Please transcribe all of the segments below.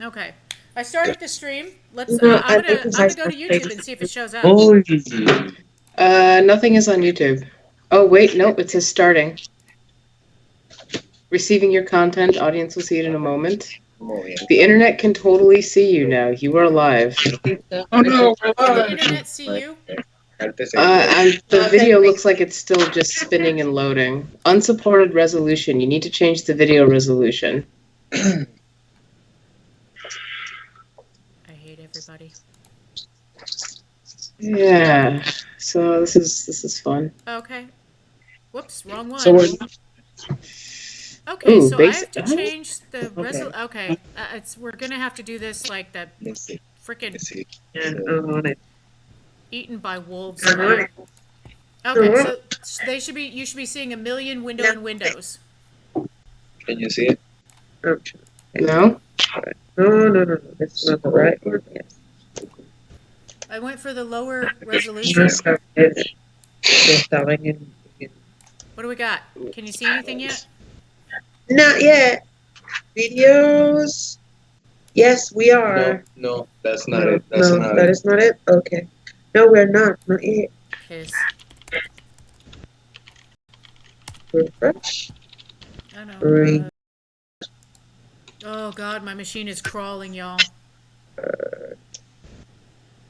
Okay. I started the stream. Let's. No, I'm gonna go to YouTube and see if it shows up. Nothing is on YouTube. Oh wait, nope. It says starting. Receiving your content. Audience will see it in a moment. The internet can totally see you now. You are live. Oh no, we're Can the live. internet see you? The video looks like it's still just spinning and loading. Unsupported resolution. You need to change the video resolution. I hate everybody. Yeah. So this is fun. Okay. Whoops, wrong one. So we're Okay, Ooh, so I have to change the resolution. Okay, we're gonna have to do this like that frickin' eaten by wolves. Okay, so you should be seeing a million window in Windows. Can you see it? No? No. That's not the right word. Yes. I went for the lower resolution. What do we got? Can you see anything yet? Not yet. Videos. Yes, we are. No, that's not it. That's not that it. is not it. Okay. No, we're not. Not yet. Piss. Refresh. I know. Ring. Oh god, my machine is crawling, y'all.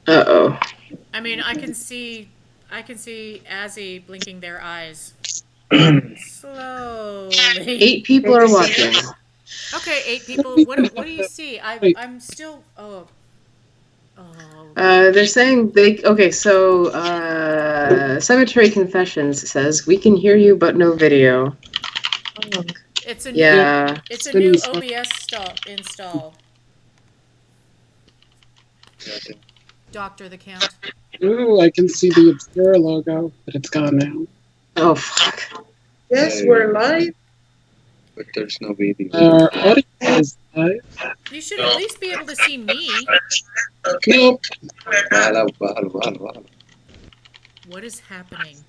Uh-oh. I mean, I can see Azzy blinking their eyes. Slowly. 8 people are watching. Okay, 8 people. What do you see? I'm still. Oh. They're saying Cemetery Confessions says we can hear you but no video. It's a Yeah. It's a new OBS install. Doctor the Count. Ooh, I can see the Obscura logo, but it's gone now. Oh fuck. Yes, we're live. But there's no video. Our audience is live. You should at least be able to see me. Nope. What is happening?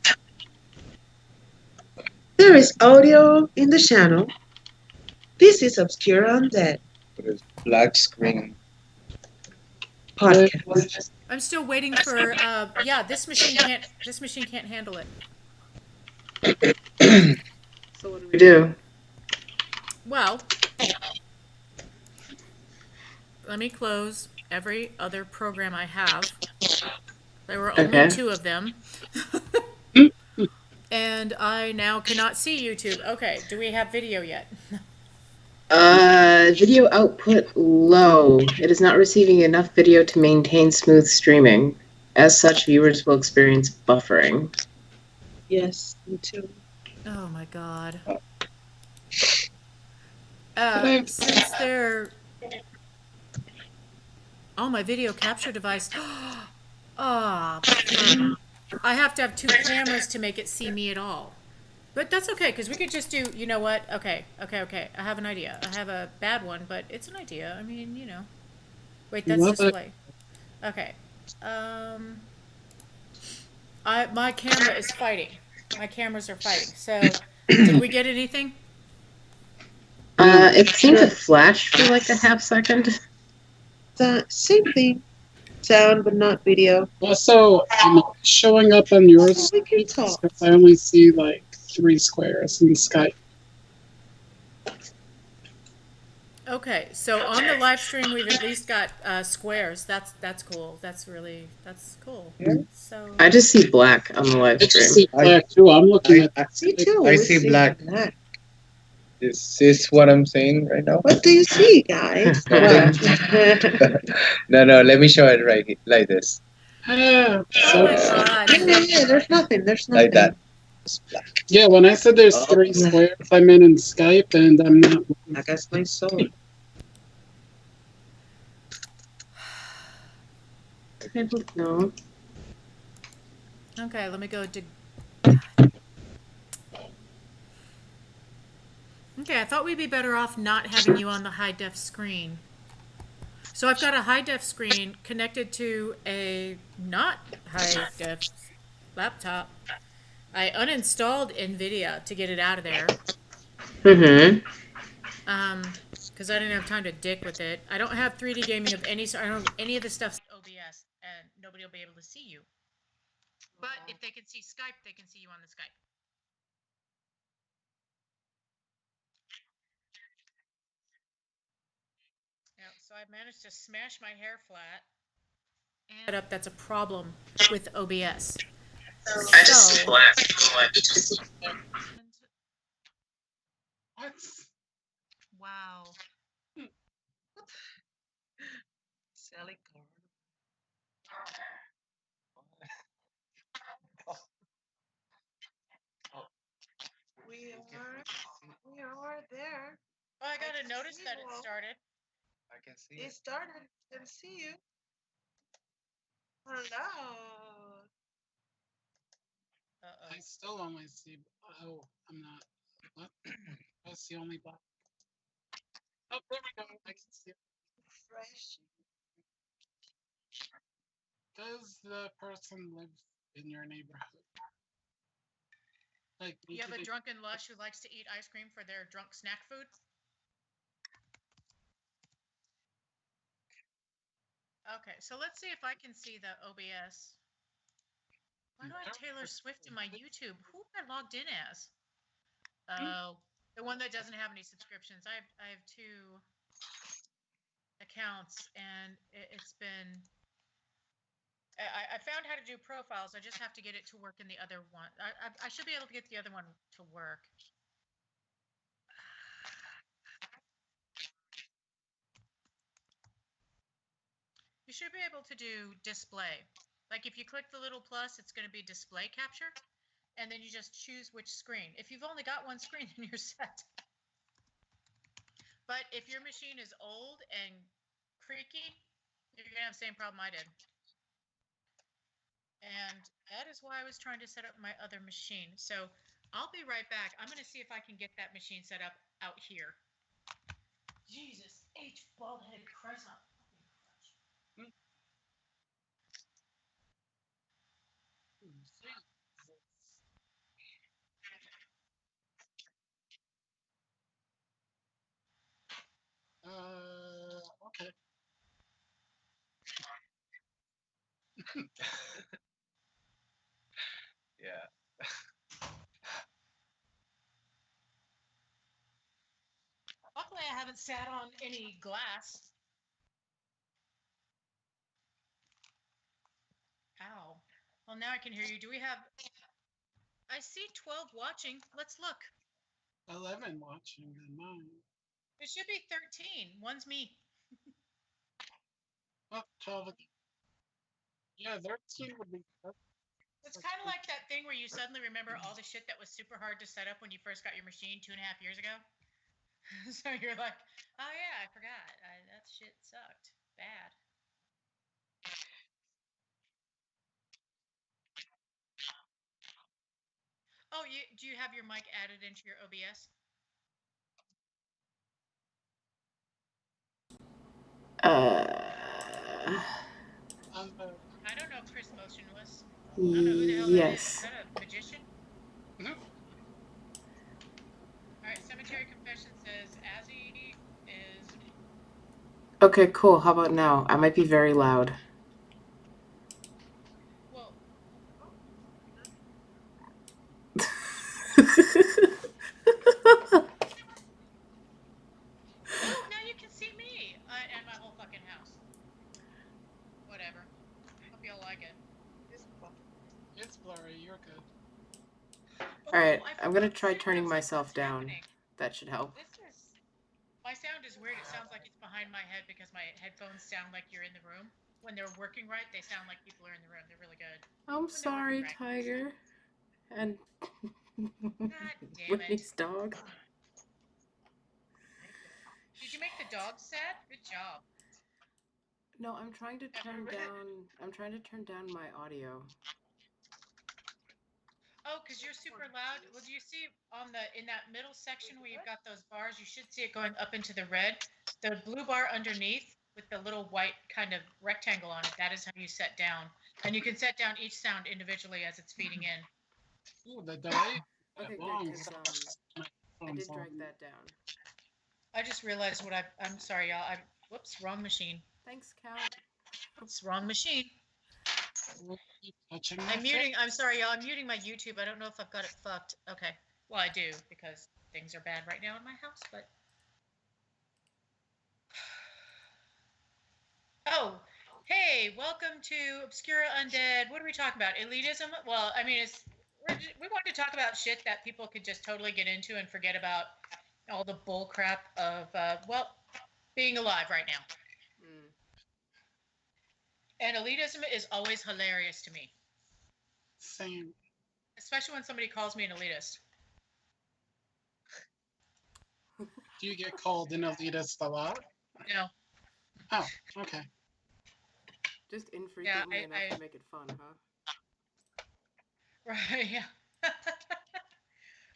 There is audio in the channel. This is Obscura Undead Black screen. podcast. I'm still waiting for. Yeah, this machine can't handle it. So what do we do? Well, let me close every other program I have. There were only 2 of them. And I now cannot see YouTube. Okay, do we have video yet? Video output low. It is not receiving enough video to maintain smooth streaming. As such, viewers will experience buffering. Yes, me too. Oh my god. Since they're... Oh, my video capture device. Ah, I have to have 2 cameras to make it see me at all. But that's okay, because we could just do, you know what? Okay. I have an idea. I have a bad one, but it's an idea. I mean, you know. Wait, that's display. Okay. My camera is fighting. My cameras are fighting. So, did we get anything? It seemed to flash for like a half second. Same thing. Sound, but not video. Also, showing up on yours, We can talk. I only see like 3 squares in Skype. Okay, so on the live stream, we've at least got squares. That's cool. That's cool. So I just see black on the live I just stream. see black too. I'm looking at Me too. I We see black. Is this what I'm saying right now? What do you see, guys? No, let me show it right here, like this. oh my god. Yeah, there's nothing. Like that. It's black. Yeah, when I said there's 3 squares, I'm in Skype and I'm not. I guess my soul. No. Okay, let me go to... Okay, I thought we'd be better off not having you on the high-def screen. So I've got a high-def screen connected to a not high-def laptop. I uninstalled NVIDIA to get it out of there. Mm-hmm. Because because I didn't have time to dick with it. I don't have 3D gaming of any sort. I don't have any of the stuff OBS, and nobody will be able to see you. But if they can see Skype, they can see you on the Skype. Yeah, so I've managed to smash my hair flat. And that's a problem with OBS. I just see black. What? Wow. Sally card. We are there. Well, I got to notice that it started. I can see It started. Can see you. Hello. I still only see. Oh, I'm not. What? That's the only black. Oh, there we go. I can see it. Fresh. Does the person live in your neighborhood? Like, You have a drunken lush who likes to eat ice cream for their drunk snack food? Okay, so let's see if I can see the OBS. Why do I have Taylor Swift in my YouTube? Who am I logged in as? Oh, the one that doesn't have any subscriptions. I have 2 accounts, and it's been. I found how to do profiles. I just have to get it to work in the other one. I should be able to get the other one to work. You should be able to do display. Like if you click the little plus, it's going to be display capture. And then you just choose which screen. If you've only got one screen, then you're set. But if your machine is old and creaky, you're going to have the same problem I did. And that is why I was trying to set up my other machine. So I'll be right back. I'm going to see if I can get that machine set up out here. Jesus H. Bald-headed Crescent. Okay. Yeah. Luckily, I haven't sat on any glass. Ow. Well, now I can hear you. Do we have... I see 12 watching. Let's look. 11 watching and 9. It should be 13. One's me. Oh, 12. Yeah, 13 would be perfect. It's kind of like that thing where you suddenly remember all the shit that was super hard to set up when you first got your machine 2.5 years ago. So you're like, oh yeah, I forgot. That shit sucked. Bad. Oh, do you have your mic added into your OBS? I don't know Chris Motionless. I don't know who the hell that is. Is that a magician? No. All right, Cemetery Confession says Azzy is... Okay, cool. How about now? I might be very loud. Well... Oh, now you can see me and my whole fucking house. Whatever. Hope y'all like it. It's blurry. You're good. Alright, I'm gonna try turning myself down. That should help. My sound is weird. It sounds like it's behind my head because my headphones sound like you're in the room. When they're working right, they sound like people are in the room. They're really good. I'm sorry, Tiger. And God damn it. Whitney's dog. Did you make the dog sad? Good job. No, I'm trying to turn down my audio. Oh, because you're super loud. Well, do you see in that middle section where you've got those bars, you should see it going up into the red. The blue bar underneath with the little white kind of rectangle on it, that is how you set down. And you can set down each sound individually as it's feeding in. Ooh, the delay. Okay, good, because I did drag that down. I just realized what I'm sorry, y'all. Whoops, wrong machine. Thanks, Count. It's wrong machine. Keep touching my I'm sorry, y'all. I'm muting my YouTube. I don't know if I've got it fucked. Okay. Well, I do because things are bad right now in my house, but. Oh, hey, welcome to Obscura Undead. What are we talking about? Elitism? Well, I mean, we want to talk about shit that people could just totally get into and forget about all the bull crap of, being alive right now. Mm. And elitism is always hilarious to me, Same. especially when somebody calls me an elitist. Do you get called an elitist a lot? No. Oh, okay. Just infrequently Yeah, enough to make it fun, huh? Right, yeah.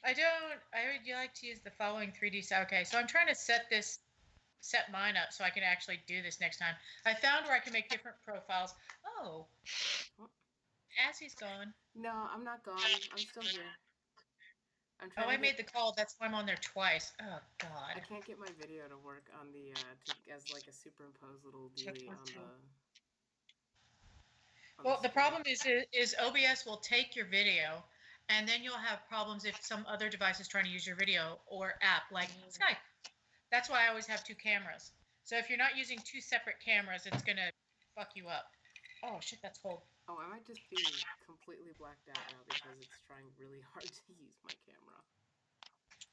I would like to use the following 3D. Okay, so I'm trying to set mine up so I can actually do this next time. I found where I can make different profiles. Oh, Assie's gone. No, I'm not gone. I'm still here. I'm Oh, trying I to made the call. That's why I'm on there twice. Oh, I God. can't get my video to work on the as like a superimposed little dealie on the. Well, the problem is OBS will take your video, and then you'll have problems if some other device is trying to use your video or app like Skype. That's why I always have two cameras. So if you're not using two separate cameras, it's gonna fuck you up. Oh shit, that's hold. Oh, I might just be completely blacked out now because it's trying really hard to use my camera.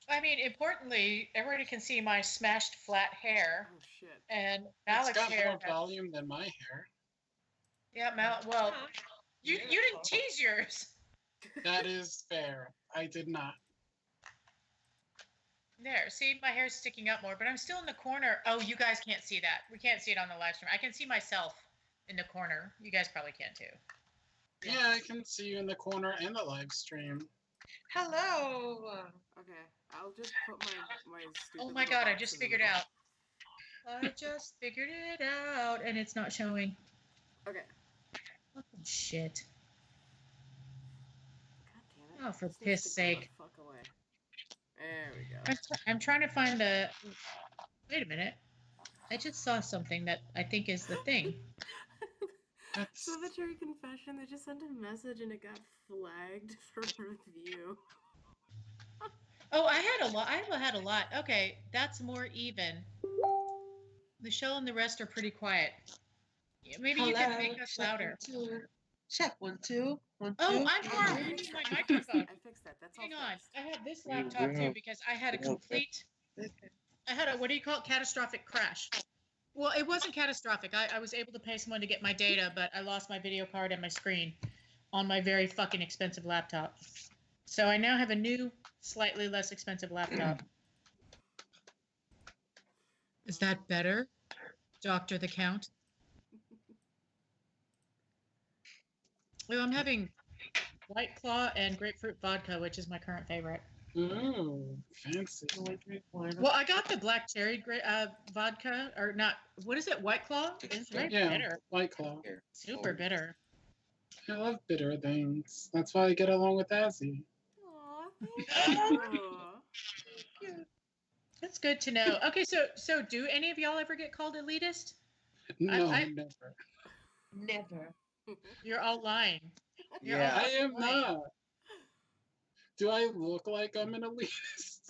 I mean, importantly, everybody can see my smashed flat hair. Oh shit. And It's Malik's got hair. more volume than my hair. Yeah, well, you didn't tease yours. That is fair. I did not. There, see, my hair's sticking up more, but I'm still in the corner. Oh, you guys can't see that. We can't see it on the live stream. I can see myself in the corner. You guys probably can too. Yeah, I can see you in the corner and the live stream. Hello. Okay, I'll just put my stupid. Oh my God, I just figured out. I just figured it out, and it's not showing. Okay. Fucking shit. God damn it. Oh, for This needs piss to go the sake. fuck away. There we go. I'm trying to find the. Wait a minute. I just saw something that I think is the thing. Cemetery confession. They just sent a message and it got flagged for review. Oh, I had a lot. Okay, that's more even. Michelle and the rest are pretty quiet. Maybe you can make us louder. Check 1 2 1 2. Oh, I'm far. What do you mean my microphone? I fixed that. That's all Hang on. fixed. I have this laptop too because I had a complete. I had a what do you call it? Catastrophic crash. Well, it wasn't catastrophic. I was able to pay someone to get my data, but I lost my video card and my screen on my very fucking expensive laptop. So I now have a new, slightly less expensive laptop. Is that better, Dr. the Count? Well, I'm having White Claw and grapefruit vodka, which is my current favorite. Ooh, fancy. Well, I got the black cherry vodka, or not. What is it? White Claw? It's very bitter. White Claw. Super bitter. I love bitter things. That's why I get along with Azzy. Aw, thank you. That's good to know. Okay, so do any of y'all ever get called elitist? No, never. Never. You're all lying. Yeah, I am not. Do I look like I'm an elitist?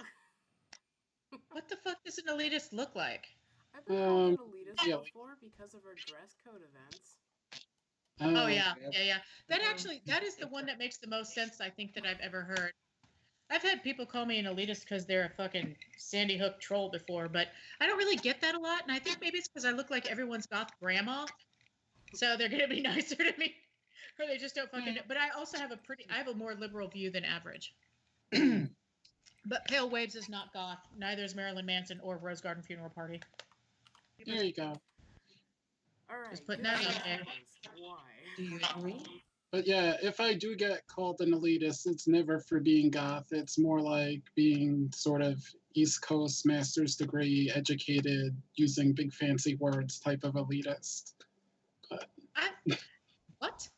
What the fuck does an elitist look like? I've been called an elitist before because of our dress code events. Oh yeah. That is the one that makes the most sense I think that I've ever heard. I've had people call me an elitist because they're a fucking Sandy Hook troll before, but I don't really get that a lot, and I think maybe it's because I look like everyone's goth grandma, so they're gonna be nicer to me, or they just don't fucking. But I also have a more liberal view than average. But Pale Waves is not goth. Neither is Marilyn Manson or Rose Garden Funeral Party. There you go. All right. Just putting that out there. Why? Do you agree? But yeah, if I do get called an elitist, it's never for being goth. It's more like being sort of East Coast master's degree educated, using big fancy words type of elitist. But What?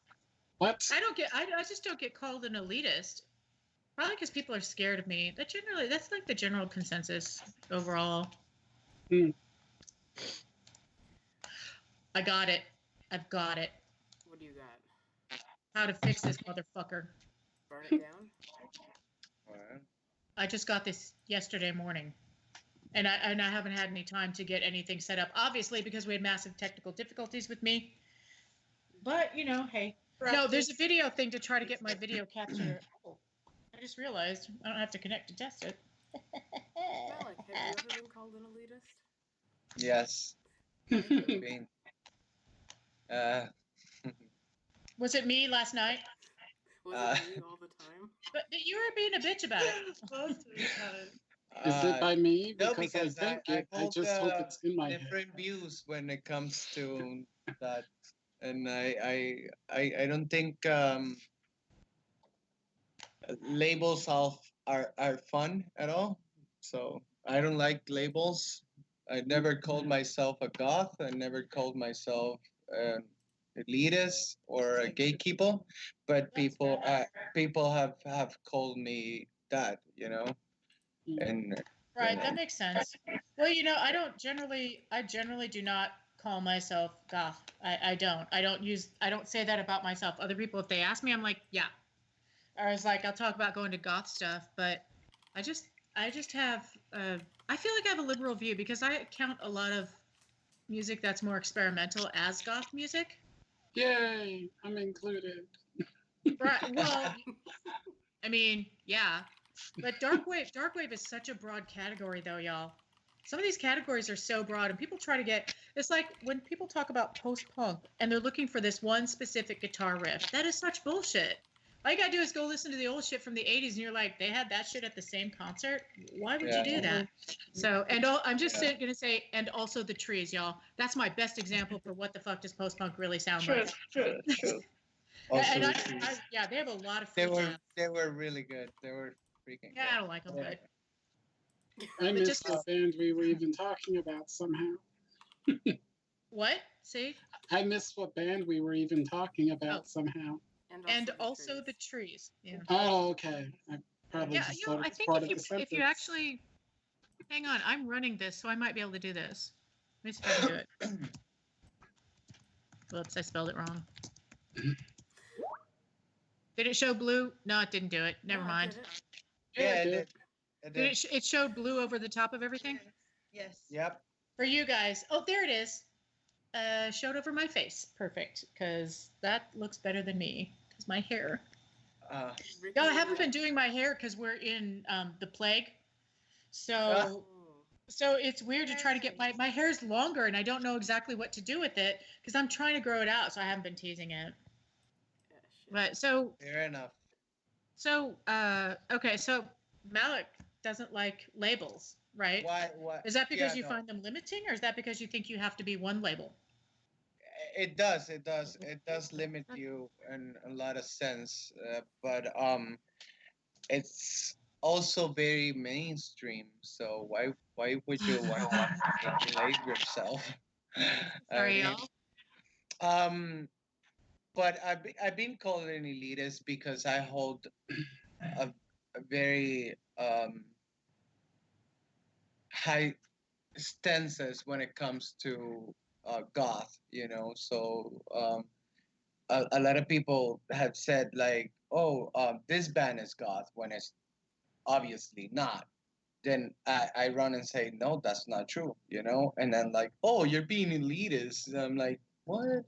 What? I just don't get called an elitist. Probably because people are scared of me. That's like the general consensus overall. Hmm. I got it. I've got it. What do you got? How to fix this motherfucker. Burn it down? Alright. I just got this yesterday morning. And I haven't had any time to get anything set up. Obviously, because we had massive technical difficulties with me. But, you know, hey. No, there's a video thing to try to get my video capture. Oh, I just realized I don't have to connect to test it. Malik, have you ever been called an elitist? Yes. By who? Being, Was it me last night? Was it me all the time? But you were being a bitch about it. Most of the time. Is it by me? No, Because because I think I it. I hold just hope it's in my head. different views when it comes to that, and I don't think labels are fun at all. So I don't like labels. I never called myself a goth. I never called myself elitist or a gatekeeper, but people have called me that, you know, and Right, that makes sense. Well, you know, I generally do not call myself goth. I don't say that about myself. Other people, if they ask me, I'm like, yeah. Or it's like, I'll talk about going to goth stuff, but I just have, I feel like I have a liberal view because I count a lot of music that's more experimental as goth music. Yay! I'm included. Right. Well, I mean, yeah. But dark wave is such a broad category though, y'all. Some of these categories are so broad and people try to get it's like when people talk about post-punk and they're looking for this one specific guitar riff. That is such bullshit. All you gotta do is go listen to the old shit from the 80s and you're like, they had that shit at the same concert? Why would you do that? So, I'm just gonna say, and also the trees, y'all. That's my best example for what the fuck does post-punk really sound like. True. also And yeah, they have a lot of they free were jazz. they were really good. They were freaking Yeah, I good. don't like them, but I But missed just- the band we were even talking about somehow. what? See? I missed what band we were even talking about Oh. somehow. And also the trees. Yeah. Oh, okay. I probably Yeah, just you know, thought it I was think part if of the you sentence. actually hang on, I'm running this, so I might be able to do this. Let me see if I can do it. Whoops, I spelled it wrong. Did it show blue? No, it didn't do it. Never mind. Yeah, it it did. did. It Did did. it showed blue over the top of everything? Yes. Yep. For you guys. Oh, there it is. Showed over my face. Perfect. Because that looks better than me. Because my hair. Ricky, No, I haven't been doing my hair because we're in the plague. So so it's weird to try to get my hair's longer and I don't know exactly what to do with it because I'm trying to grow it out, so I haven't been teasing it. Yeah, shit. But so Fair enough. okay, so Malik doesn't like labels, right? Why? Is that because yeah, you no. find them limiting or is that because you think you have to be one label? It does. It does limit you in a lot of sense. But it's also very mainstream. So why would you want to label yourself? Sorry, I mean, y'all. but I've been called an elitist because I hold a very high stances when it comes to goth, you know. So a lot of people have said like, "Oh, this band is goth," when it's obviously not. Then I run and say, "No, that's not true," you know. And then like, "Oh, you're being elitist." And I'm like, "What?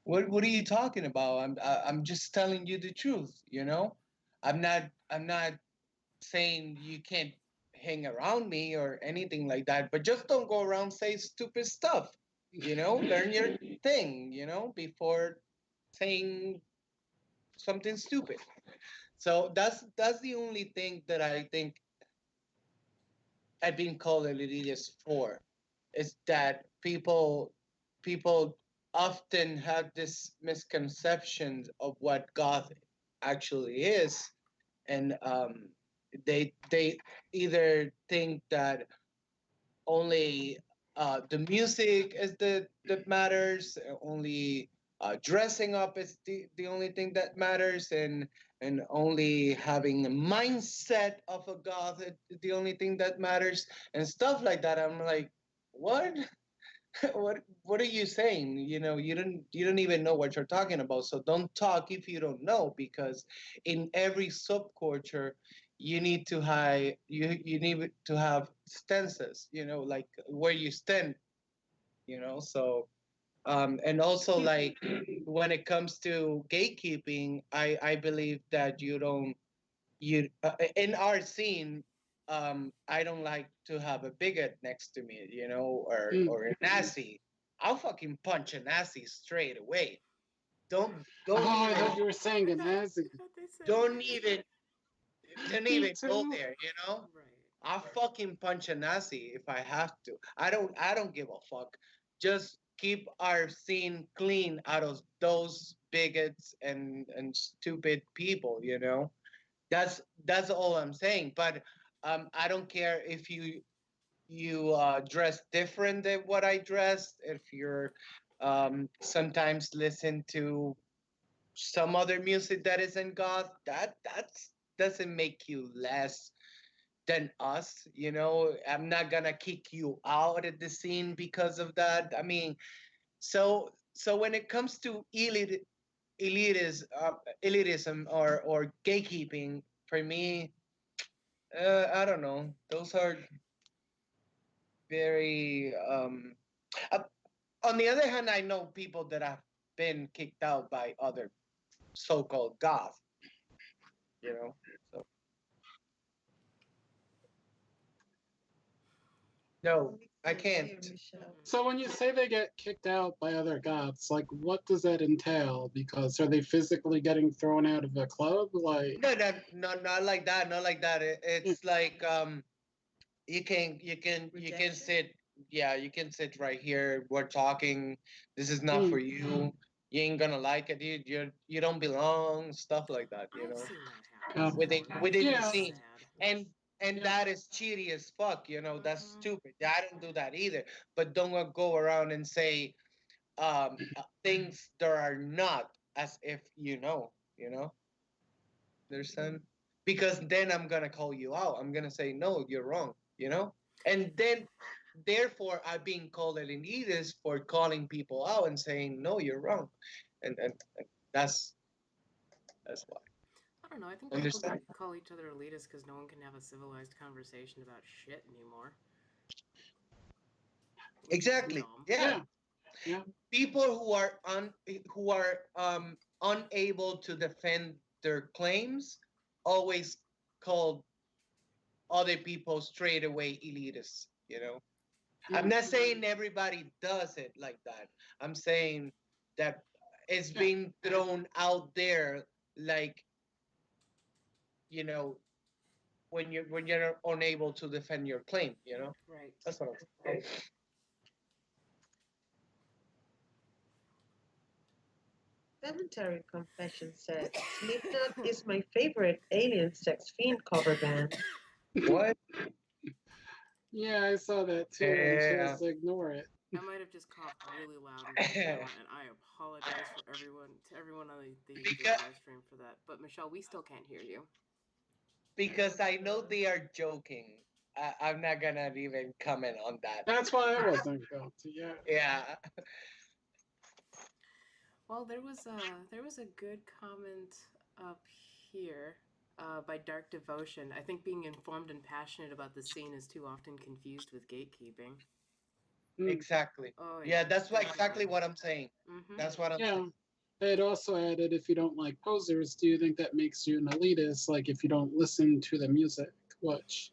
What are you talking about? I'm just telling you the truth, you know. I'm not saying you can't hang around me or anything like that, but just don't go around say stupid stuff, you know. Learn your thing, you know, before saying something stupid. So that's the only thing that I think I've been called elitist for, is that people often have this misconception of what goth actually is, and they either think that only the music is that matters, only dressing up is the only thing that matters, and only having a mindset of a goth is the only thing that matters, and stuff like that. I'm like, what? What are you saying? You don't even know what you're talking about. So don't talk if you don't know, because in every subculture, you need to have stances. Like where you stand. So and also like when it comes to gatekeeping, I believe that in our scene, I don't like to have a bigot next to me, or a Nazi. I'll fucking punch a Nazi straight away. Don't Oh, I thought even you were saying a Nazi. I thought they said don't even don't Me even go too. there. right. I'll fucking punch a Nazi if I have to. I don't give a fuck. Just keep our scene clean out of those bigots and stupid people. That's all I'm saying. But I don't care if you dress different than what I dressed. If you're sometimes listen to some other music that isn't goth, that doesn't make you less than us. I'm not gonna kick you out of the scene because of that. I mean, so when it comes to elitism or gatekeeping, for me, I don't know. Those are very. Uh, on the other hand, I know people that have been kicked out by other so-called goth. So no, I can't. Michelle. So when you say they get kicked out by other goths, like what does that entail? Because are they physically getting thrown out of a club? Like, No, no, no, not like that. Not like that. It's like you can Rejection? sit. Yeah, you can sit right here. We're talking. This is not mm, for you. You ain't gonna like it. You don't belong. Stuff like that. I've seen that happen uh, Within before. That's within the really yeah, scene. sad. And yeah, that is cheaty as fuck. That's Mm-hmm. stupid. I don't do that either. But don't go around and say things that are not as if you know. Understand? Because then I'm gonna call you out. I'm gonna say no, you're wrong. And then therefore I'm being called an elitist for calling people out and saying no, you're wrong. And that's why. I don't know. I think people Understand? call each other elitists because no one can have a civilized conversation about shit anymore, which is Exactly. dumb. Yeah. yeah, yeah, People who are unable to defend their claims always call other people straight away elitists. I'm yeah, not saying everybody does it like that. I'm saying that it's yeah. being thrown out there, like, you know when you're unable to defend your claim. Right. That's what I'm saying. Cemetery Confession said, Slipknot is my favorite alien sex fiend cover band. What? Yeah, I saw that too and Yeah. chose to ignore it. I might have just coughed really loud into the camera, and I apologize for everyone on the because live stream for that. But Michelle, we still can't hear you. because I know they are joking. I'm not gonna even comment on that. That's why I wasn't going to. Yeah. Yeah. Well, there was a good comment up here by Dark Devotion. I think being informed and passionate about the scene is too often confused with gatekeeping. Mm, Exactly. Oh Yeah, yeah, that's exactly definitely. what I'm saying. Mm-hmm. That's what I'm yeah. saying. They had also added, if you don't like posers, do you think that makes you an elitist? Like if you don't listen to the music, which,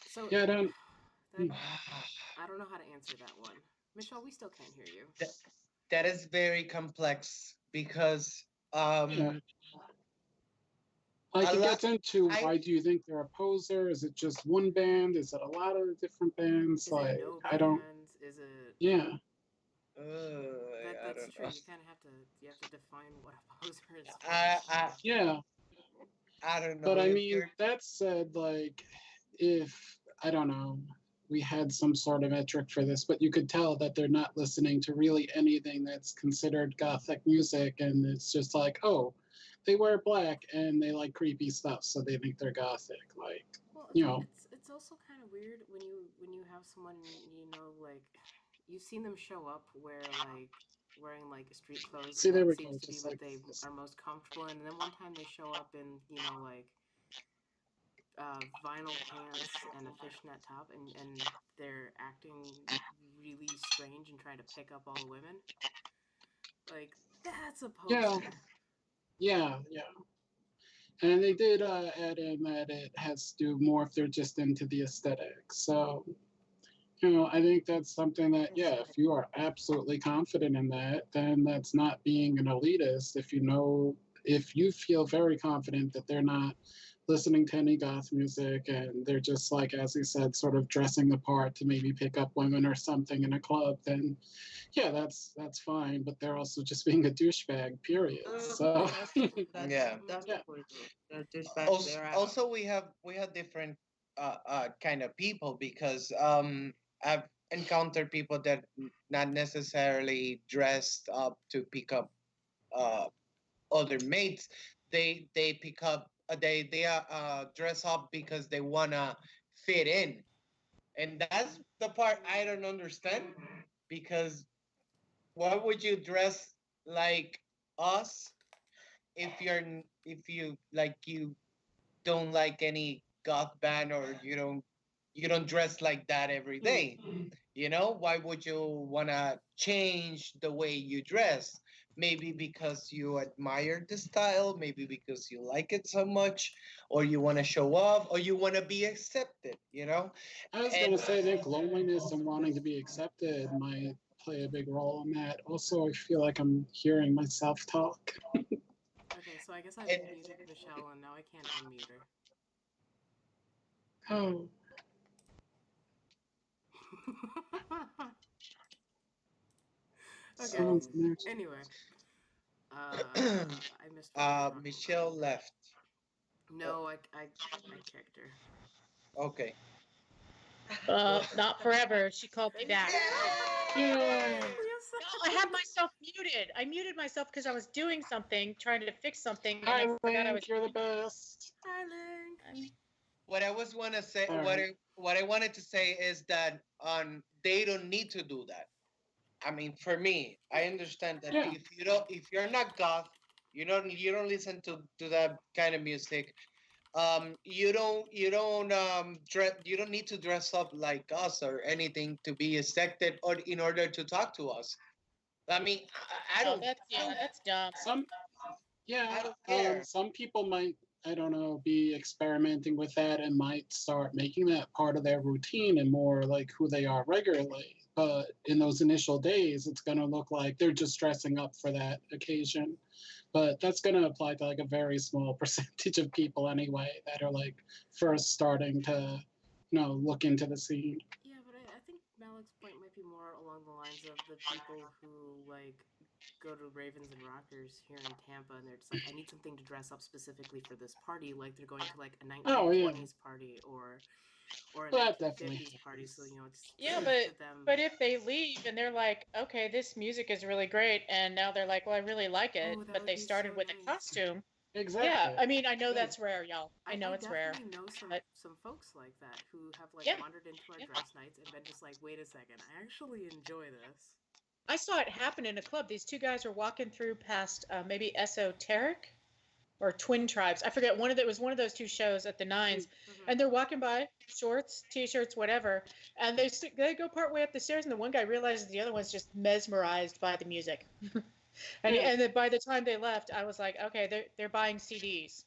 So yeah, I don't. that I don't know how to answer that one. Michelle, we still can't hear you. that, that is very complex because Yeah. Like a it lot gets into I why do you think they're a poser? Is it just one band? Is it a lot of different bands? Is it Like no I don't. bands? Is it Yeah, I that's don't true. know. You have to define what a poser is I first. I yeah. I don't But know I if mean, you're that said, like if I don't know, we had some sort of metric for this, but you could tell that they're not listening to really anything that's considered gothic music, and it's just like, oh, they wear black and they like creepy stuff, so they think they're gothic. Like, Well, you know, it's also kind of weird when you have someone, like you've seen them show up where like wearing like street clothes See, and there that we seems go. to be Just what like they this. are most comfortable in, and then one time they show up in like vinyl pants and a fishnet top, and they're acting really strange and trying to pick up all the women. Like that's a Yeah, poser. yeah. And they did add in that it has to do more if they're just into the aesthetic. So, I think that's something that, yeah, if you are absolutely confident in that, then that's not being an elitist. If you feel very confident that they're not listening to any goth music and they're just like, as he said, sort of dressing the part to maybe pick up women or something in a club, then yeah, that's fine. But they're also just being a douchebag, period. So, Yeah. That's yeah. the point. They're douchebags. Also, They're also we have different kind of people because I've encountered people that not necessarily dressed up to pick up uh other mates. They pick up they dress up because they wanna fit in, and that's the part I don't understand, because why would you dress like us if you don't like any goth band, or you don't dress like that every day? Why would you want to change the way you dress? Maybe because you admire the style, maybe because you like it so much, or you want to show off, or you want to be accepted. I was going And to say, I think loneliness and wanting to be accepted might play a big role in that. Also, I feel like I'm hearing myself talk. Okay, so I guess I've and muted Michelle and now I can't unmute her. Oh, Okay. someone's next. Anyway, I missed what we were talking Michelle left. about. No, I kicked her. Okay. Not forever. She called me back. Yay! No, I had myself muted. I muted myself because I was doing something, trying to fix something, and Hi, I forgot I was. Link, you're the best. Hi, Link. What I was want to say, All right. what I wanted to say is that they don't need to do that. I mean, for me, I understand that Yeah. if you're not goth, you don't listen to that kind of music. You don't need to dress up like us or anything to be accepted or in order to talk to us. I mean, I Oh, don't, that's dumb. Some I Yeah, don't care. some people might, I don't know, be experimenting with that and might start making that part of their routine and more like who they are regularly. But in those initial days, it's going to look like they're just dressing up for that occasion. But that's going to apply to like a very small percentage of people anyway that are like first starting to, look into the scene. Yeah, but I think Malik's point might be more along the lines of the people who like go to Ravens and Rockers here in Tampa, and they're just like, I need something to dress up specifically for this party, like they're going to like a Oh, yeah. 1920s party or a That definitely 1950s party, so happens. it's Yeah, to them. but if they leave and they're like, okay, this music is really great, and now they're like, well, I really like it, Oh, that but would they be started so with nice. a costume. Exactly. Yeah, I mean, I know Yeah. that's rare, y'all. I know it's rare. definitely know But some folks like that who have like yeah, wandered into our yeah. dress nights and been just like, wait a second, I actually enjoy this. I saw it happen in a club. These two guys were walking through past maybe Esoteric or Twin Tribes. I forget it was one of those two shows at the Nines, and they're walking by, shorts, t-shirts, whatever, and they go part way up the stairs, and the one guy realizes the other one's just mesmerized by the music. And then by the time they left, I was like, okay, they're buying CDs.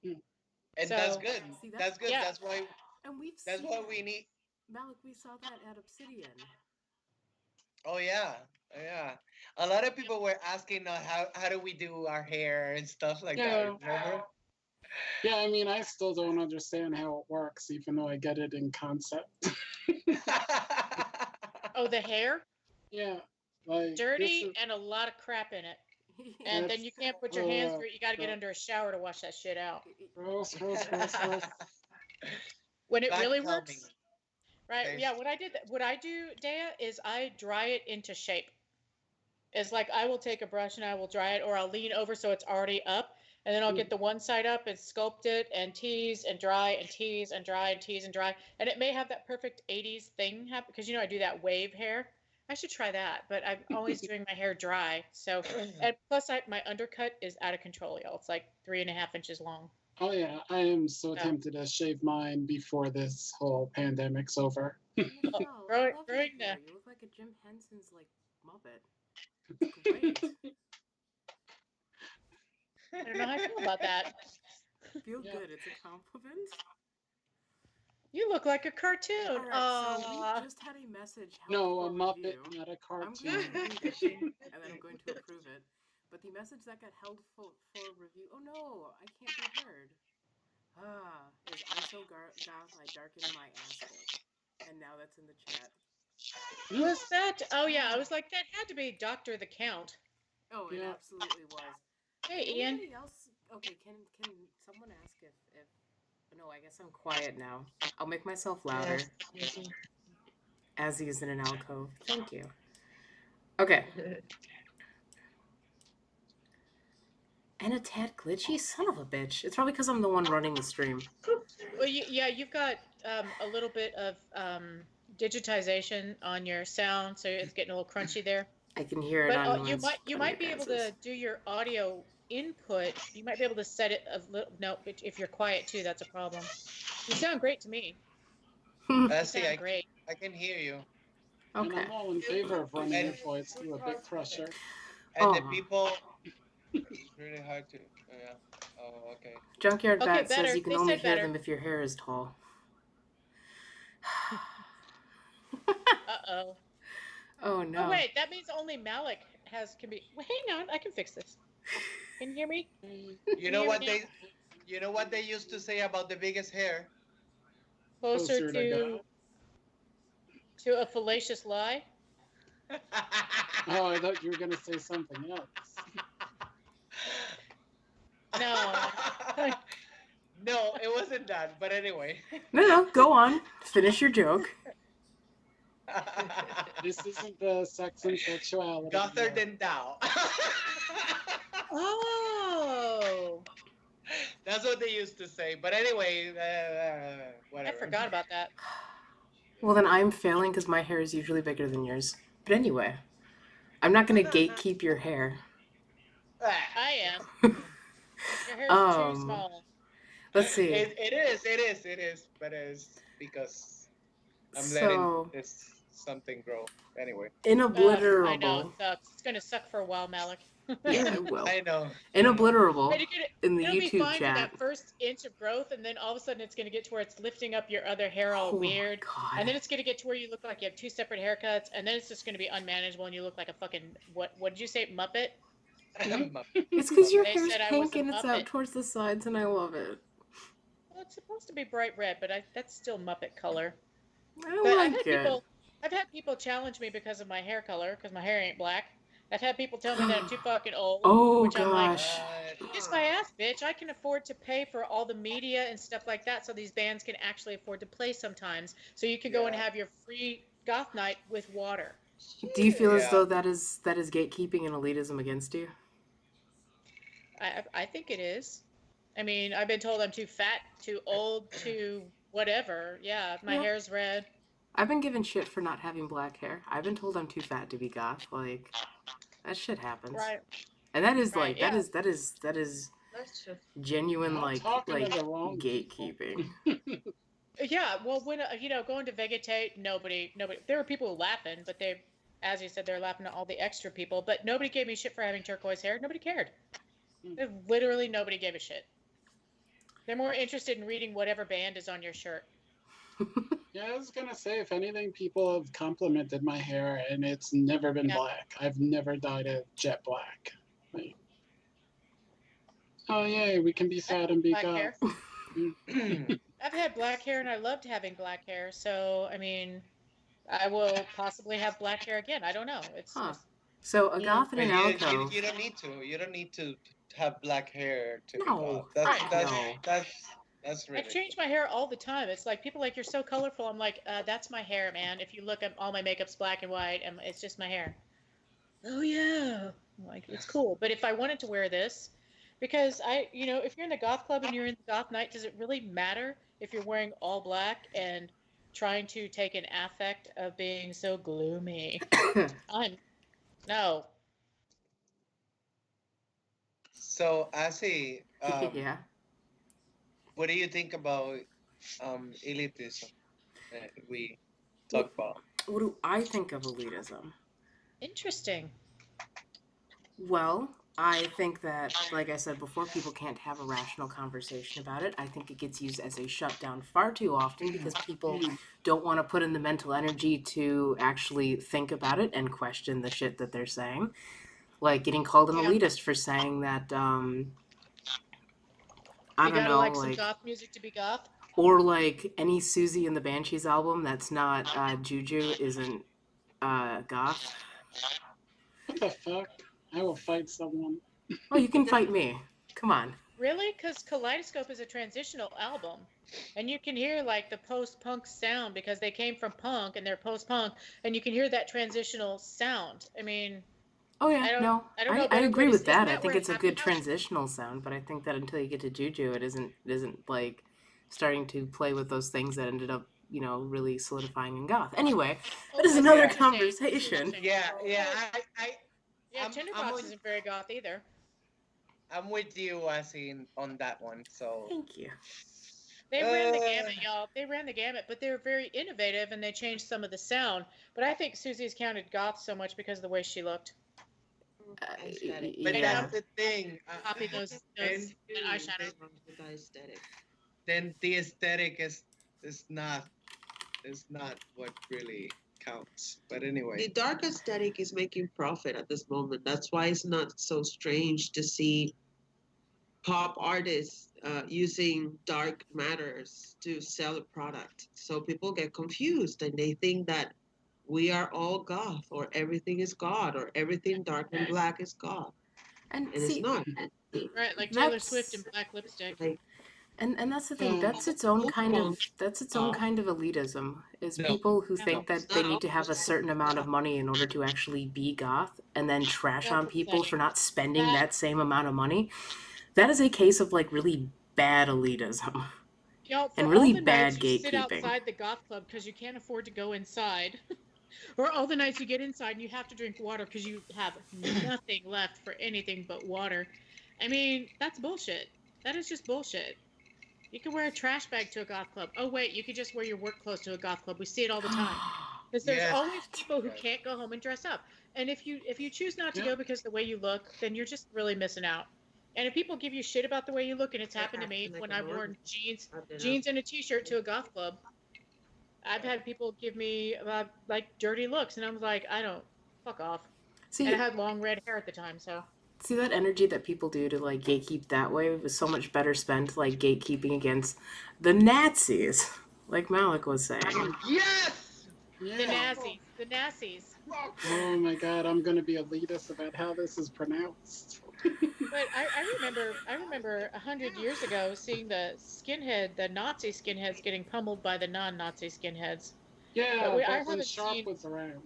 And So that's good. See, That's good. yeah. And That's what we need. Malik, we saw that at Obsidian. Oh yeah. Oh, yeah. A lot of people were asking how do we do our hair and stuff like that. Remember? Yeah, I mean, I still don't understand how it works, even though I get it in concept. Oh, the hair, Yeah, like dirty and a lot of crap in it. And then you can't put your hands through it. You got to get under a shower to wash that shit out. Gross. When it Back really plumbing. works, right? There's- Yeah. What I do, Dea, is I dry it into shape. It's like I will take a brush and I will dry it, or I'll lean over so it's already up, and then I'll get the one side up and sculpt it and tease and dry and tease and dry and tease and dry. And it may have that perfect 80s thing happen because, I do that wave hair. I should try that, but I'm always doing my hair dry. So, and plus my undercut is out of control, y'all. It's like 3.5 inches long. Oh yeah, I am so tempted to shave mine before this whole pandemic's over. Michelle, growing- I love growing your hair. the- You look like a Jim Henson's like Muppet. It's great. I don't know how I feel about that. Feel Yeah. good. It's a compliment. You look like a cartoon. All right, so Aw. we just had a message held No, a for Muppet, review. not a I'm cartoon. going to read it, and then I'm going to approve it. But the message that got held for review. Oh no, I can't be heard. Is I'm so goth I darkened my asshole, and now that's in the chat. Was that? Oh yeah, I was like, that had to be Doctor the Count. Oh, it Yeah. absolutely was. Hey, Can Ian. anybody else? Okay, can someone ask if? No, I guess I'm quiet now. I'll make myself louder. Yes. As he is in an alcove. Thank you. Okay. And a tad glitchy? Son of a bitch. It's probably because I'm the one running the stream. Well, you've got a little bit of digitization on your sound, so it's getting a little crunchy there. I can hear it But on you might be able to do your audio input. You might be able to set it a little. No, if you're quiet too, that's a problem. You sound great to me. See, Sound great. I can hear you. And Okay. I'm all in favor of running And- your voice through a big crusher. And the Oh. people, it's really hard to, yeah. Oh, okay. Junkyard Okay, Bat better. says you can They only said hear better. them if your hair is tall. Uh-oh. Oh no. Oh wait, that means only Malik can be. Well, hang on, I can fix this. Can you hear me? You know what they used to say about the biggest hair? Closer Closer to to a fallacious lie. Oh, I thought you were going to say something else. No. No, it wasn't that. But anyway. No, go on. Finish your joke. This isn't the sex and sexuality. Gother than thou. Oh. That's what they used to say. But anyway, I whatever. forgot about that. Well, then I'm failing because my hair is usually bigger than yours. But anyway, I'm not going to gatekeep your hair. I am. Your hair is too small. Let's see. It is. But it's because I'm letting So, this something grow. Anyway. inobliterable. I know, it sucks. It's going to suck for a while, Malik. Yeah, it will. I know. Inobliterable But in the it'll be YouTube fine for chat. that first inch of growth, and then all of a sudden it's going to get to where it's lifting up your other hair all Oh weird. my God. And then it's going to get to where you look like you have two separate haircuts, and then it's just going to be unmanageable, and you look like a fucking, what did you say, Muppet? It's because your They hair's said I was pink a and it's Muppet. out towards the sides, and I love it. Well, it's supposed to be bright red, but that's still Muppet color. I But like it. I've had people challenge me because of my hair color, because my hair ain't black. I've had people tell me that I'm too fucking old. Oh, which I'm like, gosh. kiss my ass, bitch. I can afford to pay for all the media and stuff like that, so these bands can actually afford to play sometimes. So you can go and have your free goth night with water. Do you feel as Yeah. though that is gatekeeping and elitism against you? I think it is. I mean, I've been told I'm too fat, too old, too whatever. Yeah, my Yeah. hair's red. I've been given shit for not having black hair. I've been told I'm too fat to be goth. Like, that shit happens. Right. And that is Right, like yeah. that is That's just genuine Not like talking to the wrong gatekeeping. Yeah, well, when going to vegetate, nobody. There were people laughing, but they, as you said, they're laughing at all the extra people. But nobody gave me shit for having turquoise hair. Nobody cared. Literally, nobody gave a shit. They're more interested in reading whatever band is on your shirt. Yeah, I was gonna say, if anything, people have complimented my hair, and it's never been black. I've never dyed it jet black. Like, oh yay, we can be sad and be Black hair. goth. I've had black hair, and I loved having black hair. So, I mean, I will possibly have black hair again. I don't know. It's Huh. just, So a goth and But an alcove. you don't need to. You don't need to have black hair to be No, goth. fuck That's no. that's I really. change my hair all the time. It's like people like, you're so colorful. I'm like, that's my hair, man. If you look at all my makeup's black and white, and it's just my hair. Oh yeah, I'm like, it's cool. But if I wanted to wear this, Because if you're in the goth club and you're in the goth night, does it really matter if you're wearing all black and trying to take an affect of being so gloomy? I'm no. So, Asi, Yeah. what do you think about elitism that we What, talk about? what do I think of elitism? Interesting. Well, I think that, like I said before, people can't have a rational conversation about it. I think it gets used as a shutdown far too often because people don't want to put in the mental energy to actually think about it and question the shit that they're saying. Like getting called an Yeah. elitist for saying that, I You don't gotta know, like some like, goth music to be goth. or like any Susie and the Banshees album that's not Juju isn't goth. What the fuck? I will fight someone. Oh, you can fight me. Come on. Really? Because Kaleidoscope is a transitional album. And you can hear like the post-punk sound because they came from punk and they're post-punk, and you can hear that transitional sound. I mean, Oh yeah, I don't no, I don't know I better way agree to with isn't that. I that think where it's a Happy good House? transitional sound, but I think that until you get to Juju, it isn't like starting to play with those things that ended up, really solidifying in goth. Anyway, that Oh, is I see what another Yeah, you're saying. I see what you're conversation. saying. yeah, yeah. Well, I, yeah, I'm Tinderbox on, isn't very goth either. I'm with you, Asi, on that one. So, Thank you. They ran the uh, gamut, y'all. They ran the gamut, but they were very innovative and they changed some of the sound. But I think Susie's counted goth so much because of the way she looked. Aesthetic. but Maybe that's I'm Yeah, the thing. popping And that eyeshadow. Nothing wrong with the aesthetic. then the aesthetic is not is not what really counts. But The anyway, dark aesthetic is making profit at this moment. That's why it's not so strange to see pop artists using dark matters to sell a product. So people get confused and they think that we are all goth or everything is God or everything dark and black is goth. and And it's see, not. Right, like Taylor Swift and that's black lipstick. Like, and that's the thing. Uh, That's its own kind of elitism. Is no, people who Yeah. no. think it's that they not all need to have a certain amount of money in order to actually be goth, and then trash That's on people for upsetting. not spending That that same amount of money. That is a case of like really bad elitism Y'all, and for all really the nights bad you sit gatekeeping. outside the goth club because you can't afford to go inside, or all the nights you get inside and you have to drink water because you have nothing left for anything but water. I mean, that's bullshit. That is just bullshit. You could wear a trash bag to a goth club. Oh wait, you could just wear your work clothes to a goth club. We see it all the time. Because there's Yes, always What? people who yes. can't go home and dress up. And if you choose not to yeah. go because of the way you look, then you're just really missing out. And if people give you shit about the way you look, and it's they're happened to me acting like when a I've normal. worn jeans, Are they not? jeans and a t-shirt to a goth club, I've had people give me like dirty looks, and I was like, I don't, fuck off. And I See, had long red hair at the time, so see that energy that people do to like gatekeep that way was so much better spent like gatekeeping against the Nazis, like Malik was saying. Yes. the Yeah. Nazis, the Nazis. Oh my god, I'm gonna be elitist about how this is pronounced. But I remember 100 years ago seeing the Nazi skinheads getting pummeled by the non-Nazi skinheads. But Yeah, I but the haven't sharp seen, was around.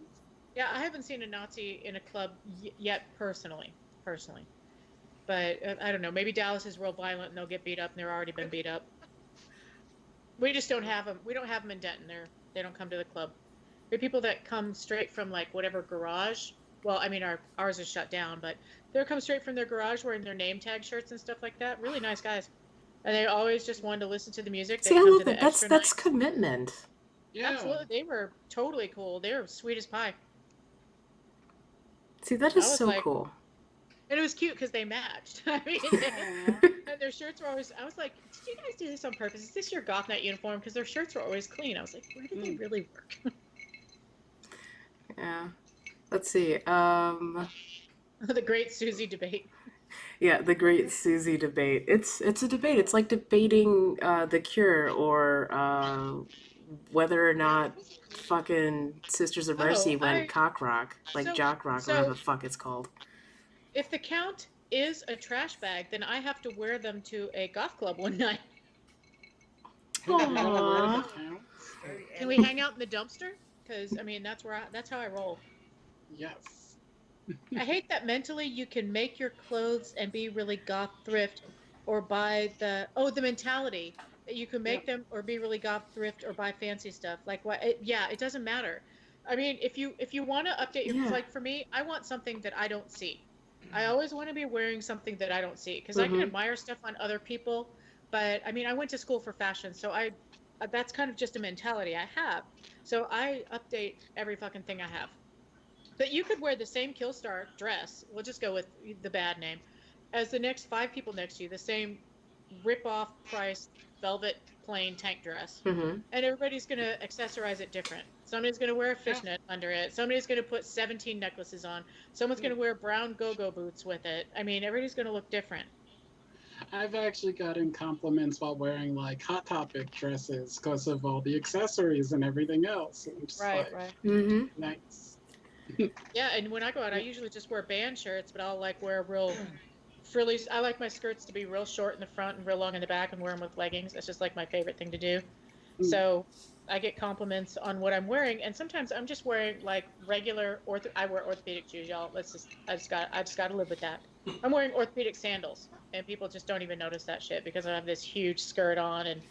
yeah, I haven't seen a Nazi in a club yet personally. But I don't know. Maybe Dallas is real violent and they'll get beat up and they're already been beat up. We just don't have them. We don't have them in Denton. They don't come to the club. We have people that come straight from like whatever garage. Well, I mean ours is shut down, but they'll come straight from their garage wearing their name tag shirts and stuff like that. Really nice guys. And they always just wanted to listen to the music. See, They'd I come love to the that. That's extra that's nights. commitment. Yeah. Absolutely. They were totally cool. They were sweet as pie. See, that I is was so like, cool. and it was cute because they matched. I mean, Aw. and their shirts were always, I was like, did you guys do this on purpose? Is this your goth night uniform? Because their shirts were always clean. I was like, where did they really work? Yeah. Let's see. The great Susie debate. Yeah, the great Susie debate. It's a debate. It's like debating the Cure or whether or not fucking Sisters of Oh, Mercy went cock rock, like so, jock rock, or whatever so the fuck it's called. if the count is a trash bag, then I have to wear them to a goth club one night. Whatever Aww. counts. Can we hang out in the dumpster? Because I mean, that's how I roll. Yes. I hate that mentally you can make your clothes and be really goth thrift or buy the mentality that you can make Yep. them or be really goth thrift or buy fancy stuff. Like what yeah, it doesn't matter. I mean, if you want to update your Yeah. like for me, I want something that I don't see. I always want to be wearing something that I don't see because I can Mm-hmm. admire stuff on other people, but I mean, I went to school for fashion, so I that's kind of just a mentality I have. So I update every fucking thing I have. But you could wear the same Killstar dress, we'll just go with the bad name, as the next five people next to you, the same rip-off price velvet plain tank dress. Mm-hmm. And everybody's going to accessorize it different. Somebody's going to wear a Yeah. fishnet under it. Somebody's going to put 17 necklaces on. Someone's going to wear brown go-go boots with it. I mean, everybody's going to look different. I've actually gotten compliments while wearing like Hot Topic dresses because of all the accessories and everything else. And I'm just Right, like, right. Mm-hmm. nice. Yeah, and when I go out, I usually just wear band shirts, but I'll like wear real frilly. I like my skirts to be real short in the front and real long in the back, and wear them with leggings. That's just like my favorite thing to do. Mm. So I get compliments on what I'm wearing, and sometimes I'm just wearing like regular I wear orthopedic shoes, y'all. I just got to live with that. I'm wearing orthopedic sandals, and people just don't even notice that shit because I have this huge skirt on, and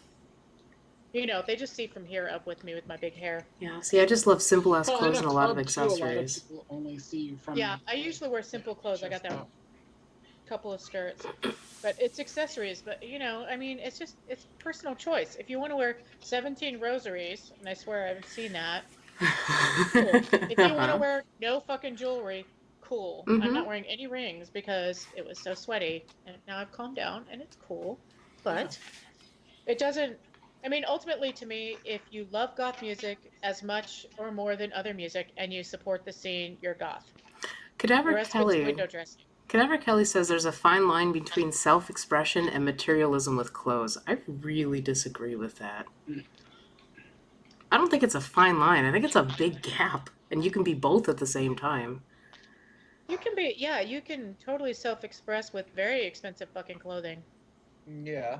they just see from here up with me with my big hair. Yeah. See, I just love simple ass Well, in clothes a and a lot of club too, a lot of accessories. people only see you Yeah, from I like, usually wear simple clothes. I got chest that up. couple of skirts, but it's accessories. But I mean, it's personal choice. If you want to wear 17 rosaries, and I swear I haven't seen that, cool. If you want to Uh-huh. wear no fucking jewelry, cool. I'm Mm-hmm. not wearing any rings because it was so sweaty, and now I've calmed down and it's cool. But it doesn't. I mean, ultimately, to me, if you love goth music as much or more than other music and you support the scene, you're goth. The Cadaver rest of it's Kelly. window dressing. Cadaver Kelly says there's a fine line between self-expression and materialism with clothes. I really disagree with that. Mm. I don't think it's a fine line. I think it's a big gap, and you can be both at the same time. You can be, yeah, you can totally self-express with very expensive fucking clothing. Yeah,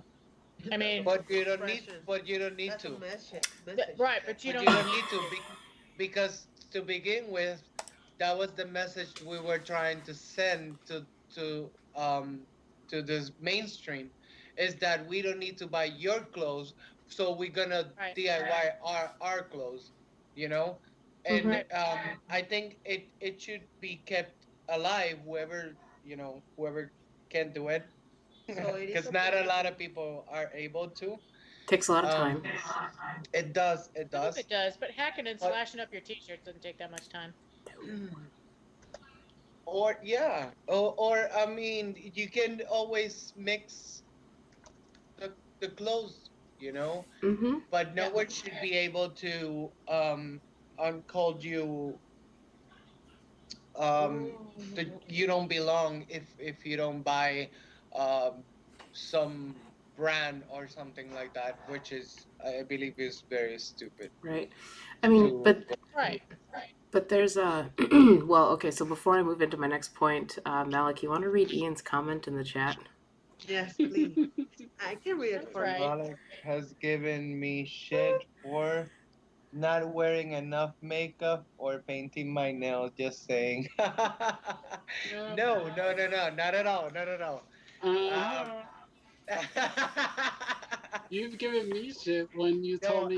I mean, but you don't need. Expression. But you don't need That's a to. message. right, but you But don't. you don't need to because to begin with, that was the message we were trying to send to this mainstream, is that we don't need to buy your clothes, so we're gonna Right, DIY our clothes, you know, Mm-hmm. and right. I think it should be kept alive. Whoever can do it, So it is because not a okay. lot of people are able to. Takes a lot of Um, time. it does, Some of it does, but hacking and but slashing up your t-shirts doesn't take that much time. or yeah, or I mean, you can always mix the clothes, you know, Mm-hmm. but no Yeah, one should be able to uncall you that you don't belong if you don't buy um some brand or something like that, which is I believe is very stupid Right. I mean, to. right. but there's a well, okay. So before I move into my next point, Malik, you want to read Ian's comment in the chat? Yes, please. I can read it That's for you. right. Malik has given me shit for not wearing enough makeup or painting my nails. Just saying. Yeah. No, not at all, not at all. Um, Uh-huh. You've given me shit when you told no, me,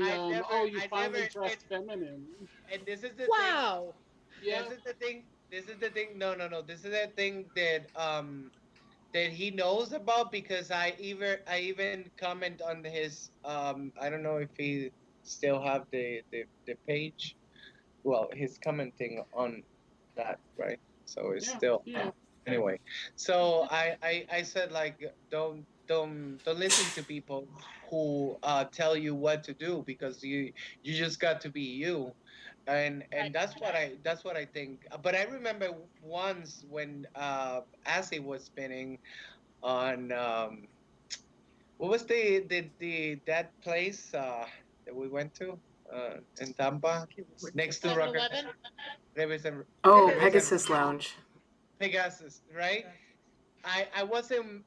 oh, you I never. finally dressed feminine. And this is the thing. Wow. This Yeah. is the thing. This is the thing. No. This is the thing that he knows about because I even comment on his I don't know if he still have the page. Well, he's commenting on that, right? So it's Yeah. still Yeah. anyway. So I said like don't listen to people who tell you what to do because you just got to be you, Right. and that's what I think. But I remember once when Assy was spinning on what was the that place that we went to in Tampa next to 7-Eleven. Revis and Oh, Revis and Pegasus Lounge. Pegasus, right? I wasn't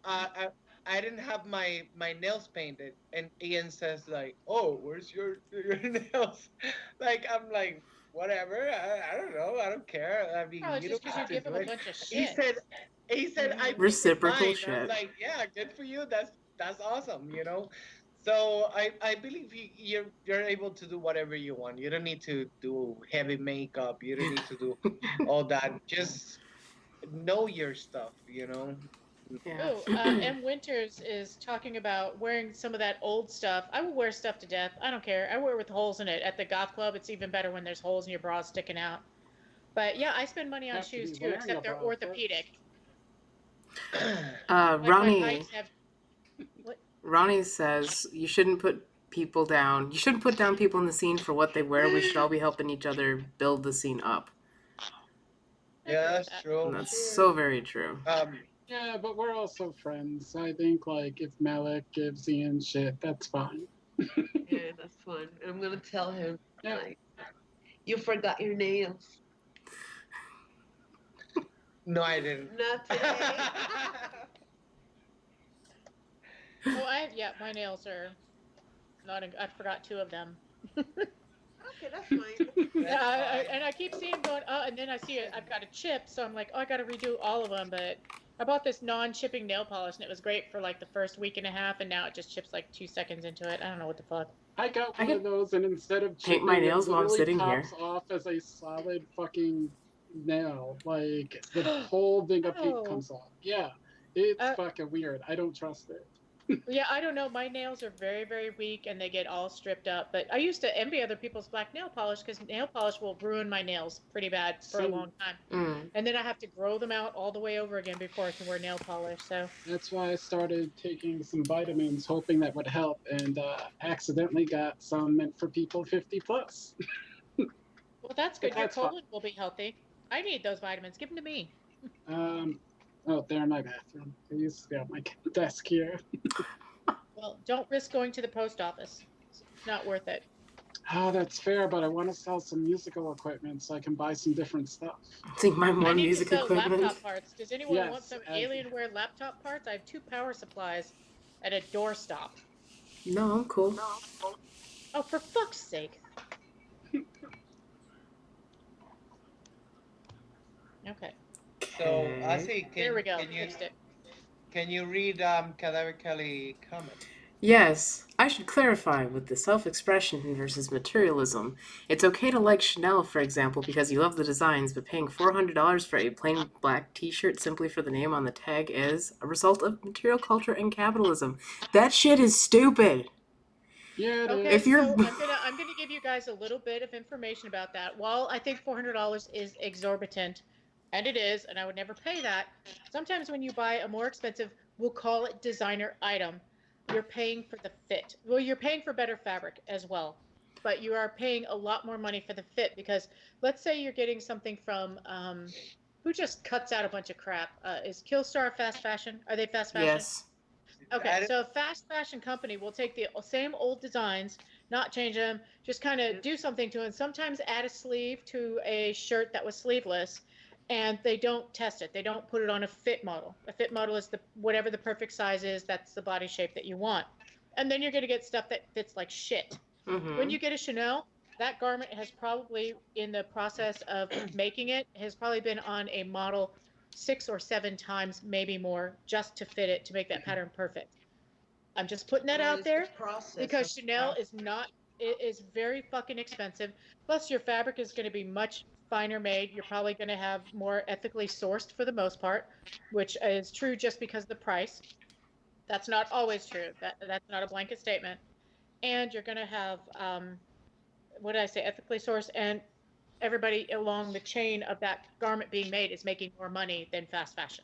I didn't have my nails painted, and Ian says like, "Oh, where's your nails?" Like I'm like, whatever. I don't know. I don't care. I mean, Probably you just don't because have you to give do him a it. bunch of He shit. said, I make it Reciprocal fine. I was shit. like, yeah, good for you. That's awesome. So I believe you're able to do whatever you want. You don't need to do heavy makeup. You don't need to do all that. Just know your stuff. Yeah. Oh, M. Winters is talking about wearing some of that old stuff. I will wear stuff to death. I don't care. I wear it with holes in it. At the goth club, it's even better when there's holes in your bra sticking out. But yeah, I spend money on Have to shoes be too, wearing a except they're bra orthopedic. Like my Ronnie hikes have. What? Ronnie says you shouldn't put people down. You shouldn't put down people in the scene for what they wear. We should all be helping each other build the scene up. I agree with that's that. true. And that's so very true. Yeah, but we're also friends. I think like if Malik gives Ian shit, that's fine. Yeah, that's fun. And I'm gonna tell him Yeah. like, you forgot your nails. No, I didn't. Not today. Oh, my nails are not. I forgot 2 of them. Okay, that's fine. Yeah, That's fine. and I keep seeing them going, and then I see it. I've got a chip, so I'm like, oh, I got to redo all of them. But I bought this non-chipping nail polish, and it was great for like the first week and a half, and now it just chips like 2 seconds into it. I don't know what the fuck. I got I one of could those, and instead of paint my chipping, it nails while I'm literally sitting here. pops off as a solid fucking nail. Like the whole thing of paint Oh. comes off. Yeah, it's Uh, fucking weird. I don't trust it. Yeah, I don't know. My nails are very, very weak, and they get all stripped up. But I used to envy other people's black nail polish because nail polish will ruin my nails pretty bad for a Same. long time. Mm. And then I have to grow them out all the way over again before I can wear nail polish. So That's why I started taking some vitamins, hoping that would help, and accidentally got some meant for people 50 plus. well, that's But good. Your that's fine. colon will be healthy. I need those vitamins. Give them to me. Oh, they're in my bathroom. They used to be on my desk here. Well, don't risk going to the post office. It's not worth it. Oh, that's fair, but I want to sell some musical equipment so I can buy some different stuff. See my more I need music to sell equipment. laptop parts. Does anyone want Yes, some as- Alienware laptop parts? I have 2 power supplies at a doorstop. No, I'm cool. Oh, for fuck's sake. Okay. So, Asi, There we go. can you Fixed it. can you read Cadaver Kelly comment? Yes, I should clarify with the self-expression versus materialism. It's okay to like Chanel, for example, because you love the designs, but paying $400 for a plain black t-shirt simply for the name on the tag is a result of material culture and capitalism. That shit is stupid. Yeah, it Okay, is. If you're so I'm gonna give you guys a little bit of information about that. While I think $400 is exorbitant, and it is, and I would never pay that. Sometimes when you buy a more expensive, we'll call it designer item, you're paying for the fit. Well, you're paying for better fabric as well, but you are paying a lot more money for the fit because let's say you're getting something from who just cuts out a bunch of crap. Is Killstar fast fashion? Are they fast fashion? yes. Okay, so a fast fashion company will take the same old designs, not change them, just kind of do something to it, and sometimes add a sleeve to a shirt that was sleeveless, and they don't test it. They don't put it on a fit model. A fit model is the whatever the perfect size is, that's the body shape that you want. And then you're going to get stuff that fits like shit. When you get a Chanel, that garment has probably, in the process of making it, has probably been on a model 6 or 7 times, maybe more, just to fit it to make that pattern perfect. I'm just putting that Well, out it's the there process because of Chanel craft. is not. It is very fucking expensive. Plus, your fabric is going to be much finer made. You're probably going to have more ethically sourced for the most part, which is true just because of the price. That's not always true. That's not a blanket statement. And you're going to have what did I say? Ethically sourced, and everybody along the chain of that garment being made is making more money than fast fashion.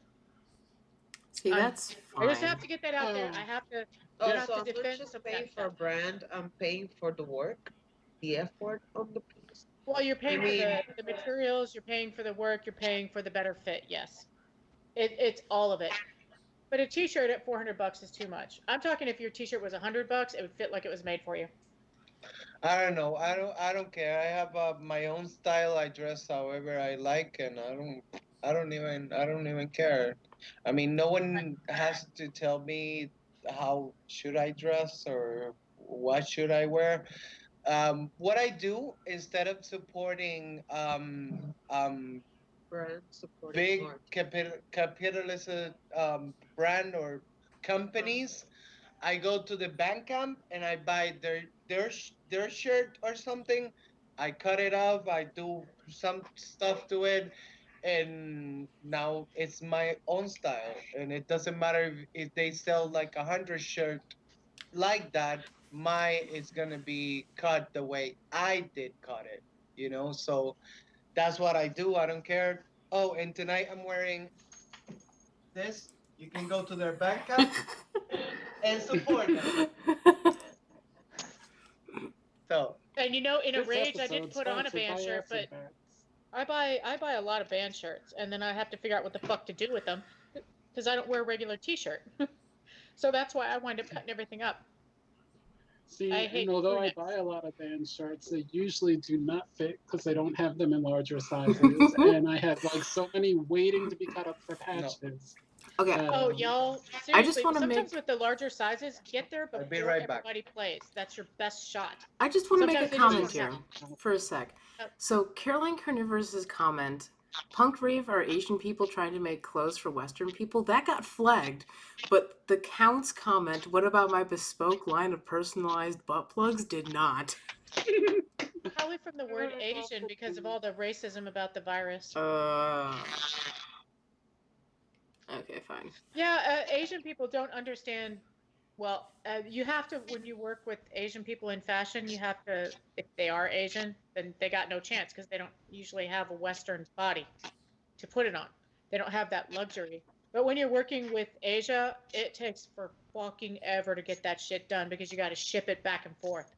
See, that's I just fine. have to get that out there. I have to. Oh, I have so to I'm not defend just some of paying that for a stuff. brand, I'm paying for the work, the effort on the piece. Well, you're paying for mean- the materials, you're paying for the work, you're paying for the better fit. Yes, it's all of it. But a T-shirt at $400 is too much. I'm talking if your T-shirt was $100, it would fit like it was made for you. I don't know. I don't care. I have my own style. I dress however I like, and I don't even care. I mean, no one has to tell me how should I dress or what should I wear. What I do instead of supporting Brand supporting big more. capitalist brand or companies, I go to the Bandcamp and I buy their shirt or something. I cut it off. I do some stuff to it, and now it's my own style. And it doesn't matter if they sell like 100 shirt like that. My is gonna be cut the way I did cut it. So that's what I do. I don't care. Oh, and tonight I'm wearing this. You can go to their Bandcamp and support them. So And in a This rage, I did episode put on a sponsored band by shirt, Acid but Bats. I buy a lot of band shirts, and then I have to figure out what the fuck to do with them because I don't wear a regular T-shirt. So that's why I wind up cutting everything up. I See, and hate although I crew buy necks. a lot of band shirts, they usually do not fit because they don't have them in larger sizes, and I have like so many waiting to be cut up for no, patches. Okay, That Oh, y'all, I just seriously, want to sometimes make with the larger sizes, get there I'll be before right back. everybody plays. That's your best shot. I just want to make a Sometimes they just comment won't here have. for a sec. Oh, So Caroline Carnivorous' comment, punk rave are Asian people trying to make clothes for Western people, that got flagged. But the Count's comment, what about my bespoke line of personalized butt plugs, did not. probably from the word Asian because of all the racism about the virus. Okay, fine. Yeah, Asian people don't understand. Well, you have to, when you work with Asian people in fashion, you have to, if they are Asian, then they got no chance because they don't usually have a Western body to put it on. They don't have that luxury. But when you're working with Asia, it takes for fucking ever to get that shit done because you got to ship it back and forth.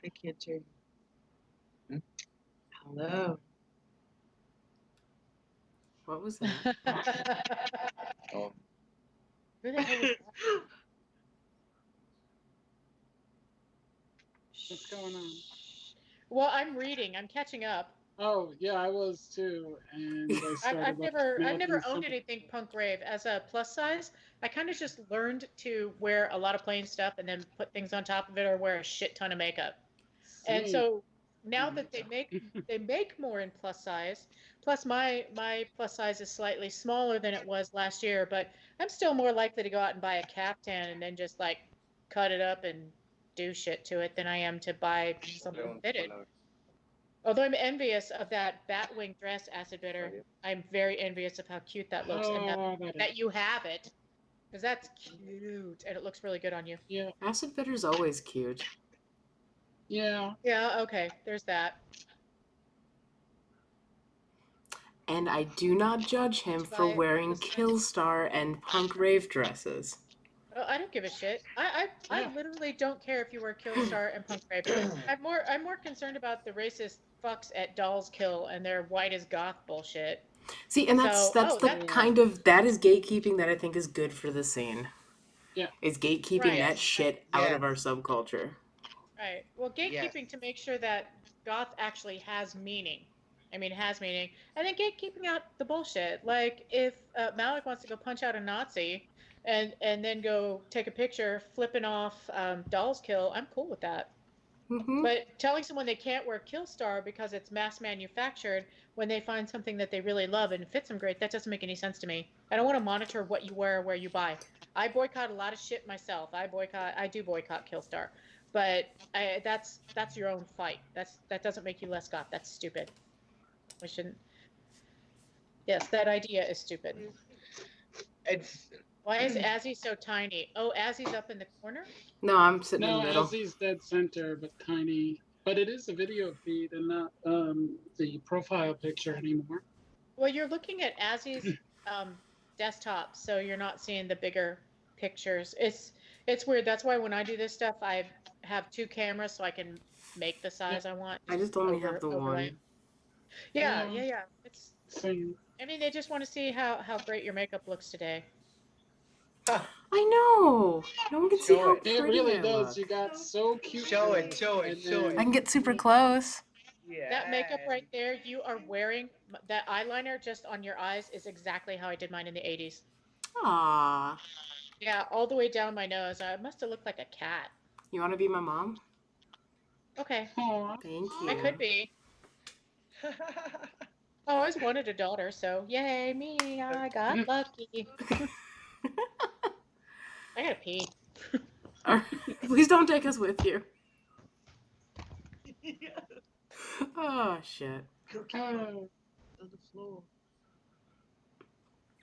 I can't hear you. Hmm? Hello. What was that? Oh, Who the hell was that? What's going on? Well, I'm reading. I'm catching up. Oh yeah, I was too, and I started I've like never imagining owned some. anything punk rave as a plus size. I kind of just learned to wear a lot of plain stuff and then put things on top of it or wear a shit ton of makeup. And Same. so now that they make more in plus size, plus my plus size is slightly smaller than it was last year, but I'm still more likely to go out and buy a caftan and then just like cut it up and do shit to it than I am to buy something fitted. Although I'm envious of that Batwing dress, Acid Bitter, I'm very envious of how cute that looks and Oh, that you have it because that's cute and it looks really good on you. yeah, Acid Bitter's always cute. yeah. Yeah, okay, there's that. And I do not judge him To for buy it wearing plus size. Killstar and punk rave dresses. Oh, I don't give a shit. I Yeah. literally don't care if you wear Killstar and Punk Rave. I'm more concerned about the racist fucks at Dolls Kill and their white as goth bullshit. See, and that's So, that's the kind of that is gatekeeping that I think is good for the scene. Yeah. Is gatekeeping Right. that shit out of our subculture. Right. Well, yes. gatekeeping to make sure that goth actually has meaning. I mean, has meaning. And then gatekeeping out the bullshit. Like, if Malik wants to go punch out a Nazi and then go take a picture flipping off Dolls Kill, I'm cool with that. Mm-hmm. But telling someone they can't wear Killstar because it's mass manufactured when they find something that they really love and fits them great, that doesn't make any sense to me. I don't want to monitor what you wear or where you buy. I boycott a lot of shit myself. I do boycott Killstar. But that's your own fight. That doesn't make you less goth. That's stupid. We shouldn't. Yes, that idea is stupid. It's Why is Azzy so tiny? Oh, Azzy's up in the corner? No, I'm sitting in No, the middle. Ozzy's dead center, but tiny. But it is a video feed and not the profile picture anymore. Well, you're looking at Azzy's desktop, so you're not seeing the bigger pictures. It's weird. That's why when I do this stuff, I have two cameras so I can make the size I want. I just only have the overlay. one. Yeah. It's. Same. I mean, they just want to see how great your makeup looks today. I know. No one can see how it. pretty It really I does. look. You got so cute. Show there, it, show it, and show then- it. I can get super close. yeah. That makeup right there, you are wearing that eyeliner just on your eyes is exactly how I did mine in the 80s. Aww. Yeah, all the way down my nose. I must have looked like a cat. You want to be my mom? Okay, Aw. Thank I you. could be. I always wanted a daughter, so yay me! I got lucky. I gotta pee. All right. Please don't take us with you. Oh shit. Cookie Oh. on the floor.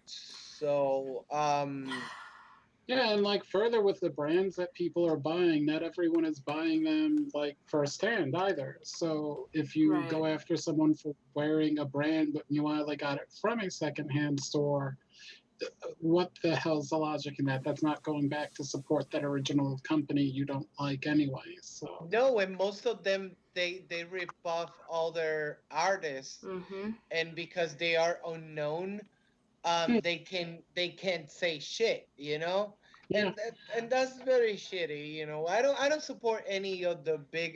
So, Yeah, and like further with the brands that people are buying, not everyone is buying them like firsthand either. So if you go Right. after someone for wearing a brand but you only got it from a secondhand store, what the hell's the logic in that? That's not going back to support that original company you don't like anyway. So no, and most of them they rip off all their artists, Mm-hmm. and because they are unknown, they can't say shit, you know, yeah, and that's very shitty, you know. I don't support any of the big,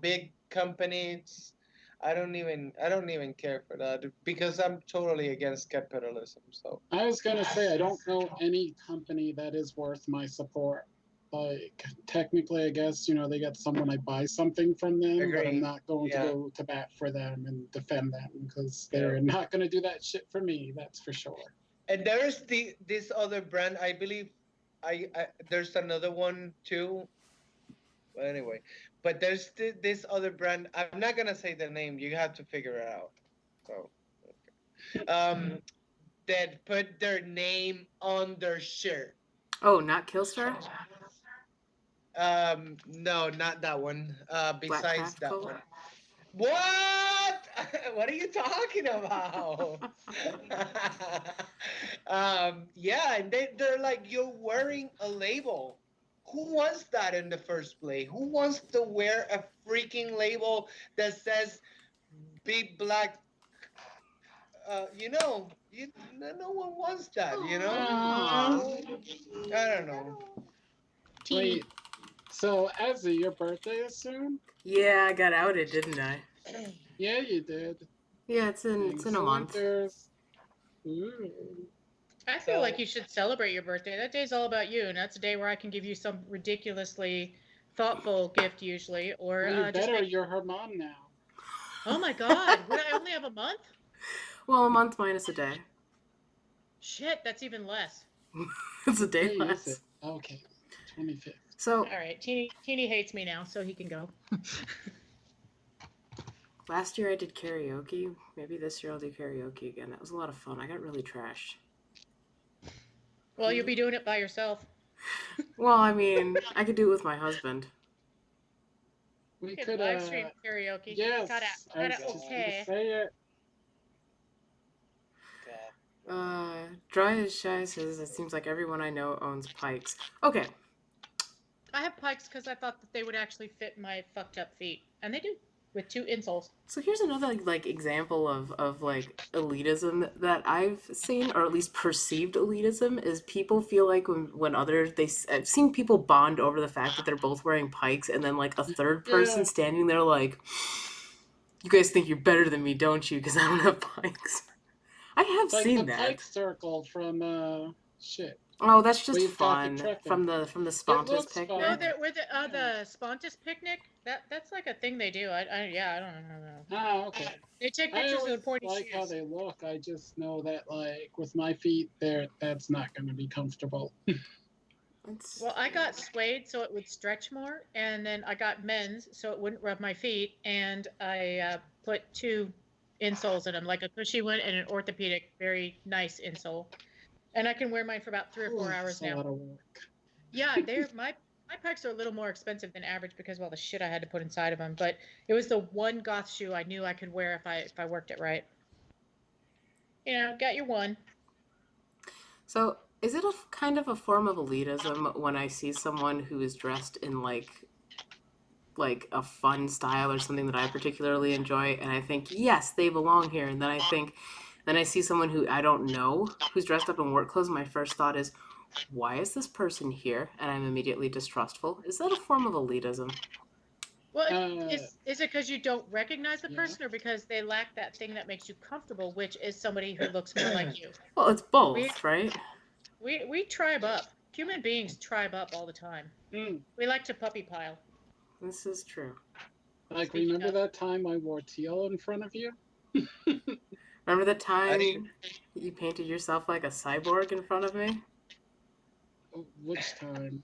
big companies. I don't even care for that because I'm totally against capitalism. So I was gonna say I don't know any company that is worth my support. Like technically, I guess they got someone I buy something from them, but I'm agree. not going to Yeah, go to bat for them and defend them because yeah. they're not going to do that shit for me. That's for sure. And there's this other brand. I believe I there's another one too. Well, anyway, but there's this other brand. I'm not gonna say the name. You have to figure it out. So, um, that put their name on their shirt. Oh, not Killstar? No, not that one. Black Besides Craft that Cult? one. What? What are you talking about? Yeah, and they're like, you're wearing a label. Who wants that in the first place? Who wants to wear a freaking label that says big black, no one wants that, you know? Uh, Aw. I don't know. Teeny. wait. So, Ezzy, your birthday is soon? Yeah, I got outed, didn't I? Yeah, you did. Yeah, it's in a So month. there's. Ooh. I feel like So, you should celebrate your birthday. That day's all about you, and that's a day where I can give you some ridiculously thoughtful gift, usually, or Well, you just better. make. You're her mom now. Oh my God! Would I only have a month? Well, a month minus a day. Shit, that's even less. It's a What day day is less. it? Okay, 25th. So All right, Teeny hates me now, so he can go. last year I did karaoke. Maybe this year I'll do karaoke again. That was a lot of fun. I got really trashed. Well, you'll be doing it by yourself. Well, I mean, I could do it with my husband. We You could could. live stream karaoke. Yes, I Gotta was just gonna okay. say it. Dry as Shy says, it seems like everyone I know owns pikes. Okay, I have pikes because I thought that they would actually fit my fucked up feet, and they do, with 2 insoles. so here's another like example of like elitism that I've seen, or at least perceived elitism, is people feel like when others I've seen people bond over the fact that they're both wearing pikes, and then like a third person Yeah, standing there like, you guys think you're better than me, don't you? Because I don't have pikes. I have like the seen Pike that. Circle from shit. Oh, that's just We've got the fun trucking. from the It Spontas looks picnic. No, fun. there were the Yeah. Spontus picnic. That's like a thing they do. I don't know. Ah, okay. They take I pictures of always the pointy like how shoes. they look. I just know that like with my feet, that's not going to be comfortable. It's, Well, I got suede so it would stretch more, and then I got men's so it wouldn't rub my feet, and I put 2 insoles in them, like a cushy one and an orthopedic, very nice insole. And I can wear mine for about 3 or 4 Ooh, hours it's a now. lot of work. Yeah, they're my pikes are a little more expensive than average because of all the shit I had to put inside of them. But it was the one goth shoe I knew I could wear if I worked it right. Got your one. so is it a kind of a form of elitism when I see someone who is dressed in like a fun style or something that I particularly enjoy, and I think yes they belong here, and then I see someone who I don't know who's dressed up in work clothes, my first thought is, why is this person here? And I'm immediately distrustful. Is that a form of elitism? Well, Uh, is it because you don't recognize the yeah. person, or because they lack that thing that makes you comfortable, which is somebody who looks more like you? Well, it's We both, right? we tribe up. Human beings tribe up all the time. Mm. We like to puppy pile. This is true. Like, Speaking remember of- that time I wore teal in front of you? Remember the I time didn't. you painted yourself like a cyborg in front of me? Which time?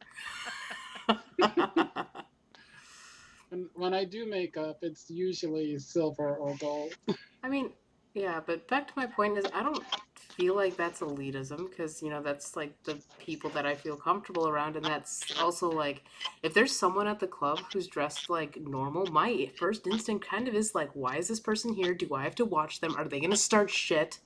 When I do makeup, it's usually silver or gold. I mean, yeah, but back to my point is I don't feel like that's elitism because, that's like the people that I feel comfortable around. And that's also like, if there's someone at the club who's dressed like normal, my first instinct kind of is like, why is this person here? Do I have to watch them? Are they going to start shit?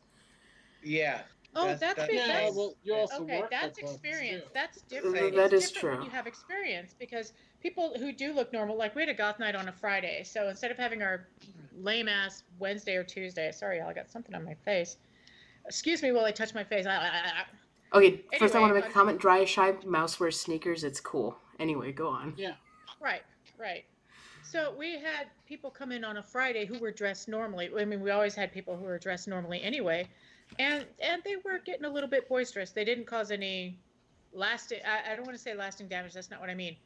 Yeah. Oh, that's that's Yeah, because well, you also okay, work the that's clubs, experience. too. That's different. Same. That It's is different when true. you have experience because people who do look normal, like we had a goth night on a Friday, so instead of having our lame ass Wednesday or Tuesday, sorry, y'all, I got something on my face. Excuse me while I touch my face. Okay, first I want to Anyway, make a comment. Dry shy mouse wears sneakers. It's cool. Anyway, go on. Yeah. right, right. So we had people come in on a Friday who were dressed normally. I mean, we always had people who were dressed normally anyway, and they were getting a little bit boisterous. They didn't cause any lasting. I don't want to say lasting damage. That's not what I mean.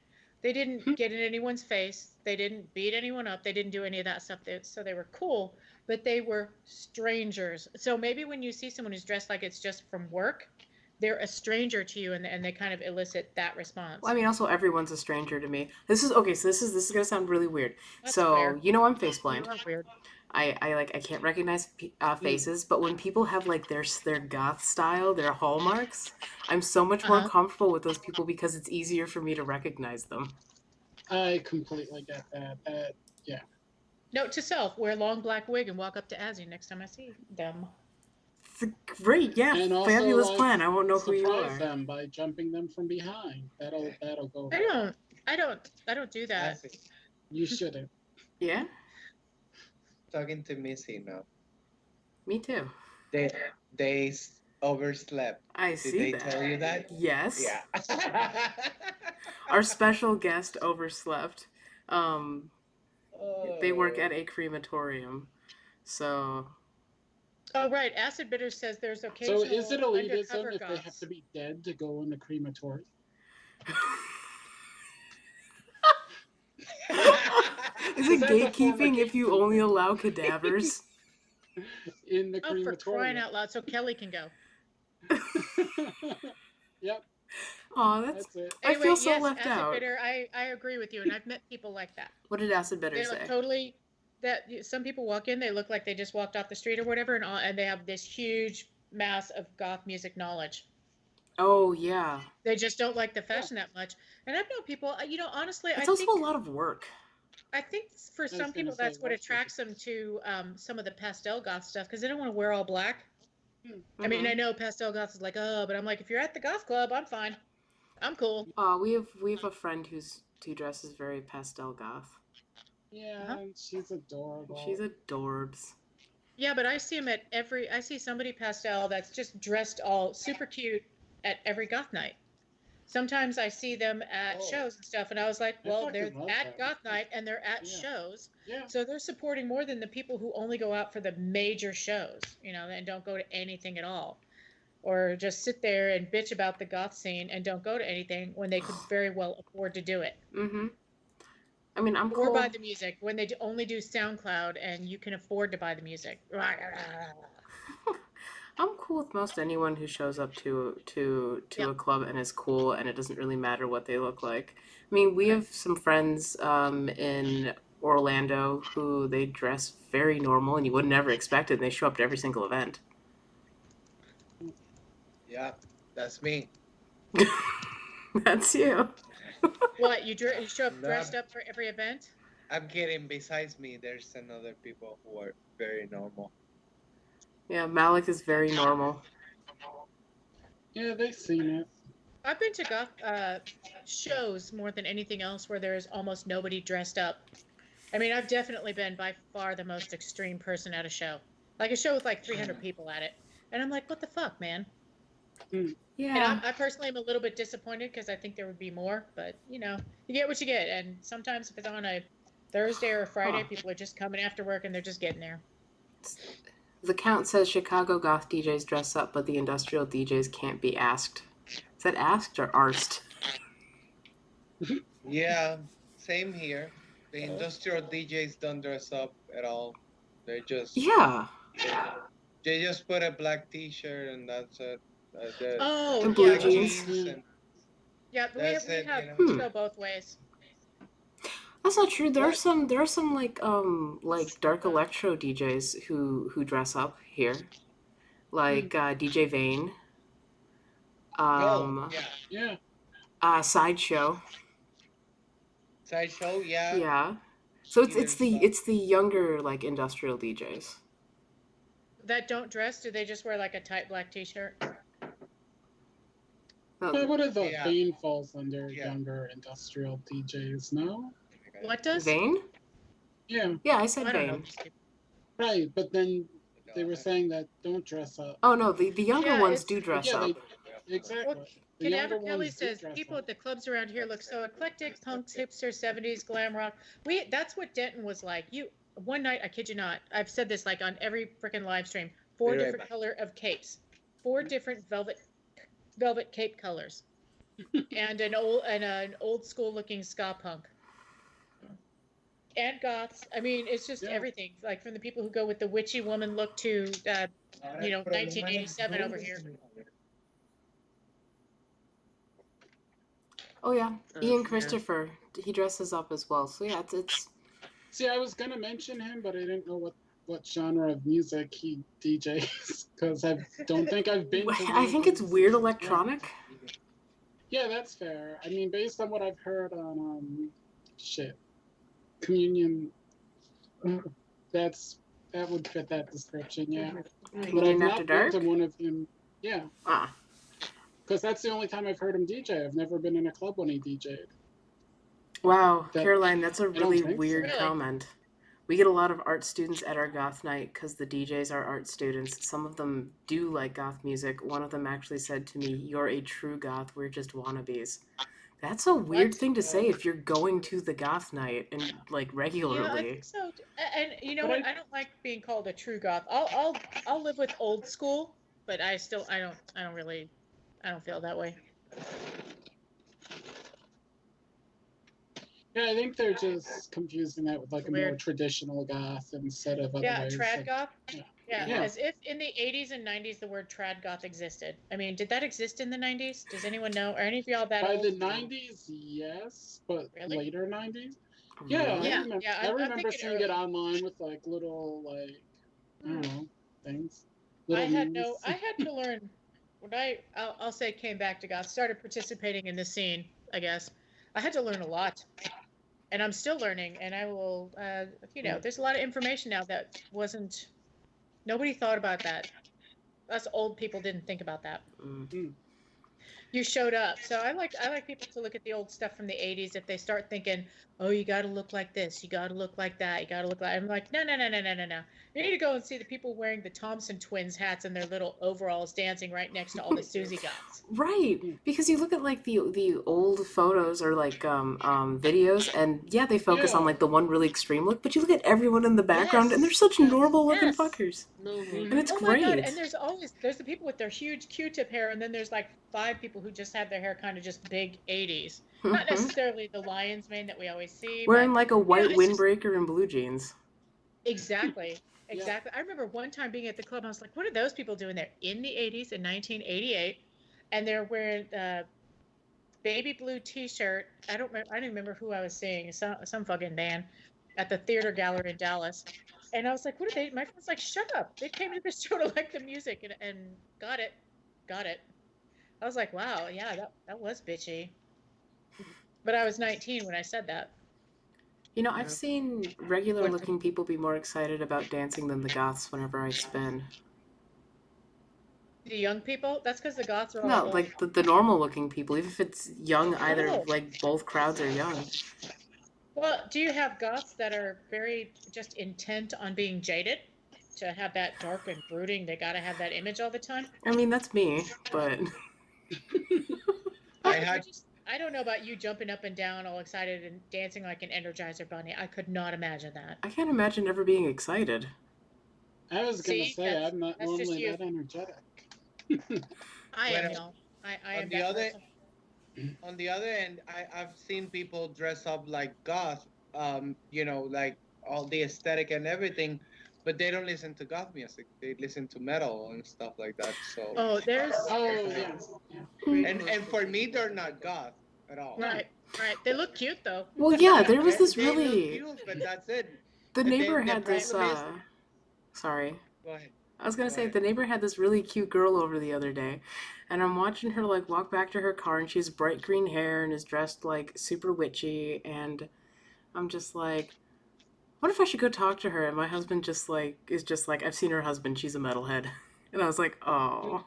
They didn't get in anyone's face. They didn't beat anyone up. They didn't do any of that stuff. So they were cool, but they were strangers. So maybe when you see someone who's dressed like it's just from work, they're a stranger to you, and they kind of elicit that response. Well, I mean, also everyone's a stranger to me. This is okay. So this is gonna sound really weird. That's so fair. I'm face blind. You are weird. I can't recognize faces, but when people have like their goth style, their hallmarks, I'm so much more comfortable with those people because it's easier for me to recognize them. I completely get that. Yeah. Note to self: wear long black wig and walk up to Azzy next time I see them. Great, yeah, And also, fabulous like, plan. I won't know who you surprise are. them by jumping them from behind. That'll go. I don't do that. Asi, You shouldn't. Yeah, talking to Missy now. me too. They overslept. I Did see they that. tell you that? Yes. Yeah. Our special guest overslept. They work Oh. at a crematorium, so. Oh right, Acid Bitter says there's So occasional is it undercover elitism if they have goths. to be dead to go in the crematorium? Is it That's a form of gatekeeping if you only gatekeeping. allow cadavers? In the Oh, for crying crematorium. out loud! So Kelly can go. Yep, Aw, that's it. I Anyway, feel so yes, left Acid out. Bitter. I agree with you, and I've met people like that. What did Acid Bitter They say? look totally. That some people walk in, they look like they just walked off the street or whatever, and they have this huge mass of goth music knowledge. Oh, yeah. They just don't like the fashion that much. And I've known people, honestly, It's I also think a lot of work. I think for was some gonna people say, that's what what's the- attracts them to some of the pastel goth stuff because they don't want to wear all black. Mm-hmm. I mean, I know pastel goth is like, oh, but I'm like, if you're at the goth club, I'm fine. I'm cool. We have a friend who dresses very pastel goth. Yeah, she's adorable. She's adorbs. Yeah, but I see them I see somebody pastel that's just dressed all super cute at every goth night. Sometimes I see them at shows and stuff, and I was like, I well, fucking they're love at that. goth night and they're at Yeah. shows. Yeah. So they're supporting more than the people who only go out for the major shows, and don't go to anything at all. Or just sit there and bitch about the goth scene and don't go to anything when they could very well afford to do it. Mm-hmm. I mean, I'm Or cool. buy the music when they only do SoundCloud and you can afford to buy the music. I'm cool with most anyone who shows up to a club and is cool, and it doesn't really matter what they look like. I mean, we have some friends in Orlando who they dress very normal, and you would never expect it. And they show up to every single event. Yeah, that's me. That's you. What, you show up No. dressed up for every event? I'm kidding. Besides me, there's another people who are very normal. Yeah, Malik is very normal. Yeah, they've seen it. I've been to goth shows more than anything else where there's almost nobody dressed up. I mean, I've definitely been by far the most extreme person at a show. Like a show with like 300 people at it. And I'm like, what the fuck, man? Yeah. And I personally am a little bit disappointed because I think there would be more. But, you get what you get. And sometimes if it's on a Thursday or a Friday, people are just coming after work and they're just getting there. The Count says Chicago goth DJs dress up, but the industrial DJs can't be asked. Is that asked or arsed? Yeah, same here. The industrial DJs don't dress up at all. They just Yeah. they just put a black T-shirt and that's it. The Oh And blue yeah, black well, jeans. jeans and yeah, but that's we it. have You know. we go both ways. That's not true. There are What? some like dark electro DJs who dress up here. Like DJ Vane. Oh Um yeah, Yeah. Sideshow. sideshow. Yeah, Yeah. So it's either it's the stuff. it's the younger like industrial DJs. That don't dress, do they just wear like a tight black T-shirt? I would have thought Yeah, Bane falls under yeah. younger industrial DJs, no? What does? Vane? Yeah, Yeah, I said I don't know. Vane. these people. right. But then they were saying that don't dress up. Oh no, the younger Yeah, ones it's do But dress yeah, up. exactly. well. The Cadaver younger Kelly ones do says dress people up. at the clubs around here look so eclectic, punks, hipsters, 70s, glam rock. That's what Denton was like. You one night, I kid you not, I've said this like on every freaking live stream. Four Be right different back. color of capes, four different velvet cape colors, and an old school looking ska punk. And goths. I mean, it's just Yeah. everything. Like from the people who go with the witchy woman look to, 1987 over here. Oh yeah, Ian Yeah. Christopher. He dresses up as well. So yeah, it's See, I was gonna mention him, but I didn't know what genre of music he DJs because I don't think I've been to. I think it's Ravens. weird electronic. Yeah, that's fair. I mean, based on what I've heard on Communion, that would fit that description. Yeah, but Communion I've After not been Dark. to one of him. Yeah, Ah, because that's the only time I've heard him DJ. I've never been in a club when he DJ'd. wow, That- Caroline, that's a don't really think so. weird Really? comment. We get a lot of art students at our goth night because the DJs are art students. Some of them do like goth music. One of them actually said to me, "You're a true goth. We're just wannabes." That's a weird What? thing to say if you're going to the goth night and like Yeah, I regularly. think so. And you know But what? I don't like being called a true goth. I'll live with old school, but I don't feel that way. Yeah, I think they're just confusing that with like a more Weird. traditional goth instead of Yeah, otherwise. trad like- goth. Yeah. Yeah, Yeah. as if in the 80s and 90s the word trad goth existed. I mean, did that exist in the 90s? Does anyone know? Are any of y'all that By old? the '90s, yes, but Really? later '90s. Yeah, Really? Yeah, I remember. yeah, I I'm remember thinking seeing early. it online with like little like I don't know things. I Little had memes. I had to learn when I'll say came back to goth, started participating in the scene, I guess. I had to learn a lot. And I'm still learning, and I will, there's a lot of information now that nobody thought about that. Us old people didn't think about that. Mm. You showed up. So I like people to look at the old stuff from the 80s. If they start thinking, oh, you got to look like this, you got to look like that, you got to look like, I'm like, no. You need to go and see the people wearing the Thompson twins hats and their little overalls dancing right next to all the Susie Goths. Right, because you look at like the old photos or like videos, and yeah, they focus on Yeah. like the one really extreme look, but you look at everyone in the background, and they're Yes. such normal looking Yes. fuckers, No. and it's Oh great. my god! And there's the people with their huge Q-tip hair, and then there's like 5 people who just have their hair kind of just big 80s. Not Mhm. necessarily the lion's mane that we always see. Wearing but, like a white it's just- windbreaker and blue jeans. Exactly. Yeah. Exactly. I remember one time being at the club. I was like, "What are those people doing there in the 80s in 1988?" And they're wearing baby blue T-shirt. I don't remember who I was seeing. Some fucking band at the Theater Gallery in Dallas. And I was like, "What are they?" My friend's like, "Shut up! They came to this show to like the music and got it." I was like, "Wow, yeah, that was bitchy." But I was 19 when I said that. You know, I've seen regular looking people be more excited about dancing than the goths whenever I spin. The young people? That's because the goths are all No, old. like the normal looking people, even if it's young, either Oh. like both crowds are young. Well, do you have goths that are very just intent on being jaded? To have that dark and brooding, they got to have that image all the time? I mean, that's me, but I don't know about you jumping up and down all excited and dancing like an Energizer bunny. I could not imagine that. I can't imagine ever being excited. I was gonna See, say I'm not that's just normally you. that energetic. I am, y'all. I On am the that other person. on the other end, I've seen people dress up like goth, like all the aesthetic and everything, but they don't listen to goth music. They listen to metal and stuff like that. So, Oh, there's Oh yeah, yeah. Great and for me, controversy. they're not goth at all. No. right, right. They look cute though. Well, yeah, there was this They look really. cute, but that's it. The The neighbor the had this. problem is, Sorry. go ahead, I was gonna go say ahead. the neighbor had this really cute girl over the other day, and I'm watching her like walk back to her car, and she has bright green hair and is dressed like super witchy, and I'm just like, what if I should go talk to her? And my husband just like is just like, I've seen her husband, she's a metalhead, and I was like, oh,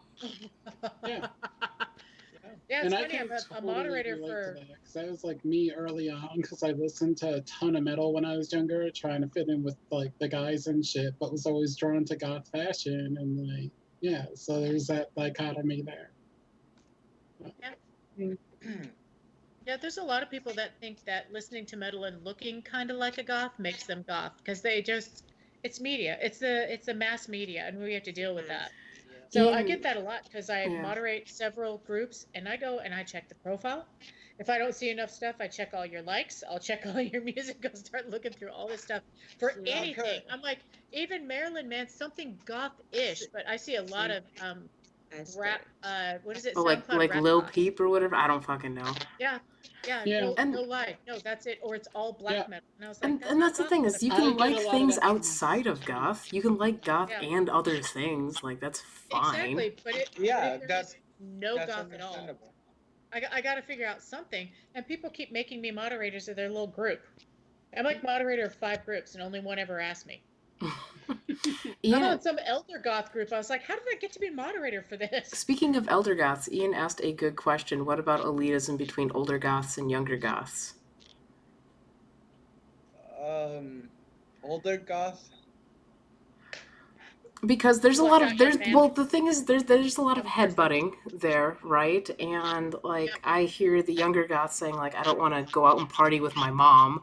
Yeah. Yeah, And it's I funny. I'm can a totally moderator relate to for. that because that was like me early on because I listened to a ton of metal when I was younger, trying to fit in with like the guys and shit, but was always drawn to goth fashion and like, yeah, so there's that dichotomy there. Yeah, there's a lot of people that think that listening to metal and looking kind of like a goth makes them goth because it's media. It's a mass media, and we have to deal with that. So I get Ian, that a lot because I yeah. moderate several groups, and I go and I check the profile. If I don't see enough stuff, I check all your likes. I'll check all your music. Go start looking through all this stuff for anything. I'm like, even Marilyn, man, something goth-ish, but I see a lot of rap. What is it? Oh, SoundCloud like rap Lil goth. Peep or whatever. I don't fucking know. Yeah, yeah, Yeah, no And lie, no, that's it. Or it's all yeah. black metal, and I was like, and that's and not that's the goth, thing is you motherfucker. I can get a like lot of things that from outside of yeah. goth. You can like goth Yeah, and other things. Like that's fine. exactly. But Yeah, if there that is no that's goth at all, understandable. I got to figure out something. And people keep making me moderators of their little group. I'm like moderator of 5 groups, and only one ever asked me. I'm Ian, on some elder goth group. I was like, how did I get to be moderator for this? speaking of elder goths, Ian asked a good question. What about elitism between older goths and younger goths? Older goth. Because there's a Like lot of Young Man? the thing is there's a lot of headbutting there, right? And like Yeah. I hear the younger goths saying like I don't want to go out and party with my mom,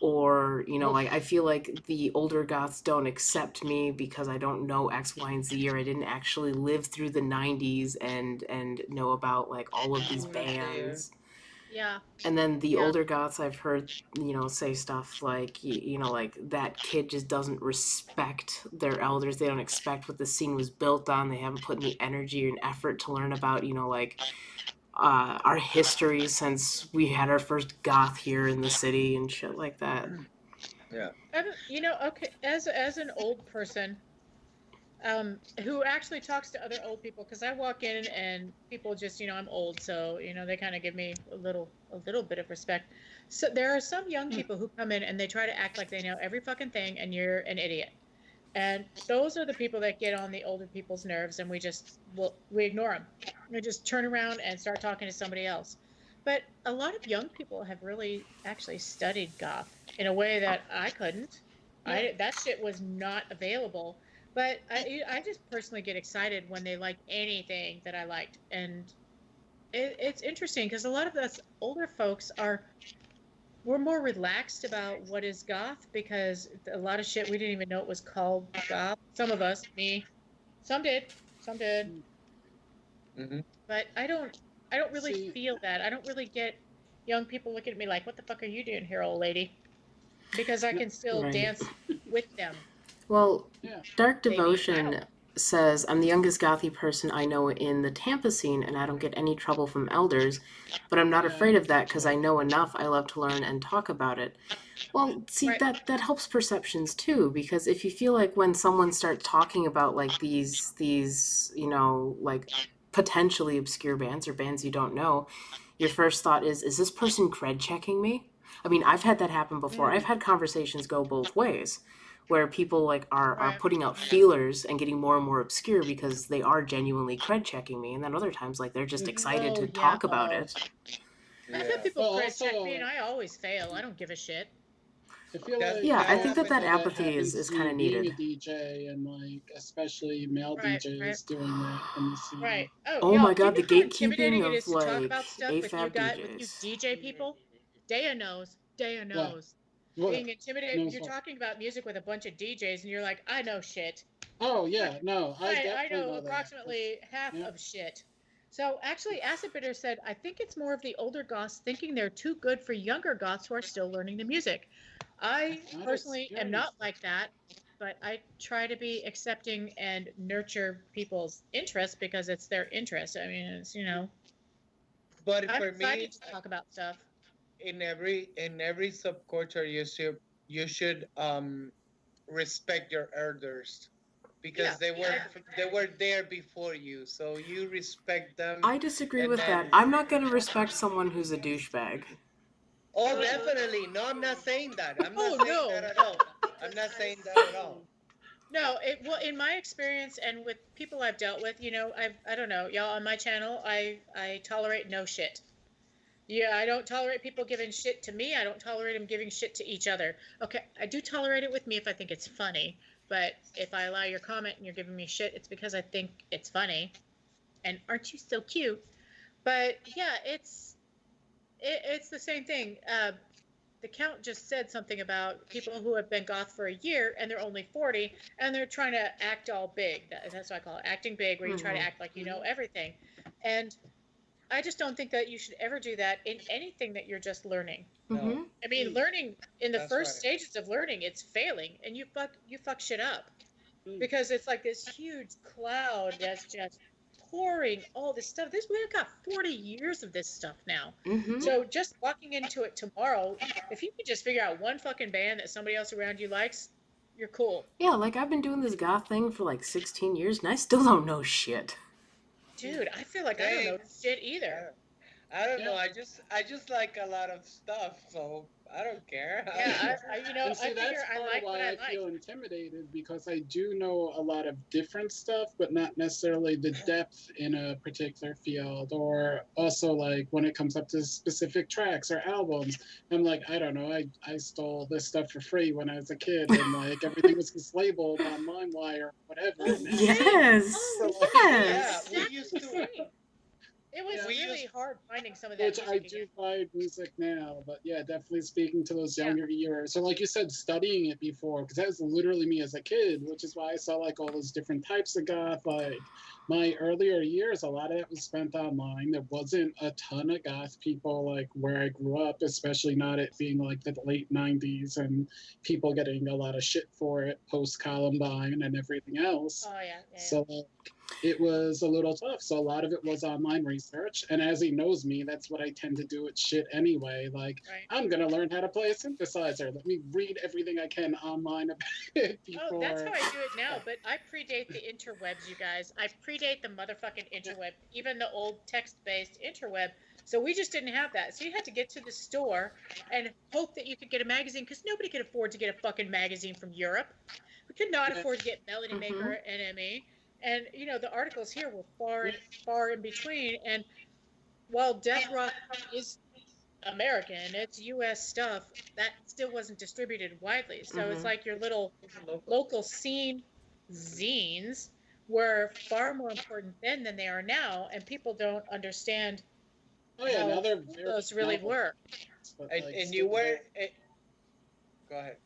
or like I feel like the older goths don't accept me because I don't know X, Y, and Z, or I didn't actually live through the '90s and know about like all of these You weren't there. bands. Yeah. And then the Yeah. older goths I've heard, say stuff like, like that kid just doesn't respect their elders. They don't expect what the scene was built on. They haven't put any energy and effort to learn about, like our history since we had our first goth here in the city and shit like that. Yeah. Okay, as an old person, who actually talks to other old people, because I walk in and people just, I'm old, so they kind of give me a little bit of respect. So there are some young people who come in and they try to act like they know every fucking thing, and you're an idiot. And those are the people that get on the older people's nerves, and we ignore them. We just turn around and start talking to somebody else. But a lot of young people have really actually studied goth in a way that I couldn't. That shit was not available. But I just personally get excited when they like anything that I liked, and it's interesting because a lot of us older folks we're more relaxed about what is goth because a lot of shit we didn't even know it was called goth. Some of us, me, some did, Mm-hmm. but I don't really See, feel that. I don't really get young people looking at me like, "What the fuck are you doing here, old lady?" Because I no, can still Right. dance with them, Well, yeah, Dark maybe. I Devotion don't know. says, I'm the youngest gothy person I know in the Tampa scene, and I don't get any trouble from elders, but I'm not yeah, afraid of that because I know enough. I love to learn and talk about it. Well, see, Right. that helps perceptions too, because if you feel like when someone starts talking about like these like potentially obscure bands or bands you don't know, your first thought is this person cred checking me? I mean, I've had that happen before. I've had conversations go both ways where people like are Right. putting out feelers and getting more and more obscure because they are genuinely cred checking me, and then other times like they're just excited Oh to yeah. talk about Oh, it. I've had Yeah. people well, credit check me, and also I always fail. I don't give a shit. I feel That like Yeah, I that that think that happened. that also that apathy happens is to kind me of being a needed. DJ and like especially male Right. Right. DJs doing that in the Right. scene. Oh, Oh y'all, my do you god, know the how gatekeeping intimidating it of is to talk like about stuff with AFAB you DJs. DJ people? Daya knows. Daya Yeah, knows. what? Being intimidated, No, you're so, talking about music with a bunch of DJs, and you're like, I know shit. oh yeah, no, I I definitely know know that. 'Cause, approximately half yeah, of shit. So actually, Acid Bitter said, I think it's more of the older goths thinking they're too good for younger goths who are still learning the music. I Not as personally am serious. not like that, but I try to be accepting and nurture people's interests because it's their interest. I mean, it's, But I'm for me, excited to talk about stuff. in every subculture, you should respect your elders Yeah. because they were there before you, so you respect them, I disagree and with then that. I'm not going to respect someone who's a douchebag. oh, definitely. No, I'm not saying that. I'm not Oh, saying that no. at all. I'm not saying that at all. No, well, in my experience and with people I've dealt with, I don't know, y'all on my channel, I tolerate no shit. Yeah, I don't tolerate people giving shit to me. I don't tolerate them giving shit to each other. Okay, I do tolerate it with me if I think it's funny, but if I allow your comment and you're giving me shit, it's because I think it's funny. And aren't you so cute? But yeah, it's the same thing. The count just said something about people who have been goth for a year and they're only 40 and they're trying to act all big. That's what I call it, acting big, where you try to act like you know everything. And I just don't think that you should ever do that in anything that you're just learning. No, I mean, learning in the that's first right. stages of learning, it's failing, and you fuck shit up because it's like this huge cloud that's just pouring all this stuff. We've got 40 years of this stuff now. So just walking into it tomorrow, if you could just figure out one fucking band that somebody else around you likes, you're cool. Yeah, like I've been doing this goth thing for like 16 years and I still don't know shit. Dude, I feel like I don't know Thanks. shit either. I don't know. Yeah. I just like a lot of stuff, so I don't care. Yeah, And I see, figure that's I part of like what why I I like. feel intimidated because I do know a lot of different stuff, but not necessarily the depth in a particular field. Or also, like, when it comes up to specific tracks or albums, I'm like, I don't know, I stole this stuff for free when I was a kid, and like everything was just labeled on LimeWire or whatever. The And now, same. Yes. Oh, Yeah, Yes. we exactly used the to. same. It was yeah, We really used. hard finding some of that which I music again. do find music now, but yeah, definitely speaking to those Yeah. younger years. So, like you said, studying it before, because that was literally me as a kid, which is why I saw like all those different types of goth. Like my earlier years, a lot of it was spent online. There wasn't a ton of goth people like where I grew up, especially not it being like the late '90s and people getting a lot of shit for it post Columbine and everything else. Oh yeah, yeah. So it was a little tough. So a lot of it was online research. And as he knows me, that's what I tend to do with shit anyway. Like, Right. I'm going to learn how to play a synthesizer. Let me read everything I can online about it Oh, that's before. how I do it now, but I predate the interwebs, you guys. I predate the motherfucking interweb, even the old text-based interweb. So we just didn't have that. So you had to get to the store and hope that you could get a magazine because nobody could afford to get a fucking magazine from Europe. We could not Yeah. afford to get Melody Maker or NME. And the articles here were far in between. And while Death Rock is American, it's US stuff, that still wasn't distributed widely. So it's like your little local scene zines were far more important then than they are now, and people don't understand Oh, yeah. Now how they're cool very those really novel. were. But, And, like, and still you were. very- Go ahead.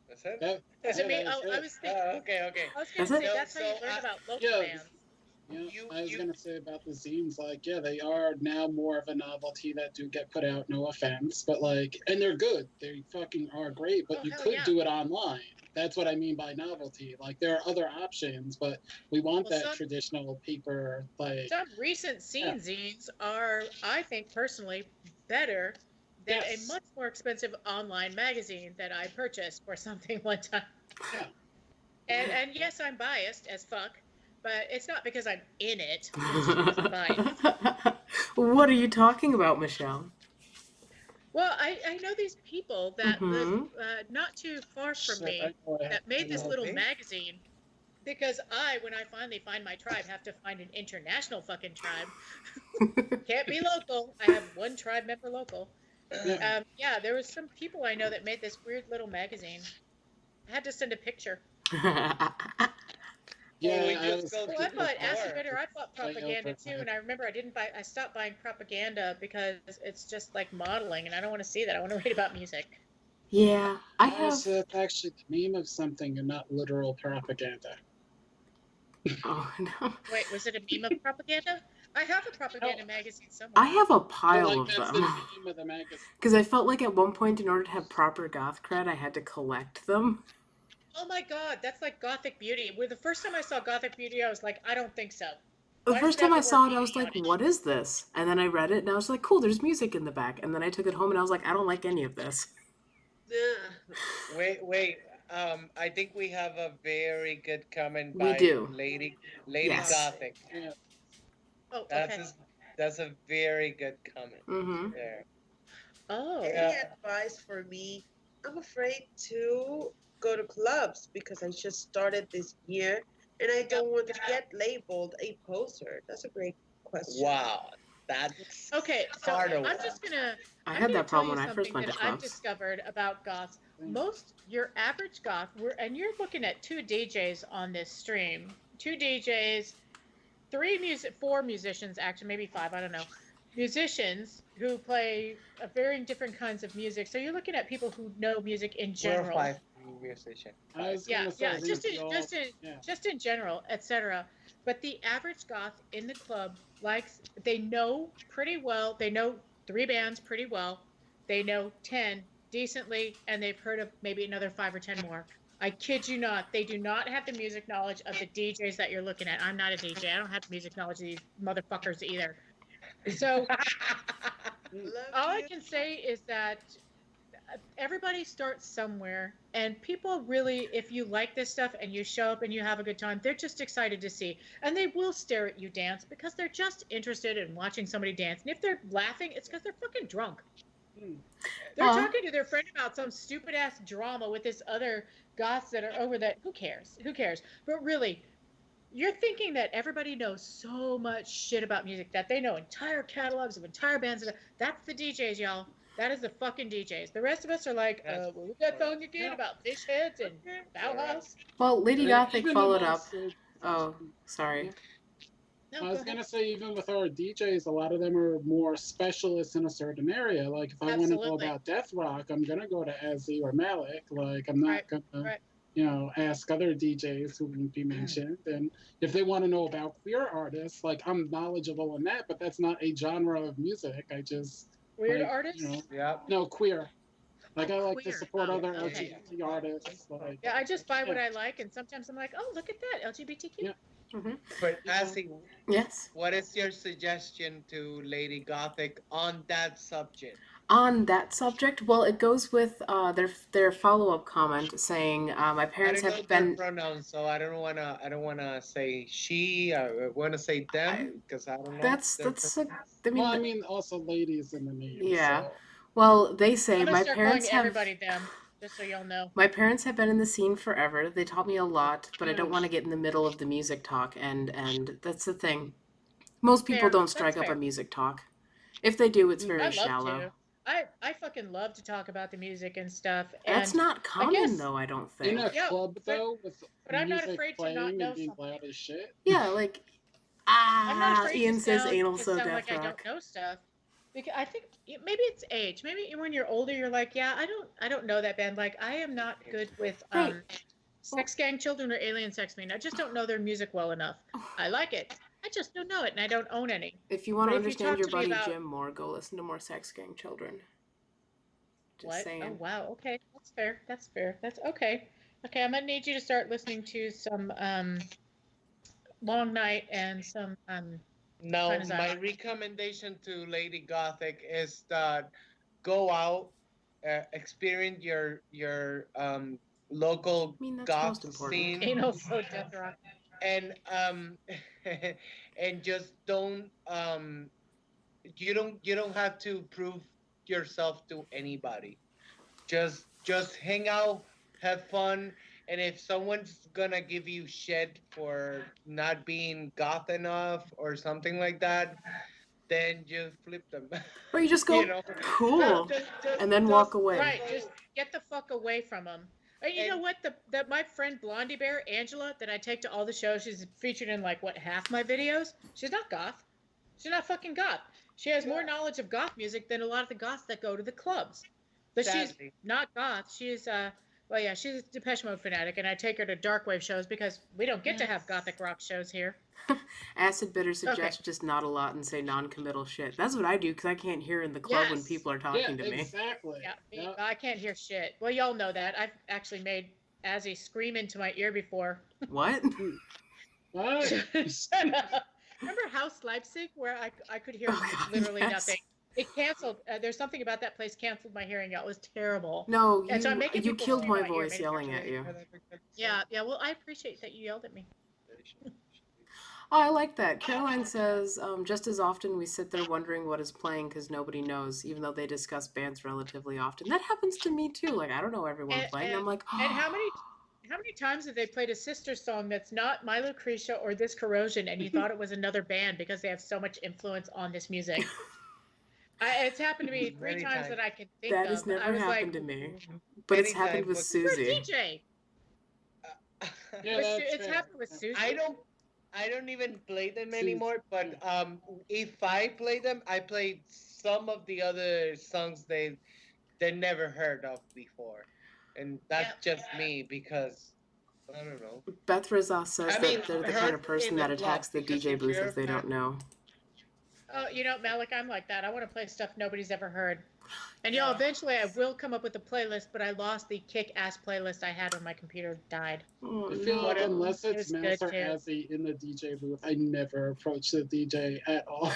That's it. that, Was yeah, it me? that was Oh, I it. was thinking. Okay. I was gonna That's say it. that's how you So learn about local Yeah, bands. Yeah, You I was you gonna say about the zines, like, yeah, they are now more of a novelty that do get put out, no offense, but like, and they're good. They fucking are great, but Oh you hell could yeah! do it online. That's what I mean by novelty. Like, there are other options, but we want Well, that traditional paper, like, some recent yeah, scene zines are, I think personally, better than a yes, much more expensive online magazine that I purchased for something one time. yeah. And yes, I'm biased as fuck, but it's not because I'm in it. It's just because I'm biased. What are you talking about, Michelle? Well, I know these people that live Mm-hmm. not too far from Shit, me I that made this know. little okay? magazine because when I finally find my tribe, have to find an international fucking tribe. Can't be local. I have one tribe member local. Yeah, Yeah, there was some people I know that made this weird little magazine. I had to send a picture. Or we yeah, I just was go Well, to I the thinking bought about Acid store. Bitter. I bought way propaganda over too, that. and I remember I stopped buying propaganda because it's just like modeling, and I don't want to see that. I want to read about music. Yeah, I Oh, have. so that's actually the name of something and not literal propaganda. Oh no. Wait, was it a meme of propaganda? I have a propaganda No, magazine I somewhere. have a no, pile like of that's the them. name of the magazine. Because I felt like at one point, in order to have proper goth cred, I had to collect them. Oh my God, that's like Gothic Beauty. Where the first time I saw Gothic Beauty, I was like, I don't think so. The Why does first it time have I the word saw it, I was beauty on like, it? what is this? And then I read it, and I was like, cool, there's music in the back. And then I took it home, and I was like, I don't like any of this. Yeah. Wait. I think we have a very good comment We by do. Lady Yes. Gothic. Yeah. Oh, That's okay. a, that's a very good comment Mm-hmm. there. Oh, Any Yeah. advice for me? I'm afraid to go to clubs because I just started this year and I don't want to get labeled a poser. That's a great question. Wow. That's okay. So part of I'm one. just gonna I I'm had gonna that tell problem you when I first something went that to I've clubs. discovered about goths. Most your average goth, and you're looking at two DJs on this stream, two DJs, four musicians, actually maybe five, I don't know, musicians who play varying different kinds of music. So you're looking at people who know music in We're general. five musician. I Five. was Yeah, gonna say, yeah, I think we all, yeah. just in general, etc. But the average goth in the club likes they know pretty well. They know three bands pretty well. They know 10 decently, and they've heard of maybe another five or 10 more. I kid you not. They do not have the music knowledge of the DJs that you're looking at. I'm not a DJ. I don't have the music knowledge of these motherfuckers either. So Mm. Love all I you. can say is that everybody starts somewhere, and people really, if you like this stuff and you show up and you have a good time, they're just excited to see, and they will stare at you dance because they're just interested in watching somebody dance. And if they're laughing, it's because they're fucking drunk. Mm. They're Aw. talking to their friend about some stupid ass drama with this other goths that are over that. Who cares? Who cares? But really, you're thinking that everybody knows so much shit about music, that they know entire catalogs of entire bands. That's the DJs, y'all. That is the fucking DJs. The rest of us are like, That's what was that song again Yeah. about fish heads and Okay. correct. Bauhaus? Well, Lady And Gothic even followed up. amongst Oh, yeah. sorry. No, I go was ahead. gonna say, even with our DJs, a lot of them are more specialists in a certain area. Like, if I want to know Absolutely. about death rock, I'm gonna go to Ezzy or Malik. Like, I'm Right. not gonna, Right. ask other DJs who wouldn't be mentioned. And if they want to know about queer artists, like, I'm knowledgeable in that, but that's not a genre of music. I just Weird like, artists? Yep. no, queer. Oh, Like, I like to queer. support Oh, other okay. LGBT artists. Like, Yeah, I just buy what yeah, I like, and sometimes I'm like, oh, look at that, LGBTQ. yeah, Mm-hmm. But yeah. Asi, Yes. what is your suggestion to Lady Gothic on that subject? On that subject, well, it goes with their follow up comment saying, my I parents don't know have their been. pronouns, so I don't wanna say she. I wanna say I, them because I don't know that's their that's a, pronouns. I Well, mean, I mean, also ladies in the name, yeah. so. Well, they say I'm gonna my start calling parents have. everybody them, just so y'all know. My parents have been in the scene forever. They taught me a lot, but I Yeah. don't want to get in the middle of the music talk, and that's the thing. Most people Fair. don't That's strike up a fair. music talk. If they do, it's Mm. very I love shallow. to. I fucking love to talk about the music and stuff. That's And not I common, guess though, I don't In a think. yeah, club, but though, with I'm not music afraid to not playing and know being something. loud as shit. Yeah, like, I'm not afraid Ian says anal to so sound death like I don't rock. know stuff. Because I think maybe it's age. Maybe when you're older, you're like, yeah, I don't know that band. Like I am not good with Right. Well, Sex Gang Children or Alien Sex Fiend. I just don't know their music well enough. I like it. I just don't know it, and I don't own any. if you want But to if you understand talk your to me buddy about Jim more, go listen to more Sex Gang Children. Just what? Oh saying. wow. Okay, that's fair. That's fair. That's okay. Okay, I'm gonna need you to start listening to some Long Night and some Now, China's my Island. recommendation to Lady Gothic is that go out, experience your local I mean, that's most goth important. scene, Anal So Death Rock. and and just don't you don't have to prove yourself to anybody. Just hang out, have fun, and if someone's gonna give you shit for not being goth enough or something like that, then just flip them. Or you just you go, know, Well, and then walk just away. right, just get the fuck away from them. And you know and what? That my friend Blondie Bear, Angela, that I take to all the shows, she's featured in like what half my videos. She's not goth. She's not fucking goth. She has more yeah, knowledge of goth music than a lot of the goths that go to the clubs. But she's sadly, not goth. She's Well, yeah, she's a Depeche Mode fanatic, and I take her to darkwave shows because we don't get to have Yes. gothic rock shows here. Acid Bitter Okay. suggests just nod a lot and say non-committal shit. That's what I do because I can't hear in the club when Yes. people are Yeah, talking to me. exactly. Yeah, me, Yep. I can't hear shit. Well, y'all know that. I've actually made Azzy scream into my ear before. What? What? Shut up. Remember House Leipzig, where I could hear Oh, God, literally yes. nothing? It canceled. There's something about that place canceled my hearing out. It was terrible. No, And so I'm making you people killed scream my in my ear. voice yelling at you. Yeah, yeah. Well, I appreciate that you yelled at me. Oh, I like that. Caroline says, just as often we sit there wondering what is playing because nobody knows, even though they discuss bands relatively often. That happens to me too. Like, I don't know everyone playing. I'm like, And how many times have they played a sister song that's not My Lucretia or This Corrosion, and you thought it was another band because they have so much influence on this music? It's happened to me three Many times that times. I can think that of. has never I was happened like, to me. But it's Many happened times, with but- "You're a Susie. DJ." Yeah, But that's it's fair. happened with Susie. I don't even play them See, anymore. But if I play them, I play some of the other songs they never heard of before, and that's just me because I don't know. Beth Rizza says I mean, that they're the kind heard of person in the that attacks club, the because DJ if booth you're if they don't know. Oh, Malik, I'm like that. I want to play stuff nobody's ever heard. And y'all, Yeah. eventually I will come up with a playlist, but I lost the kick-ass playlist I had when my computer died. Oh, I feel like no. unless It it's was Mouse good, or too. Azzy in the DJ booth, I never approach the DJ at all.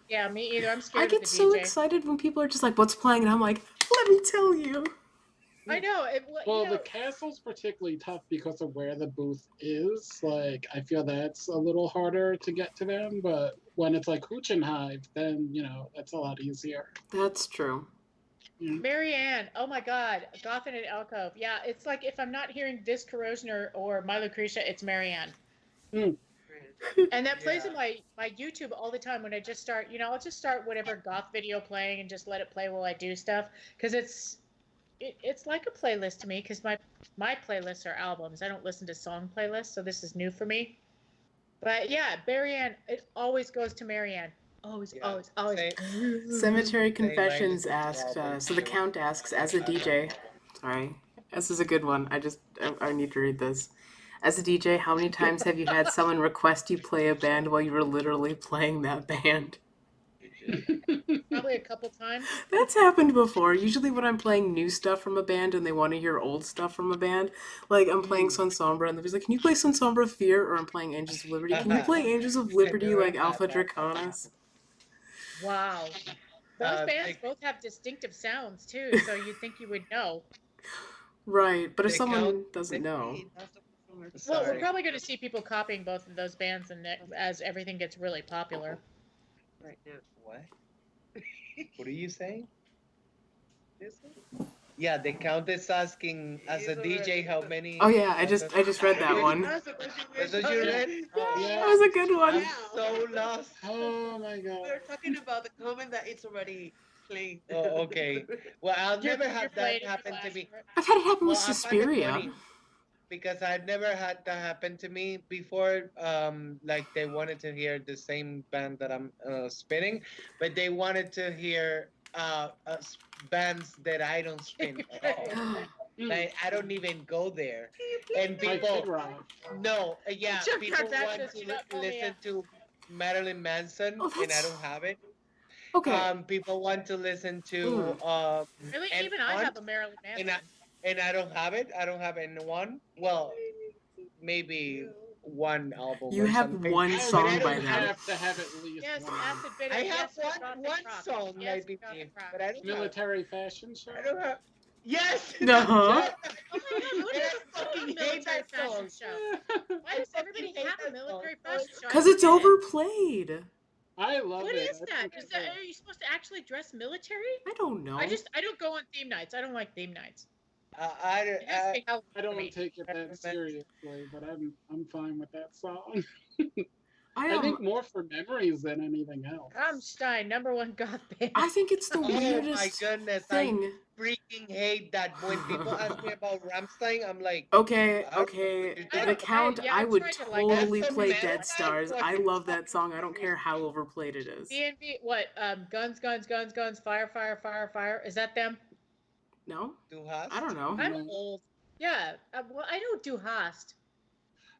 Yeah, me either. I'm I scared of the get so DJ. excited when people are just like, what's playing? And I'm like, let me tell you. I know. Well, the castle's particularly tough because of where the booth is. Like, I feel that's a little harder to get to them, but when it's like Huchenhive, then, that's a lot easier. That's true. Marianne, oh my God, Goth in an Alcove. Yeah, it's like if I'm not hearing This Corrosion or My Lucretia, it's Marianne. Mm. And that plays Yeah. in my YouTube all the time when I just start, I'll just start whatever goth video playing and just let it play while I do stuff because it's like a playlist to me because my playlists are albums. I don't listen to song playlists, so this is new for me. But yeah, Marianne, it always goes to Marianne. Always, Yeah. always, always. Cemetery I Confessions listen to asked, albums, so the too. Count asks, as a DJ, sorry, this is a good one. I need to read this. As a DJ, how many times have you had someone request you play a band while you were literally playing that band? Probably a couple times. That's happened before. Usually when I'm playing new stuff from a band and they want to hear old stuff from a band, like I'm playing Son Sombra and they're just like, can you play Son Sombra Fear? Or I'm playing Angels of Liberty. Can you play Angels of Liberty never like had Alpha that. Draconis? Wow. Those bands they- both have distinctive sounds too, so you'd think you would know. Right, but if They someone count- doesn't know. Hey, that's the problem. Well, we're Sorry. probably going to see people copying both of those bands and as everything gets really popular. Right now. What? What are you saying? Yeah, the Countess asking as a DJ how many. Oh yeah, I just read that one. That's what That's what you read? Oh, Yeah. That was a good one. I'm so lost. Oh my god. We're talking about the comment that it's already playing. Oh, okay. Well, I've You're- never you're had playing that in happen to Flash me. for it. I've had it happen with I find it Suspiria. funny because I've never had that happen to me before. Like they wanted to hear the same band that I'm spinning, but they wanted to hear bands that I don't spin at all. Like I don't even go there, and Like people Kid Rock. no, yeah, Jeff people Kardashian want says, to "Do not call me listen a-" to Marilyn Manson, Oh, and I that's- don't have it. Okay. People want to listen to Really, and even I on- have a Marilyn Manson. and I don't have it. I don't have anyone. Well, maybe one album. You or have something. one I song would by don't them. have to have at least Yes, one. Acid Bitter. I yes, have Gothic one rock. song, Yes, maybe, Gothic rock. but I don't have. Military fashion show. I don't have. Yes. Uh-huh. Oh my God, who And I doesn't love a fucking hate military that fashion song. show? Why does I everybody fucking hate have a that military song. fashion show? I Because don't it's get it. overplayed. I love What it. is I that? think Is that? Are you supposed to actually dress military? I don't know. I don't go on theme nights. I don't like theme nights. I, It has to be Halloween I for don't me. take it that seriously, but I'm fine with that song. I I think more for memories than anything else. Rammstein, #1 goth band. I think it's the Oh my weirdest goodness! thing. I freaking hate that when people ask me about Rammstein. I'm like, Okay, what? okay. I The don't- Count, yeah, I I'm would trying to like totally That's play some Dead metal Stars. I fucking love that song. I don't care how overplayed it is. DNV, what? Guns, guns, guns, guns, fire, fire, fire, fire. Is that them? No? Du hast? I don't know. I'm No. old. Yeah. Well, I don't do Hast.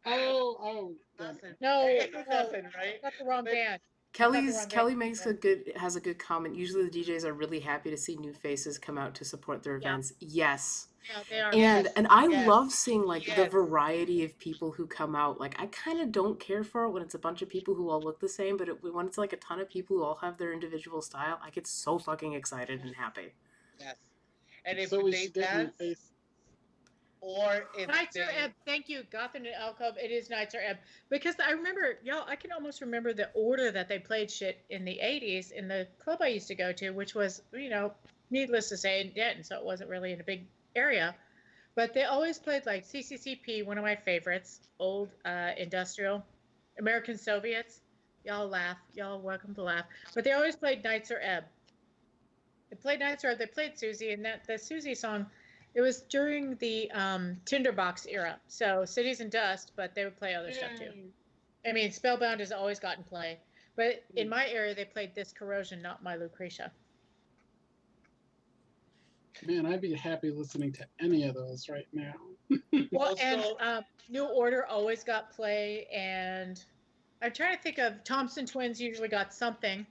Oh, yeah. Nothing. No, Nothing, right? got the wrong But band. Kelly has a good comment. Usually the DJs are really happy to see new faces come out to support their Yeah. events. Yes. Yeah, they are. And yes, I yes, love seeing like the yes. variety of people who come out. Like I kind of don't care for it when it's a bunch of people who all look the same, but when it's like a ton of people who all have their individual style, I get so fucking excited and happy. Yes. And if So we they should get new dance, face. or if Nights are they, Ebb. Thank you, Gotham and Alcove. It is Nights are Ebb because I remember, y'all. I can almost remember the order that they played shit in the '80s in the club I used to go to, which was, needless to say, in Denton, so it wasn't really in a big area. But they always played like CCCP, one of my favorites, old industrial, American Soviets. Y'all laugh. Y'all welcome to laugh. But they always played Nights are Ebb. They played Nights are Ebb. They played Susie, and that the Susie song. It was during the Tinderbox era, so Cities and Dust, but they would play other stuff too. Yay. I mean, Spellbound has always gotten play, but in my area they played This Corrosion, Not My Lucretia. Man, I'd be happy listening to any of those right now. Well, Also- and New Order always got play, and I'm trying to think of Thompson Twins usually got something.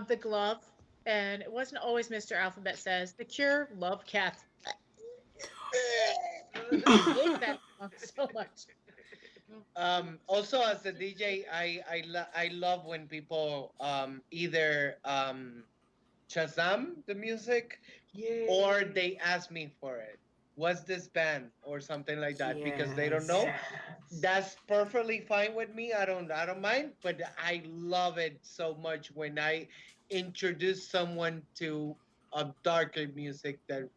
The Glove, and it wasn't always Mr. Alphabet Says. The Cure, Love Cats. I hate that song so much. Also, as a DJ, I love when people either Shazam the music or they ask me for it. What's this band or something like that because they don't know. That's perfectly fine with me. I don't mind, but I love it so much when I introduce someone to a darker music than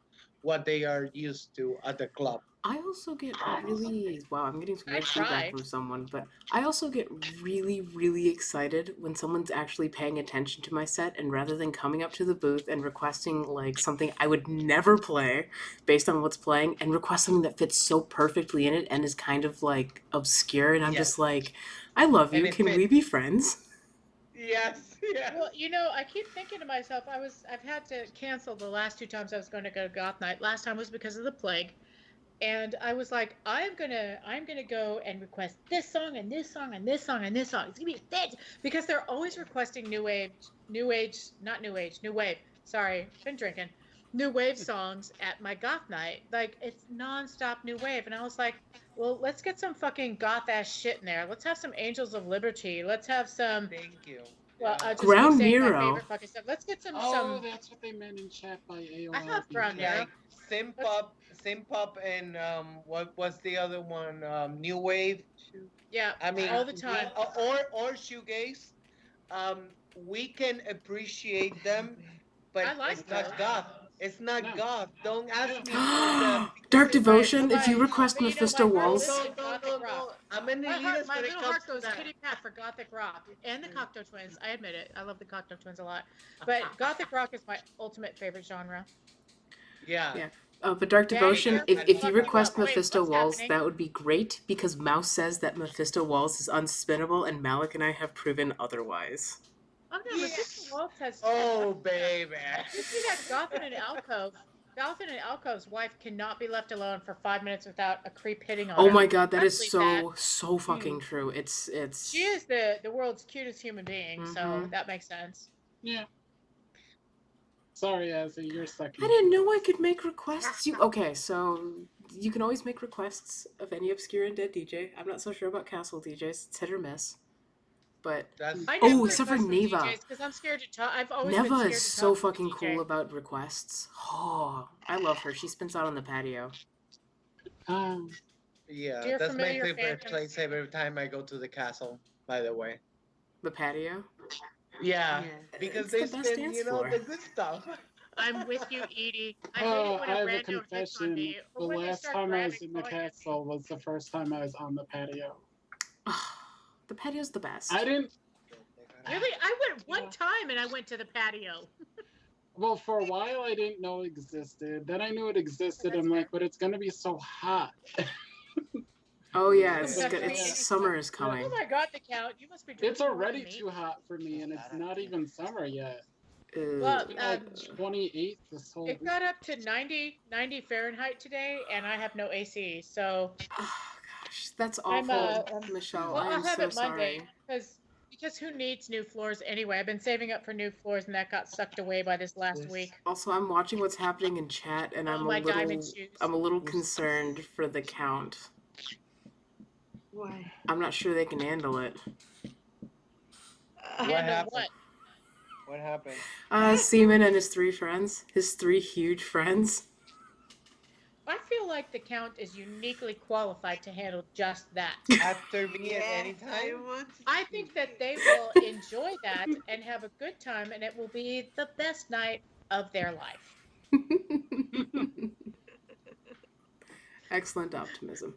what they are used to at the club. I also get really I'm getting some I weird feedback try. from someone, but I also get really, really excited when someone's actually paying attention to my set and rather than coming up to the booth and requesting like something I would never play based on what's playing and request something that fits so perfectly in it and is kind of like obscure and I'm Yes. just like, I love you. And it Can we fits. be friends? Yes, yes. Well, I keep thinking to myself, I've had to cancel the last two times I was going to go to Goth Night. Last time was because of the plague. And I was like, I'm gonna go and request this song and this song and this song and this song. It's gonna be this because they're always requesting new wave, not new age, new wave. Sorry, been drinking. New wave songs at my goth night. Like it's nonstop new wave. And I was like, well, let's get some fucking goth ass shit in there. Let's have some Angels of Liberty. Let's have some. Thank you. Well, Yeah. I'll just keep Ground saying my Nero. favorite fucking stuff. Let's get some. Oh, that's what they meant in chat by AOL. I have Ground Nero. Like Sim Pop, and what was the other one? New Wave. Yeah, I mean, all the time. or shoegaze. We can appreciate them, but I like it's not those. goth. It's not No. goth. Don't ask me for the Dark Devotion, if you Right. request But you know, Mephisto my heart Walls. goes to Gothic rock. I'm an My elitist when it little comes heart to goes that. kitty cat for Gothic rock and the Cocteau Twins. I admit it. I love the Cocteau Twins a lot, but Gothic rock is my ultimate favorite genre. Yeah. But Dark Daddy, Devotion, you're if you fucking request up. Wait, Mephisto what's Walls, happening? that would be great because Mouse says that Mephisto Walls is unspinnable and Malik and I have proven otherwise. Oh no, Mephisto Waltz has. Oh baby. You see that Gotham and Alcove? Gotham and Alcove's wife cannot be left alone for 5 minutes without a creep hitting on her. Oh my god, that is Especially so fucking true. It's She is the world's cutest human being, so Mhm. that makes sense. Yeah. Sorry, Azzy, you're second. I didn't know I could make requests. Okay, so you can always make requests of any Obscura Undead DJ. I'm not so sure about Castle DJs. It's hit or miss. But That's I Oh, never except for request from Neva. DJs because I'm scared to talk. I've always been Neva scared is to so talk to a fucking DJ. cool about requests. Oh, I love her. She spins out on the patio. yeah. Dear That's my familiar favorite phantoms. place every time I go to the castle. By the way. The patio? Yeah. Because It's they the best spin, dance the floor. good stuff. I'm with you, Edie. I hate Oh, it when I a have a rando hits on confession. me. The Or when they last start time I was grabbing. in the castle was the first time I was on the patio. The patio's the best. I didn't. Really? I went one time and I went to the patio. Well, for a while I didn't know it existed. Then I knew it existed. I'm like, but it's gonna be so hot. Oh yeah, It's got to be summer is coming. Oh my god, the count. You must be drinking It's more already than me. too hot for me, and it's not even summer yet. Well, It's been like 28 this whole it week. got up to 90 Fahrenheit today, and I have no AC. So Oh gosh, that's I'm awful, Michelle. well, I I'll am have so it Monday sorry. because who needs new floors anyway? I've been saving up for new floors, and that got sucked away by this last week. Also, I'm watching what's happening in chat, and Oh, my diamond shoes. I'm a little concerned for the count. Why? I'm not sure they can handle it. What Handle happened? what? What happened? Seaman and his 3 friends, his 3 huge friends. I feel like the Count is uniquely qualified to handle just that. After me at any I time? want. I think that they will enjoy that and have a good time, and it will be the best night of their life. Excellent optimism.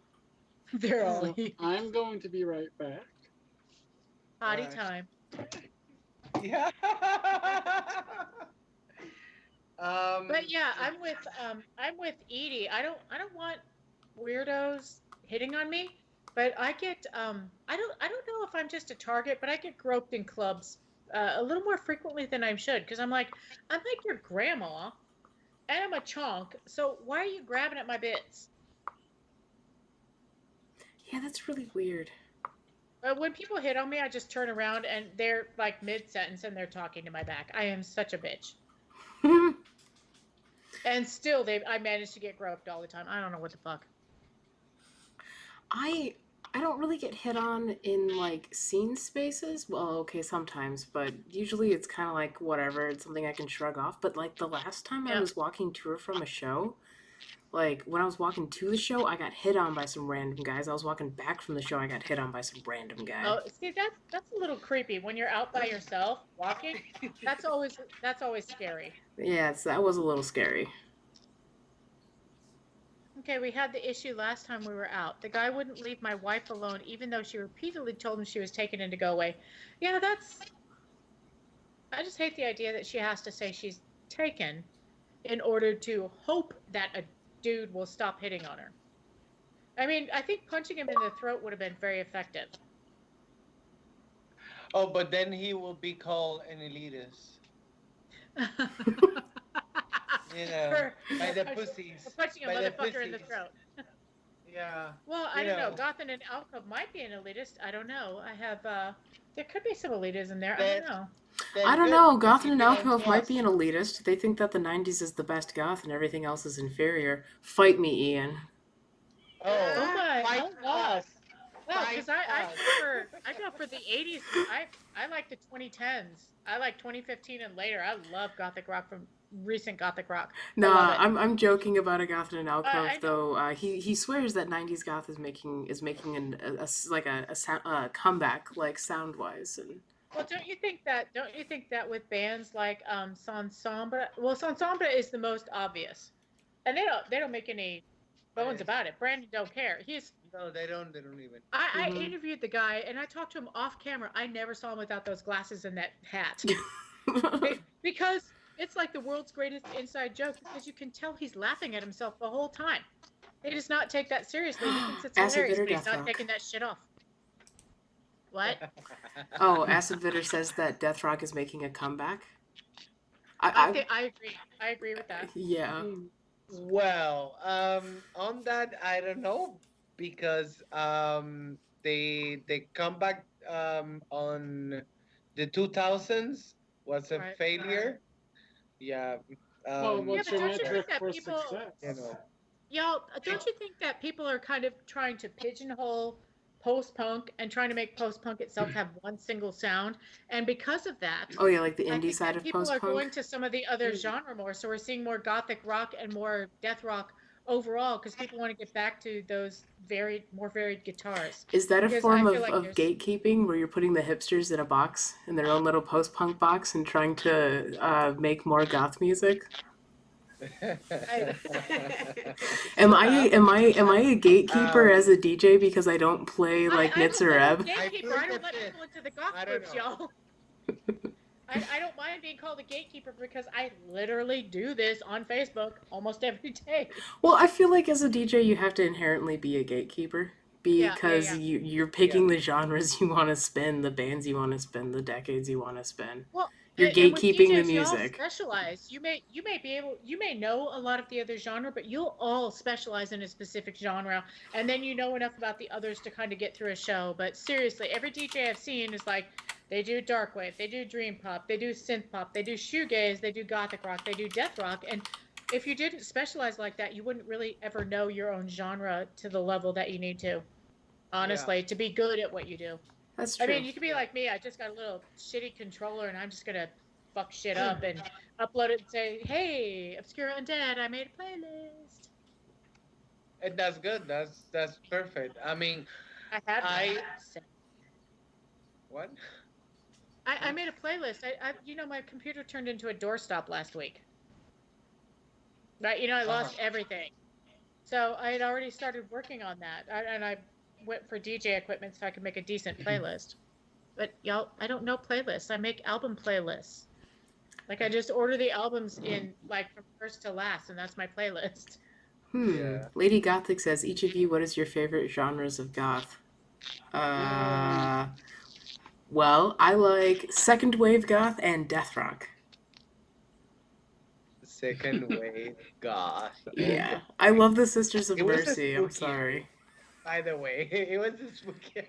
They're all So I'm going to be right back. potty Alright. time. Yeah. But yeah, I'm with Edie. I don't want weirdos hitting on me, but I get I don't know if I'm just a target, but I get groped in clubs a little more frequently than I should because I'm like your grandma, and I'm a chonk. So why are you grabbing at my bits? Yeah, that's really weird. When people hit on me, I just turn around and they're like mid sentence and they're talking to my back. I am such a bitch. And still, I manage to get groped all the time. I don't know what the fuck. I don't really get hit on in like scene spaces. Well, okay, sometimes, but usually it's kind of like whatever. It's something I can shrug off. But like the last time I Yep. was walking to or from a show, like when I was walking to the show, I got hit on by some random guys. I was walking back from the show, I got hit on by some random guy. Oh, see, that's a little creepy when you're out by yourself walking. That's always scary. Yeah, that was a little scary. Okay, we had the issue last time we were out. The guy wouldn't leave my wife alone, even though she repeatedly told him she was taking him to go away. Yeah, I just hate the idea that she has to say she's taken in order to hope that a dude will stop hitting on her. I mean, I think punching him in the throat would have been very effective. Oh, but then he will be called an elitist. You know, by the pussies. For punching a By the motherfucker in the pussies. throat. Yeah. Well, I You don't know. know. Goth in an alcove might be an elitist. I don't know. I have there could be some elitism there. I Then- don't know. then I don't good, know. you Goth in an belong alcove to might us. be an elitist. They think that the 90s is the best goth and everything else is inferior. Fight me, Ian. Oh my! Fight Oh wow! us. Well, because Fight I us. go for the 80s. I like the 2010s. I like 2015 and later. I love gothic rock from recent gothic rock. I love Nah, it. I'm joking about a goth in an alcove I know. though. He swears that 90s goth is making a comeback like sound wise and. Well, don't you think that with bands like Sansombra? Well, Sansombra is the most obvious, and they don't make any bones Yes. about it. Brandon don't care. No, they don't even. I interviewed the guy and I talked to him off camera. I never saw him without those glasses and that hat. Because it's like the world's greatest inside joke because you can tell he's laughing at himself the whole time. He does not take that seriously. He thinks it's Acid hilarious, Bitter but he's Death not Rock. taking that shit off. What? Oh, Acid Bitter says that Death Rock is making a comeback. I agree. I agree with that. Yeah. Well, on that, I don't know because they come back on the 2000s was a Right. failure. Yeah. Well, Yeah, what's but your don't you think metric that for people- success? You know. Y'all, don't you think that people are kind of trying to pigeonhole post-punk and trying to make post-punk itself have one single sound? And because of that, Oh yeah, like the I indie think side that of people post are going punk. to some of the other genre more. So we're seeing more gothic rock and more death rock overall because people want to get back to those more varied guitars. Is that a Because form I of, feel like of there's- gatekeeping where you're putting the hipsters in a box, in their own little post punk box, and trying to make more goth music? Am I a gatekeeper as a DJ because I don't play like I'm a Nitzer little Ebb? gatekeeper. I don't let it. people into the goth I don't groups, know. y'all. I don't mind being called a gatekeeper because I literally do this on Facebook almost every day. Well, I feel like as a DJ you have to inherently be a gatekeeper because Yeah. you're picking the genres you want to spin, the bands you want to spin, the decades you want to spin. Well, You're And with gatekeeping the DJs, you all music. specialize. You may know a lot of the other genre, but you'll all specialize in a specific genre, and then you know enough about the others to kind of get through a show. But seriously, every DJ I've seen is like they do dark wave, they do dream pop, they do synth pop, they do shoegaze, they do gothic rock, they do death rock, and if you didn't specialize like that, you wouldn't really ever know your own genre to the level that you need to, honestly, to be good at what you do. That's I true. mean, you could be like me. I just got a little shitty controller, and I'm just gonna fuck shit up and upload it and say, "Hey, Obscura Undead, I made a playlist." And that's good. That's perfect. I mean, I had I one. what? I made a playlist. My computer turned into a doorstop last week. Right? I lost everything. So I had already started working on that, and I went for DJ equipment so I could make a decent playlist. But y'all, I don't know playlists. I make album playlists. Like I just order the albums in like from first to last, and that's my playlist. Yeah. Lady Gothic says, each of you, what is your favorite genres of goth? Well, I like second wave goth and death rock. Second wave goth. Yeah. Okay. I love the Sisters of It was a Mercy. I'm spooky, sorry. by the way. It was a spooky.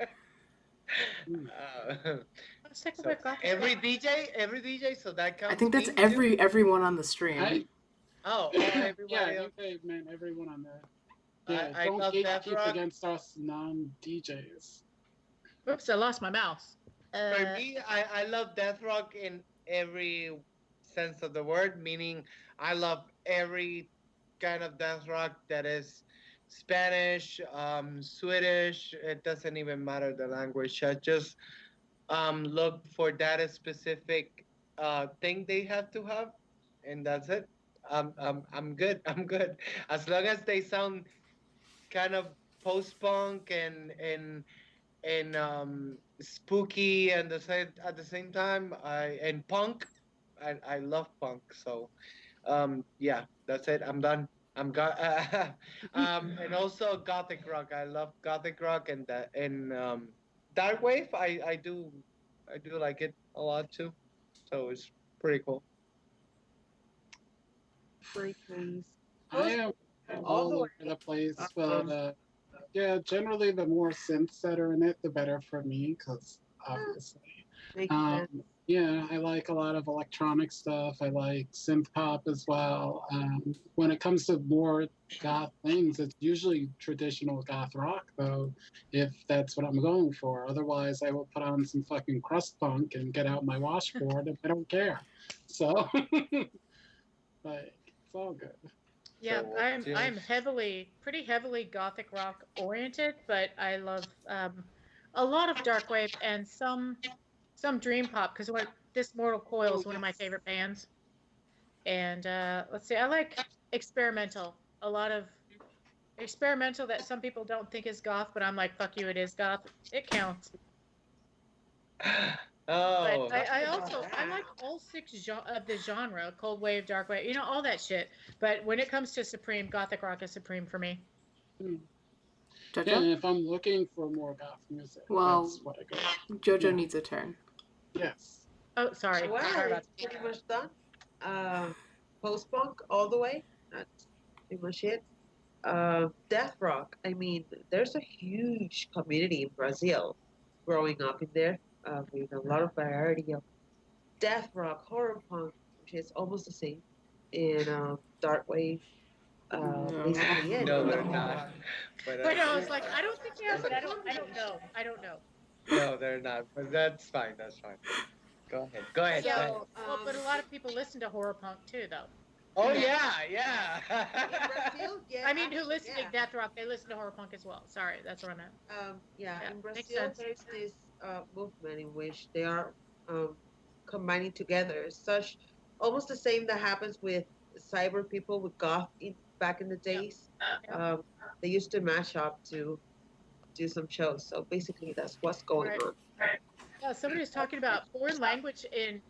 Second So wave goth. every DJ, so that counts. I think that's me too? everyone on the stream. Everybody. Yeah, you could, man, everyone on there. Yeah, I don't love death gatekeep rock. against us non-DJs. Oops, I lost my mouse. For me, I love death rock in every sense of the word, meaning I love every kind of death rock that is Spanish, Swedish. It doesn't even matter the language. I just look for that specific thing they have to have, and that's it. I'm good. I'm good. As long as they sound kind of post punk and spooky and at the same time and punk. I love punk. So yeah, that's it. I'm done. I'm got and also gothic rock. I love gothic rock and dark wave. I do like it a lot too. So it's pretty cool. Nice, nice. I am all the over way. the place, but yeah, generally the more synths that are in it, the better for me, because obviously. Makes sense. Yeah, I like a lot of electronic stuff. I like synth pop as well. When it comes to more goth things, it's usually traditional goth rock, though, if that's what I'm going for. Otherwise, I will put on some fucking crust punk and get out my washboard if I don't care. So, like, it's all good. Yeah, So, I'm pretty heavily gothic rock oriented, but I love a lot of dark wave and some dream pop because this Mortal Coil is one of my favorite bands. And let's see, I like experimental. A lot of experimental that some people don't think is goth, but I'm like, fuck you, it is goth. It counts. oh, But I like all six of the genre, cold wave, dark wave, all that shit. But when it comes to Supreme, gothic rock is Supreme for me. Yeah, and if I'm looking for more goth music, Well, that's what I go. JoJo needs a turn. Yes. Oh, sorry. Well, Sorry about it's pretty much done. Post punk all the way. That's pretty much it. Death rock. I mean, there's a huge community in Brazil growing up in there with a lot of variety of death rock, horror punk, which is almost the same, and dark wave. Basically, it. no, they're not. But But no, it's like I don't think they are, but I don't know. I don't know. no, they're not. But that's fine. That's fine. Go ahead. Go ahead. Yeah. Go ahead. Well, but a lot of people listen to horror punk too, though. Oh yeah, yeah. In Brazil, yeah. I mean, who listen yeah. to death rock? They listen to horror punk as well. Sorry, that's what I meant. Yeah, Yeah, in makes Brazil, sense. there's this movement in which they are combining together, such almost the same that happens with cyber people with goth back in the days. They used to mash up to do some shows. So basically, that's what's going Right. on. Yeah, somebody was talking about foreign language in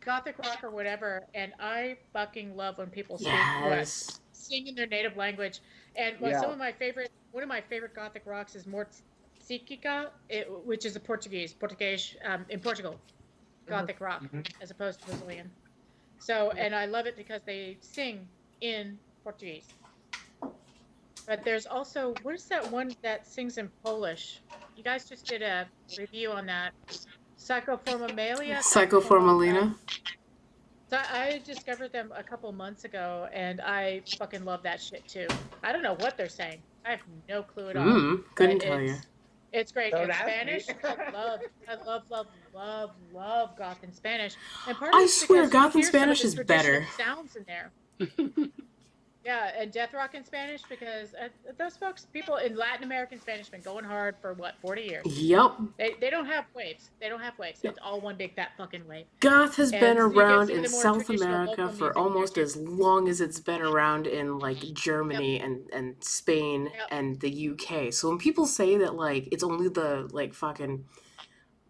gothic rock or whatever, and I fucking love when people sing in their native language. And Yeah. one of my favorite gothic rocks is Mortsica, which is Portuguese in Portugal. Gothic rock Mhm. as opposed to Brazilian. So, and I love it because they sing in Portuguese. But there's also, where's that one that sings in Polish? You guys just did a review on that. Psychoformalia, Psychoformalia. Psychoformalina. So I discovered them a couple months ago, and I fucking love that shit too. I don't know what they're saying. I have no clue at all. Couldn't But tell you. it's great. Don't And ask me. Spanish, I love Goth in Spanish. And part of I it's swear, because you Goth in hear some of Spanish the is traditional better. sounds in there. Yeah, and death rock in Spanish because those folks, people in Latin American Spanish, have been going hard for what, 40 years. Yup. They don't have waves. They don't have waves. It's all one big fat fucking wave. Goth has been And so you get around some of in the more South traditional America local for music in there almost too. as long as it's been around in like Germany and Spain Yep. and the UK. So when people say that like it's only the like fucking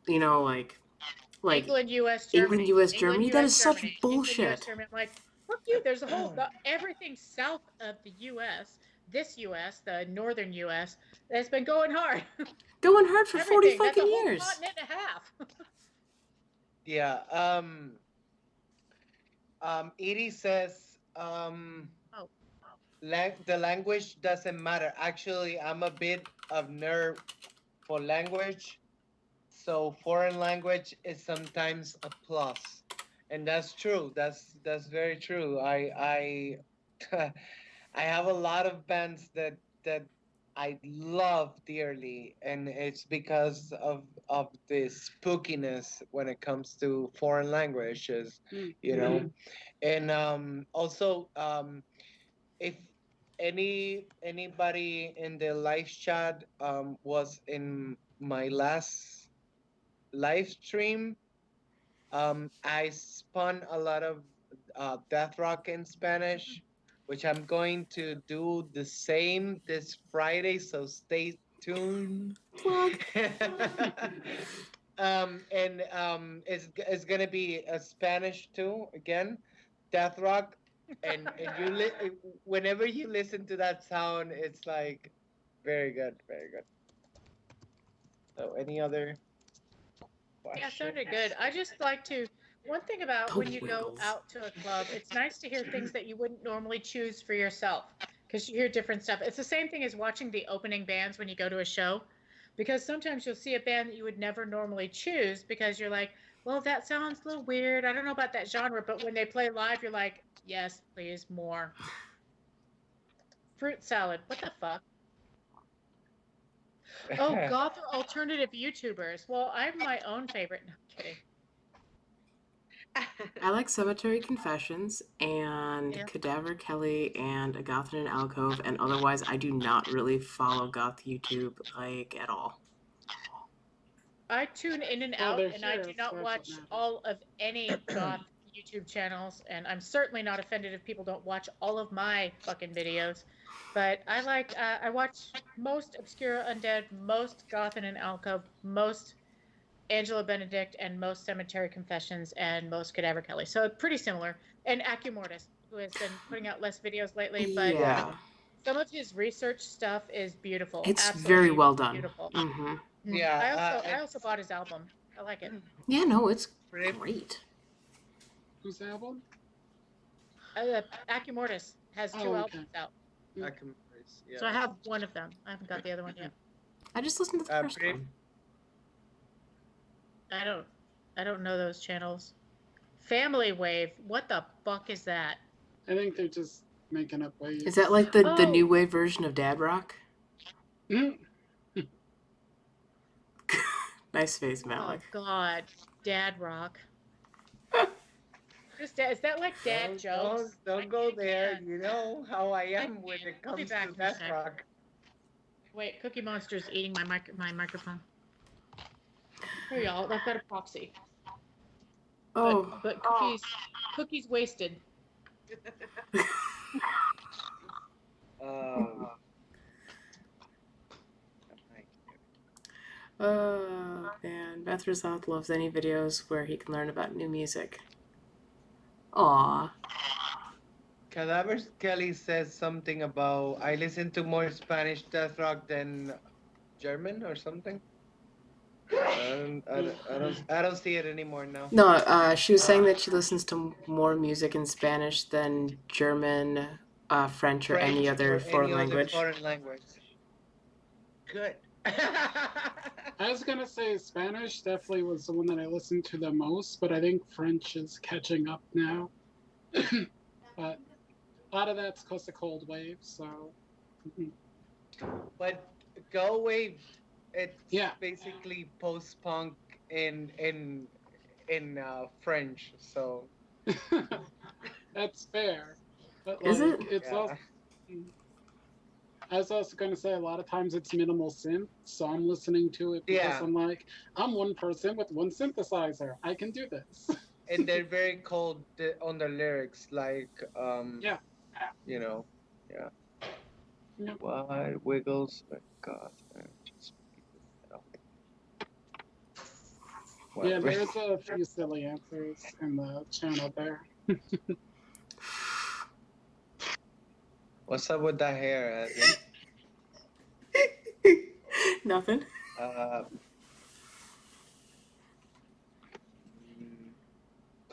like England, U.S., England, Germany. US, England, Germany, that U.S., is such Germany. England, U.S., bullshit. Germany. I'm like, fuck you. There's a whole, everything south of the U.S., this U.S., the northern U.S., that's been going hard. Going hard for 40 Everything. That's a fucking whole years. continent and a half. Yeah. Edie says, Oh. the language doesn't matter. Actually, I'm a bit of nerd for language, so foreign language is sometimes a plus, and that's true. That's very true. I have a lot of bands that I love dearly, and it's because of the spookiness when it comes to foreign languages, you know. And also, if anybody in the live chat was in my last live stream, I spun a lot of death rock in Spanish, which I'm going to do the same this Friday. So stay tuned. Plug. And it's gonna be a Spanish too again, death rock, and whenever you listen to that sound, it's like very good, very good. So any other Yeah, questions? sounded good. I just like to. One thing about The when you go Wiggles. out to a club, it's nice to hear things that you wouldn't normally choose for yourself because you hear different stuff. It's the same thing as watching the opening bands when you go to a show, because sometimes you'll see a band that you would never normally choose because you're like, well, that sounds a little weird. I don't know about that genre, but when they play live, you're like, yes, please, more. Fruit salad. What the fuck? Oh, goth or alternative YouTubers. Well, I'm my own favorite. No, I'm kidding. I like Cemetery Confessions and Yeah. Cadaver Kelly and A Goth in an Alcove, and otherwise I do not really follow goth YouTube like at all. I tune in and Well, out, they're and I here, do so not that's what watch matters. all of any goth YouTube channels, and I'm certainly not offended if people don't watch all of my fucking videos. But I watch most Obscura Undead, most Goth in an Alcove, most Angela Benedict, and most Cemetery Confessions, and most Cadaver Kelly. So pretty similar. And Acumortis, who has been putting out less videos lately, but Yeah. some of his research stuff is beautiful. It's Absolutely very well done. beautiful. Mm-hmm. Yeah, I also bought his album. I like it. Yeah, no, it's pretty, great. Whose album? Acumortis has two Oh, okay. albums out, I can, yeah. so I have one of them. I haven't got the other one yet. I just listened to the first pretty, one. I don't know those channels. Family Wave. What the fuck is that? I think they're just making up waves. Is that like the Oh. new wave version of Dad Rock? Mm. Nice face, Malik. Oh God, Dad Rock. Is that like dad jokes? Don't go there. You know how I am when it I'll be comes back to in a death sec. rock. Wait, Cookie Monster's eating my microphone. Here, y'all. I've got a proxy. Oh. But Cookie's wasted. Oh, man. Beth South loves any videos where he can learn about new music. Aw. Cadaver Kelly says something about I listen to more Spanish death rock than German or something. I don't see it anymore now. No, she was saying that she listens to more music in Spanish than German, French, or any other foreign language. Foreign language. Good. I was gonna say Spanish definitely was the one that I listened to the most, but I think French is catching up now. But a lot of that's because of cold wave, so But Go Wave, it's yeah. basically post punk in French. So That's fair. But Is like it? it's yeah. also I was also gonna say a lot of times it's minimal synth, so I'm listening to it because Yeah. I'm like, I'm one person with one synthesizer. I can do this. And they're very cold on the lyrics, like Yeah. you know, yeah. Yeah. Why wiggles? My God, just Yeah, whatever. there's a few silly answers in the channel there. What's up with that hair, Eddie? Nothing.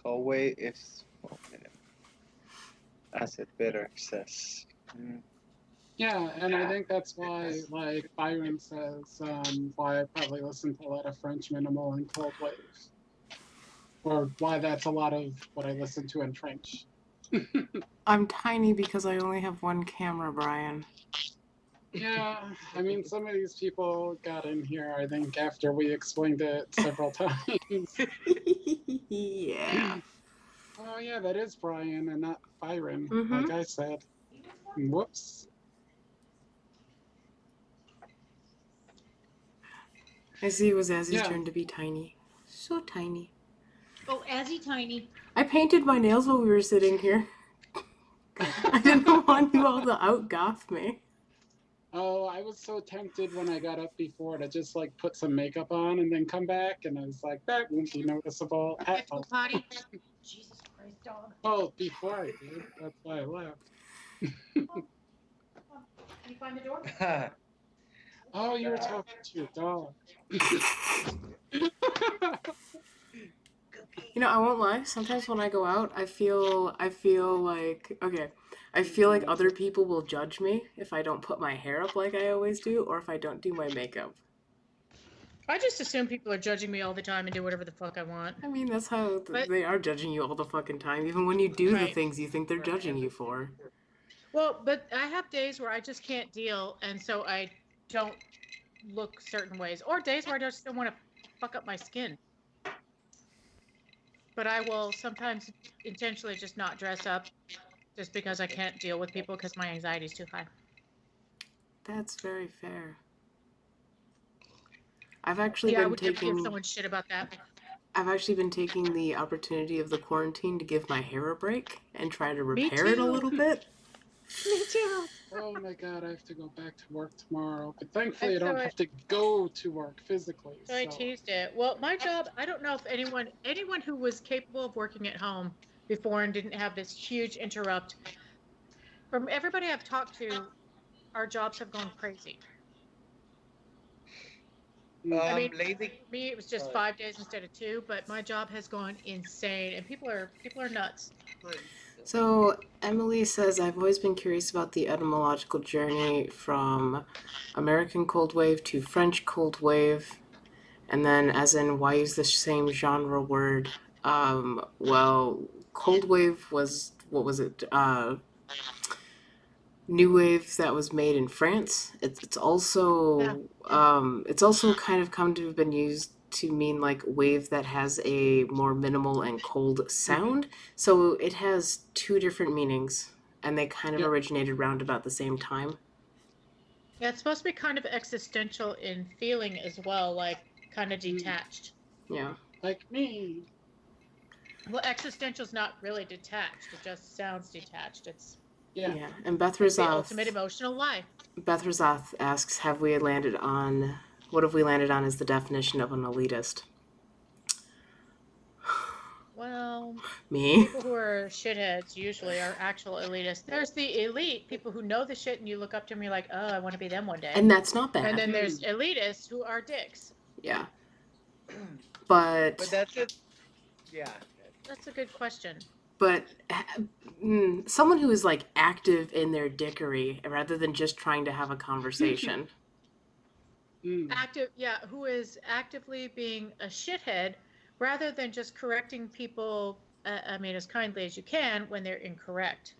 Galway is 1 minute. Acid bitter says. Yeah, and I think that's why, like Byron says, why I probably listen to a lot of French minimal and cold wave, or why that's a lot of what I listen to in French. I'm tiny because I only have one camera, Brian. Yeah, I mean, some of these people got in here, I think, after we explained it several times. Yeah. Oh, yeah, that is Brian and not Byron, Mhm. like I said. Whoops. I see it was Azzy's Yeah. turn to be tiny. So tiny. Oh, Azzy Tiny. I painted my nails while we were sitting here. I didn't want you all to out-goth me. Oh, I was so tempted when I got up before to just like put some makeup on and then come back, and I was like, that won't be noticeable at all. Potty. Jesus Christ, dog. Oh, before I did, that's why I left. Can you find the door? Oh, you were talking to your dog. You know, I won't lie. Sometimes when I go out, I feel like, okay, I feel like other people will judge me if I don't put my hair up like I always do, or if I don't do my makeup. I just assume people are judging me all the time and do whatever the fuck I want. I mean, that's how But- they are judging you all the fucking time, even when you do the Right. things you think they're judging you for. Well, but I have days where I just can't deal, and so I don't look certain ways, or days where I just don't want to fuck up my skin. But I will sometimes intentionally just not dress up just because I can't deal with people because my anxiety is too high. That's very fair. I've actually Yeah, I been would never give taking someone shit about that. I've actually been taking the opportunity of the quarantine to give my hair a break and try to repair it a too. little bit. Me too. Oh my god, I have to go back to work tomorrow. But thankfully, I And so don't have to go to work physically. So I teased it. Well, my job, I don't know if anyone who was capable of working at home before and didn't have this huge interrupt. From everybody I've talked to, our jobs have gone crazy. I mean, Lady, for me, it was just 5 days instead of 2, but my job has gone insane, and people are nuts. So Emily says, I've always been curious about the etymological journey from American Cold Wave to French Cold Wave, and then as in why use the same genre word? Well, Cold Wave was, what was it? New wave that was made in France. It's also kind of come to have been used to mean like wave that has a more minimal and cold sound. So it has two different meanings, and they kind of originated round about the same time. Yeah, it's supposed to be kind of existential in feeling as well, like kind of detached. Yeah. Like me. Well, existential is not really detached. It just sounds detached. It's Yeah. And Beth the Razoth, ultimate emotional lie. Beth Razoth asks, what have we landed on as the definition of an elitist? Well, Me? people who are shitheads usually are actual elitists. There's the elite, people who know the shit and you look up to them and you're like, oh, I want to be them one day. And that's not bad. And then there's elitists who are dicks. Yeah. But But that's it. Yeah. That's a good question. but someone who is like active in their dickery rather than just trying to have a conversation. Active, yeah, who is actively being a shithead rather than just correcting people, I mean, as kindly as you can when they're incorrect.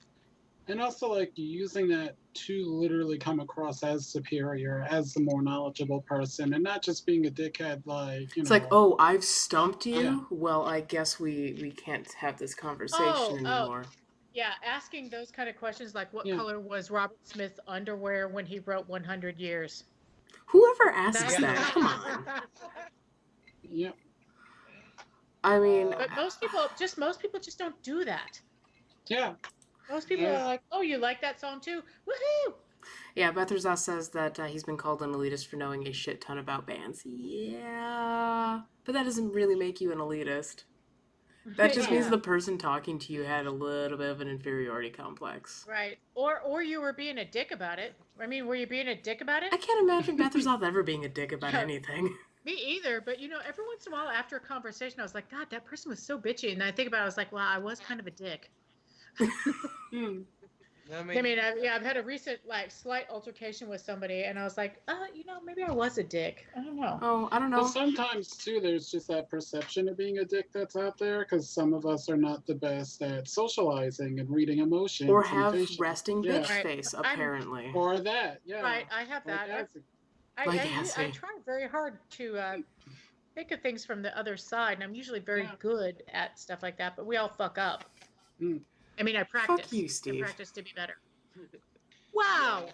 And also, like, using that to literally come across as superior, as the more knowledgeable person, and not just being a dickhead, like, It's like, oh, I've stumped you. Yeah. Well, I guess we can't have this conversation Oh, anymore. yeah, asking those kind of questions like what Yeah. color was Robert Smith's underwear when he wrote 100 Years? Whoever asks That's- that, come on. Yeah. I mean, But most people just don't do that. Yeah. Most people Yeah. are like, "Oh, you like that song too? Woohoo!" yeah, Betherzah says that he's been called an elitist for knowing a shit ton about bands. Yeah, but that doesn't really make you an elitist. That just means Yeah. the person talking to you had a little bit of an inferiority complex. Right. Or you were being a dick about it. I mean, were you being a dick about it? I can't imagine Betherzah ever being a dick about Yeah. anything. Me either, but every once in a while after a conversation, I was like, God, that person was so bitchy. And I think about it, I was like, wow, I was kind of a dick. I I mean, I've had a recent, like, slight altercation with somebody, and I was like, maybe I was a dick. I don't know. Oh, I don't know. Well, sometimes, too, there's just that perception of being a dick that's out there, because some of us are not the best at socializing and reading emotions. Or and have facial- resting Yeah. bitch face, apparently. Or that, yeah. Right, I have that. Like I acid. try very hard to think of things from the other side, and I'm usually very good at stuff like that, but we all fuck up. Mm. I mean, I practice. Fuck you, Steve. I practice to be better. Wow.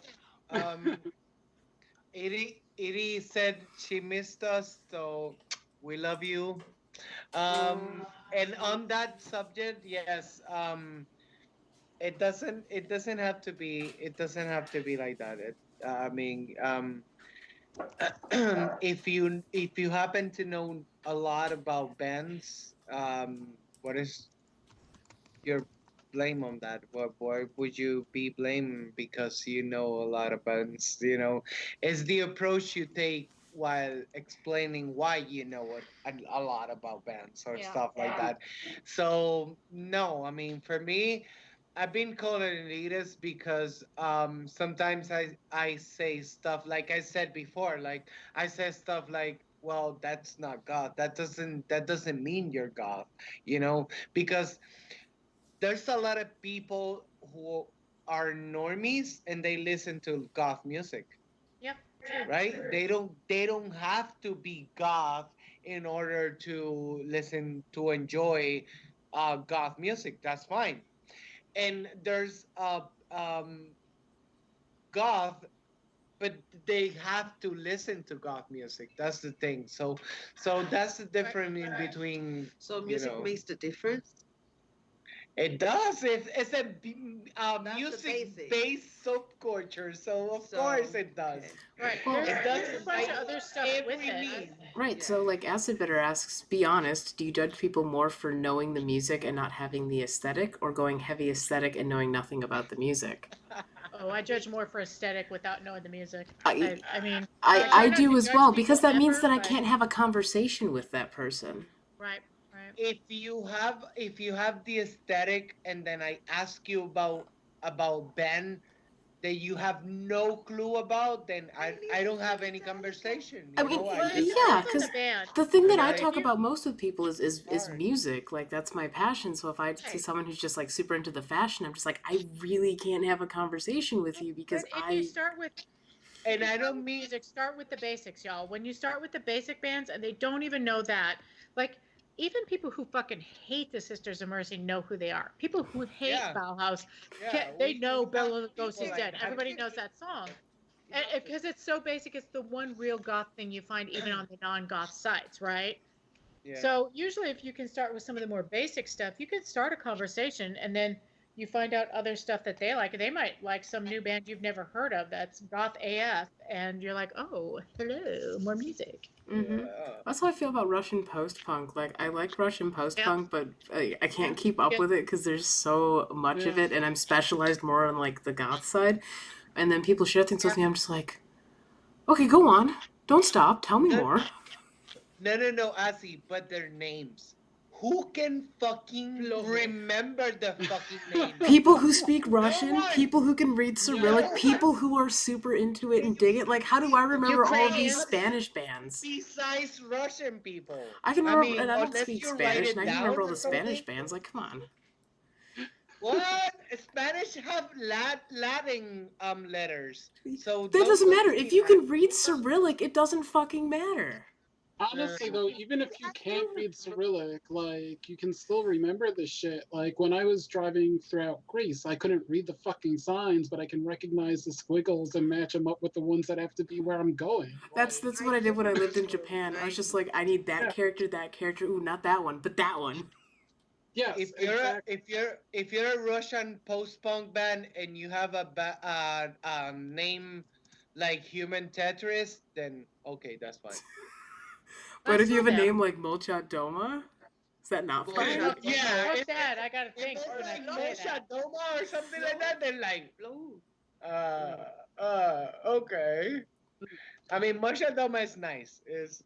Edie said she missed us, so we love you. And on that subject, yes, it doesn't have to be like that. I mean, if you happen to know a lot about bands, what is your blame on that? Why would you be blamed because you know a lot of bands? It's the approach you take while explaining why you know a lot about bands or stuff like that. So no, I mean, for me, I've been called an elitist because sometimes I say stuff like I said before, like I said stuff like, well, that's not goth. That doesn't mean you're goth, because there's a lot of people who are normies and they listen to goth music. Yep. Right? They don't have to be goth in order to enjoy goth music. That's fine. And there's goth, but they have to listen to goth music. That's the thing. So that's the difference in between. So music makes the difference. It does. It's a music-based subculture, so of course it does. Right. Well, There's a bunch of other stuff with it. Right, so like Acid Bitter asks, be honest, do you judge people more for knowing the music and not having the aesthetic, or going heavy aesthetic and knowing nothing about the music? Oh, I judge more for aesthetic without knowing the music. I mean, I do as well, because that means that I but- can't have a conversation with that person. Right. If you have the aesthetic and then I ask you about Ben that you have no clue about, then I don't have any conversation. I mean, It's yeah, on because the band. the thing that I Right. talk about most with people is Hard. music. Like, that's my passion. So if I see Right. someone who's just like super into the fashion, I'm just like, I really can't have a conversation with you because But if you start with And I don't mean music, start with the basics, y'all. When you start with the basic bands and they don't even know that, like even people who fucking hate the Sisters of Mercy know who they are. People who hate Yeah. Bauhaus, Yeah, they we know have Bela people Lugosi's like dead. that. Everybody knows that song. Because it's so basic, it's the one real goth thing you find even on the non-goth sites, right? Yeah. So usually if you can start with some of the more basic stuff, you can start a conversation and then you find out other stuff that they like. They might like some new band you've never heard of that's goth AF, and you're like, oh, hello, more music. Mm-hmm. That's how I feel about Russian post-punk. Like, I like Russian post-punk, but I can't keep up with it because there's so much of it, and I'm specialized more on, like, the goth side. And then people share things with me, I'm just like, okay, go on. Don't stop. Tell me more. No, Asi, but their names. Who can fucking remember the fucking names? People who speak Russian, one. people who can read Cyrillic, people who are super into it and dig it. Like, how do I remember all of these Ukrainians. Spanish bands? Besides Russian people. I can remember, mean, and I don't unless speak you write Spanish, it and I can down remember all or the Spanish something. bands. Like, come on. What? Spanish have Latin letters. So That doesn't don't matter. give me If you that. can read Cyrillic, it doesn't fucking matter. Honestly, though, even if you can't read Cyrillic, like, you can still remember this shit. Like, when I was driving throughout Greece, I couldn't read the fucking signs, but I can recognize the squiggles and match them up with the ones that have to be where I'm going. That's what I did when I lived in Japan. I was just like, I need that character, that character. Ooh, not that one, but that one. Yes, If you're exactly. if you're a Russian post-punk band and you have a name like Human Tetris, then okay, that's fine. But if you have a slow down. name like Molchat Doma, is that not Well, fine? yeah, What's that? I gotta if think it's when I like say that. Doma or something like that, then like, okay. I mean, Doma is nice. It's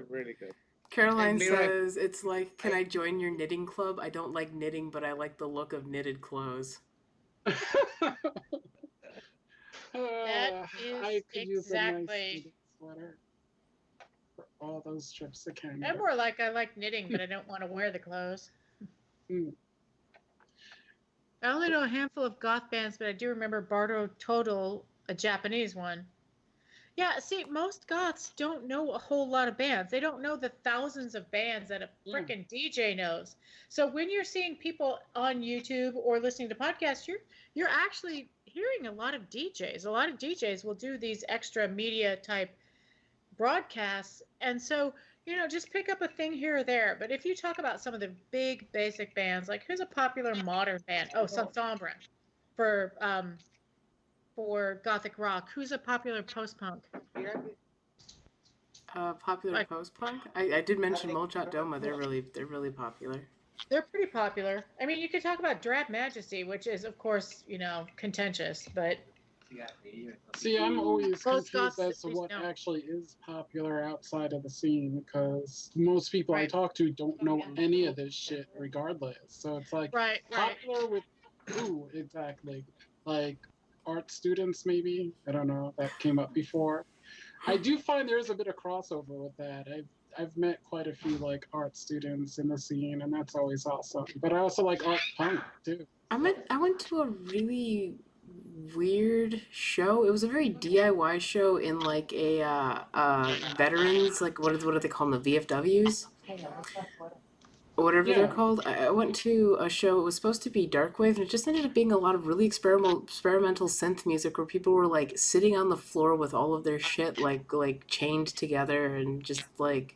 really good. Caroline Leroy- says, it's like, can I join your knitting club? I don't like knitting, but I like the look of knitted clothes. That is I could use a nice exactly. knitted sweater for all those trips to Canada. I'm more like I like knitting, but I don't want to wear the clothes. Mm. I only know a handful of goth bands, but I do remember Bardo Total, a Japanese one. Yeah, see, most goths don't know a whole lot of bands. They don't know the thousands of bands that a freaking DJ knows. So when you're seeing people on YouTube or listening to podcasts, you're actually hearing a lot of DJs. A lot of DJs will do these extra media type broadcasts, and so just pick up a thing here or there. But if you talk about some of the big basic bands, like who's a popular modern band? Oh, Sombre for gothic rock. Who's a popular post punk? Popular Like, post-punk? I did mention Molchat Doma. They're really popular. they're pretty popular. I mean, you could talk about Drab Majesty, which is of course contentious, but See, I'm always most confused goths as at to least what know. actually is popular outside of the scene, because most people I Right. talk to don't know any of this shit regardless. So it's like, Right. popular with who exactly? Like, art students, maybe? I don't know. That came up before. I do find there's a bit of crossover with that. I've met quite a few like art students in the scene, and that's always awesome. But I also like art punk too. I went to a really weird show. It was a very DIY show in like a veterans, like what do they call them, the VFWs? Or whatever they're Yeah. called. I went to a show. It was supposed to be darkwave, and it just ended up being a lot of really experimental synth music, where people were like sitting on the floor with all of their shit like chained together and just like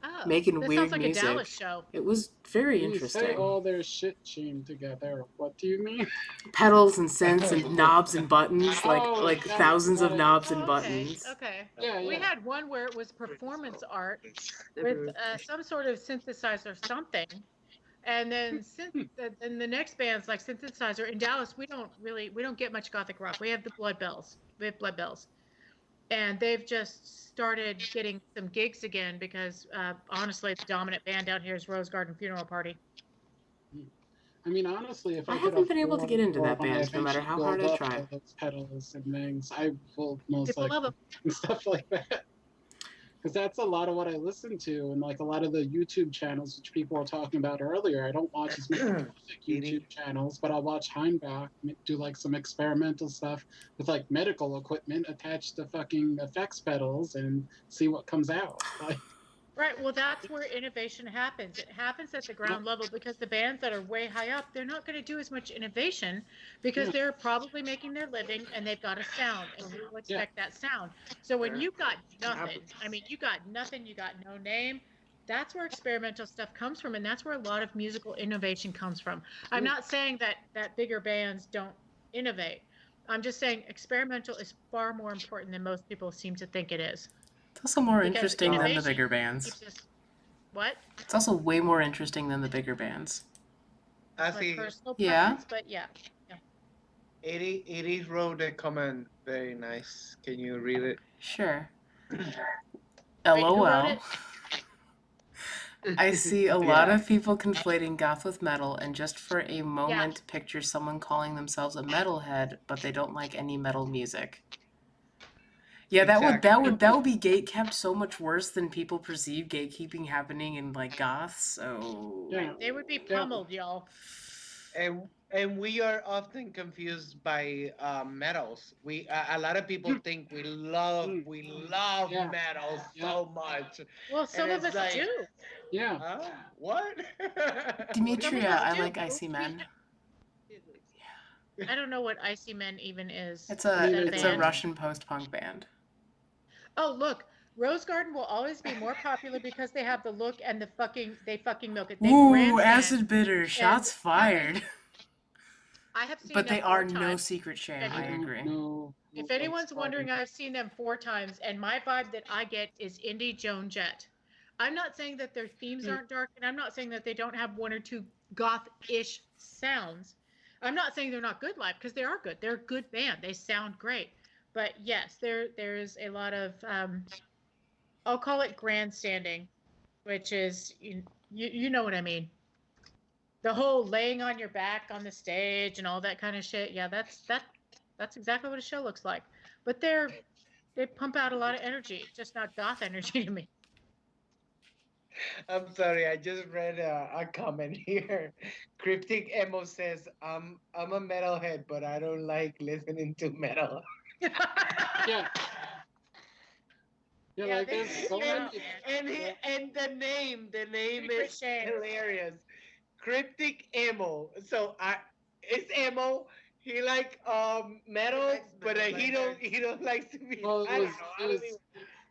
Oh, making that weird sounds like music. a Dallas show. It was very When you say interesting. all their shit chained together, what do you mean? Pedals and synths and knobs and buttons, like Oh, got it, thousands of got it. knobs Oh, and okay. buttons. Okay. Yeah, We yeah. had one where it was performance art with some sort of synthesizer something. And then then the next band's like synthesizer. In Dallas, we don't get much gothic rock. We have the Blood Bells. We have Blood Bells. And they've just started getting some gigs again because honestly, the dominant band down here is Rose Garden Funeral Party. I mean, honestly, if I I could haven't been able to afford get into or that when I band, no matter eventually how hard build I up try. all those pedals and things, I will most People love likely 'em. and stuff like that. Because that's a lot of what I listen to, and like a lot of the YouTube channels which people were talking about earlier. I don't watch as many music YouTube channels, but I'll watch Heimbach do like some experimental stuff with like medical equipment attached to fucking effects pedals and see what comes out. Like, Right. Well, that's where innovation happens. It happens at the ground level because the bands that are way high up, they're not going to do as much innovation because Yeah. they're probably making their living and they've got a sound and people expect that sound. So when you've got nothing, I mean, you got nothing, you got no name, that's where experimental stuff comes from, and that's where a lot of musical innovation comes from. I'm not saying that bigger bands don't innovate. I'm just saying experimental is far more important than most people seem to think it is. It's also more Because interesting than the innovation bigger bands. keeps us what? It's also way more interesting than the bigger bands. I My see. personal Yeah. preference, but yeah. 80 wrote a comment very nice. Can you read it? Sure. Wait, who wrote LOL. it? I see a lot of people conflating goth with metal, and just for a moment picture someone calling themselves a metalhead, but they don't like any metal music. Yeah, that would be gate kept so much worse than people perceive gatekeeping happening in like goth. So Yeah. They would be Yeah. pummeled, y'all. And we are often confused by metals. We a lot of people think we love Yeah. metal Yeah. so much. Well, some And of it's us like, do. Yeah. huh? What? Demetria, I do. like Icy Men. I don't know what Icy Men even is. It's Is that a band? Russian post-punk band. Oh, look, Rose Garden will always be more popular because they have the look and they fucking milk it. They Ooh, grandstand. acid bitter, shots fired. I have seen But them they 4 are times. no secret shame. I agree. No. If anyone's wondering, I've seen them 4 times, and my vibe that I get is indie Joan Jett. I'm not saying that their themes aren't dark, and I'm not saying that they don't have 1 or 2 goth-ish sounds. I'm not saying they're not good live, because they are good. They're a good band. They sound great. But yes, there's a lot of I'll call it grandstanding, which is you know what I mean. The whole laying on your back on the stage and all that kind of shit. Yeah, that's exactly what a show looks like. But they pump out a lot of energy, just not goth energy to me. I'm sorry, I just read a comment here. Cryptic Emo says, I'm a metalhead, but I don't like listening to metal. Yeah. Yeah, like there's so many. And the name Secret is shame. hilarious. Cryptic Emo. So it's emo. He like metal, but he don't like to be. Well, I don't know. I don't even,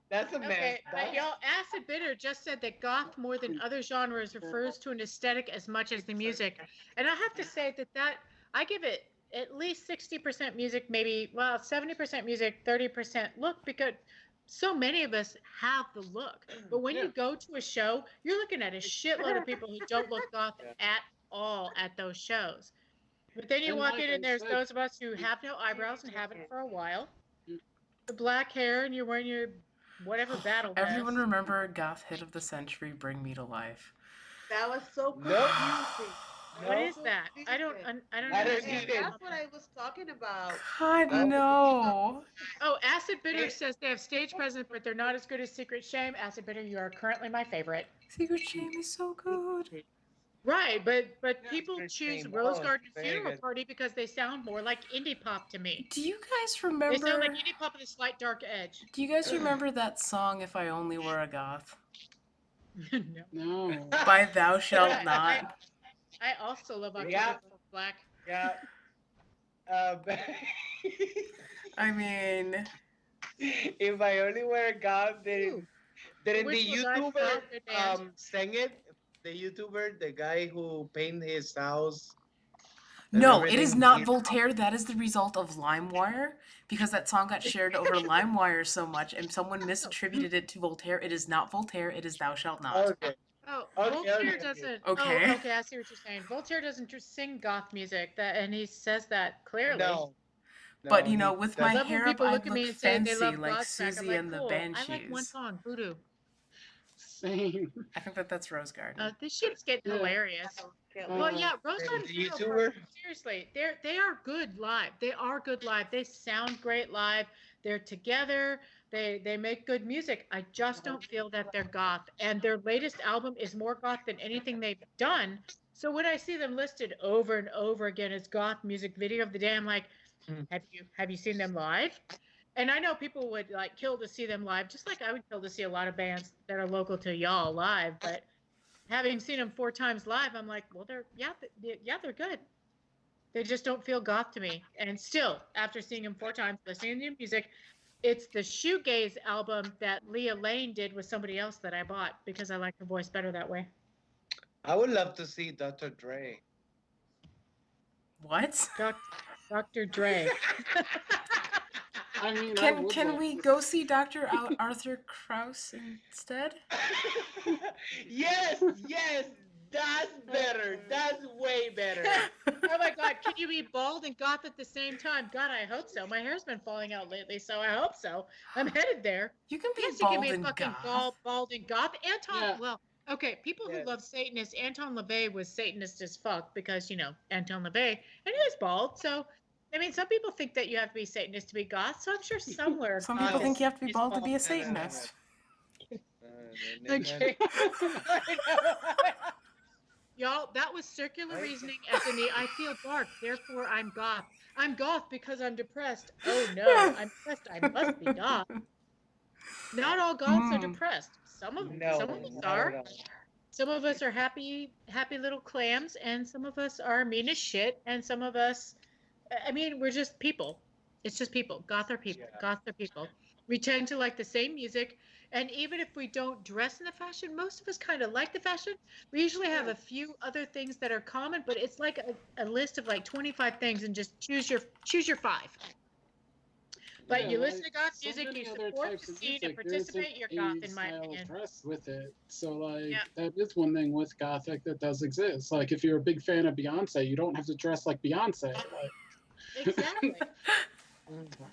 that's a mess. Okay, but y'all, Acid Bitter just said that goth more than other genres refers to an aesthetic as much as the music. And I have to say that I give it at least 60% music, maybe, 70% music, 30% look, because so many of us have the look. But when you go to a show, you're looking at a shitload of people who don't look goth at all at those shows. But then you And walk like in I and there's said- those of us who have no eyebrows and haven't for a while. The black hair and you're wearing your whatever battle vest. Everyone remember goth hit of the century, Bring Me to Life. That was so Nope. confusing. What is that? I don't understand. That's what I was talking about. God, no. Oh, Acid Bitter says they have stage presence, but they're not as good as Secret Shame. Acid Bitter, you are currently my favorite. Secret Shame is so good. Right, but people Secret choose Shame. Rose Oh, Garden very Funeral good. Party because they sound more like indie pop to me. Do you guys They remember? sound like indie pop with a slight dark edge. Do you guys remember that song "If I Only Were a Goth" No. No. by Thou Shalt Not? I also love October Yeah. Black. Yeah. I mean, If I only were a god, didn't the Which was I YouTuber found good band. sang it? The YouTuber, the guy who painted his house. no, it is not Voltaire. That is the result of LimeWire, because that song got shared over LimeWire so much, and someone misattributed it to Voltaire. It is not Voltaire. It is Thou Shalt Not. Okay. Oh, Okay, Voltaire okay. doesn't. Okay. Oh, okay. I see what you're saying. Voltaire doesn't just sing goth music, and he says that clearly. No. But you know, with my I love when hair up, people I look at me look and say they fancy love like Godsmack. I'm Susie like, and the cool. Banshees. I like one song, Voodoo. Same. I think that's Rose Garden. This shit's getting Yeah. hilarious. Well, yeah, Rose Garden The Funeral YouTuber? Party, seriously, they are good live. They are good live. They sound great live. They're together. They make good music. I just don't feel that they're goth. And their latest album is more goth than anything they've done. So when I see them listed over and over again as goth music video of the day, I'm like, have you seen them live? And I know people would like kill to see them live, just like I would kill to see a lot of bands that are local to y'all live. But having seen them 4 times live, I'm like, well, they're good. They just don't feel goth to me. And still, after seeing them 4 times, listening to the music, it's the Shoegaze album that Leah Lane did with somebody else that I bought because I like her voice better that way. I would love to see Dr. Dre. What? Dr. Dre. I mean, Can we go see Dr. Arthur Krauss instead? Yes, that's better. That's way better. Oh my God, can you be bald and goth at the same time? God, I hope so. My hair's been falling out lately, so I hope so. I'm headed there. You can be Yes, bald you can be and fucking goth. bald and goth. And Tom, Yeah. well, Okay, people who Yes. love Satanists, Anton LaVey was Satanist as fuck because, Anton LaVey, and he was bald. So, I mean, some people think that you have to be Satanist to be goth. So I'm sure somewhere Some people goth think you have to be is bald to bald. be a No, no, no, no. Satanist. Okay. I know. Y'all, that was circular Right? reasoning as in the I feel dark, therefore I'm goth. I'm goth because I'm depressed. Oh no, I'm depressed. I must be goth. Not all goths are Hmm. depressed. Some of No, us not at are. all. Some of us are happy little clams, and some of us are mean as shit, and some of us, I mean, we're just people. It's just people. Goth are people. Yeah. Goth are people. We tend to like the same music, and even if we don't dress in the fashion, most of us kind of like the fashion. We usually have a few other things that are common, but it's like a list of like 25 things, and just choose your five. But Yeah, you listen like to goth so music, you many other support types the of scene and music, there isn't participate. You're goth, a in my style of opinion. dress with it. So like Yeah, that is one thing with Gothic that does exist. Like if you're a big fan of Beyonce, you don't have to dress like Beyonce. Like exactly. Mhm.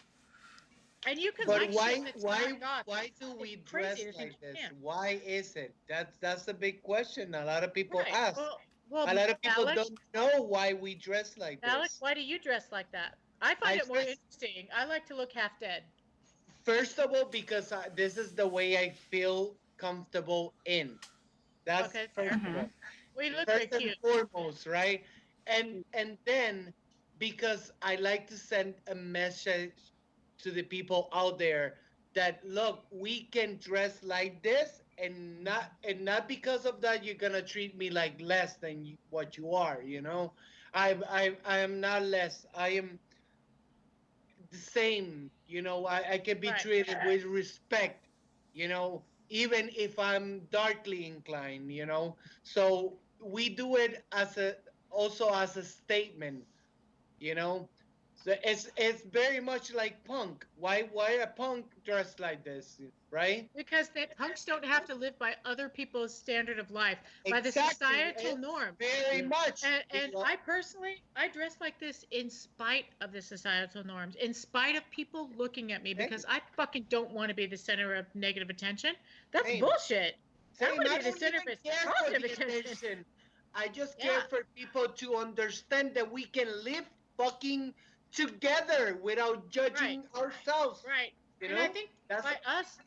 And you can But like shit why that's why not goth. why do It's we crazy dress to think like you this? can't. Why is it? That's the big question a lot of people Right. ask. Well, A lot of people Alex, don't know why we dress like Alex, this. why do you dress like that? I find I it more dress interesting. I like to look half dead. first of all because this is the way I feel comfortable in. That's Okay, first fair. of Hmm. all. We look First very and cute. foremost, right? And then because I like to send a message to the people out there that look, we can dress like this and not because of that you're gonna treat me like less than what you are, you know. I am not less. I am the same, you know. I can be Right. treated with respect, you know, even if I'm darkly inclined, you know. So we do it as a also as a statement, you know. So it's very much like punk. Why a punk dressed like this, right? Because that punks don't have to live by other people's standard of life, by the Exactly. societal It's norms. very much. And I personally, I dress like this in spite of the societal norms, in spite of people looking at me, Same, because I fucking don't want to be the center of negative attention. That's same, bullshit. I same. want to I be the don't center even of care for positive the attention. attention. I just care Yeah, for people to understand that we can live fucking together without right. judging ourselves. Right. You And I know? think That's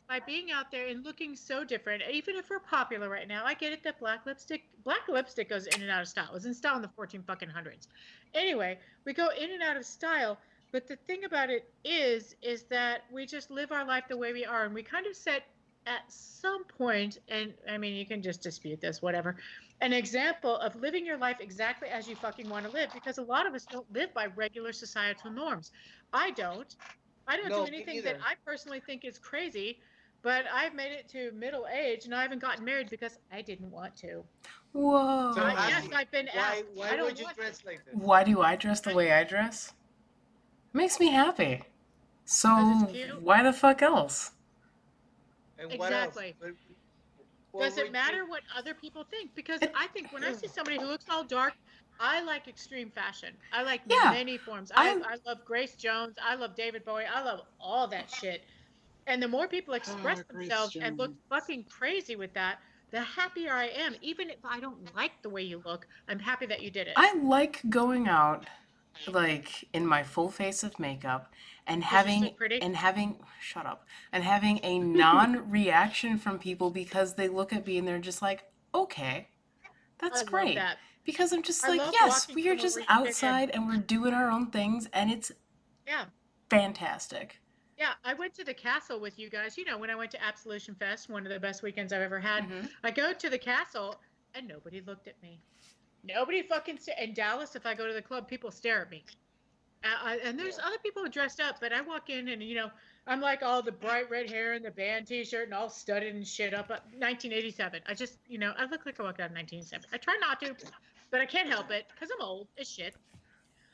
by being out there and looking so different, even if we're popular right now, I get it that black lipstick goes in and out of style. It was in style in the 14 fucking hundreds. Anyway, we go in and out of style, but the thing about it is that we just live our life the way we are, and we kind of set at some point, and I mean, you can just dispute this, whatever, an example of living your life exactly as you fucking want to live, because a lot of us don't live by regular societal norms. I don't. I don't do no, me anything that neither. I personally think is crazy, but I've made it to middle age and I haven't gotten married because I didn't want to. So Whoa. Yes, Aki, I've been why asked. why I don't would you want to. dress like this? Why do I dress the way I dress? Makes me happy. Because it's So cute. why the fuck else? And what else? Exactly. What Does it would you matter what other people think? Because It, I think when I see somebody who looks all dark, I like extreme fashion. I like yeah, many forms. I'm. I love Grace Jones. I love David Bowie. I love all that shit. And the more people express Grace themselves and look Jones. fucking crazy with that, the happier I am. Even if I don't like the way you look, I'm happy that you did it. I like going out like in my full face of makeup and Because you're so having pretty. shut up, and having a non-reaction from people because they look at me and they're just like, okay, that's I love great. that. Because I'm just I like, love yes, walking we are somewhere just where you fit in. outside and we're doing our own things and it's Yeah. fantastic. Yeah. I went to the castle with you guys. When I went to Absolution Fest, one of the best weekends I've ever had. Hmm. I go to the castle and nobody looked at me. Nobody fucking in Dallas, if I go to the club, people stare at me. And there's Yeah. other people who dressed up, but I walk in and I'm like all the bright red hair and the band T-shirt and all studded and shit up. 1987. I just I look like I walked out of 1987. I try not to, but I can't help it because I'm old as shit.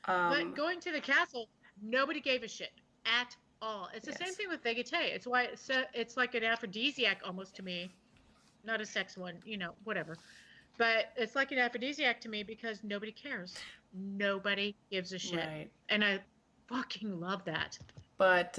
But Um, going to the castle, nobody gave a shit at all. It's the same yes. thing with vegete. It's why it's like an aphrodisiac almost to me, not a sex one, whatever. But it's like an aphrodisiac to me because nobody cares. Nobody gives a shit. Right. And I fucking love that. But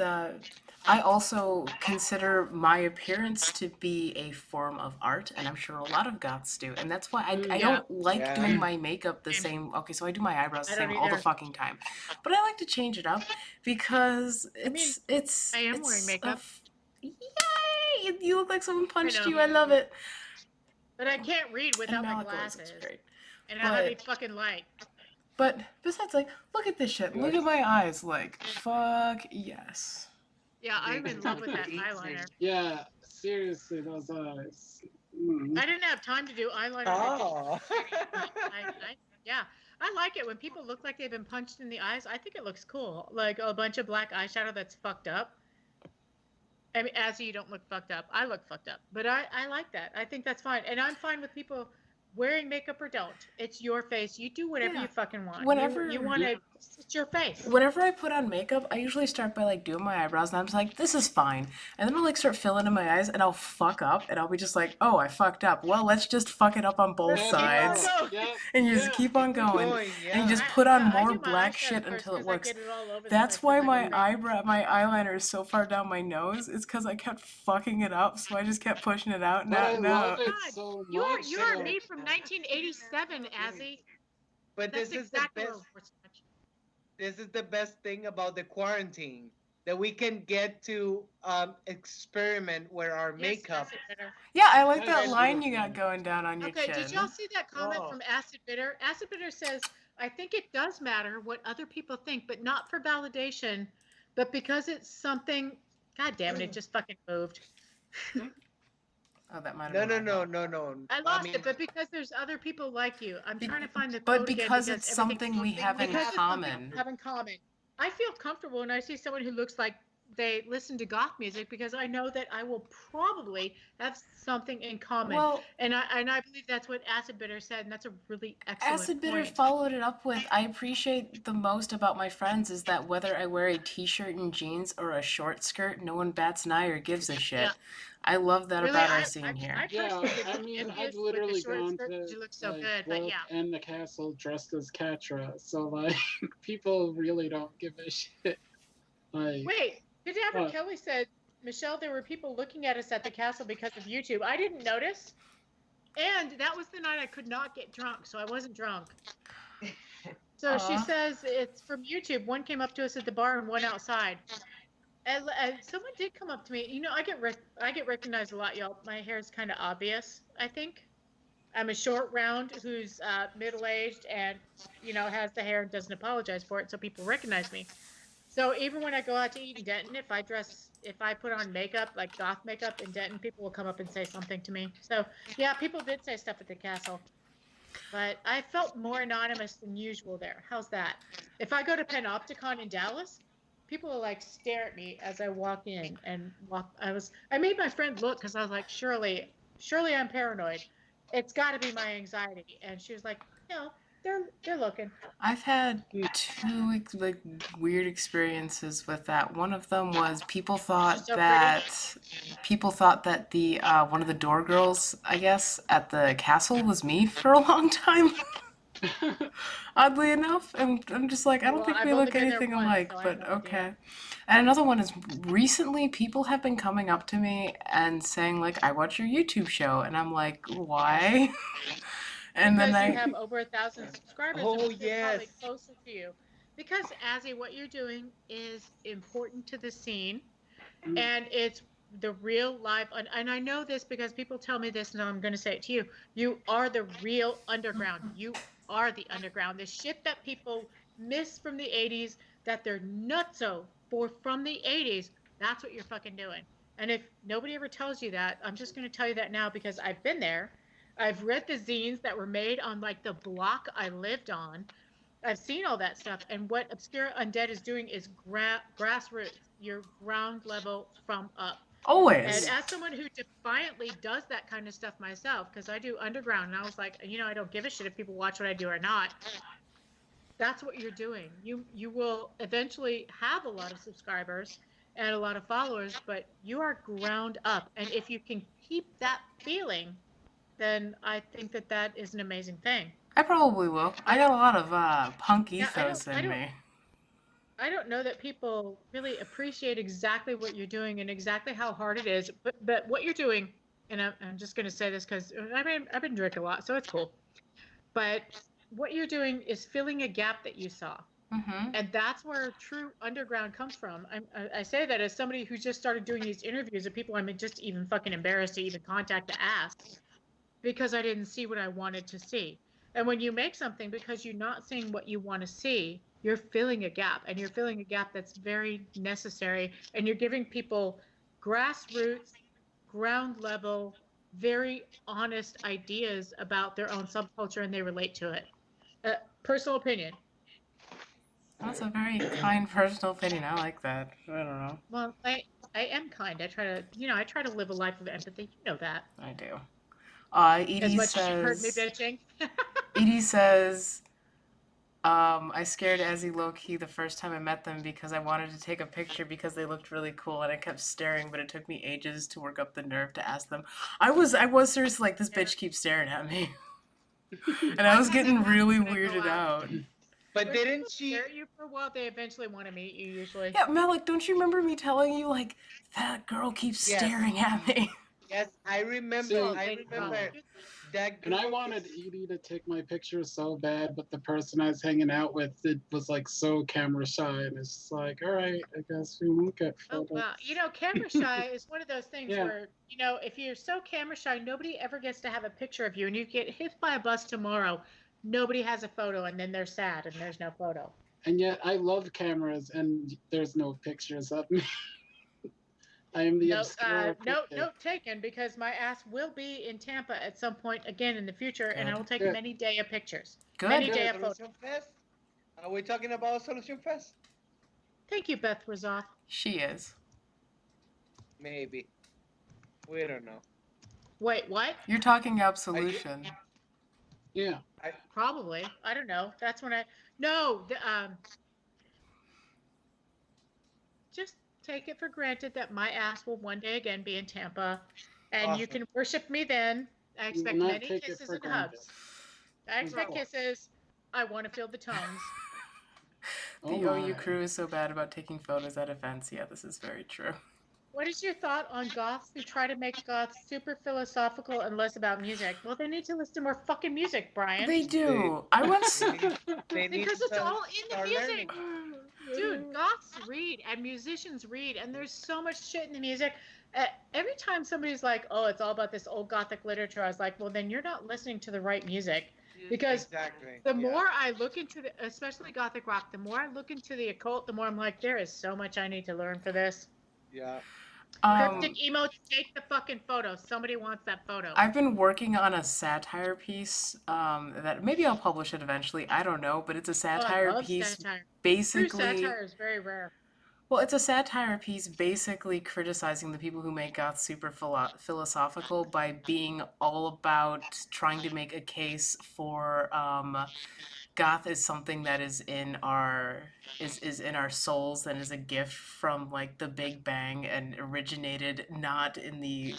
I also consider my appearance to be a form of art, and I'm sure a lot of goths do. And that's why I Yeah. don't like Yeah. doing my makeup the same. Okay, so I do my eyebrows the I don't same all the either. fucking time, but I like to change it up because I mean, it's I am wearing makeup. Yay! You look like someone punched know. you. I love it. But I can't read And without my Malik always looks glasses. great. And I have a fucking light. But besides, like, look at this shit. Look at my eyes. Like, fuck yes. Yeah, I'm in love with that eyeliner. Yeah, seriously, those eyes. Mm. I didn't have time to do eyeliner. Oh. Yeah, I like it when people look like they've been punched in the eyes. I think it looks cool, like a bunch of black eyeshadow that's fucked up. I mean, as you don't look fucked up, I look fucked up, but I like that. I think that's fine, and I'm fine with people wearing makeup or don't. It's your face. You do whatever Yeah. you fucking want. Whenever- you want to, it's your face. Whenever I put on makeup, I usually start by like doing my eyebrows, and I'm just like, this is fine. And then I'll like start filling in my eyes, and I'll fuck up, and I'll be just like, oh, I fucked up. Well, let's just fuck it up on both Yeah, sides. yeah, And you just keep on going. And you just put on I more do my black eyeshadow shit first until it 'cause I works. get it all over the That's place why 'cause I go crazy. my eyeliner is so far down my nose. It's because I kept fucking it up, so I just kept pushing it out and But out I and love out. it God, so you are much. made from 1987, Azzy. But That's this is the exactly best. what we're watching. This is the best thing about the quarantine, that we can get to experiment with our Yes, makeup. acid bitter. Yeah, I like That's that line you true. got going down on your Okay, chin. did y'all see that comment Oh. from Acid Bitter? Acid Bitter says, I think it does matter what other people think, but not for validation, but because it's something. God damn it, it just fucking moved. Oh, that might have No, been no, my no, fault. no, no. I lost it, but because there's other people like you. I'm trying to find the But quote again because because it's everything's something we have in because it's something common. we have in common. I feel comfortable when I see someone who looks like they listen to goth music because I know that I will probably have something in common. Well, and I believe that's what Acid Bitter said, and that's a really excellent Acid Bitter point. followed it up with, I appreciate the most about my friends is that whether I wear a t-shirt and jeans or a short skirt, no one bats an eye or gives a shit. Yeah. I love that Really, about our I scene here. Yeah, personally get I mean, envious I've with the literally short gone skirt 'cause to you look so like good, but Brooke yeah. and the castle dressed as Catra, so like people really don't give a shit. Like, Wait, Cadaver what? Kelly said, Michelle, there were people looking at us at the castle because of YouTube. I didn't notice. And that was the night I could not get drunk, so I wasn't drunk. So she Aw. says it's from YouTube. One came up to us at the bar and one outside. And someone did come up to me. You know, I get recognized a lot, y'all. My hair is kind of obvious, I think. I'm a short round who's middle-aged and, you know, has the hair and doesn't apologize for it, so people recognize me. So even when I go out to eat in Denton, if I put on makeup, like goth makeup in Denton, people will come up and say something to me. So yeah, people did say stuff at the castle, but I felt more anonymous than usual there. How's that? If I go to Panopticon in Dallas, people will like stare at me as I walk in and walk. I made my friend look because I was like, surely I'm paranoid. It's got to be my anxiety. And she was like, no, they're looking. I've had two like weird experiences with that. One of them was people thought so that the one of the door girls, I guess, at the castle was me for a long time. Oddly enough, and I'm just like, I don't Well, think I've we only look been there anything once, alike, so I have but no okay. idea. And another one is recently people have been coming up to me and saying like, I watch your YouTube show, and I'm like, why? And because then you have over 1,000 subscribers Oh, and people are probably yes. closer to you. Because Azzy, what you're doing is important to the scene, and it's the real life. And I know this because people tell me this, and I'm going to say it to you. You are the real underground. You are the underground. The shit that people miss from the 80s, that they're nutso for from the 80s. That's what you're fucking doing. And if nobody ever tells you that, I'm just going to tell you that now because I've been there. I've read the zines that were made on like the block I lived on. I've seen all that stuff, and what Obscura Undead is doing is grassroots, your ground level from up. And always. as someone who defiantly does that kind of stuff myself, because I do underground, and I was like, you know, I don't give a shit if people watch what I do or not. That's what you're doing. You will eventually have a lot of subscribers and a lot of followers, but you are ground up, and if you can keep that feeling, then I think that is an amazing thing. I probably will. I got a lot of punk Yeah, ethos in me. I don't know that people really appreciate exactly what you're doing and exactly how hard it is. But what you're doing, and I'm just going to say this because I've been drinking a lot, so it's cool. But what you're doing is filling a gap that you saw. Mm-hmm. And that's where true underground comes from. I say that as somebody who just started doing these interviews of people I'm just even fucking embarrassed to even contact to ask because I didn't see what I wanted to see. And when you make something because you're not seeing what you want to see, you're filling a gap, and you're filling a gap that's very necessary. And you're giving people grassroots, ground level, very honest ideas about their own subculture, and they relate to it. Personal opinion. That's a very kind personal opinion. I like that. I don't know. Well, I am kind. I try to, I try to live a life of empathy. You know that. I do. As Edie much as you've heard me says. bitching. Edie says. I scared Ezzy low key the first time I met them because I wanted to take a picture because they looked really cool and I kept staring, but it took me ages to work up the nerve to ask them. I was seriously like, this bitch keeps staring at me, and I was getting really weirded out. But When didn't people she? stare at you for a while, they eventually want to meet you. Usually. Yeah, Malik, don't you remember me telling you like that girl keeps Yes. staring at me? Yes, I remember. See, I remember that And I girl wanted keeps- Edie to take my picture so bad, but the person I was hanging out with it was like so camera shy, and it's just like, all right, I guess we won't get Oh photos. wow, camera shy is one of those things Yeah. where if you're so camera shy, nobody ever gets to have a picture of you, and you get hit by a bus tomorrow, nobody has a photo, and then they're sad, and there's no photo. And yet I love cameras, and there's no pictures of me. I am the obscure. Note taken, because my ass will be in Tampa at some point again in the future, and I will take Good. many day of pictures. Good. Many Good. day of photos. Solution Fest. Are we talking about Solution Fest? Thank you, Beth Razoff. She is. Maybe. We don't know. Wait, what? You're talking Absolution. Yeah. Probably. I don't know. That's when no. Just take it for granted that my ass will one day again be in Tampa, and you Awesome. can worship me then. I You expect will not many take it kisses for and granted. hugs. I expect course. kisses. I want to feel the tongues. The Oh OU my. crew is so bad about taking photos at events. Yeah, this is very true. What is your thought on goths who try to make goths super philosophical and less about music? Well, they need to listen to more fucking music, Brian. They do. I once. They need Because to it's all in the start music. learning. Dude, goths read and musicians read, and there's so much shit in the music. Every time somebody's like, oh, it's all about this old gothic literature, I was like, well, then you're not listening to the right music. Because Exactly. the more I look into especially gothic rock, the more I look into the occult, the more I'm like, there is so much I need to learn for this. Yeah. Cryptic emotes, take the fucking photo. Somebody wants that photo. I've been working on a satire piece that maybe I'll publish it eventually. I don't know, but it's a satire I love piece. satire. Basically, True satire is very rare. well, it's a satire piece basically criticizing the people who make goth super philosophical by being all about trying to make a case for goth is something that is in our is in our souls and is a gift from like the Big Bang and originated not in the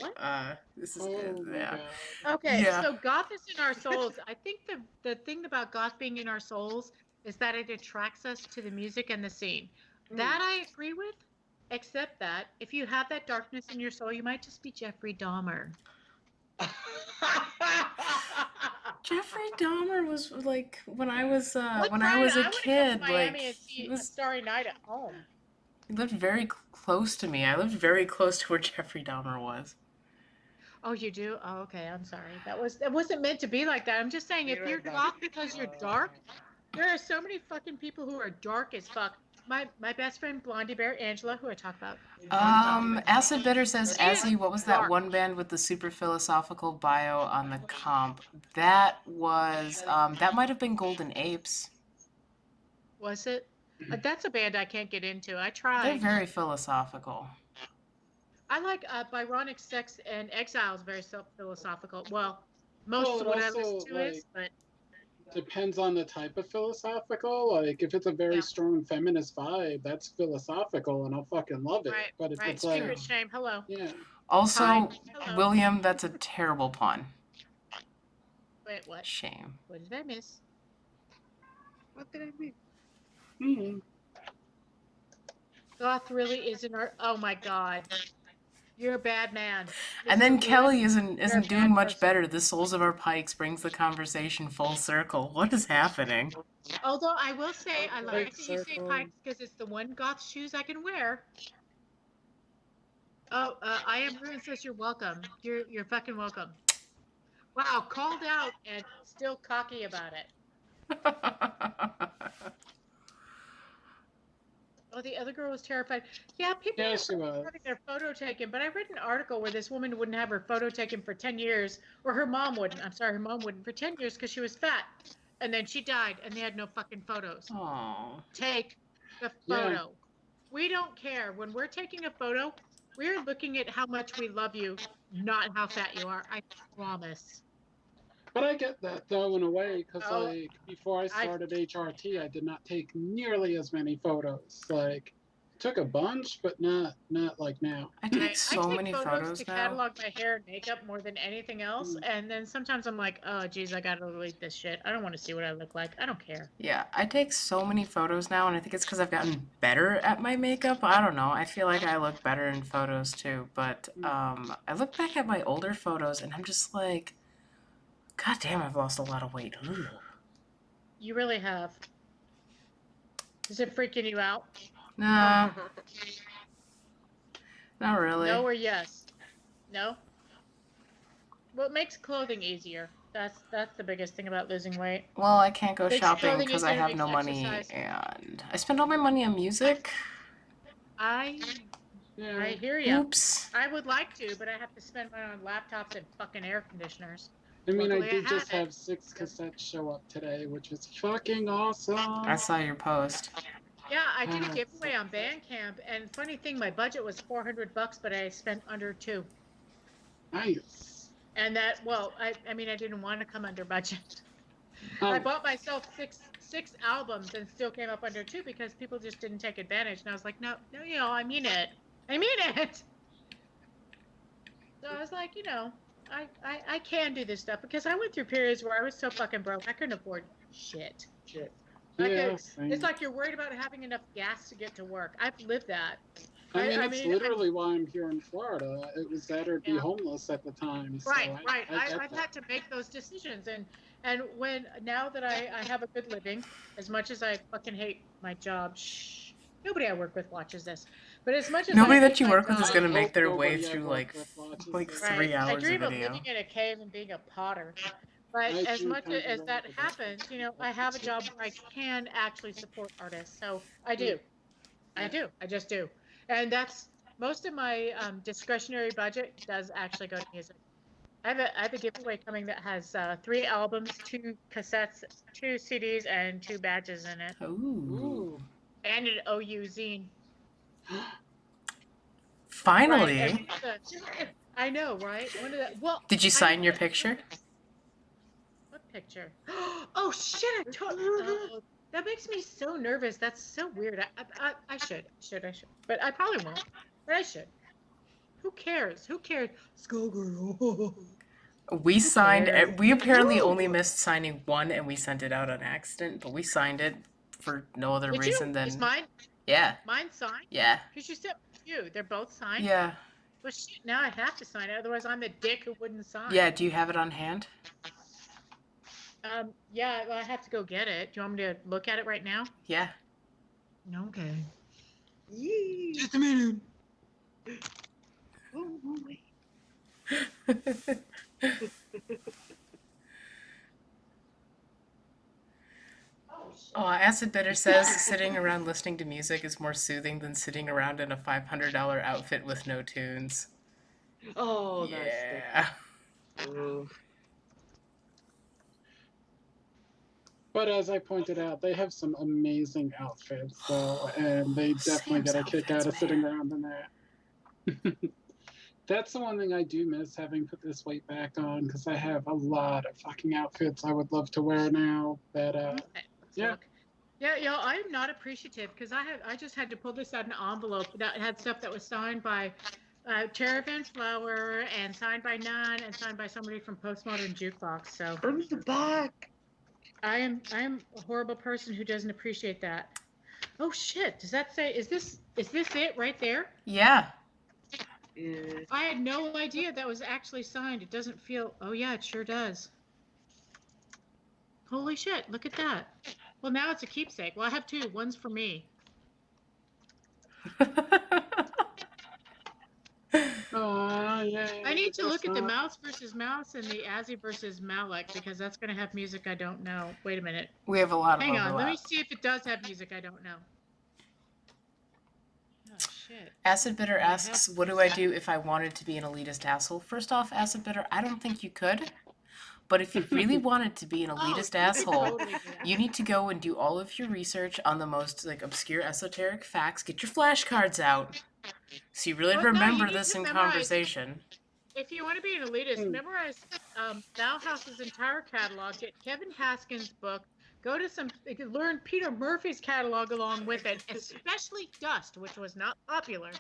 this is Oh my yeah. God. Okay, Yeah. so goth is in our souls. I think the thing about goth being in our souls is that it attracts us to the music and the scene. That I agree with, except that if you have that darkness in your soul, you might just be Jeffrey Dahmer. Jeffrey Dahmer was like when I was Look, when Brian, I was a wanna come kid, to like Miami and he see a was Starry Night at home. he lived very close to me. I lived very close to where Jeffrey Dahmer was. Oh, you do? Oh, okay. I'm sorry. That wasn't meant to be like that. I'm just saying, if you're goth because you're dark, there are so many fucking people who are dark as fuck. My best friend Blondie Bear Angela, who I talk about. Acid Bitter says, She is Azzy, what was that dark. one band with the super philosophical bio on the comp? That was that might have been Golden Apes. Was it? That's a band I can't get into. I They're tried. very philosophical. I like Byronic Sex and Exile is very philosophical. Well, most Well, of what I also, listen to is, but depends on the type of philosophical. Like, if it's a very Yeah. strong feminist vibe, that's philosophical, and I'll fucking love it. right, But if right. it's like, Secret shame. Hello. yeah, Also, Hi. Hello. William, that's a terrible pun. Wait, what? Shame. What did I miss? What did I mean? mm, Goth really is an art. Oh my God. You're a bad man. And then Mr. Kelly Lewis, isn't you're a doing bad much person. better. The Souls of Our Pikes brings the conversation full circle. What is happening? Although I will say, I like Big that you say circle. Pikes because it's the one Goth shoes I can wear. Oh, I am Ruin says you're welcome. You're fucking welcome. Wow, called out and still cocky about it. Oh, the other girl was terrified. Yeah, people Yeah, are she was. having their photo taken, but I read an article where this woman wouldn't have her photo taken for 10 years, or her mom wouldn't. I'm sorry, her mom wouldn't for 10 years because she was fat. And then she died, and they had no fucking photos. Oh. Take the Yeah. photo. We don't care. When we're taking a photo, we're looking at how much we love you, not how fat you are. I promise. But I get that though in a way because Oh, like before I started HRT, I did not take nearly as many photos. Like took a bunch, but not like now. I I take so take many photos photos to now. catalog my hair and makeup more than anything else. Mm. And then sometimes I'm like, oh, geez, I gotta delete this shit. I don't want to see what I look like. I don't care. Yeah, I take so many photos now, and I think it's because I've gotten better at my makeup. I don't know. I feel like I look better in photos too. But I look back at my older photos, and I'm just like, God damn, I've lost a lot of weight. Ugh. You really have. Is it freaking you out? No, not really. No or yes? No? Well, it makes clothing easier. That's the biggest thing about losing weight. Well, I can't go Makes shopping clothing because I easier, have makes no money, exercise. and I spend all my money on music. I Yeah. hear you. Oops. I would like to, but I have to spend money on laptops and fucking air conditioners. I mean, Luckily, I did just had it. have 6 cassettes show up today, which is fucking awesome. I saw your post. Yeah, I did a Ah, giveaway on Bandcamp, and funny thing, my budget was $400, but I spent under $2. Nice. And that, well, I mean, I didn't want to come under budget. Um, I bought myself six albums and still came up under $2 because people just didn't take advantage. And I was like, no, I mean it. I mean it. So I was like, I can do this stuff because I went through periods where I was so fucking broke I couldn't afford shit. yeah, It's same. like you're worried about having enough gas to get to work. I've lived that. I mean, it's literally why I'm here in Florida. It was that or be Yeah. homeless at the time. So Right. I get I've that. had to make those decisions, and when now that I have a good living, as much as I fucking hate my job, shh, nobody I work with watches this, but as much as Nobody I that hate you my work with is job, gonna I make hope their way nobody I through work with watches this. 3 I hours dream of of video. living in a cave and being a potter. But I as do much kind of as that relate to that. happens, I have a job where I can actually support artists. So I do. I do. I just do. And that's most of my discretionary budget does actually go to music. I have a giveaway coming that has 3 albums, 2 cassettes, 2 CDs, and 2 badges in it, Ooh. and an OU zine. Finally. Right. I know, right? One of the well. Did you I sign didn't your get- picture? What picture? Oh shit! Oh, that makes me so nervous. That's so weird. I should. But I probably won't. But I should. Who cares? Who cares? Skullgirl. We signed. cares? We apparently Woo! only missed signing one, and we sent it out on accident. But we signed it for no other Did reason you? than Is mine signed? yeah. Because you said you. They're both signed. Yeah. Well, shit. Now I have to sign it. Otherwise, I'm the dick who wouldn't sign. Yeah. Do you have it on hand? Yeah. Well, I have to go get it. Do you want me to look at it right now? Yeah. Okay. Yee. Just a minute. Oh, wait. Oh, Acid Bitter says sitting around listening to music is more soothing than sitting around in a $500 outfit with no tunes. Oh, Yeah. that's the. But as I pointed out, they have some amazing outfits, so and they definitely Sam's get a kick out of outfits, sitting man. around in that. That's the one thing I do miss having put this weight back on because I have a lot of fucking outfits I would love to wear now. That Okay, let's yeah. look. Yeah, I'm not appreciative because I just had to pull this out of an envelope that had stuff that was signed by Tara Van Flower and signed by Nun and signed by somebody from Postmodern Jukebox. So On the back. I am a horrible person who doesn't appreciate that. Oh shit! Does that say? Is this it right there? Yeah. Yeah. I had no idea that was actually signed. It doesn't feel. Oh yeah, it sure does. Holy shit! Look at that. Well, now it's a keepsake. Well, I have two. One's for me. Yeah. I need to That's look at the not. Mouse versus Mouse and the Azzy versus Malik because that's going to have music I don't know. Wait a minute. We have a lot of Hang on. Let me overlap. see if it does have music I don't know. Oh shit. Acid Bitter I have- asks, what do I do if I wanted to be an elitist asshole? First off, Acid Bitter, I don't think you could. But if you really wanted to be an elitist you could asshole, totally do that. you need to go and do all of your research on the most like obscure esoteric facts. Get your flashcards out, so you really Well, no, you remember need this to in memorize- conversation. If you want to be an elitist, memorize Bauhaus's entire catalog. Get Kevin Haskins' book. Go to some. You can learn Peter Murphy's catalog along with it, especially Dust, which was not popular.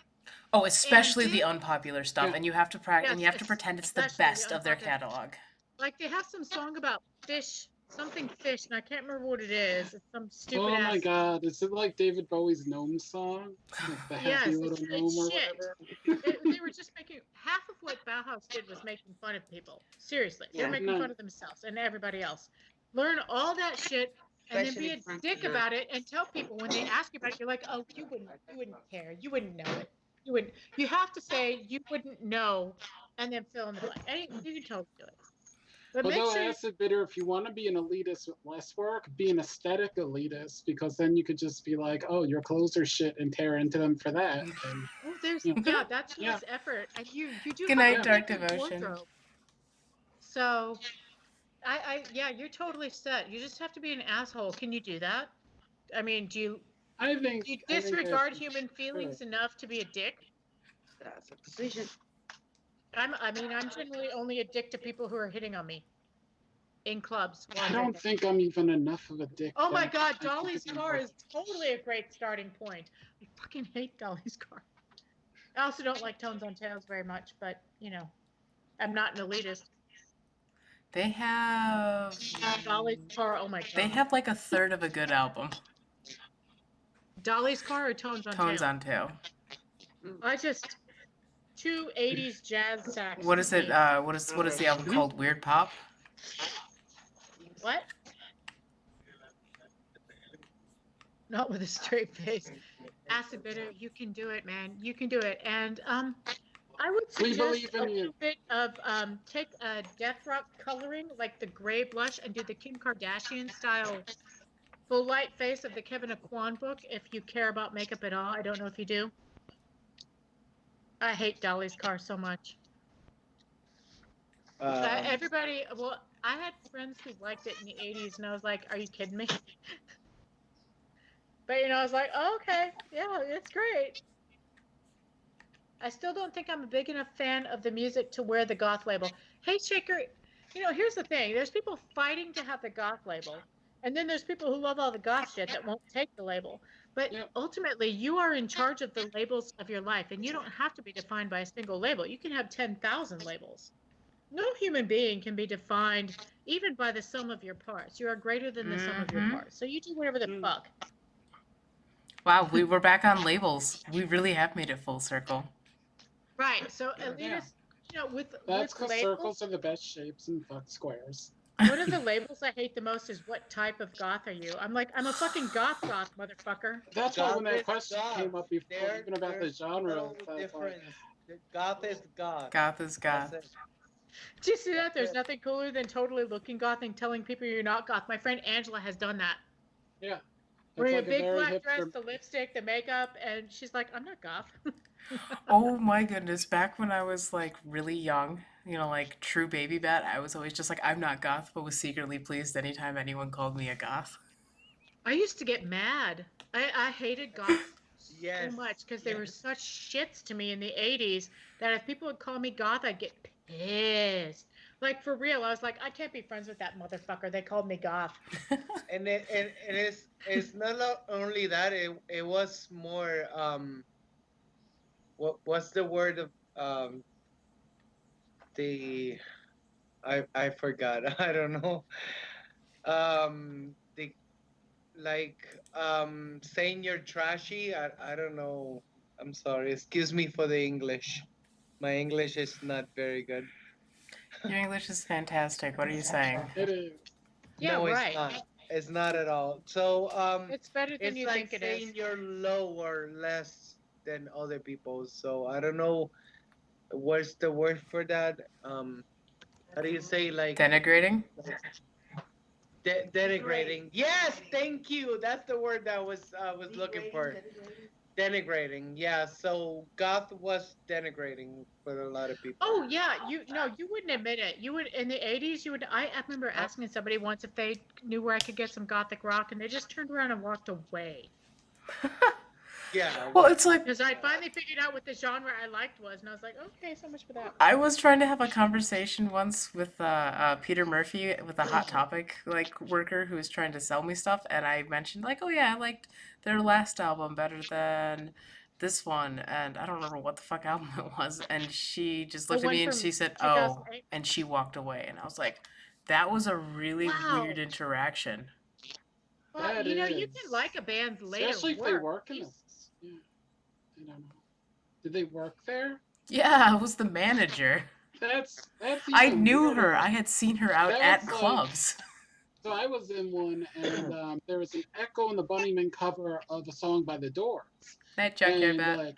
Oh, especially And the unpopular stuff, and you have to practice, and you have to pretend it's the especially the best of their unpopular. catalog. Like they have some song about fish, something fish, and I can't remember what it is. It's some stupid Oh ass. my god, is it like David Bowie's Gnome song? Like the Yes, Happy Little Gnome it's or shit. whatever? They were just making half of what Bauhaus did was making fun of people. Seriously, they're Yeah. making fun of themselves and everybody else. Learn all that shit and then be Especially a Frank dick Sinatra. about it and tell people when they ask you about it, you're like, oh, you wouldn't care, you wouldn't know it, you wouldn't. You have to say you wouldn't know, and then fill in the blank. And you can totally do it. But make Although sure you Acid Bitter, if you want to be an elitist with less work, be an aesthetic elitist, because then you could just be like, oh, your clothes are shit and tear into them for that. And, oh, there's you know, yeah, that's Yeah. less effort, and you do Good have night, a Dark pretty good Devotion. wardrobe. So, I yeah, you're totally set. You just have to be an asshole. Can you do that? I mean, do I think you I think disregard that's- human feelings enough to be a dick? That's a decision. I mean, I'm generally only a dick to people who are hitting on me in clubs. while I I'm don't drinking. think I'm even enough of a dick. Oh my that God, I could Dolly's be car more- is totally a great starting point. I fucking hate Dolly's car. I also don't like Tones on Tails very much, but you know, I'm not an elitist. They have Dolly's car, oh my God. they have like a third of a good album. Dolly's car or Tones on Tones Tail? on Tail. I just two 80s jazz sax. What is it? What is the album called? Weird Pop. What? Not with a straight face. Acid Bitter, you can do it, man. You can do it. And I would We suggest believe a in you. little bit of take a death rock coloring, like the gray blush, and do the Kim Kardashian style full light face of the Kevin Aquan book. If you care about makeup at all, I don't know if you do. I hate Dolly's car so much. Everybody, well, I had friends who liked it in the 80s, and I was like, are you kidding me? But, you know, I was like, oh, okay, yeah, it's great. I still don't think I'm a big enough fan of the music to wear the goth label. Hey, Shaker, you know, here's the thing. There's people fighting to have the goth label, and then there's people who love all the goth shit that won't take the label. But ultimately, you are in charge of the labels of your life, and you don't have to be defined by a single label. You can have 10,000 labels. No human being can be defined even by the sum of your parts. You are greater than the sum of your parts. So you do whatever the fuck. Wow, we're back on labels. We really have made it full circle. Right. So elitist, you know, with That's because labels, circles are the best shapes and fuck squares. one of the labels I hate the most is what type of goth are you? I'm like, I'm a fucking goth, motherfucker. That's why when Goth that is question goth. came up before, There- even about the there's genre, no I was like, difference. Goth is goth. Goth is goth. That's it. Do you see that? There's it. nothing cooler than totally looking goth and telling people you're not goth. My friend Angela has done that. yeah. Wearing like a big very black dress, hipster- the lipstick, the makeup, and she's like, I'm not goth. Oh my goodness, back when I was like really young, you know, like true baby bat, I was always just like, I'm not goth, but was secretly pleased anytime anyone called me a goth. I used to get mad. I hated goths Yes. so much because they were such shits to me in the 80s that if people would call me goth, I'd get pissed. Like, for real, I was like, I can't be friends with that motherfucker. They called me goth. And it's not only that. It was more what's the word of the I forgot. I don't know. The saying you're trashy. I don't know. I'm sorry. Excuse me for the English. My English is not very good. Your English is fantastic. What are you saying? It is. Yeah, No, it's right. not. It's not at all. So It's better than it's you like think it is. saying you're low or less than other people. So I don't know what's the word for that. How do you say like Denigrating? denigrating? Yes, thank you. That's the word that was looking for. Denigrating. Yeah. So goth was denigrating for a lot of people. Oh yeah, you wouldn't admit it. You would in the 80s. You would. I remember asking somebody once if they knew where I could get some gothic rock, and they just turned around and walked away. Yeah. Well, it's like Because I finally figured out what the genre I liked was, and I was like, okay, so much for that. I was trying to have a conversation once with Peter Murphy, with a Hot Topic like worker who was trying to sell me stuff, and I mentioned like, oh yeah, I liked their last album better than this one, and I don't remember what the fuck album it was, and she just The looked at one me and from she said, oh, 2008. and she walked away, and I was like, that was a really Wow. weird interaction. Well, That you is. can like a band's later Especially if they work. work in this. Yeah. I don't know. Did they work there? Yeah, I was the manager. That's I even knew weirder. her. I had seen her out at That's like clubs. so I was in one, and there was an Echo and the Bunnymen cover of a song by The Doors, That junkyard and bat.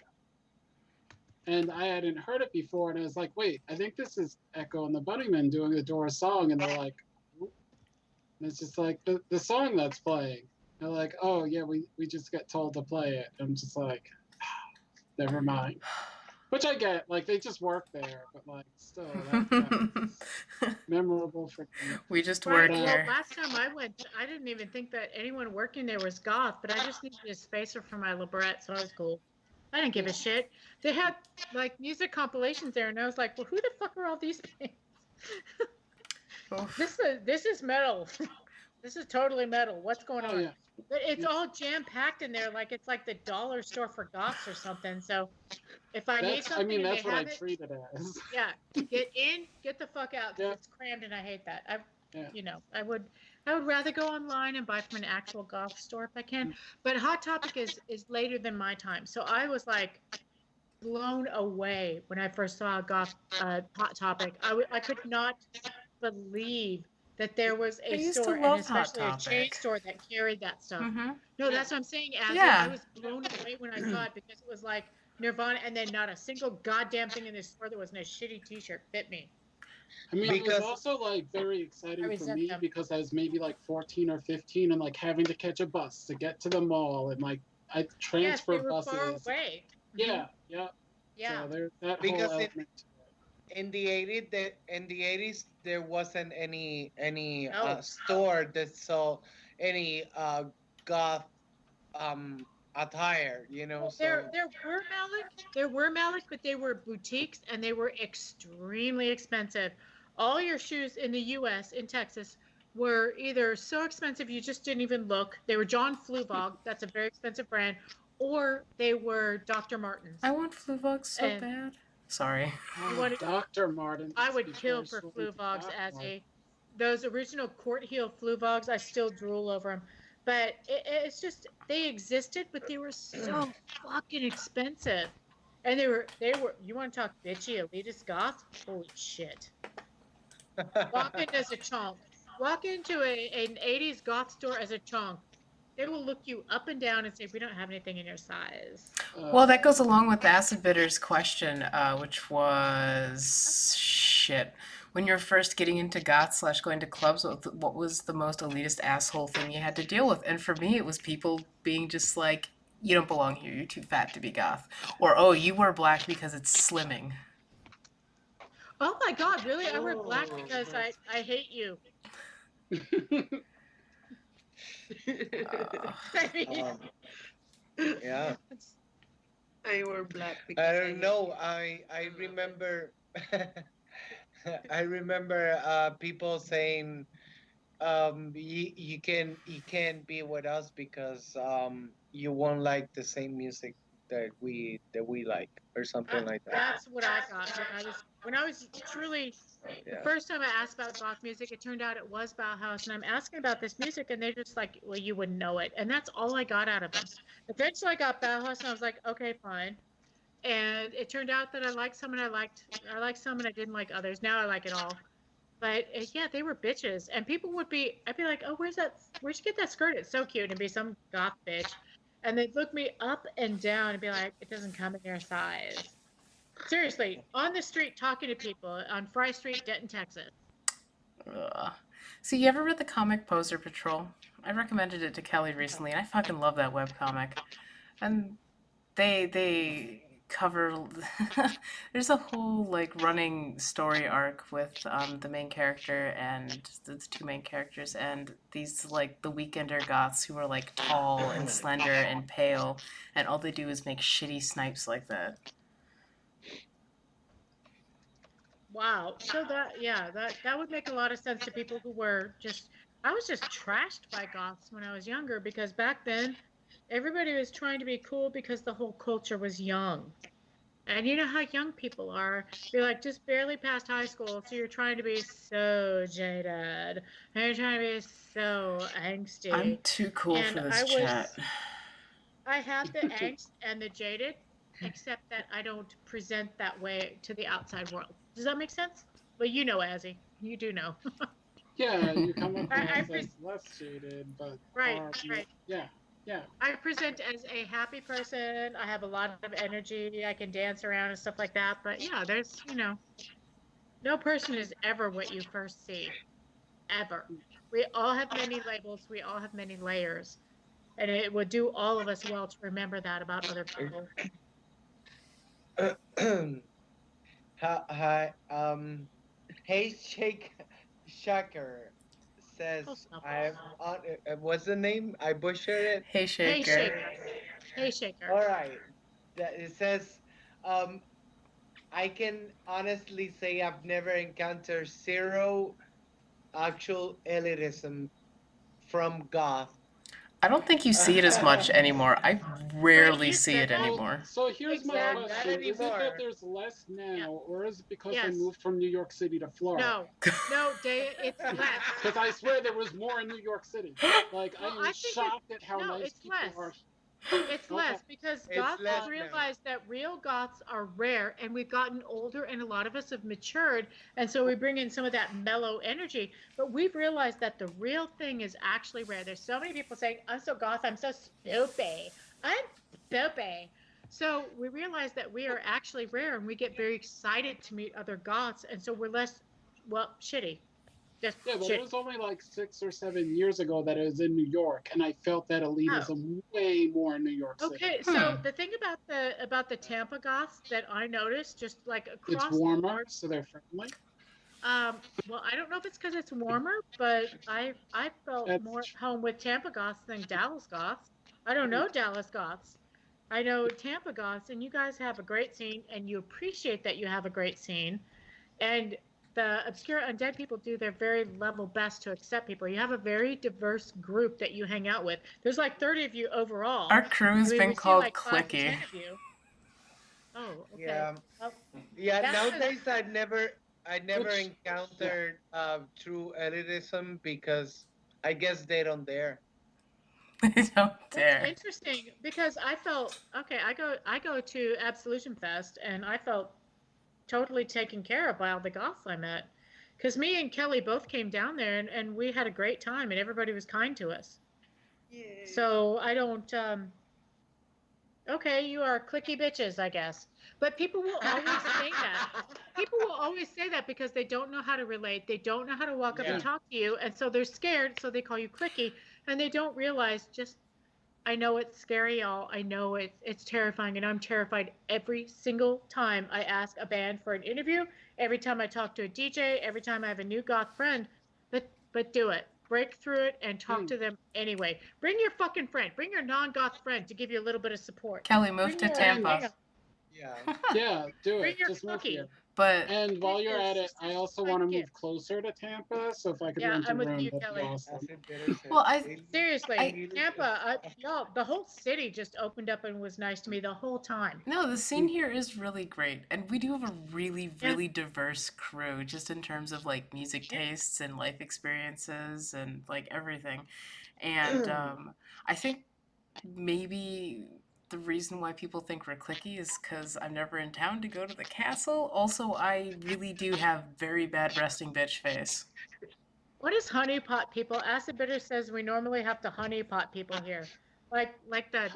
and I hadn't heard it before, and I was like, wait, I think this is Echo and the Bunnymen doing the Doors song, and they're like, and it's just like the song that's playing. They're like, oh yeah, we just get told to play it. I'm just like, never mind. Which I get, like they just work there, but like still, that's memorable for me. We just Right. work Well, here. last time I went, I didn't even think that anyone working there was goth, but I just needed a spacer for my libret, so I was cool. I didn't give a shit. They had like music compilations there, and I was like, well, who the fuck are all these things? Oof. This is metal. This is totally metal. What's going Oh on? yeah, But it's all jam packed in there, like it's like the dollar store for goths or something. So if I need that's I something mean and they that's what I have it, treat it as. yeah, get in, get the fuck out because Yeah, it's crammed and I hate that. yeah. I would rather go online and buy from an actual goth store if I can. But Hot Topic is later than my time, so I was like blown away when I first saw a goth Hot Topic. I could not believe that there was I a used to store and love Hot especially a chain Topic. store that carried that stuff. Mm-hmm. No, that's what I'm saying, Azzy. I Yeah. was blown away when I saw it because it was like Nirvana, and then not a single goddamn thing in this store that wasn't a shitty T-shirt fit me. I mean, it was Because also like very I exciting for resent me them. because I was maybe like 14 or 15 and like having to catch a bus to get to the mall and like I Yes, transfer they were far buses. away. Yeah, yeah. Yeah. So there's that whole because element to it. in the 80s there wasn't any No. store that sold any goth um attire, you know. Well, So there were Malik, but they were boutiques and they were extremely expensive. All your shoes in the U.S. in Texas were either so expensive you just didn't even look. They were John Fluvog, that's a very expensive brand, or they were Dr. Martens. I want Fluvox so And bad. Sorry. you wanted, Dr. Martin. I would kill for Fluvogs as a those original court heel Fluvogs. I still drool over them, but it's just they existed, but they were so fucking expensive, and they were. You want to talk bitchy elitist goth? Holy shit! Walk in as a chonk. Walk into an 80s goth store as a chonk. They will look you up and down and say, "We don't have anything in your size." Well, that goes along with Acid Bitter's question, which was shit. When you were first getting into goth slash going to clubs, what was the most elitist asshole thing you had to deal with? And for me, it was people being just like, "You don't belong here. You're too fat to be goth," or "Oh, you wear black because it's slimming." Oh my God! Really? I wear black because I hate you. I mean, yeah. I wear black because I I don't hate know. I remember I remember people saying you can't be with us because you won't like the same music that we like or something like that. that's what I got when I was when I was truly the Yeah. first time I asked about goth music, it turned out it was Bauhaus, and I'm asking about this music, and they're just like, "Well, you wouldn't know it," and that's all I got out of them. Eventually, I got Bauhaus, and I was like, "Okay, fine." And it turned out that I liked some, and I liked some, and I didn't like others. Now I like it all. But yeah, they were bitches, and people would be. I'd be like, "Oh, where's that? Where'd you get that skirt? It's so cute." And it'd be some goth bitch, and they'd look me up and down and be like, "It doesn't come in your size." Seriously, on the street talking to people on Fry Street, Denton, Texas. Ugh. See, you ever read the comic Poser Patrol? I recommended it to Kelly recently, and I fucking love that webcomic. And they cover there's a whole like running story arc with the main character and the two main characters and these like the weekender goths who are like tall and slender and pale, and all they do is make shitty snipes like that. Wow. So that would make a lot of sense to people who were just I was just trashed by goths when I was younger because back then everybody was trying to be cool because the whole culture was young. And you know how young people are. You're like just barely past high school, so you're trying to be so jaded. And you're trying to be so I'm angsty. too cool for And this chat. I have the angst and the jaded, except that I don't present that way to the outside world. Does that make sense? Well, you know, Azzy. You do know. Yeah, you come across I as less jaded, but right, right. yeah, yeah. I present as a happy person. I have a lot of energy. I can dance around and stuff like that. But yeah, there's, no person is ever what you first see, ever. We all have many labels. We all have many layers. And it would do all of us well to remember that about other people. Hi, hey, Shaker Oh, says stop I'm it. on. What's the name? I butchered it. Hey Hey, Shaker. Shaker. Hey, Shaker. All right. It says, um, I can honestly say I've never encountered zero actual elitism from Goth. I don't think you see it as much anymore. I Right, rarely you see said it that. Well, anymore. so here's my Exactly. Not question: is it that anymore. there's less Yeah. now, or is it because I Yes. moved from New York City to Florida? No. No, Daya, it's less. Because I swear there was more in New York City. Like Well, I I am think shocked at how no, nice it's people less. are. It's Okay. less because It's goths have less now. realized that real goths are rare and we've gotten older and a lot of us have matured. And so we bring in some of that mellow energy. But we've realized that the real thing is actually rare. There's so many people saying, I'm so goth, I'm so spoopy. I'm spoopy. So we realize that we are actually rare and we get very excited to meet other goths. And so we're less, well, shitty. Just Yeah, but it shitty. was only like 6 or 7 years ago that it was in New York, and I felt that Oh. elitism way more in New York City. Okay, so the thing about the Tampa goths that I noticed, just like It's across the warmer, board, so they're friendly. well, I don't know if it's because it's warmer, but I felt That's more home with Tampa goths than Dallas goths. I don't know Dallas goths. I know Tampa goths, and you guys have a great scene, and you appreciate that you have a great scene, and the Obscura Undead people do their very level best to accept people. You have a very diverse group that you hang out with. There's like 30 of you overall. Our crew has I mean, been we see called like 5 to 10 clicky. of you. Oh, okay. Yeah. Well, Yeah. that's Nowadays, I never which encountered true elitism because I guess they don't dare. They don't that's dare. interesting because I felt okay. I go to Absolution Fest and I felt totally taken care of by all the goths I met. Because me and Kelly both came down there and we had a great time and everybody was kind to us. So I don't okay, you are clicky bitches, I guess. But people will always say that. People will always say that because they don't know how to relate. They don't know how to walk up and Yeah. talk to you. And so they're scared. So they call you clicky. And they don't realize just, I know it's scary, y'all. I know it's terrifying. And I'm terrified every single time I ask a band for an interview, every time I talk to a DJ, every time I have a new goth friend. But do it. Break through it and talk to them anyway. Bring your fucking friend. Bring your non-goth friend to give you a little bit of support. Kelly, move Bring to your Tampa. Yeah. yeah, do bring it. your Just move cookie. here. But And while you're at it, It's I just also like want to it. move closer to Tampa. So if I could Yeah, rent a I'm with room, you, that'd be Kelly. awesome. Acid bitter said, well, Seriously, I Tampa, y'all, the whole city just opened up and was nice to me the whole time. no, the scene here is really great, and we do have a really, Yeah. really diverse crew, just in terms of like music tastes and life experiences and like everything. And I think maybe the reason why people think we're cliquey is because I'm never in town to go to the castle. Also, I really do have very bad resting bitch face. What is honeypot people? Acid Bitter says we normally have to honeypot people here, like the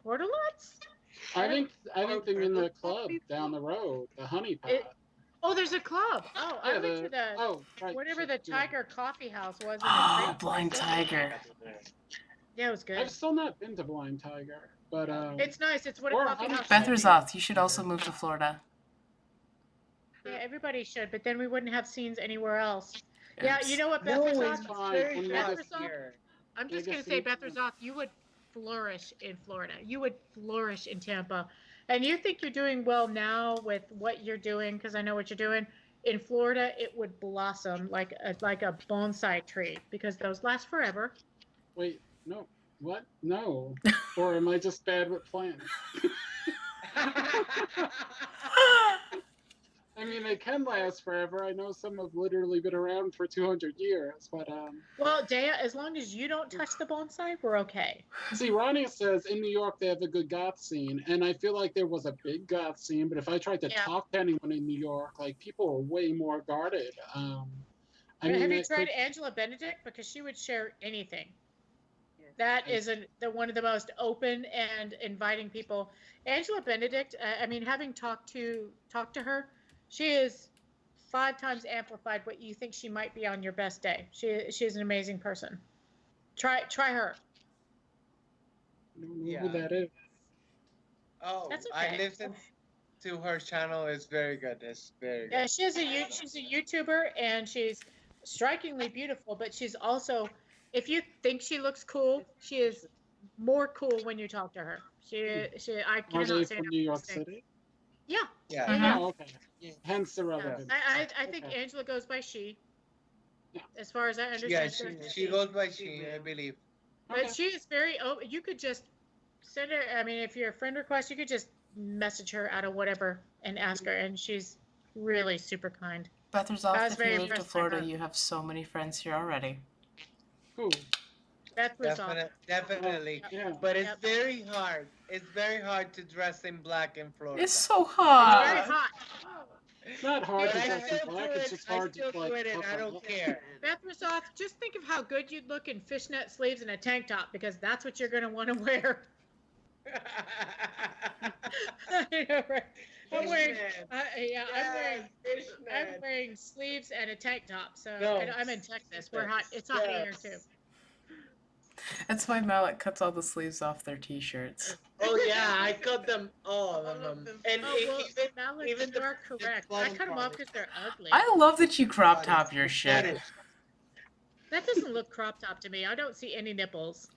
Portalots. I think Or they're in the Bella club people? down the road, the Honey Pot. Oh, there's a club. Oh, I Yeah, went to the right, whatever shit, the yeah. Tiger Coffee House was in the Oh, creek. Blind Tiger. Yeah, it was good. I've still not been to Blind Tiger, but It's nice. It's what a or coffee house Honey should be. Bethrezoth, you should also move to Florida. Yeah, everybody should, but then we wouldn't have scenes anywhere else. Yeah, you know what, No, Bethrezoth? it's fine. very I'm hot Bethrezoth? here. I'm just Mega gonna say, City. Bethrezoth, you would flourish in Florida. You would flourish in Tampa, and you think you're doing well now with what you're doing, because I know what you're doing. In Florida, it would blossom like a bonsai tree because those last forever. Wait, no, what? No, or am I just bad with plants? I mean, they can last forever. I know some have literally been around for 200 years, but Well, Dea, as long as you don't touch the bonsai, we're okay. see, Ronnie says in New York they have a good goth scene, and I feel like there was a big goth scene, but if I tried to Yeah. talk to anyone in New York, like people are way more guarded. I mean, Have you it tried could- Angela Benedict? Because she would share anything. That is one of the most open and inviting people. Angela Benedict. I mean, having talked to her, she is 5 times amplified what you think she might be on your best day. She's an amazing person. Try her. I don't know Yeah. who that is. Oh, That's I okay. listened to her channel. It's very good. It's very Yeah, good. she's a YouTuber and she's strikingly beautiful, but she's also, if you think she looks cool, she is more cool when you talk to her. I Are cannot they say from enough New York nice things. City? Yeah. Yeah. Yeah. Oh, okay. Hence the relevance. I think Okay. Angela goes by she. Yeah. As far as I understand, Yeah, she goes by she goes by she, I believe. But Okay. she is very open. You could just send her. I mean, if you're a friend request, you could just message her out of whatever and ask her, and she's really super kind. I Bethrezoth, was if very you move to impressed by Florida, her. you have so many friends here already. Cool. Beth Rizal. Definitely. Yeah. But it's Yep. very hard. It's very hard to dress in black in Florida. It's so It's hot. very hot. It's not hard But to I dress in still black. do It's it. just I hard still to like. do it, and I cover don't up. care. Beth Rizal, just think of how good you'd look in fishnet sleeves and a tank top, because that's what you're going to want to wear. I know, right? I'm wearing, I'm wearing sleeves and a tank top. So No. and I'm in Texas. We're hot. It's hot here too. That's why Mallet cuts all the sleeves off their t-shirts. Oh yeah, I cut them all of them, and Malik, even you are correct. I cut them off because they're ugly. I love that you crop top your shit. That doesn't look crop top to me. I don't see any nipples.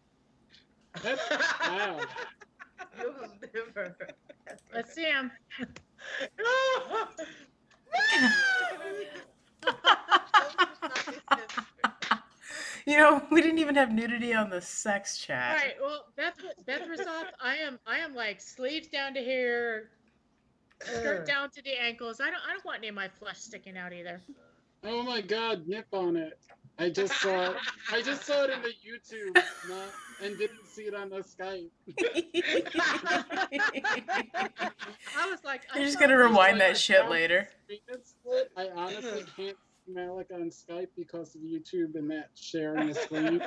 Wow. You have never. Let's see them. You know, we didn't even have nudity on the sex chat. Right. Well, Beth Rizal, I am like sleeves down to here, skirt down to the ankles. I don't want any of my flesh sticking out either. Oh my God, nip on it. I just saw it. I just saw it in the YouTube, and didn't see it on the Skype. I was like, You're just gonna rewind that shit later. I honestly can't see Malik on Skype because of YouTube and that sharing the screen.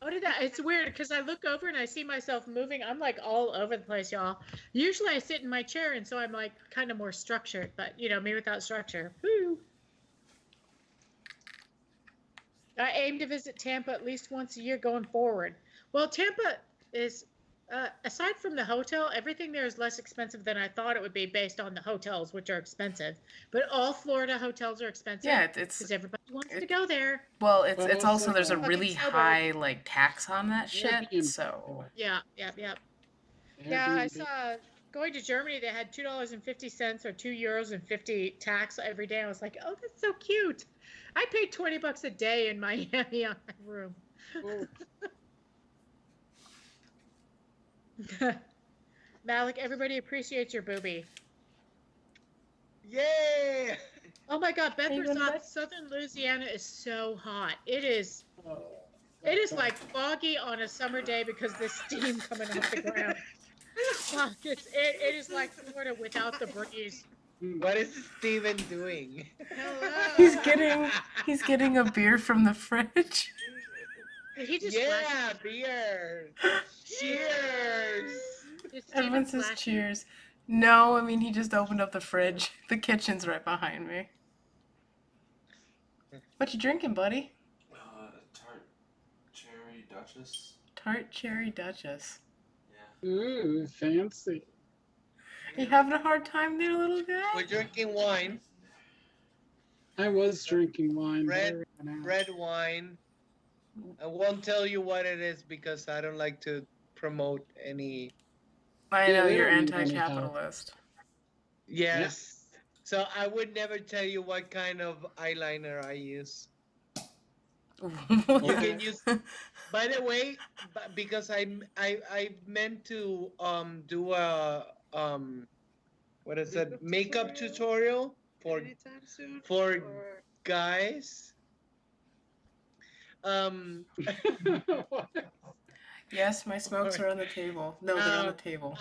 Oh, did that? It's weird because I look over and I see myself moving. I'm like all over the place, y'all. Usually I sit in my chair, and so I'm like kind of more structured. But you know, me without structure. Woo. I aim to visit Tampa at least once a year going forward. Well, Tampa is, aside from the hotel, everything there is less expensive than I thought it would be based on the hotels, which are expensive. But all Florida hotels are expensive. Yeah, because everybody wants to go there. Well, But it's also there's a fucking really suburbs. high like tax on that shit. Airbnb. So Yeah. Yeah, I Airbnb. saw going to Germany, they had $2.50 or €2.50 tax every day. I was like, oh, that's so cute. I paid $20 a day in Miami on my room. Oh, Malik, everybody appreciates your booby. Yay! Oh my God, you Bedford, going back? Southern Louisiana is so hot. It is that's like foggy on a summer day because the steam coming off the ground. Fuck, it is like Florida without the breeze. What is Steven doing? Hello. He's getting a beer from the fridge. Did he just Yeah, flash? beer. Cheers. Did Steven Everyone says flash? cheers. No, I mean, he just opened up the fridge. The kitchen's right behind me. What you drinking, buddy? Tart Cherry Duchess. Tart Cherry Duchess. Yeah. ooh, fancy. You having a hard time there, little guy? We're drinking wine, I was drinking wine, Red- but I ran out. red wine. I won't tell you what it is because I don't like to promote any. I Yeah, know, they you're don't need any help. anti-capitalist. Yes. So I would never tell you what kind of eyeliner I use. You can use. By the way, because I meant to do a what is it, makeup tutorial for Anytime soon? for Or- guys. Yes, my smokes are on the table. No, they're on the table.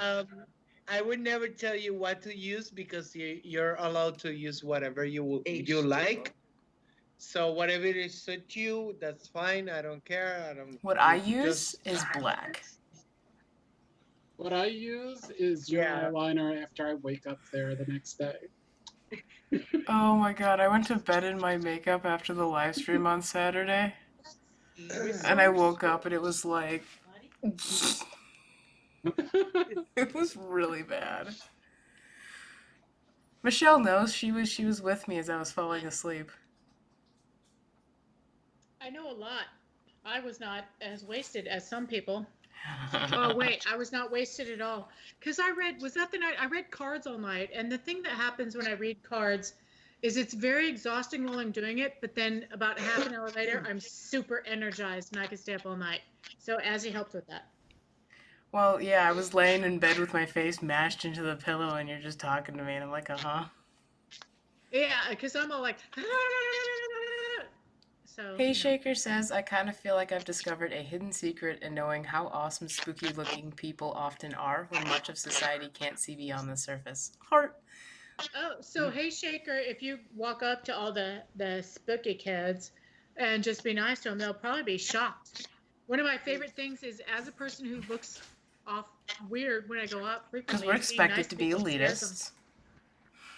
I would never tell you what to use because you're allowed to use whatever you H2O. like. So whatever it suits you, that's fine. I don't care. I don't. What I use is black. What I use is your Yeah. eyeliner after I wake up there the next day. Oh my god, I went to bed in my makeup after the live stream on Saturday. And I woke up and it was like... It was really bad. Michelle knows. She was with me as I was falling asleep. I know a lot. I was not as wasted as some people. Oh wait, I was not wasted at all. Because was that the night I read cards all night, and the thing that happens when I read cards is it's very exhausting while I'm doing it, but then about half an hour later, I'm super energized and I can stay up all night. So Azzy helped with that. Well, yeah, I was laying in bed with my face mashed into the pillow and you're just talking to me and I'm like, uh-huh. Yeah, because I'm all like, so. Hey Shaker says, I kind of feel like I've discovered a hidden secret in knowing how awesome spooky looking people often are when much of society can't see beyond the surface. Heart. Oh, so hey Shaker, if you walk up to all the spooky kids and just be nice to them, they'll probably be shocked. One of my favorite things is, as a person who looks off weird when I go out frequently, Because we're expected nice to be people scares elitists.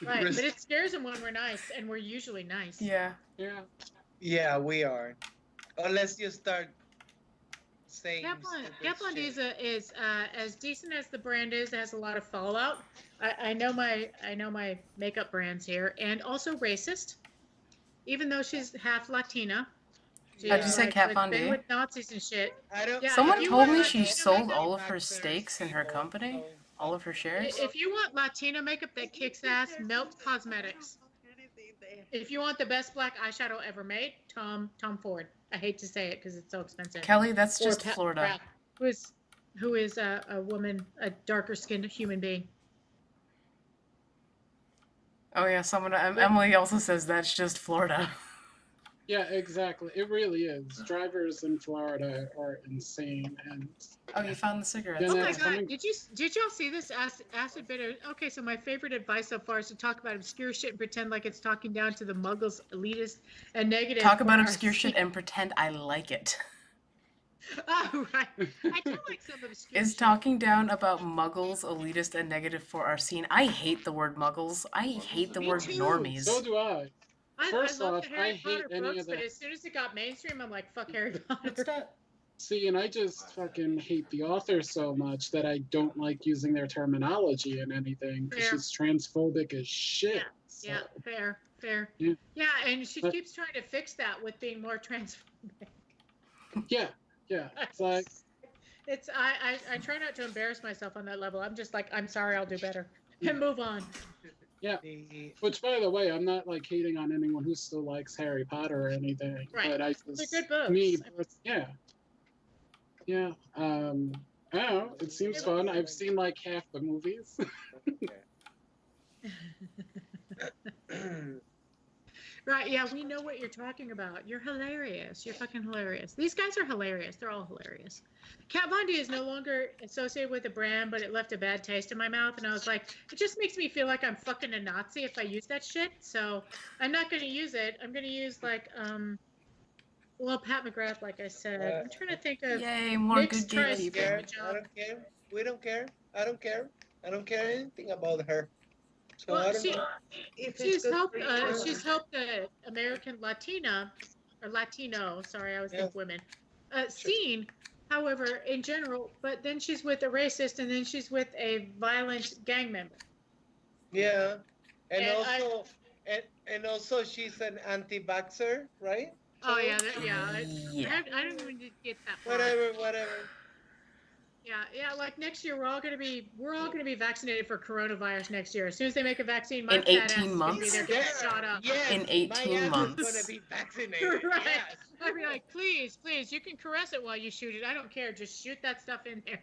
them. Right, but it scares them when we're nice, and we're usually nice. Yeah. Yeah. Yeah, we are. Unless you start saying. Kaplan is as decent as the brand is. It has a lot of fallout. I know my makeup brands here, and also racist. Even though she's half Latina. How'd you say Kat Von D? With Nazis and shit. Yeah, someone told me she Latina sold makeup, all of her stakes in her company, all of her shares. If you want Latina makeup that kicks ass, Melt Cosmetics. If you want the best black eyeshadow ever made, Tom Ford. I hate to say it because it's so expensive. Kelly, that's Or just Pat Florida. Pratt, who is a woman, a darker skinned human being. Oh yeah, Emily also says that's just Florida. Yeah, exactly. It really is. Drivers in Florida are insane, and Oh, you found the cigarettes. Then Oh my that's god! coming- Did y'all see this acid bitter? Okay, so my favorite advice so far is to talk about obscure shit and pretend like it's talking down to the Muggles, elitist, and negative. Talk about for obscure our- shit and pretend I like it. Oh right, I do like some obscure. Is shit. talking down about muggles, elitist, and negative for our scene. I hate the word muggles. I hate the Me word too. normies. so do I. First I love off, the Harry I hate Potter any books, of but that. as soon as it got mainstream, I'm like, fuck Harry Potter. What's that? See, and I just fucking hate the author so much that I don't like using their terminology in anything because Fair. she's transphobic as shit. So, Yeah, fair. Yeah. Yeah, and she But- keeps trying to fix that with being more transphobic. yeah. It's like It's I try not to embarrass myself on that level. I'm just like, I'm sorry, I'll do better and move on. Yeah. The Which, by the way, I'm not like hating on anyone who still likes Harry Potter or anything, Right. but I They're just good books. me, yeah, yeah. I don't know. It seems fun. I've seen like half the movies. Right, yeah, we know what you're talking about. You're hilarious. You're fucking hilarious. These guys are hilarious. They're all hilarious. Kat Von D is no longer associated with the brand, but it left a bad taste in my mouth. And I was like, it just makes me feel like I'm fucking a Nazi if I use that shit. So I'm not going to use it. I'm going to use like, well, Pat McGrath, like I said. I'm trying to think of Yay, more Nick's good tries to do a gatekeeping. good I job. don't care. We don't care. I don't care. I don't care anything about her. So Well, I don't know. If it's she's good helped. for you, She's helped the American Latina or Latino. Sorry, I always Yeah. think women. Scene, however, in general. But then she's with a racist, and then she's with a violent gang member. Yeah. And And also and also she's an anti-vaxxer, right? Oh So yeah, yeah. Yeah. I don't even get that far. whatever. Yeah. Like next year, we're all gonna be vaccinated for coronavirus next year. As soon as they make a vaccine, my In fat 18 ass is gonna be there months? getting shot up. Yes. In 18 my ass months. is gonna be vaccinated. Right. Yes. I'd be like, please, you can caress it while you shoot it. I don't care. Just shoot that stuff in there.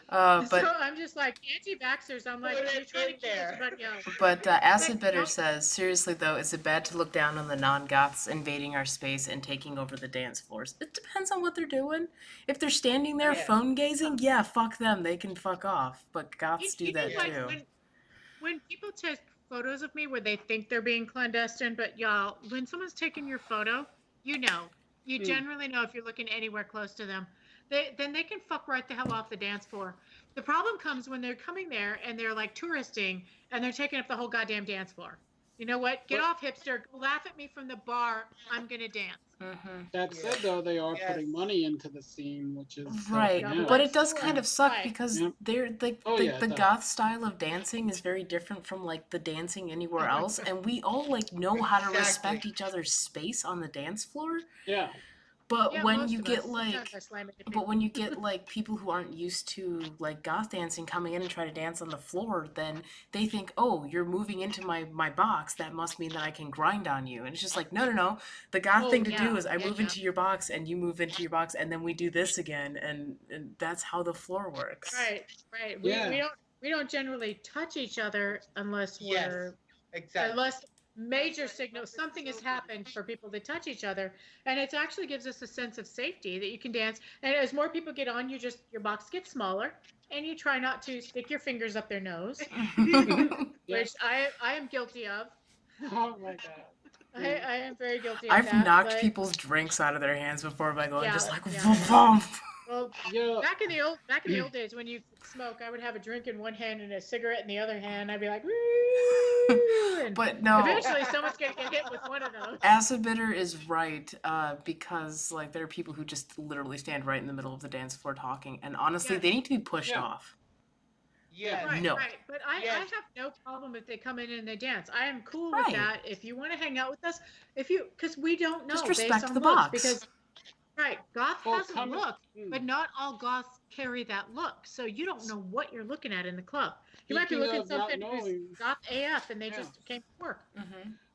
But So I'm just like anti-vaxxers. I'm like, Put you're it trying to in kill there. everybody else. Acid Bitter Nope. says, seriously though, is it bad to look down on the non-goths invading our space and taking over the dance floors? It depends on what they're doing. If they're standing there Yes. phone gazing, yeah, fuck them. They can fuck off. But goths do that Like too. when people take photos of me where they think they're being clandestine, but y'all, when someone's taking your photo, you generally know if you're looking anywhere close to them. Then they can fuck right the hell off the dance floor. The problem comes when they're coming there and they're like touristing and they're taking up the whole goddamn dance floor. You know what? Get off, hipster. Go laugh at me from the bar. I'm gonna dance. That said, though, they are putting money into the scene, which is Right, helping out. but it does kind of suck Right. because Yeah. they're like Oh, yeah, it the does. goth style of dancing is very different from like the dancing anywhere else, and we all like know how to respect each other's space on the dance floor. Yeah. But Yeah, when most you of get us. Sometimes I like, slam into but people. when you get like people who aren't used to like goth dancing coming in and try to dance on the floor, then they think, oh, you're moving into my box. That must mean that I can grind on you. And it's just like, no. The goth thing to do is I move into your box and you move into your box, and then we do this again, and that's how the floor works. Right. Yeah. We don't generally touch each other unless Yes. we're Exactly. unless major signals, something has happened for people to touch each other, and it actually gives us a sense of safety that you can dance. And as more people get on, your box gets smaller, and you try not to stick your fingers up their nose, which I am guilty of. Oh my god. I am very guilty of I've that. knocked people's drinks out of their hands before by going Yeah, just like, yeah. vum. Well, Yeah. back in the old days when you could smoke, I would have a drink in one hand and a cigarette in the other hand. I'd be like, woo! And But no. eventually someone's gonna get hit with one of those. Acid Bitter is right, because like there are people who just literally stand right in the middle of the dance floor talking, and honestly, Yes. they need to be pushed off. Yes. Right, No. right. But I Yes. have no problem if they come in and they dance. I am cool Right. with that. If you want to hang out with us, because we don't know Just based respect on the looks. box. Because right, goth Well, has a look, but not all goths carry that look. So you don't know what you're looking at in the club. You might be Speaking looking of not something who's knowing- goth AF and they Yeah. just came to work.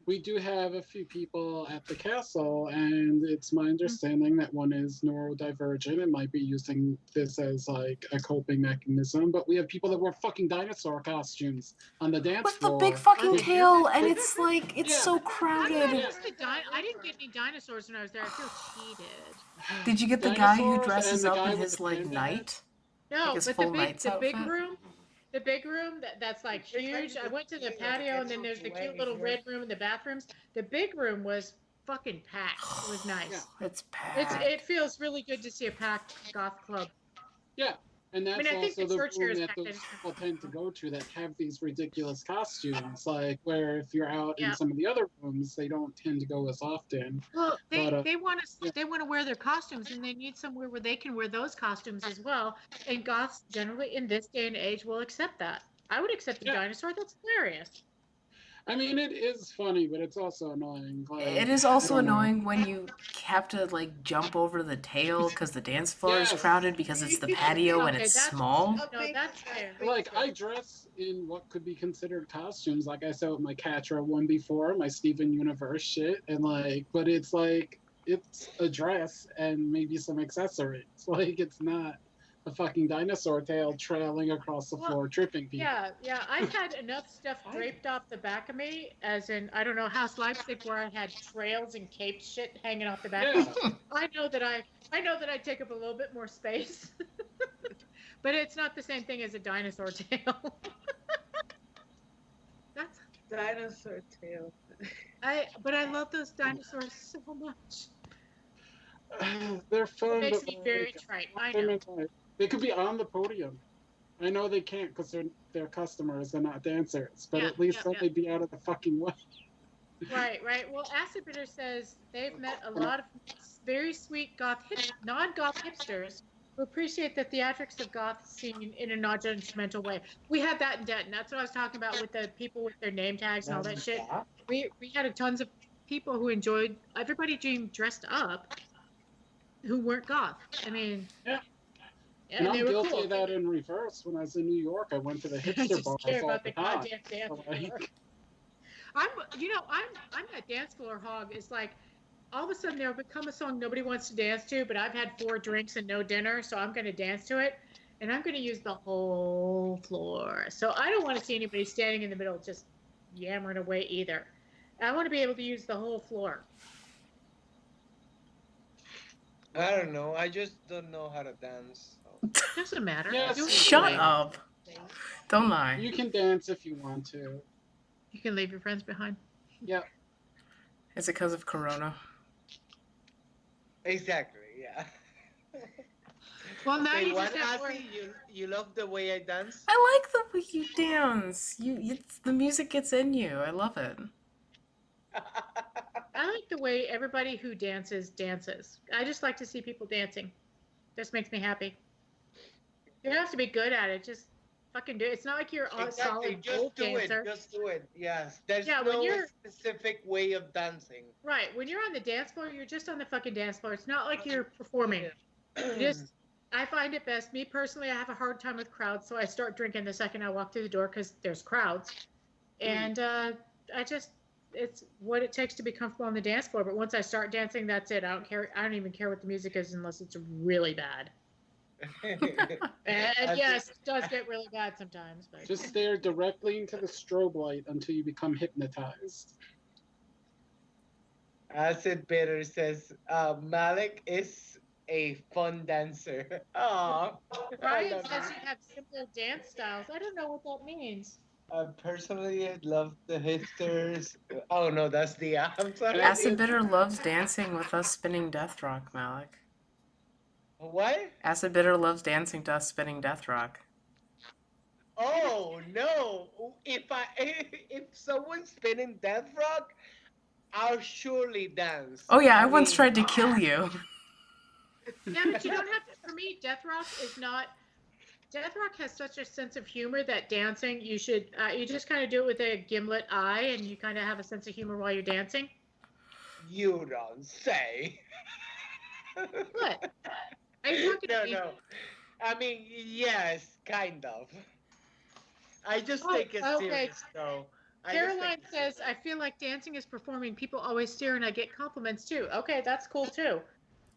We do have a few people at the castle, and it's my understanding that one is neurodivergent and might be using this as like a coping mechanism. But we have people that wear fucking dinosaur costumes on the dance With floor. the big fucking Okay. tail, and it's like, it's Yeah. so I crowded. didn't get any dinosaurs when I was there. I feel cheated. Did you get the guy who Dinosaurs dresses and the up guy in with his the like panda knight? No, Like his but full knight's the big outfit? room, that's like huge. I went to the patio, and then there's the cute little red room in the bathrooms. The big room was fucking packed. It was nice. It's packed. It feels really good to see a packed goth club. Yeah, and that's I think also the the church here room is that packed. those people tend to go to that have these ridiculous costumes. Like where if you're out Yeah. in some of the other rooms, they don't tend to go as often. Well, they But, want to wear their costumes, and they need somewhere where they can wear those costumes as well. And goths generally in this day and age will accept that. I would accept a Yeah. dinosaur. That's hilarious. I mean, it is funny, but it's also annoying. Like, It is I also don't know. annoying when you have to like jump over the tail because the dance floor is Yes. crowded because it's the patio and Okay, it's that's small. no, that's fair. Like, I dress in what could be considered costumes. Like, I said with my Catra one before, my Steven Universe shit, and like, but it's like, it's a dress and maybe some accessories. Like, it's not a fucking dinosaur tail trailing across the floor, tripping people. Yeah. I've had enough stuff draped off the back of me, as in I don't know House Leipzig, where I had trails and cape shit hanging off the back. Yeah. I know that I take up a little bit more space, but it's not the same thing as a dinosaur tail. That's Dinosaur tail. but I love those dinosaurs so much. They're It fun, makes but me very trite. I know. they could be on the podium. I know they can't because they're customers, they're not dancers. But Yeah, at least yeah, then yeah. they'd be out of the fucking way. Right. Well, Acid Bitter says they've met a lot of very sweet non-goth hipsters who appreciate the theatrics of goth scene in a non-judgmental way. We had that in Denton. That's what I was talking about with the people with their name tags and all that shit. We had a tons of people who enjoyed everybody being dressed up who weren't goth. I mean, Yeah. and And they I'm were guilty cool. of that in reverse. When I was in New York, I went to the I hipster just bars care all about the the time. goddamn dance So, floor. like, I'm that dance floor hog. It's like all of a sudden there'll become a song nobody wants to dance to, but I've had 4 drinks and no dinner, so I'm going to dance to it, and I'm going to use the whole floor. So I don't want to see anybody standing in the middle just yammering away either. I want to be able to use the whole floor. I don't know. I just don't know how to dance. So. Doesn't matter. Yes, Do it Shut anyway. up. Don't lie. you can dance if you want to. You can leave your friends behind. Yep. Is it because of Corona? Exactly. Yeah. Well, now Wait, you what, just have more. Asi? You love the way I dance? I like the way you dance. The music gets in you. I love it. I like the way everybody who dances. I just like to see people dancing. This makes me happy. You don't have to be good at it. Just fucking do it. It's not like you're a Exactly. solid gold dancer. Just do it. Yes. There's Yeah, when no you're- specific way of dancing. Right. When you're on the dance floor, you're just on the fucking dance floor. It's not like you're performing. I find it best. Me personally, I have a hard time with crowds, so I start drinking the second I walk through the door because there's crowds. And it's what it takes to be comfortable on the dance floor. But once I start dancing, that's it. I don't care. I don't even care what the music is unless it's really bad. And yes, it does get really bad sometimes. But Just stare directly into the strobe light until you become hypnotized. Acid Bitter says Malik is a fun dancer. Aww. Ryan says you have similar dance styles. I don't know what that means. Personally, I love the hipsters. Oh no, that's the. I'm sorry. Acid Bitter loves dancing with us spinning Death Rock, Malik. What? Acid Bitter loves dancing to us spinning Death Rock. Oh no! If someone's spinning Death Rock, I'll surely dance. Oh yeah, I once tried to kill you. Yeah, but you don't have to. For me, Death Rock is not. Death Rock has such a sense of humor that dancing, you should, you just kind of do it with a gimlet eye, and you kind of have a sense of humor while you're dancing. You don't say. What? Are you talking to me? No. I mean, yes, kind of. I just Oh, take it okay. serious, though. Caroline says, I feel like dancing is performing. People always stare, and I get compliments too. Okay, that's cool too.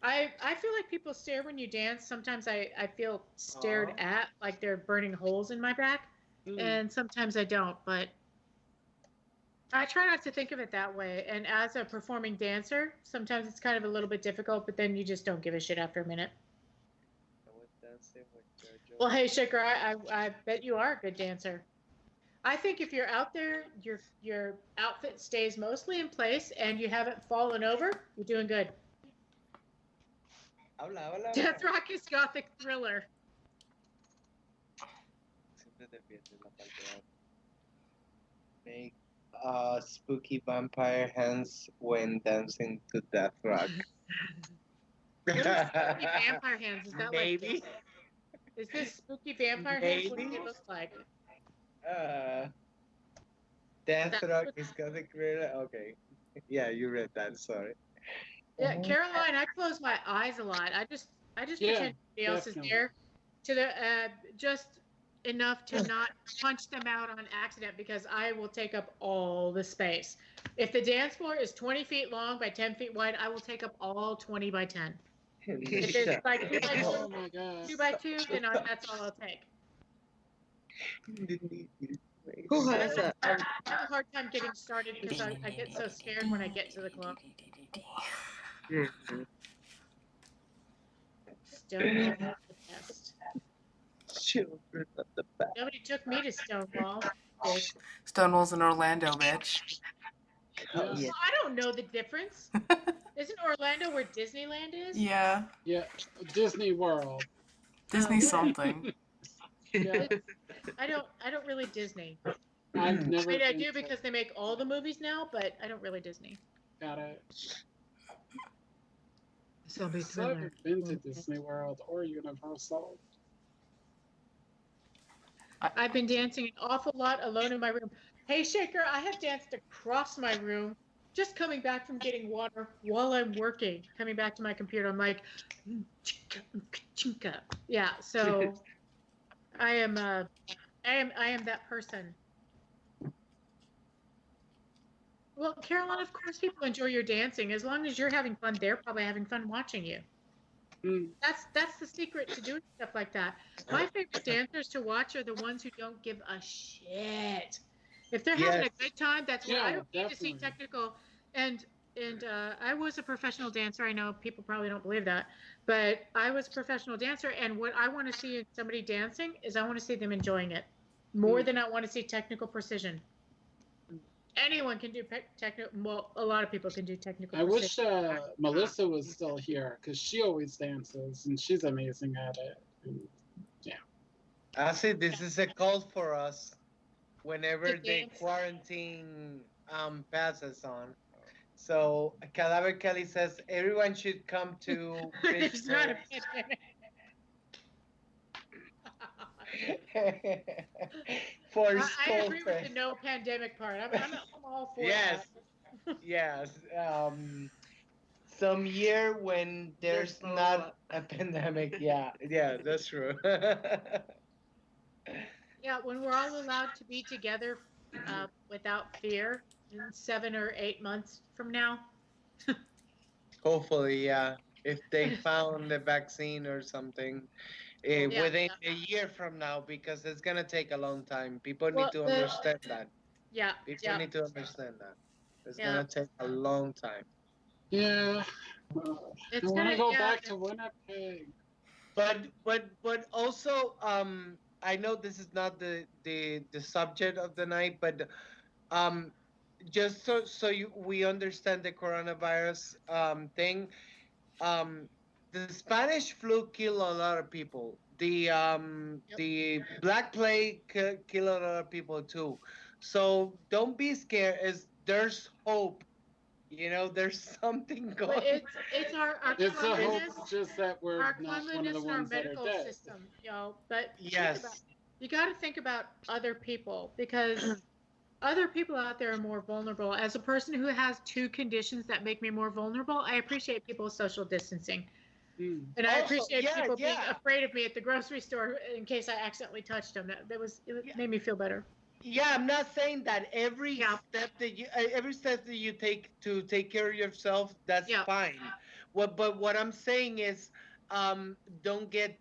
I feel like people stare when you dance. Sometimes I feel stared at, like they're burning holes in my back, and sometimes I don't. But I try not to think of it that way. And as a performing dancer, sometimes it's kind of a little bit difficult, but then you just don't give a shit after a minute. Well, hey, Shaker, I bet you are a good dancer. I think if you're out there, your outfit stays mostly in place, and you haven't fallen over, you're doing good. Hola. Death Rock is gothic thriller. Make spooky vampire hands when dancing to Death Rock. What are spooky vampire hands? Is that Maybe. like is this spooky vampire hands? What do they look like? Death That's Rock what, is gonna create. Okay. Yeah, you read that. Sorry. yeah, Caroline, I close my eyes a lot. I just Yeah, pretend somebody else is definitely. there to the just enough to not punch them out on accident because I will take up all the space. If the dance floor is 20 feet long by 10 feet wide, I will take up all 20 by 10. If it's like two by Oh two, my god. two by two, then that's all I'll take. Who But has a I have a hard time getting started because I get so scared when I get to the club. Mhm. Stonewall the best. Children of the back. Nobody took me to Stonewall. Did. Stonewall's in Orlando, bitch. Yeah. Yeah. I don't know the difference. Isn't Orlando where Disneyland is? Yeah, Yeah. Disney World. Disney Okay. something. Yeah. I don't really Disney. I've I never mean, I been do to. because they make all the movies now, but I don't really Disney. Got it. Zombie So I thriller. haven't been to Disney World or Universal. I've been dancing an awful lot alone in my room. Hey, Shaker, I have danced across my room just coming back from getting water while I'm working. Coming back to my computer, I'm like, chinka. Yeah. So I am, I am that person. Well, Caroline, of course, people enjoy your dancing. As long as you're having fun, they're probably having fun watching you. Mm. That's the secret to doing stuff like that. My favorite dancers to watch are the ones who don't give a shit. If they're having Yes. a good time, that's what I Yeah, don't need to see definitely. technical. And I was a professional dancer. I know people probably don't believe that, but I was a professional dancer. And what I want to see in somebody dancing is I want to see them enjoying it more Mm. than I want to see technical precision. Anyone can do technical. Well, a lot of people can do technical I precision. wish Melissa was still here because she always dances and she's amazing at it. And, yeah. I see this is a call for us To whenever the dance. quarantine passes on. So Cadaver Kelly says everyone should come to It's not a Pittsburgh pandemic. for I Skull agree with the Fest. no pandemic part. I'm all for Yes, that. yes. Some year when There's there's follow-up. not a pandemic. Yeah, yeah, that's true. Yeah, when we're all allowed to be together without fear in 7 or 8 months from now. Hopefully, yeah. If they found the vaccine or something Yeah, within yeah. a year from now, because it's gonna take a long time. People need Well, to understand that. yeah, People yeah, need to understand that. It's yeah. gonna take a long time. Yeah. I It's want gonna, to go yeah, back to Winnipeg. But also I know this is not the subject of the night, but um just we understand the coronavirus thing. um the Spanish flu killed a lot of people. yep. The Black Plague killed a lot of people too. So don't be scared. Is there's hope? There's something But going. it's our It's a hope cleanliness, just that we're our not one of the cleanliness and our ones that are medical dead. system, you know. But Yes. you got to think about other people because other people out there are more vulnerable. As a person who has two conditions that make me more vulnerable, I appreciate people's social distancing. Mm. And I Also, appreciate yeah, people being yeah. afraid of me at the grocery store in case I accidentally touched them. It Yeah, made me feel better. yeah, I'm not saying that Yeah, every step that you take to take care of yourself, that's yeah, fine. But what I'm saying is, don't get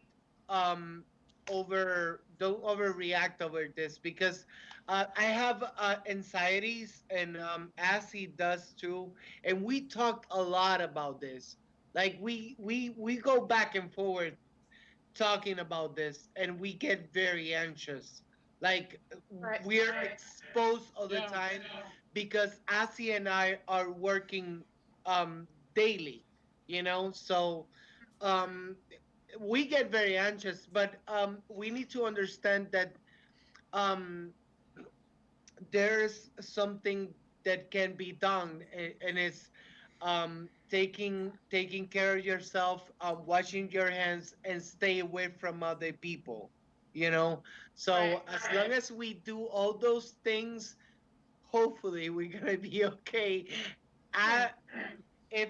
um don't overreact over this, because I have anxieties, and as he does too, and we talked a lot about this. Like we go back and forward talking about this, and we get very anxious. Like right. we're exposed all the Yeah. time, because Asi and I are working daily, so um we get very anxious. But we need to understand that um there's something that can be done, and it's taking care of yourself, washing your hands, and stay away from other people. Right. So as long as we do all those things, hopefully we're gonna be okay. I, if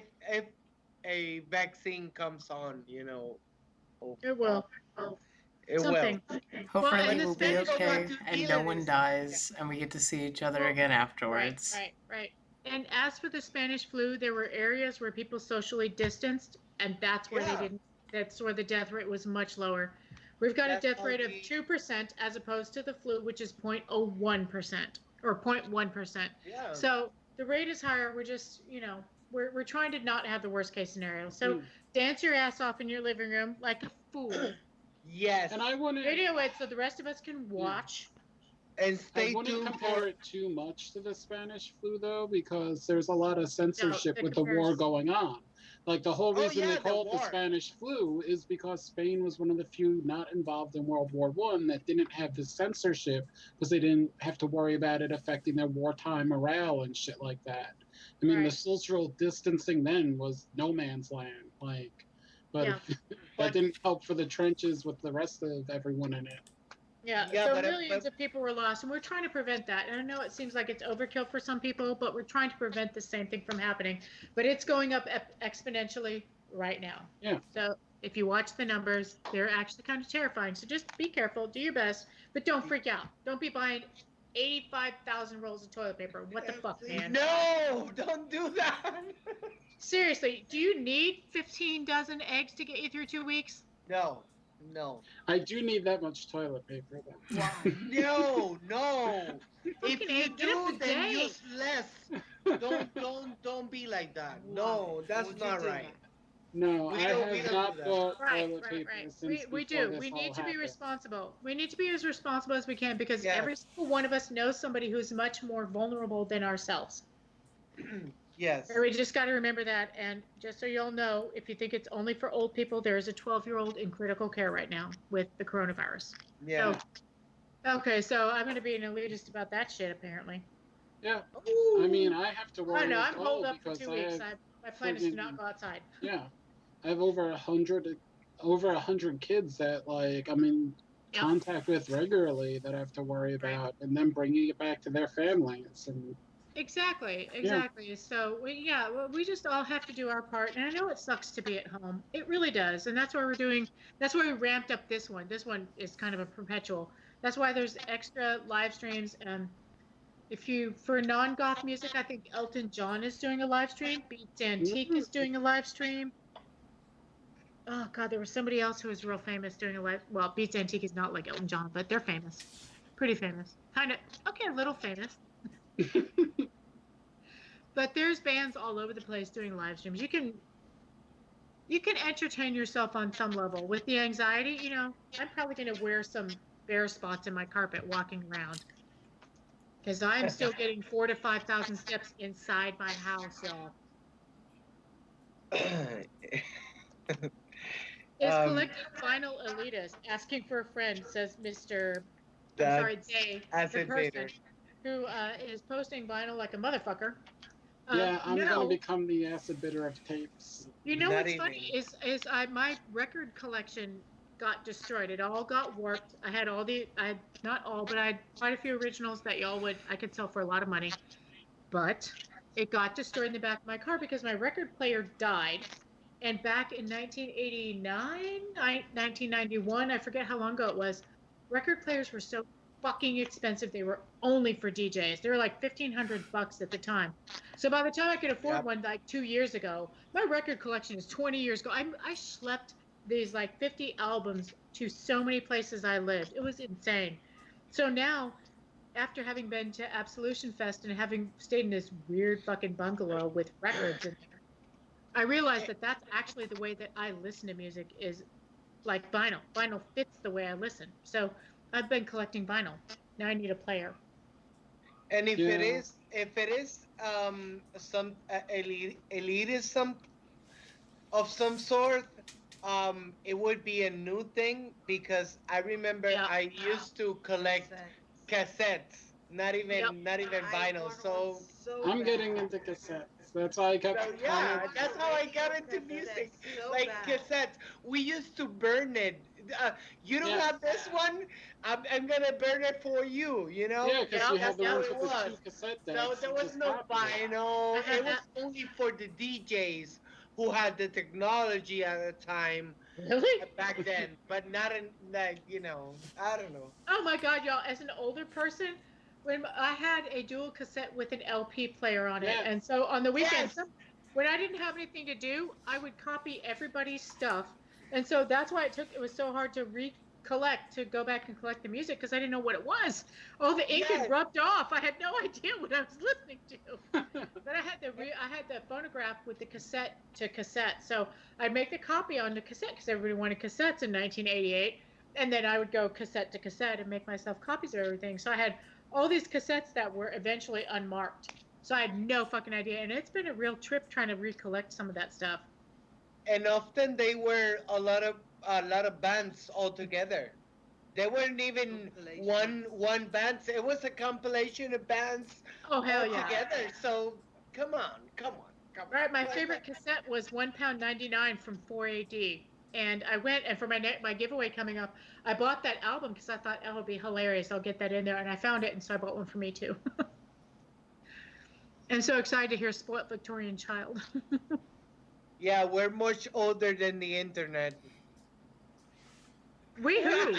a vaccine comes on, oh, It will. it will. Something. Well, Hopefully and the we'll be Spanish People got okay to and deal no with one this. dies and we get to see each other Well, again right, afterwards. right. And as for the Spanish flu, there were areas where people socially distanced, and that's where they Yeah, didn't. That's where the death rate was much lower. We've got a that's death how rate of we. 2% as opposed to the flu, which is 0.01% or 0.1%. Yeah. So the rate is higher. We're just, we're trying to not have the worst case scenario. So Mm. dance your ass off in your living room like a fool. Yes, And I wouldn't, Radio it so the rest of us can yeah. watch. and I stay wouldn't tuned compare for. it too much to the Spanish flu, though, because there's a lot of No, censorship the with the war comparison. going on. Like, the whole Oh reason they yeah, the call it the war. Spanish flu is because Spain was one of the few not involved in World War One that didn't have the censorship because they didn't have to worry about it affecting their wartime morale and shit like that. I mean, the Right. social distancing then was no man's land. Like, but Yeah. that But didn't help for the trenches with the rest of everyone in it. Yeah, yeah, so but millions of people were lost, and we're trying to prevent that. And I know it seems like it's overkill for some people, but we're trying to prevent the same thing from happening. But it's going up exponentially right now. Yeah. So if you watch the numbers, they're actually kind of terrifying. So just be careful, do your best, but don't freak out. Don't be buying 85,000 rolls of toilet paper. What the fuck, man? no, don't do that. Seriously, do you need 15 dozen eggs to get you through 2 weeks? No, no, I do need that much toilet paper, though. no. If Fucking you egg, get up do, a then day. use less. Don't be like that. No, that's Would you not do right. that? No, We I don't have do not that. bought Right, toilet right, paper right. since We before do. this We all need to be happened. responsible. We need to be as responsible as we can because Yes, every single one of us knows somebody who's much more vulnerable than ourselves. yes. And we just got to remember that. And just so you all know, if you think it's only for old people, there is a 12-year-old in critical care right now with the coronavirus. Yeah. So, okay, so I'm going to be an elitist about that shit, apparently. Yeah, I mean, Ooh. I have to I worry know, as I'm holed well up for because 2 I weeks. have My plan is to not friggin' go outside. yeah, I have over 100 kids that like I'm in Yep. contact with regularly that I have to worry about, and then bringing it back to their families, and Exactly, yeah, exactly. So we just all have to do our part. And I know it sucks to be at home. It really does. And that's why we ramped up this one. This one is kind of a perpetual. That's why there's extra live streams. If you, for non-goth music, I think Elton John is doing a live stream. Beats Antique is doing a live stream. Oh God, there was somebody else who was real famous doing a live. Well, Beats Antique is not like Elton John, but they're famous, pretty famous, kind of okay, a little famous. But there's bands all over the place doing live streams. You can entertain yourself on some level. With the anxiety, I'm probably going to wear some bare spots in my carpet walking around because I'm still getting 4 to 5 thousand steps inside my house, y'all. Is um, collecting vinyl elitist? Asking for a friend, says Mr. I'm sorry, that's Day, the acid person Vader. who is posting vinyl like a motherfucker. yeah, I'm gonna No, become the acid bitter of tapes. you know Not what's funny even. is my record collection got destroyed. It all got warped. I had not all, but I had quite a few originals that I could sell for a lot of money. But it got destroyed in the back of my car because my record player died. And back in 1989, 1991, I forget how long ago it was, record players were so fucking expensive. They were only for DJs. They were like $1,500 at the time. So by the time I could afford Yep. one like 2 years ago, my record collection is 20 years ago. I schlepped these like 50 albums to so many places I lived. It was insane. So now, after having been to Absolution Fest and having stayed in this weird fucking bungalow with records in there, I realized that that's actually the way that I listen to music is like vinyl. Vinyl fits the way I listen. So I've been collecting vinyl. Now I need a player. And Yeah, if it is some elitism of some sort, it would be a new thing because I remember Yeah. I used to collect Cassettes. cassettes, not Yep. even I vinyl. want one So so I'm getting bad. into cassettes. That's why I kept So yeah, commenting. that's how I got into music. So Like bad. cassettes, we used to burn it. You don't Yeah. have this one, I'm gonna burn it for you. You know, Yeah, because Yep, you had that's the how ones yep. it with the was. two cassette So decks. there You was just no copied it. I vinyl. had It was that. only for the DJs who had the technology at the time Really? back then, but not in like I don't know. Oh my God, y'all! As an older person, when I had a dual cassette with an LP player on it, Yeah. and so on the weekends, Yes. when I didn't have anything to do, I would copy everybody's stuff, and so that's why it was so hard to recollect to go back and collect the music because I didn't know what it was. All the ink had Yes. rubbed off. I had no idea what I was listening to. But I had the phonograph with the cassette to cassette, so I'd make the copy on the cassette because everybody wanted cassettes in 1988, and then I would go cassette to cassette and make myself copies of everything. So I had all these cassettes that were eventually unmarked. So I had no fucking idea, and it's been a real trip trying to recollect some of that stuff. And often they were a lot of bands all together. They weren't even one band. It was a compilation of bands Oh all hell yeah! together. So come on, come on, come Right, my on. favorite cassette was £1.99 from 4AD. And I went, and for my giveaway coming up, I bought that album because I thought that would be hilarious. I'll get that in there, and I found it, and so I bought one for me too. And so excited to hear "Spoilt Victorian Child." Yeah, we're much older than the internet. Woohoo!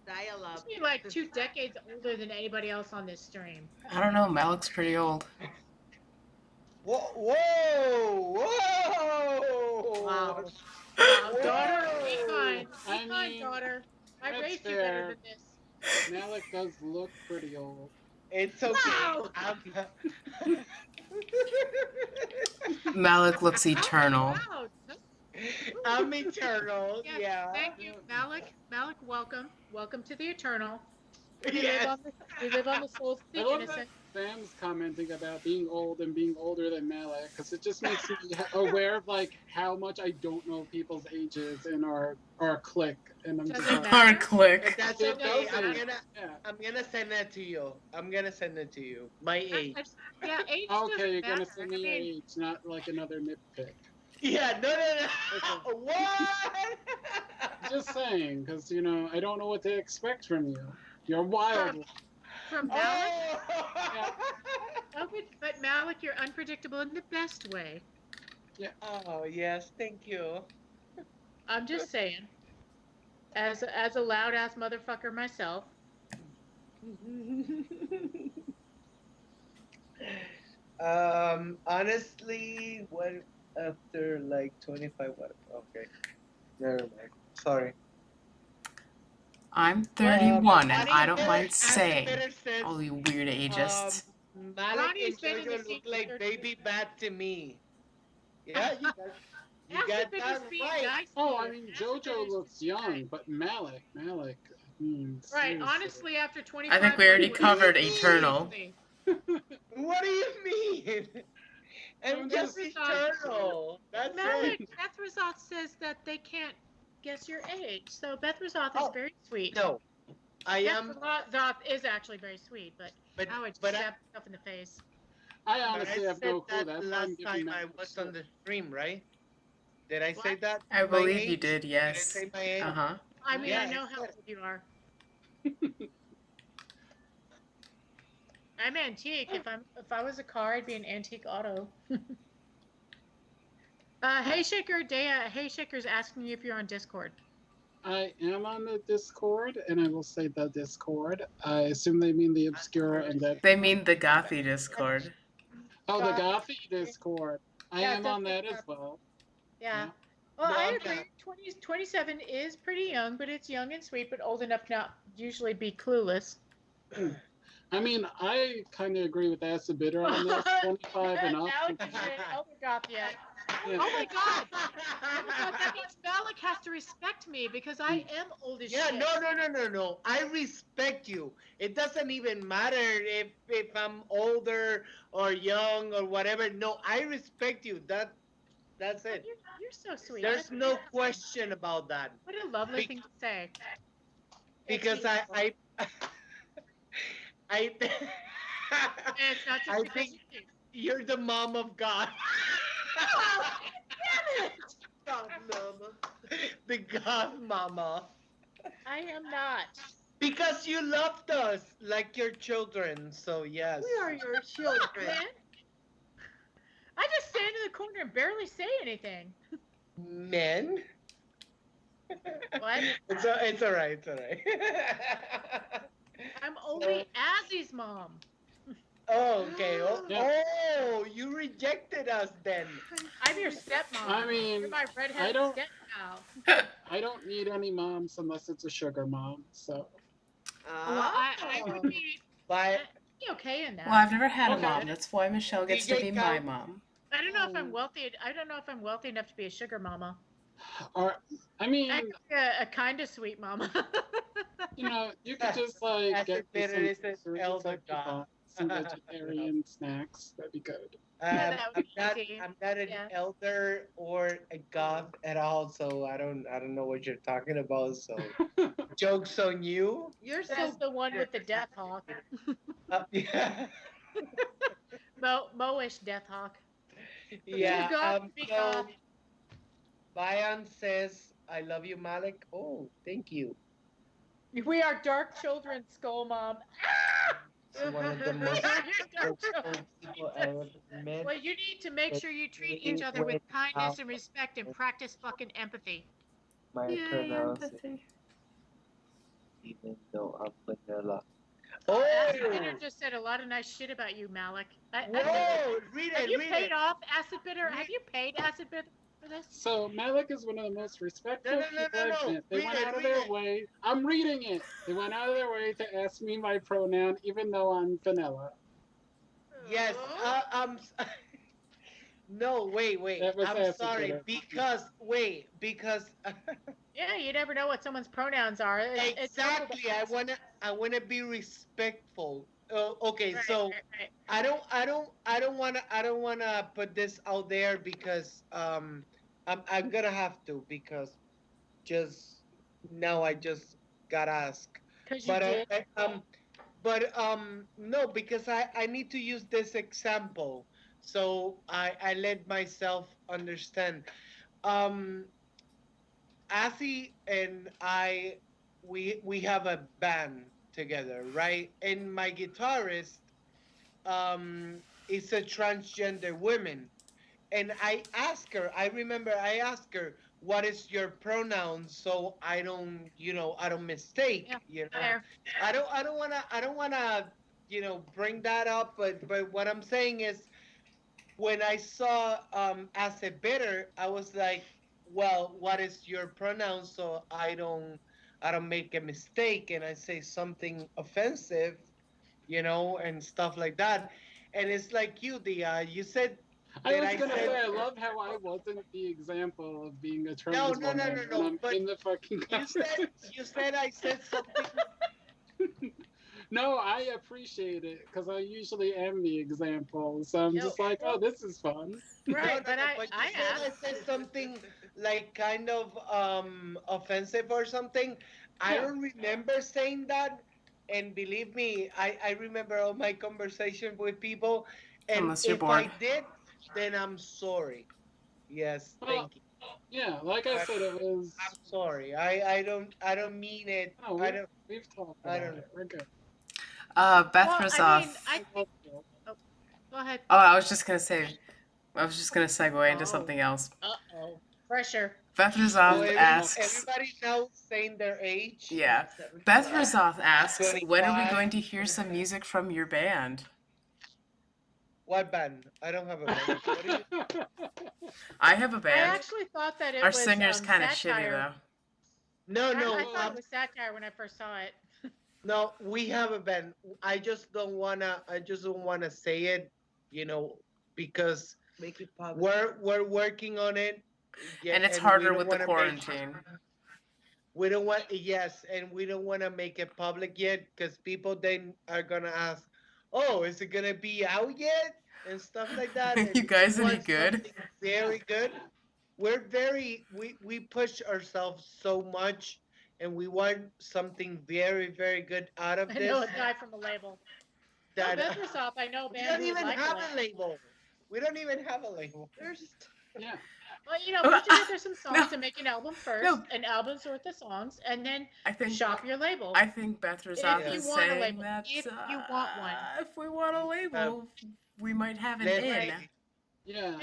Dialogue. She's like 2 decades older than anybody else on this stream. I don't know. Malik's pretty old. Whoa, whoa, whoa! Wow. Wow, daughter, be Whoa! kind. Be I kind, mean, daughter. I that's raised you better fair. than this. Malik does look pretty old. It's okay. Wow. Malik looks eternal. Wow. I'm eternal. Yes, Yeah. thank you, Malik. Malik, welcome. Welcome to the Eternal. We Yes. live on the souls of I the love innocent. that Sam's commenting about being old and being older than Malik, because it just makes me aware of like how much I don't know people's ages in our clique, and I'm just Doesn't like, Our matter. click. That's It okay. doesn't. Yeah. I'm gonna send that to you. I'm gonna send it to you. My age. Yeah, age Okay, doesn't you're gonna matter. send I me your mean, age, not like another nitpick. Yeah. No. Okay. What? Just saying, because I don't know what to expect from you. You're wild. from Malik. Oh. But Malik, you're unpredictable in the best way. Oh yes. Thank you. I'm just saying. As a loud ass motherfucker myself. Honestly, what after like 25? What? Okay. Never mind. Sorry. I'm 31 and Ronnie I don't Miller- mind Ronnie saying, Miller says, all you weird ages. Malik Ronnie's and been in the Jojo scene look for like 30 baby years. bat to me. Yeah, you Ask got the that biggest speed right. guys. Oh, I mean, JoJo looks young, but Malik, Right. seriously. Honestly, after 25. I think we already months, covered What do you mean? Eternal. What do you mean? I'm I'm just just- eternal. That's Malik, it. Beth Rozoth says that they can't guess your age. So Beth Rozoth is Oh, very sweet. No, I Beth am. Rozoth is actually very sweet, but But I would just but stab myself in the face. I but honestly I have said no clue. that That's why I'm last giving time I Malik was shit. on the stream, right? Did I say What? that? I My believe you age? did, Did I yes. say my age? Uh-huh. I mean, Yeah, I know I how said old you are. I'm antique. If I was a car, I'd be an antique auto. Hey Shaker, Dea. Hey Shaker's asking you if you're on Discord. I am on the Discord, and I will say the Discord. I assume they mean the Obscura Undead. They mean the Gothy Discord. Oh, the Goth. Gothy Discord. I Yeah, am don't on get that as that. well. Yeah. Well, No, I I'm agree. not. 27 is pretty young, but it's young and sweet, but old enough not usually be clueless. I mean, I kind of agree with Acid Bitter on this. 25 and up. Now it's Elder Goth yet. Yeah. Oh my God! That means Malik has to respect me because I am old as Yeah, shit. no. I respect you. It doesn't even matter if I'm older or young or whatever. No, I respect you. That's it. You're so sweet. There's no question about that. What a lovely thing to say. Because I And it's not just I because think you do. you're the mom of God. Oh, damn it! God, mama. The God mama. I am not. Because you loved us like your children. So yes. We are your children. Man, I just stand in the corner and barely say anything. Men. What? It's all right. It's all right. I'm So, only Azzy's mom. oh, okay. Yeah. Oh, you rejected us then. I'm your stepmom. I mean, You're my I redheaded don't, stepchild. I don't need any moms unless it's a sugar mom. So Well, I Ah. would be, But I'd be okay in that. Well, I've never had a okay. mom. That's why Michelle gets to be DJ my Count. mom. I don't know if I'm Oh. wealthy. I don't know if I'm wealthy enough to be a sugar mama. Or I I mean, could be a kind of sweet mama. you could just like As get if me it some is an groceries elder at the god. box, some vegetarian snacks. That'd be good. Yeah, that would I'm be easy. I'm not an Yeah. elder or a goth at all, so I don't know what you're talking about. So jokes on you. You're That's so the one bitter. with the Death Hawk. Yeah, Moish Death Hawk. yeah. Too goth to be goth. So Bayan says, "I love you, Malik." Oh, thank you. We are dark children, Skull Mom. It's one of the most Dark hurtful children. people I ever met. Well, you need to make It sure you treat really each other with went out kindness and respect and practice fucking empathy. my Yay, pronunciation, empathy. even though I'm vanilla. Acid Oh, Bitter just said a lot of nice shit about you, Malik. whoa! Read Have it, you read paid it. off Acid Bitter? Have you paid Acid Bitter for this? So Malik is one of the most respectful people I've No. met. They went out of Read their it. way. I'm reading it. They went out of their way to ask me my pronoun, even though I'm vanilla. Yes. No, wait. That was I'm acid sorry bitter. because Yeah, you never know what someone's pronouns are. It's helpful to exactly. ask. I wanna be respectful. Okay, Right, so right. I don't wanna put this out there because I'm gonna have to because just now I just got asked. Because you But did. no, because I need to use this example, so I let myself understand. Um, Asi and I, we have a band together, right? And my guitarist is a transgender woman, and I remember I asked her, what is your pronoun, so I don't, I don't mistake, Yeah, fair. I don't wanna, bring that up, but what I'm saying is, when I saw as a bitter, I was like, well, what is your pronoun, so I don't make a mistake and I say something offensive, and stuff like that. And it's like you said I that was I gonna said. say I love how I wasn't the example of being a No, trans no, no, woman no, when no. I'm But in the fucking you said conversation. you said I said something. No, I appreciate it because I usually am the example. So I'm No, just like, oh, well, this is fun. right, No. but I, But you I said I asked. said something like kind of offensive or something. I Yeah. don't remember saying that. And believe me, I remember all my conversation with people. And Unless you're if I bored. did, then I'm sorry. Yes, Well, thank you. yeah, like I said, it was. I'm sorry. I don't mean it. No, we've talked I about don't know. it. We're good. Beth Well, I mean, Razoff. I I think. love you. Oh, go ahead. Oh, I was just gonna say. I was just gonna segue into Oh, something else. uh-oh. Pressure. Beth Oh, Razoff asks. everybody now saying their age. Yeah. Beth Razoff asks, when are we going to hear 25. some music from your band? What band? I don't have a band. What do you? I have a I band. actually thought that it Our was singer's kind of shitty satire. No, I no, thought it was satire when I first saw it. no. We have a band. I just don't wanna. I just don't wanna say it. Because Make it public. we're working on it. Yeah, And it's and we harder don't with the wanna quarantine. we don't want. Yes, and we don't want to make it public yet because people then are gonna ask, "Oh, is it gonna be out yet?" and stuff like that. And You guys we any want good? something very good. We push ourselves so much, and we want something very, very good out of I know this. a guy from a label. that Bethresop, I know a we band don't who would even like have it. a label. We don't even have a label. There's Yeah. Well, put together some songs No. and make an album first, No. an album's worth of songs, and then I think shop your label. I think Bethresop If you is want a saying label, that if you want one. if we want a label, we might have an Let's in. see. Yeah.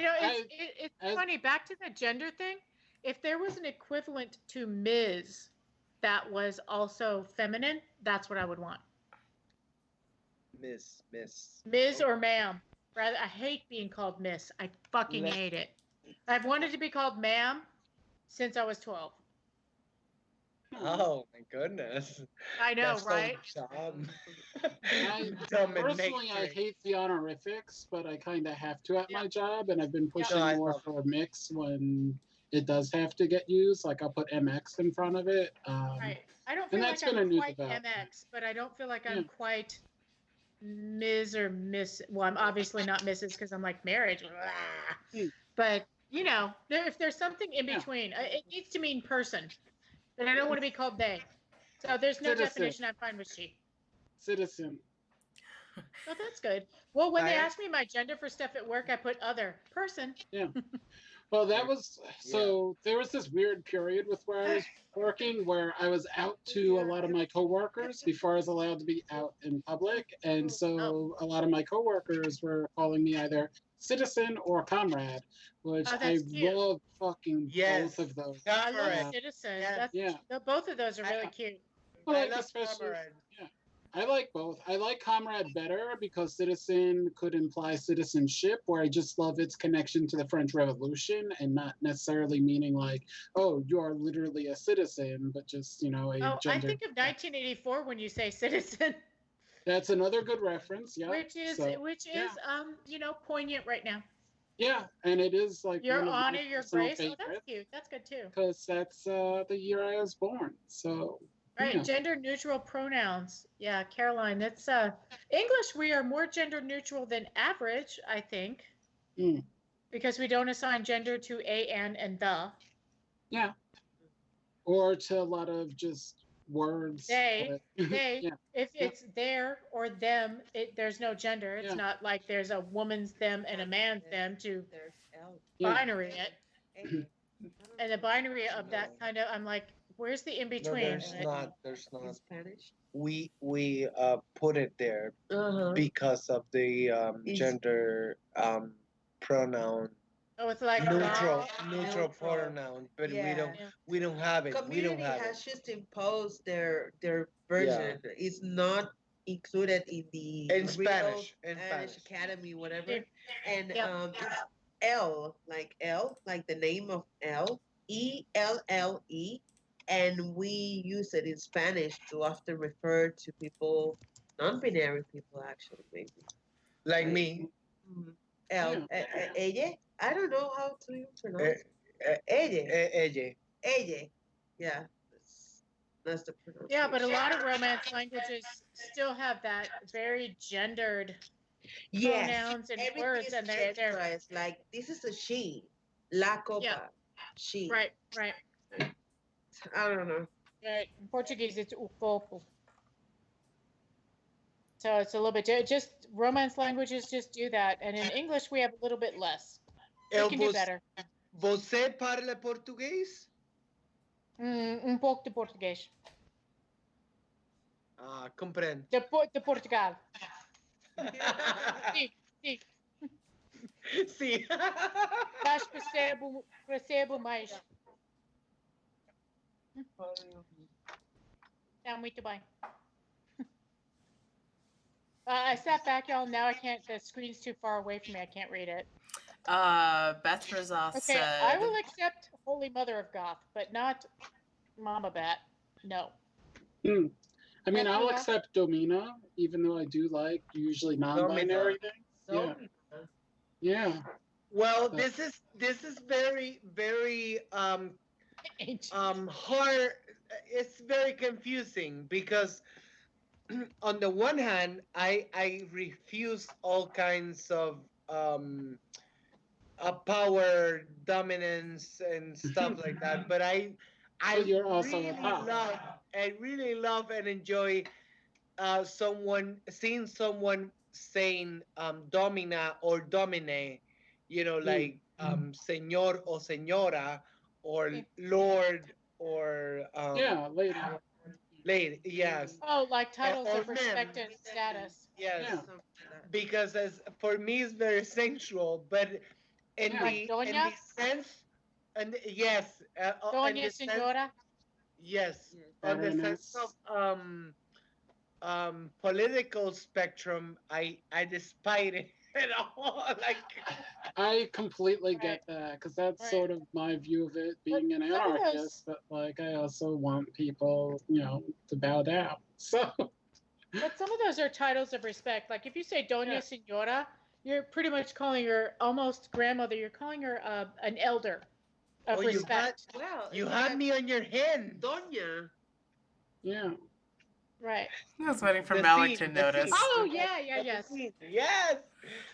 It's as- funny. Back to the gender thing. If there was an equivalent to Ms. that was also feminine, that's what I would want. Miss. Ms. or ma'am. Rather, I hate being called Miss. I fucking Let- hate it. I've wanted to be called ma'am since I was 12. Oh my goodness. I know, That's right? so dumb. Personally, I hate the honorifics, but I kind of have to at my job, and I've been pushing No, I more love for a mix when it does have to get used. Like I'll put MX in front of it. Right. I don't feel and like that's been a I'm new quite development. MX, but I don't feel like Yeah. I'm quite Ms. or Miss. Well, I'm obviously not Mrs. because I'm like marriage. Hmm. But if there's something in between, it needs to mean person. But I don't want to be called they. So there's no Citizen. definition. I'm fine with she. Citizen. Oh, that's good. Well, when they I- ask me my gender for stuff at work, I put other person. Yeah. Well, that was so. There was this weird period with where I was working where I was out to a lot of my coworkers before I was allowed to be out in public, and so a lot of my coworkers were calling me either citizen or comrade, which Oh, I that's cute. love fucking Yes. both of those. I love Comrade. citizen. Yes. That's, Yeah. Both of those are really cute. I I like love especially. Comrade. Yeah. I like both. I like comrade better because citizen could imply citizenship, where I just love its connection to the French Revolution and not necessarily meaning like, oh, you are literally a citizen, but just, a Oh, I gender. think of 1984 when you say citizen, That's another good reference, yeah. which is poignant right now. Yeah, and it is like Your one of my honor, your personal grace. Oh, that's favorites cute. That's good too. because that's the year I was born. So Right, yeah. gender neutral pronouns. Yeah, Caroline, that's English. We are more gender neutral than average, I think, because we don't assign gender to a, and the. Yeah. Or to a lot of just words. They. Yeah. If it's their or them, there's no gender. It's Yeah. not like there's a woman's them and a man's them to There's L. Yeah. binary it. A. And the binary of that kind of, I'm like, where's the in No, between? there's not. There's in not. Spanish. We put it there Uh-huh. because of the Is- gender pronoun Oh, it's like neutral Neutral. pronoun, but Yeah. we don't have it. We don't Community have has it. just imposed their version. It's not included in the In real Spanish, in Spanish Spanish. Academy, whatever. Yeah. And Yeah. it's L, like the name of L, ELLE, and we use it in Spanish to often refer to people, non-binary people, actually, maybe. Like me. L, ella. I don't know how to pronounce Eh, ella. Ella. Ella. Yeah, that's the pronunciation. Yeah, but a lot of Romance languages still have that very gendered pronouns and everything words, is and they're genderized. Like this is a she, la copa, Yeah. she. right. I don't know. Right. In Portuguese, it's o fofo. So it's a little bit just Romance languages just do that, and in English we have a little bit less. We can do better. Você parla português? Pouco de português. Ah, compreendo. De Portugal. Sim, sim. Sim. Mas percebo mais. Tá muito bem. I sat back, y'all. Now I can't. The screen's too far away from me. I can't read it. Beth Razoth Okay, said. I will accept Holy Mother of Goth, but not Mama Bat. No. I mean, I'll Yeah. accept Domina, even though I do like usually non-binary things. So, Yeah. Well, this is very hard. It's very confusing because on the one hand, I refuse all kinds of power dominance and stuff like that, but I you're also a pop. really love and enjoy seeing someone saying domina or domine, like señor or señora or lord or Yeah, lady. lady. Yes. Oh, like titles Or of respect ma'am. and status. Yes. Yeah. Something like that. Because as for me it's very sensual, but in Yeah. Like the doña, sense, and yes, in doña the sense, señora. yes, Yes. on the sense of Baroness. political spectrum, I despise it at all. Like, I completely Right, get that because that's right. sort of my view of it, But being an some of anarchist. those, But like, I also want people, to bow down. So but some of those are titles of respect. Like if you say doña yeah, señora, you're pretty much calling her almost grandmother. You're calling her an elder oh, of respect. Well, you it's had like me on your hand. Doña. yeah. Right. I was waiting for The Malik scene, to the scene. notice. Oh yeah, yeah, The yes. scene. Yes.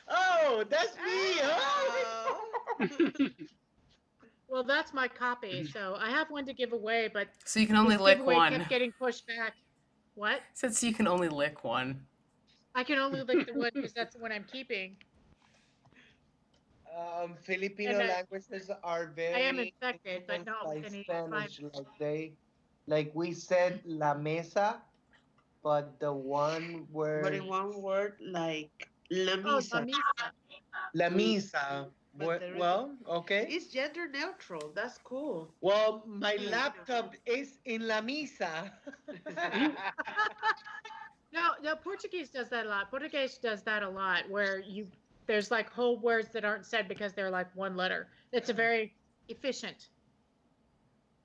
Oh, that's me. Oh. Oh. Well, that's my copy. So I have one to give away, but So you can only this lick giveaway one. kept getting pushed back. What? Said so you can only lick one. I can only lick the one because that's the one I'm keeping. Filipino And languages are I am very infected, but influenced not by with any virus. Spanish. Like we said la mesa, but the one But word in one word, like la Oh, la misa. misa. la Mm. misa. But there is Well, okay. it's gender neutral. That's cool. Well, my Mm. laptop is in la misa. No, Portuguese does that a lot. Portuguese does that a lot, where there's like whole words that aren't said because they're like one letter. It's a very efficient.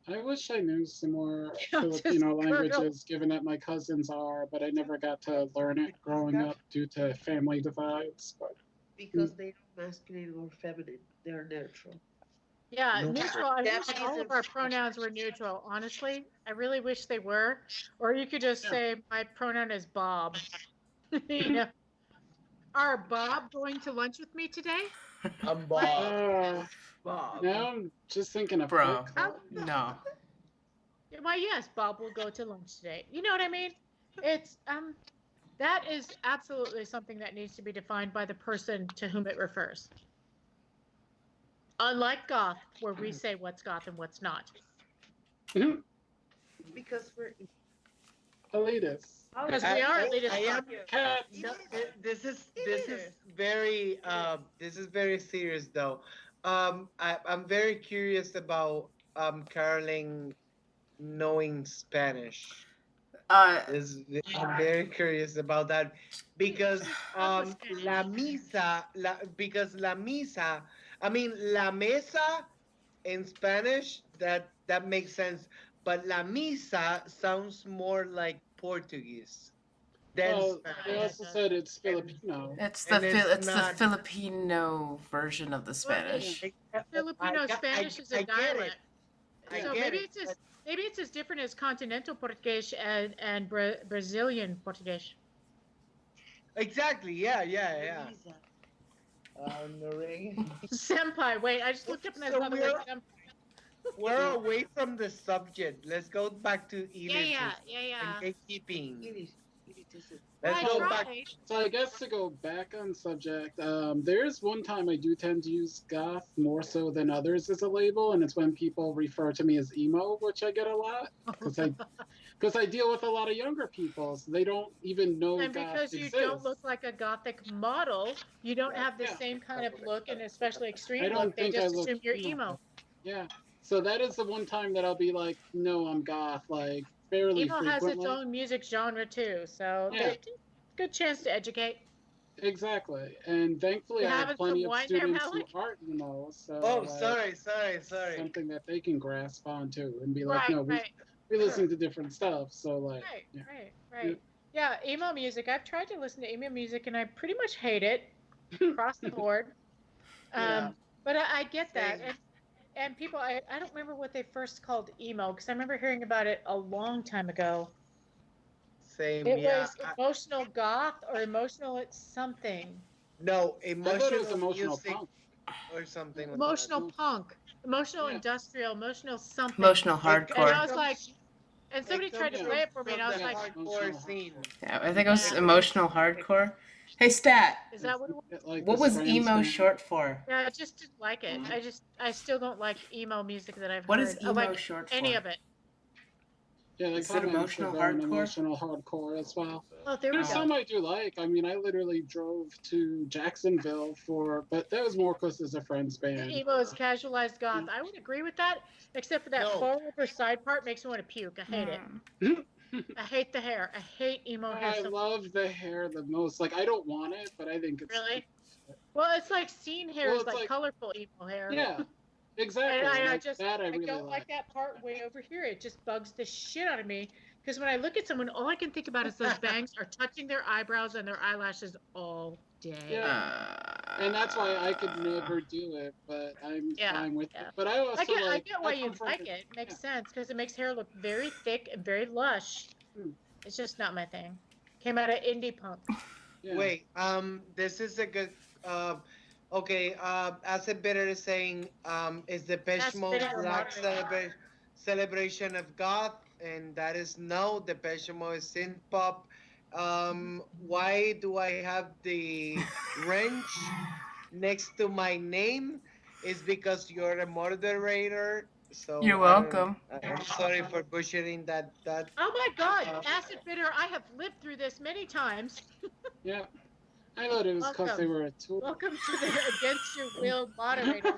I wish I knew some more Just Filipino girl. languages, given that my cousins are, but I never got to learn it growing up due to family divides. But Because they're not masculine or feminine. They're neutral. Yeah, No. neutral. I wish Japanese all and of our pronouns were neutral. Honestly, I really wish they were. Or you could just yeah. say my pronoun is Bob. You know, are Bob going to lunch with me today? I'm Like, Bob. Bob. Now I'm just thinking of Bro. Fight Club. No. why, yes, Bob will go to lunch today. You know what I mean? It's that is absolutely something that needs to be defined by the person to whom it refers. Unlike goth, where we say what's goth and what's not. Because we're Elitist. Because we are elitist. I am. Cats. No, this is very serious though. I'm very curious about Caroline knowing Spanish. I'm very curious about that because la misa, because la misa, I mean la mesa in Spanish, that makes sense, but la misa sounds more like Portuguese than Well, they Spanish. also said it's Filipino. It's And it's it's the not- Filipino version of the Spanish. Filipino Spanish is a get it. dialect. I So get maybe it, it's maybe it's as different as continental Portuguese and Brazilian Portuguese. exactly. Yeah. Lisa. Noreen. Senpai. Wait, I just looked up and I So saw the word senpai. We're away from the subject. Let's go back to elitism Yeah. and gatekeeping. Elitism. Let's Well, go I back. tried. So I guess to go back on subject, there's one time I do tend to use goth more so than others as a label, and it's when people refer to me as emo, which I get a lot because I deal with a lot of younger people, so they don't even know And goth because you exists. don't look like a gothic model, you don't have the Yeah. same kind of look and especially I extreme don't look. They think I just look assume you're emo. emo. Yeah. So that is the one time that I'll be like, no, I'm goth, like fairly Emo has its frequently. own music genre too, so Yeah. there's a good chance to educate. Exactly. And thankfully You I have having plenty some of wine there, students who Malik? aren't emo, so Oh, like, sorry. something that they can grasp onto and be like, Right, no, right. we listen to different stuff. So like, yeah. Right. Yeah, emo music. I've tried to listen to emo music and I pretty much hate it across the board. Yeah. But I get that. Same. And people, I don't remember what they first called emo because I remember hearing about it a long time ago. Same. It Yeah. was emotional goth or emotional it's something. No, I thought it was emotional emotional music punk. or something like Emotional that. punk. Emotional Yeah. industrial, emotional something. Emotional that. And I hardcore. was like, and somebody tried to comes play it for me and I was the like, hardcore scene. Yeah, I think it was Yeah. emotional hardcore. Hey, Stat. Is that what it was? Get, like, What the was Scram emo Slam. short for? Yeah, I just didn't like it. I still don't like emo music that I've What heard. is I emo like short any for? of it. Yeah, the Is it comments are emotional very hardcore? emotional hardcore as well. Oh, there we There's go. some I do like. I mean, I literally drove to Jacksonville but that was more because it's a friend's band. Emo is casualized goth. I would agree with that, except for that No. forward side part makes me want to puke. I hate it. I hate the hair. I hate emo hair. I So love the hair the most. Like, I don't want it, but I think it's really. Well, it's like scene hair Well, is it's like like- colorful emo hair. yeah, exactly. And I Like, just that I really don't like that part way over here. It just bugs the shit out of me because when I look at someone, all I can think about is those bangs are touching their eyebrows and their eyelashes all day. Yeah. And that's why I could never do it, but I'm fine with it. But I also I get why you come from like it. It makes sense because it makes hair look very thick and very lush. It's just not my thing. Came out of indie punk. Yeah. Wait, this is a good, okay, Acid Bitter is saying, is the Acid Mode Bitter Black moderator. celebration of goth? And that is no, the Mode is synth pop. Why do I have the wrench next to my name? Is because you're a moderator. So You're welcome. I'm sorry for butchering that. Oh my God, Acid Bitter! I have lived through this many times. Yeah. I thought it was because they were a tool. Welcome to the Against Your Will moderator.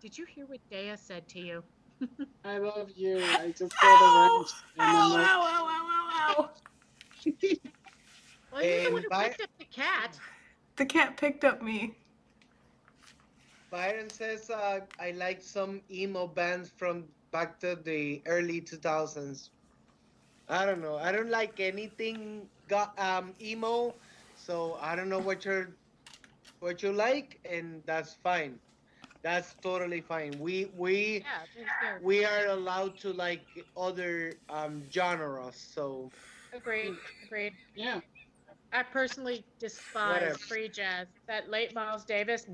Did you hear what Dea said to you? I love you. I just saw the wrench. And I'm like, ow. Well, you're the one And who picked up the cat. The cat picked up me. Byron says, I like some emo bands from back to the early 2000s. I don't know. I don't like anything emo, so I don't know what you like, and that's fine. That's totally fine. We are allowed to like other genres, so Agreed. yeah. I personally despise Whatever. free jazz. That late Miles Davis.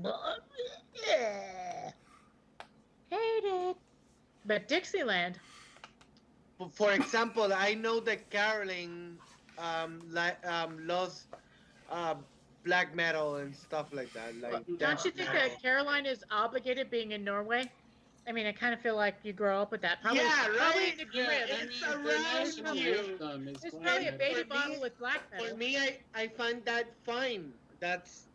Hate it. But Dixieland. For example, I know that Caroline loves uh, black metal and stuff like that. Like Don't you think that Caroline is obligated being in Norway? I mean, I kind of feel like you grow up with that. Probably, Yeah, probably right? in the Yeah, crib. I It's mean, the around national you. anthem is There's black probably a metal. baby For bottle me- with black metal. For me, I find that fine. That's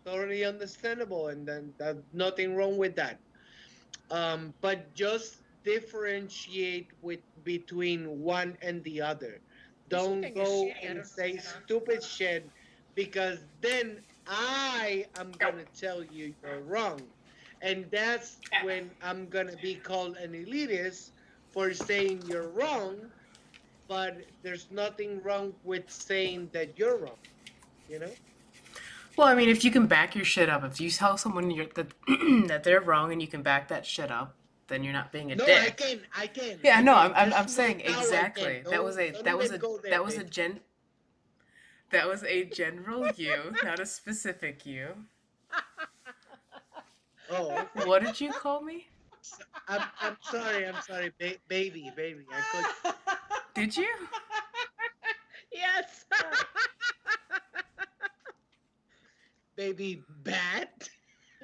totally understandable, and then there's nothing wrong with that. But just differentiate between one and the other. This Don't thing is go shitty. I don't know and say what's going on. stupid shit because then I am gonna tell you you're wrong, and that's when I'm gonna be called an elitist for saying you're wrong. But there's nothing wrong with saying that you're wrong. You know. Well, I mean, if you can back your shit up, if you tell someone that that they're wrong and you can back that shit up, then you're not being a No, dick. I can. Yeah, I no, can. I'm Just saying now I exactly. can. That was a Don't that was even a go there, that was a bitch. that was a general you, not a specific you. Oh, okay. What did you call me? I'm sorry. I'm sorry, baby. I could. Did you? Yes. Baby bat.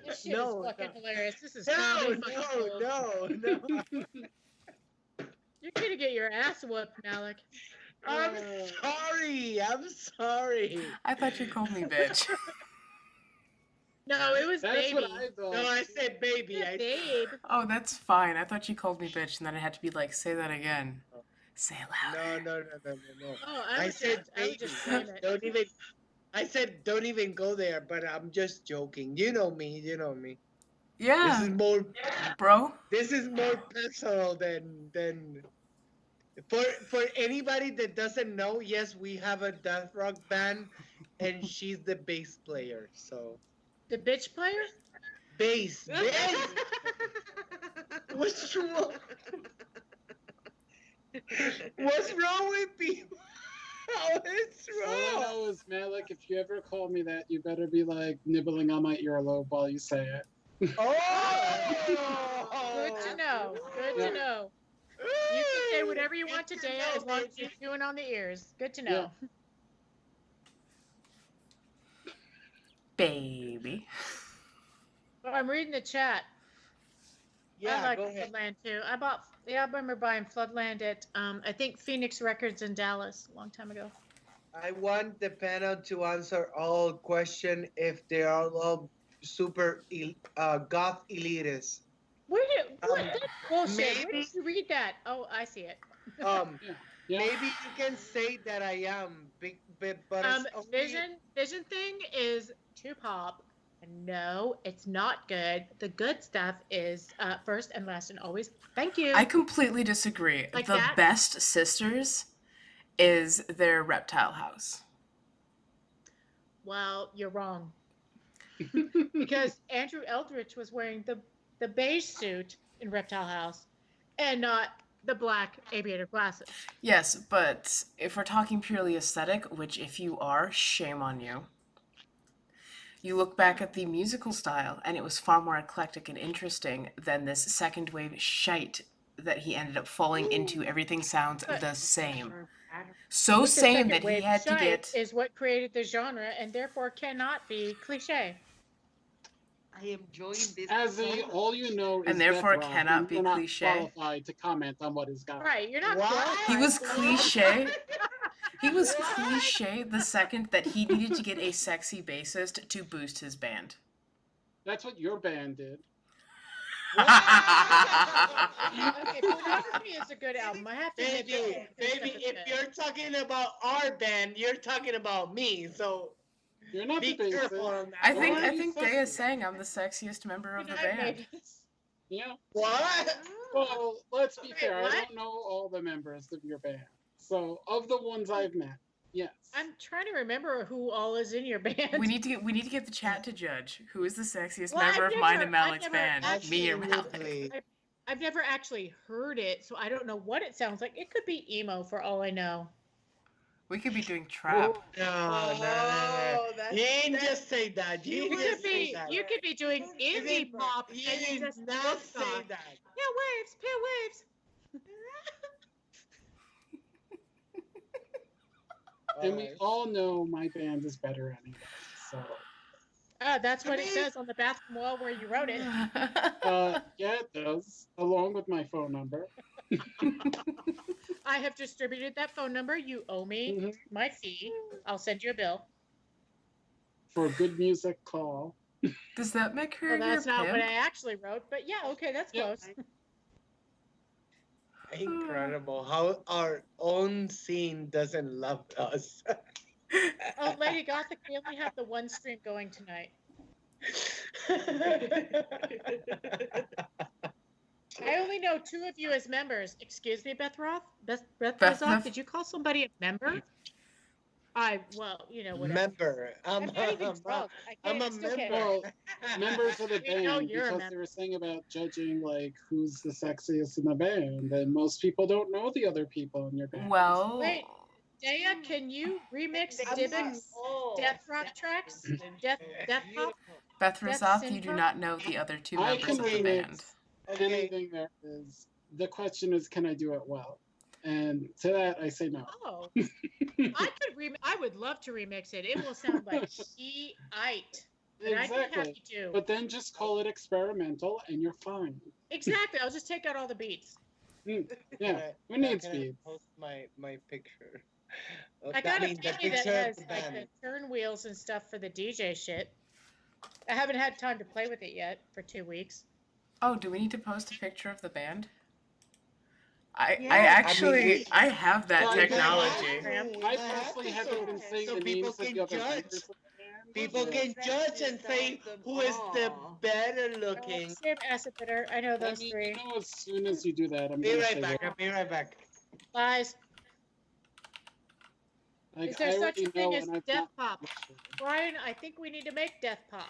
This shit No, is fucking no. hilarious. This is No, comedy fucking gold. no. You're gonna get your ass whooped, Malik. I'm sorry. I'm sorry. I thought you called me bitch. No, it was That's baby. what I thought. No, I said baby. Yeah, I babe. Oh, that's fine. I thought you called me bitch, and then I had to be like, say that again. Say it louder. No. Oh, I said I would baby. just blame it. Don't even. I said don't even go there. But I'm just joking. You know me. This Yeah, is more. bro. This is more personal than. For anybody that doesn't know, yes, we have a death rock band, and she's the bass player. So The bitch player? bass. What's wrong? What's wrong with people? What's All I wrong? know is, Malik, if you ever call me that, you better be like nibbling on my earlobe while you say it. Oh, Good to know. Good to know. You can say whatever you want to Dea as long as you're chewing on the ears. Good to know. Baby. Well, I'm reading the chat. Yeah, I like go ahead. Floodland too. I remember buying Floodland at I think Phoenix Records in Dallas a long time ago. I want the panel to answer all question if they are all super goth elitists. Where did what? Um, That's bullshit. Where did maybe you read that? Oh, I see it. um Yeah. Yeah. maybe you can say that I am big, but it's only Vision thing is too pop. No, it's not good. The good stuff is first and last and always. Thank you. I completely disagree. Like The that? best sisters is their reptile house. Well, you're wrong. Because Andrew Eldritch was wearing the beige suit in Reptile House and not the black aviator glasses. Yes, but if we're talking purely aesthetic, which if you are, shame on you. You look back at the musical style, and it was far more eclectic and interesting than this second wave shite that he ended up falling into. Everything sounds the same. So Which the same second that he wave had to shite get. is what created the genre and therefore cannot be cliche. I am enjoying this. Azzy, all you know is And therefore death rock, cannot and be you're not cliche. qualified to comment on what is God. Right, you're not What? qualified. He was to- cliche. He was What? cliche the second that he needed to get a sexy bassist to boost his band. That's what your band did. Okay, Pornography is a good album. I have to admit Baby, that. baby, if you're talking about our band, you're talking about me. So You're not be the careful bassist. on that. I Why are you think Day fussing? is saying I'm the sexiest member of the band. Yeah. What? Well, let's be Wait, fair. what? I don't know all the members of your band. So, of the ones I've met, yes. I'm trying to remember who all is in your band. We need to get the chat to judge who is the sexiest Well, member I've of mine never- and Malik's I've never band. actually- Me or Malik. Absolutely. I've never actually heard it, so I don't know what it sounds like. It could be emo for all I know. We could be doing trap. No, that's- You ain't that- just say that. You You didn't could just say be that. you could be doing You indie didn't- pop You and you did just not say goth. that. Pale waves. And we all know my band is better anyway. So, That's what it says on the bathroom wall where you wrote it. yeah, it does, along with my phone number. I have distributed that phone number. You owe me Mhm. my fee. I'll send you a bill. For good music, call. Does that make her Well, that's your not what pimp? I actually wrote, but yeah, okay, that's Yep. close. Incredible how our own scene doesn't love us. Oh, Lady Gothic, we only have the one stream going tonight. I only know 2 of you as members. Excuse me, Beth Roth? Beth Roth, Roth. did you call somebody a member? Well, whatever. Member. I'm not even drunk. I'm a still can't- member. Well, members of the We know band, you're a because member. they were saying about judging, like, who's the sexiest in the band, and most people don't know the other people in your band. Well, Wait, Dea, can you remix Dybbuk's Death Rock tracks? Death Pop? Beth That's Razoth, you do Synthpop? not know the other 2 I members can of the remix band. Okay. anything there is. The question is, can I do it well? And to that, I say no. Oh, I would love to remix it. It will sound like he-ite. But I'd be Exactly. happy to. But then just call it experimental, and you're fine. Exactly. I'll just take out all the beats. Yeah. Who needs Can I beats? post my picture? I got a mean, the TV that picture of has the like band. the turn wheels and stuff for the DJ shit. I haven't had time to play with it yet for 2 weeks. Oh, do we need to post a picture of the band? I Yeah. actually I have that Well, technology. I personally haven't been saying so the people names of can the other judge. members of the band. People so- can judge and say who is the better looking. Same acid bitter. I know I those mean, 3. as soon as you do that, I'm Be gonna right say back. what- I'll be right back. Lies. Like, Is there I such a already thing know, as and I've death not- pop? Brian, I think we need to make death pop.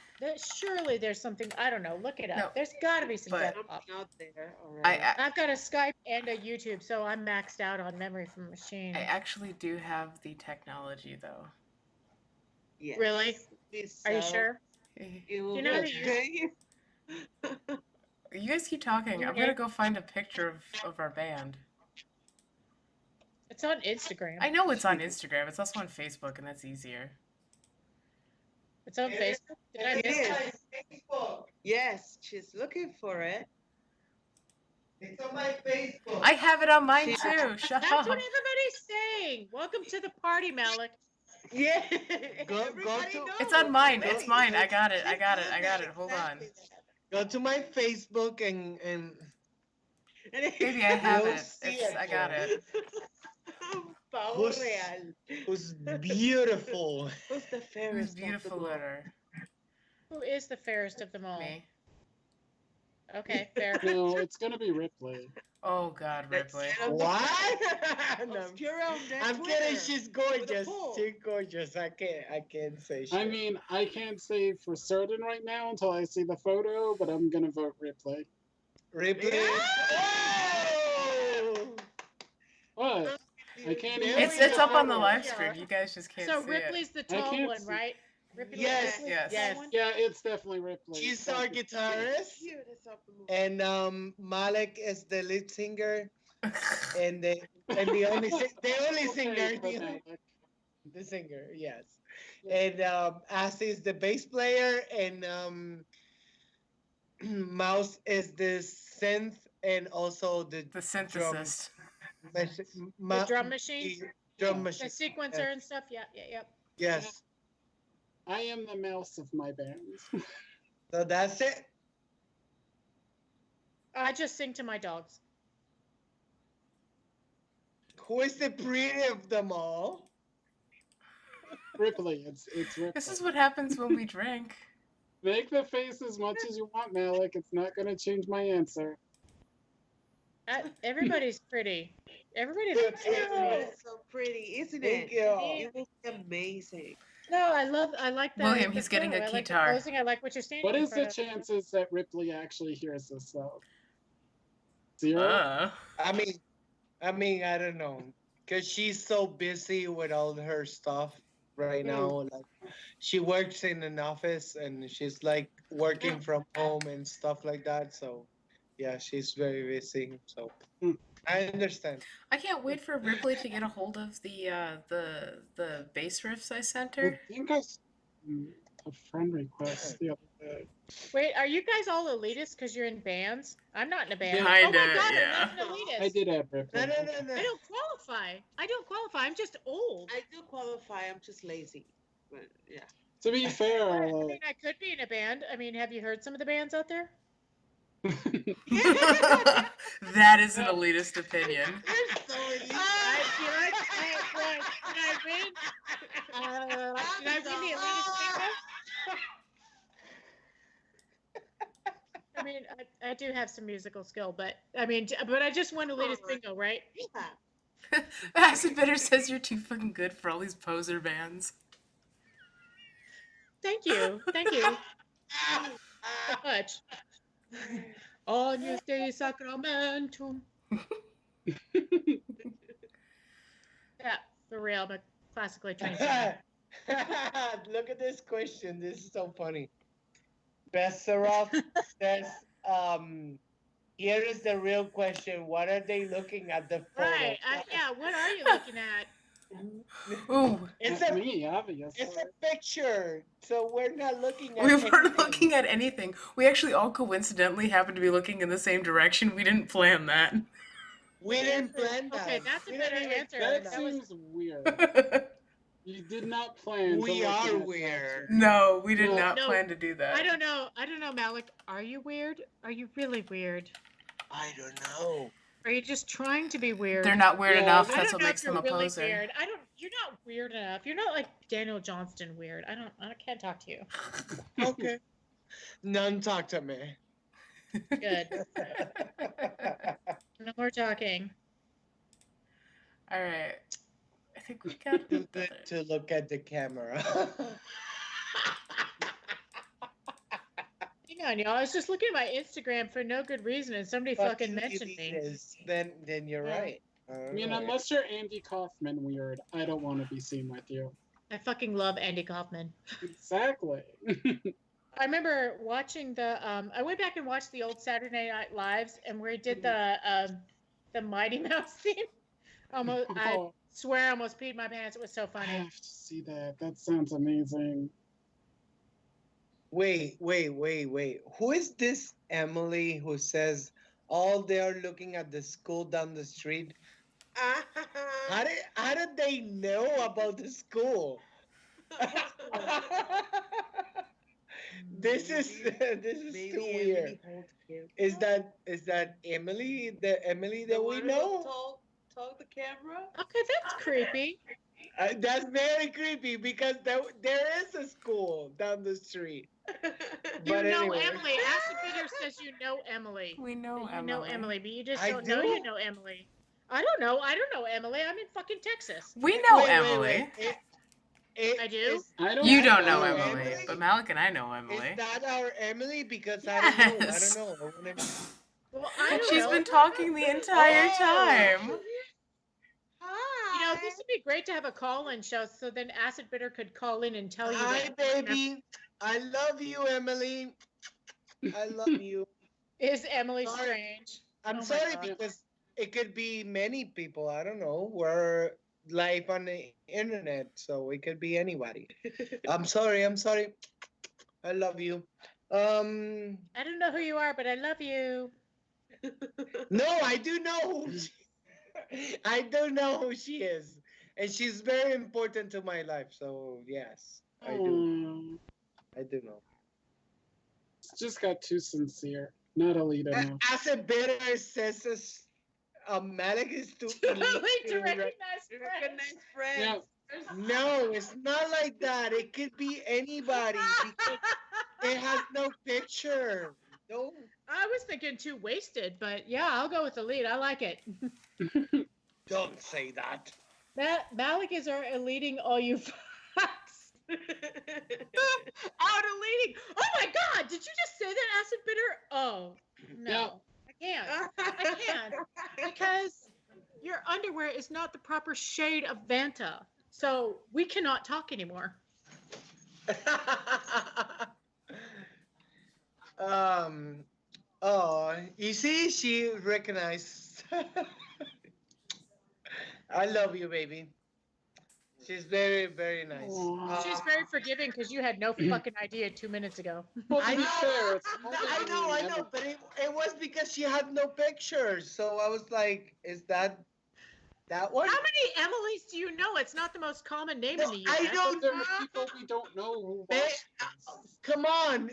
Surely there's something, I don't know, look it up. No, There's got to be some but- death pop. Out there already. I've got a Skype and a YouTube, so I'm maxed out on memory from machine. I actually do have the technology though. Yes. Really? Are you So, sure? it will You know be that okay. You guys keep talking. I'm gonna go find a picture of our band. It's on Instagram. I know it's on Instagram. It's also on Facebook, and that's easier. It's on Facebook. Did I It miss is. it? Facebook. Yes, she's looking for it. It's on my Facebook. I have it on mine She- too. Shut That's up. what everybody's saying. Welcome to the party, Malik. Yeah. Go Everybody to. knows. It's on mine. already. It's mine. I got it. She I got it. knows I got that it. Hold on. exactly Go to my Facebook and that. Baby, I have you'll it. see It's. I got boy. it. Pavo Who's- real. Who's beautiful. Who's the Who's fairest of beautiful them all? letter? Who is the fairest of them all? Me. Okay, fair. No, it's gonna be Ripley. Oh God, Let's Ripley. get on the What? No, Obscura Undead I'm Twitter. kidding. She's gorgeous. poll. She's gorgeous. I can't say shit. I mean, I can't say for certain right now until I see the photo, but I'm gonna vote Ripley. Ripley. Oh! What? I can't even It's see it's the up on the photo. live stream. You guys just can't So see Ripley's the I tall can't one, see- right? Ripley Yes, Ripley's yes. the tall yes. one? Yeah, it's definitely Ripley. She's Thank our you. guitarist, Cutest of them all. and Malik is the lead singer, it. and the only singer, Okay, Malik. the singer, yes. Yeah. And Assy is the bass player, and Mouse is the synth, and also the The synthesis. The drum machine? Drum The machine. sequencer and stuff? Yeah, yeah, yeah. Yes. I am the mouse of my bands. So that's it. I just sing to my dogs. Who is the pretty of them all? Ripley, it's Ripley. This is what happens when we drink. Make the face as much as you want, Malik. It's not gonna change my answer. Everybody's pretty. Everybody Thank looks you. pretty. It's so pretty, isn't Thank it? you. It looks amazing. No, I like the William, the he's getting photo. a I like the guitar. posing. I like what you're standing What in is the front of. chances that Ripley actually hears this though? 0? I mean, I don't know, cause she's so busy with all her stuff right now. Like, she works in an office and she's like working from home and stuff like that. So, yeah, she's very busy. So, Mm. I understand. I can't wait for Ripley to get a hold of the bass riffs I sent her. I think I sent a friend request the other day. Wait, are you guys all elitists because you're in bands? I'm not in a band. Yeah. Oh my Kinda, god, yeah. I'm not an elitist. I did add Ripley. No. I don't qualify. I don't qualify. I'm just old. I do qualify. I'm just lazy. But yeah. To be fair, I mean, I could be in a band. I mean, have you heard some of the bands out there? That is an elitist opinion. You're so elite. I feel like, did I win? Did I win the elitist bingo? I mean, I do have some musical skill, but I mean, but I just won elitist bingo, right? Yeah. Acid Bitter says you're too fucking good for all these poser bands. Thank you. Thank you so much. On your day, Sacramento. Yeah, for real. I'm a classically trained singer. Look at this question. This is so funny. Besserov says, here is the real question. What are they looking at the photo? Right. Yeah, what are you looking at? Ooh, It's Not a me, obviously. it's a picture, so we're not looking at we weren't anything. looking at anything. We actually all coincidentally happened to be looking in the same direction. We didn't plan that. We didn't plan that. Okay, that's a We better didn't even answer. plan That That was- seems weird. You did not plan. to We look are at that weird. picture. No, we did No. not No, plan to do that. I don't know, Malik. Are you weird? Are you really weird? I don't know. Are you just trying to be weird? They're not weird Yeah, enough. I That's don't what know makes if you're them a really poser. weird. You're not weird enough. You're not like Daniel Johnston weird. I can't talk to you. Okay. None talk to me. Good. No more talking. All right. I think we got Too good to look at the camera. Hang on, y'all. I was just looking at my Instagram for no good reason, and somebody fucking mentioned me. Then you're Yeah. right. I mean, unless you're Andy Kaufman weird, I don't want to be seen with you. I fucking love Andy Kaufman. Exactly. I remember watching I went back and watched the old Saturday Night Lives, and where he did the Mighty Mouse theme. I Oh, swear I almost peed my pants. It was so I funny. have to see that. That sounds amazing. Wait. Who is this Emily who says all they are looking at the school down the street? How did they know about the school? This is this is Maybe too Emily weird. holds camera. Is that Emily? The Emily The that we one who know? told the camera? Okay, that's creepy. That's very creepy because there is a school down the street. You But know anyway. Emily. Acid Bitter says you know Emily. We know That you know Emily. Emily, but you just I don't know do? you know Emily. I don't know. I don't know Emily. I'm in fucking Texas. We know Wait, Emily. I do? I don't You know don't know Emily. Emily, but Malik and I know Emily. Is that our Emily? Because Yes. I don't know. Well, I don't She's know. been talking the entire time. You know, this would be great to have a call-in show, so then Acid Bitter could call in and tell you. Hi, that baby. I love you, Emily. I love you. Is Emily Sorry. strange? I'm Oh my sorry God. because it could be many people. I don't know. We're live on the internet, so it could be anybody. I'm sorry. I love you. I don't know who you are, but I love you. No, I do know I do know who she is. And she's very important to my life. So yes, I do. I do know. Just got too sincere. Not Alita, no. As a bitter says Malik is too Too elite late to to recognize friends. Recognize friends. Yeah. No, it's not like that. It could be anybody because it has no picture. No. I was thinking too wasted, but yeah, I'll go with the lead. I like it. Don't say that. Malik is our eluding all you fucks. Out eluding. Oh my God! Did you just say that, Acid Bitter? Oh no, Yeah. I can't because your underwear is not the proper shade of Vanta, so we cannot talk anymore. Oh, you see, she recognized. I love you, baby. She's very, very nice. She's very forgiving because you had no fucking idea 2 minutes ago. Well, to I be know, fair, it's I know, but it was because she had no pictures. So I was like, is that one? How many Emilys do you know? It's not the most common name in the US. I don't There are people we don't know who watch this. Come on,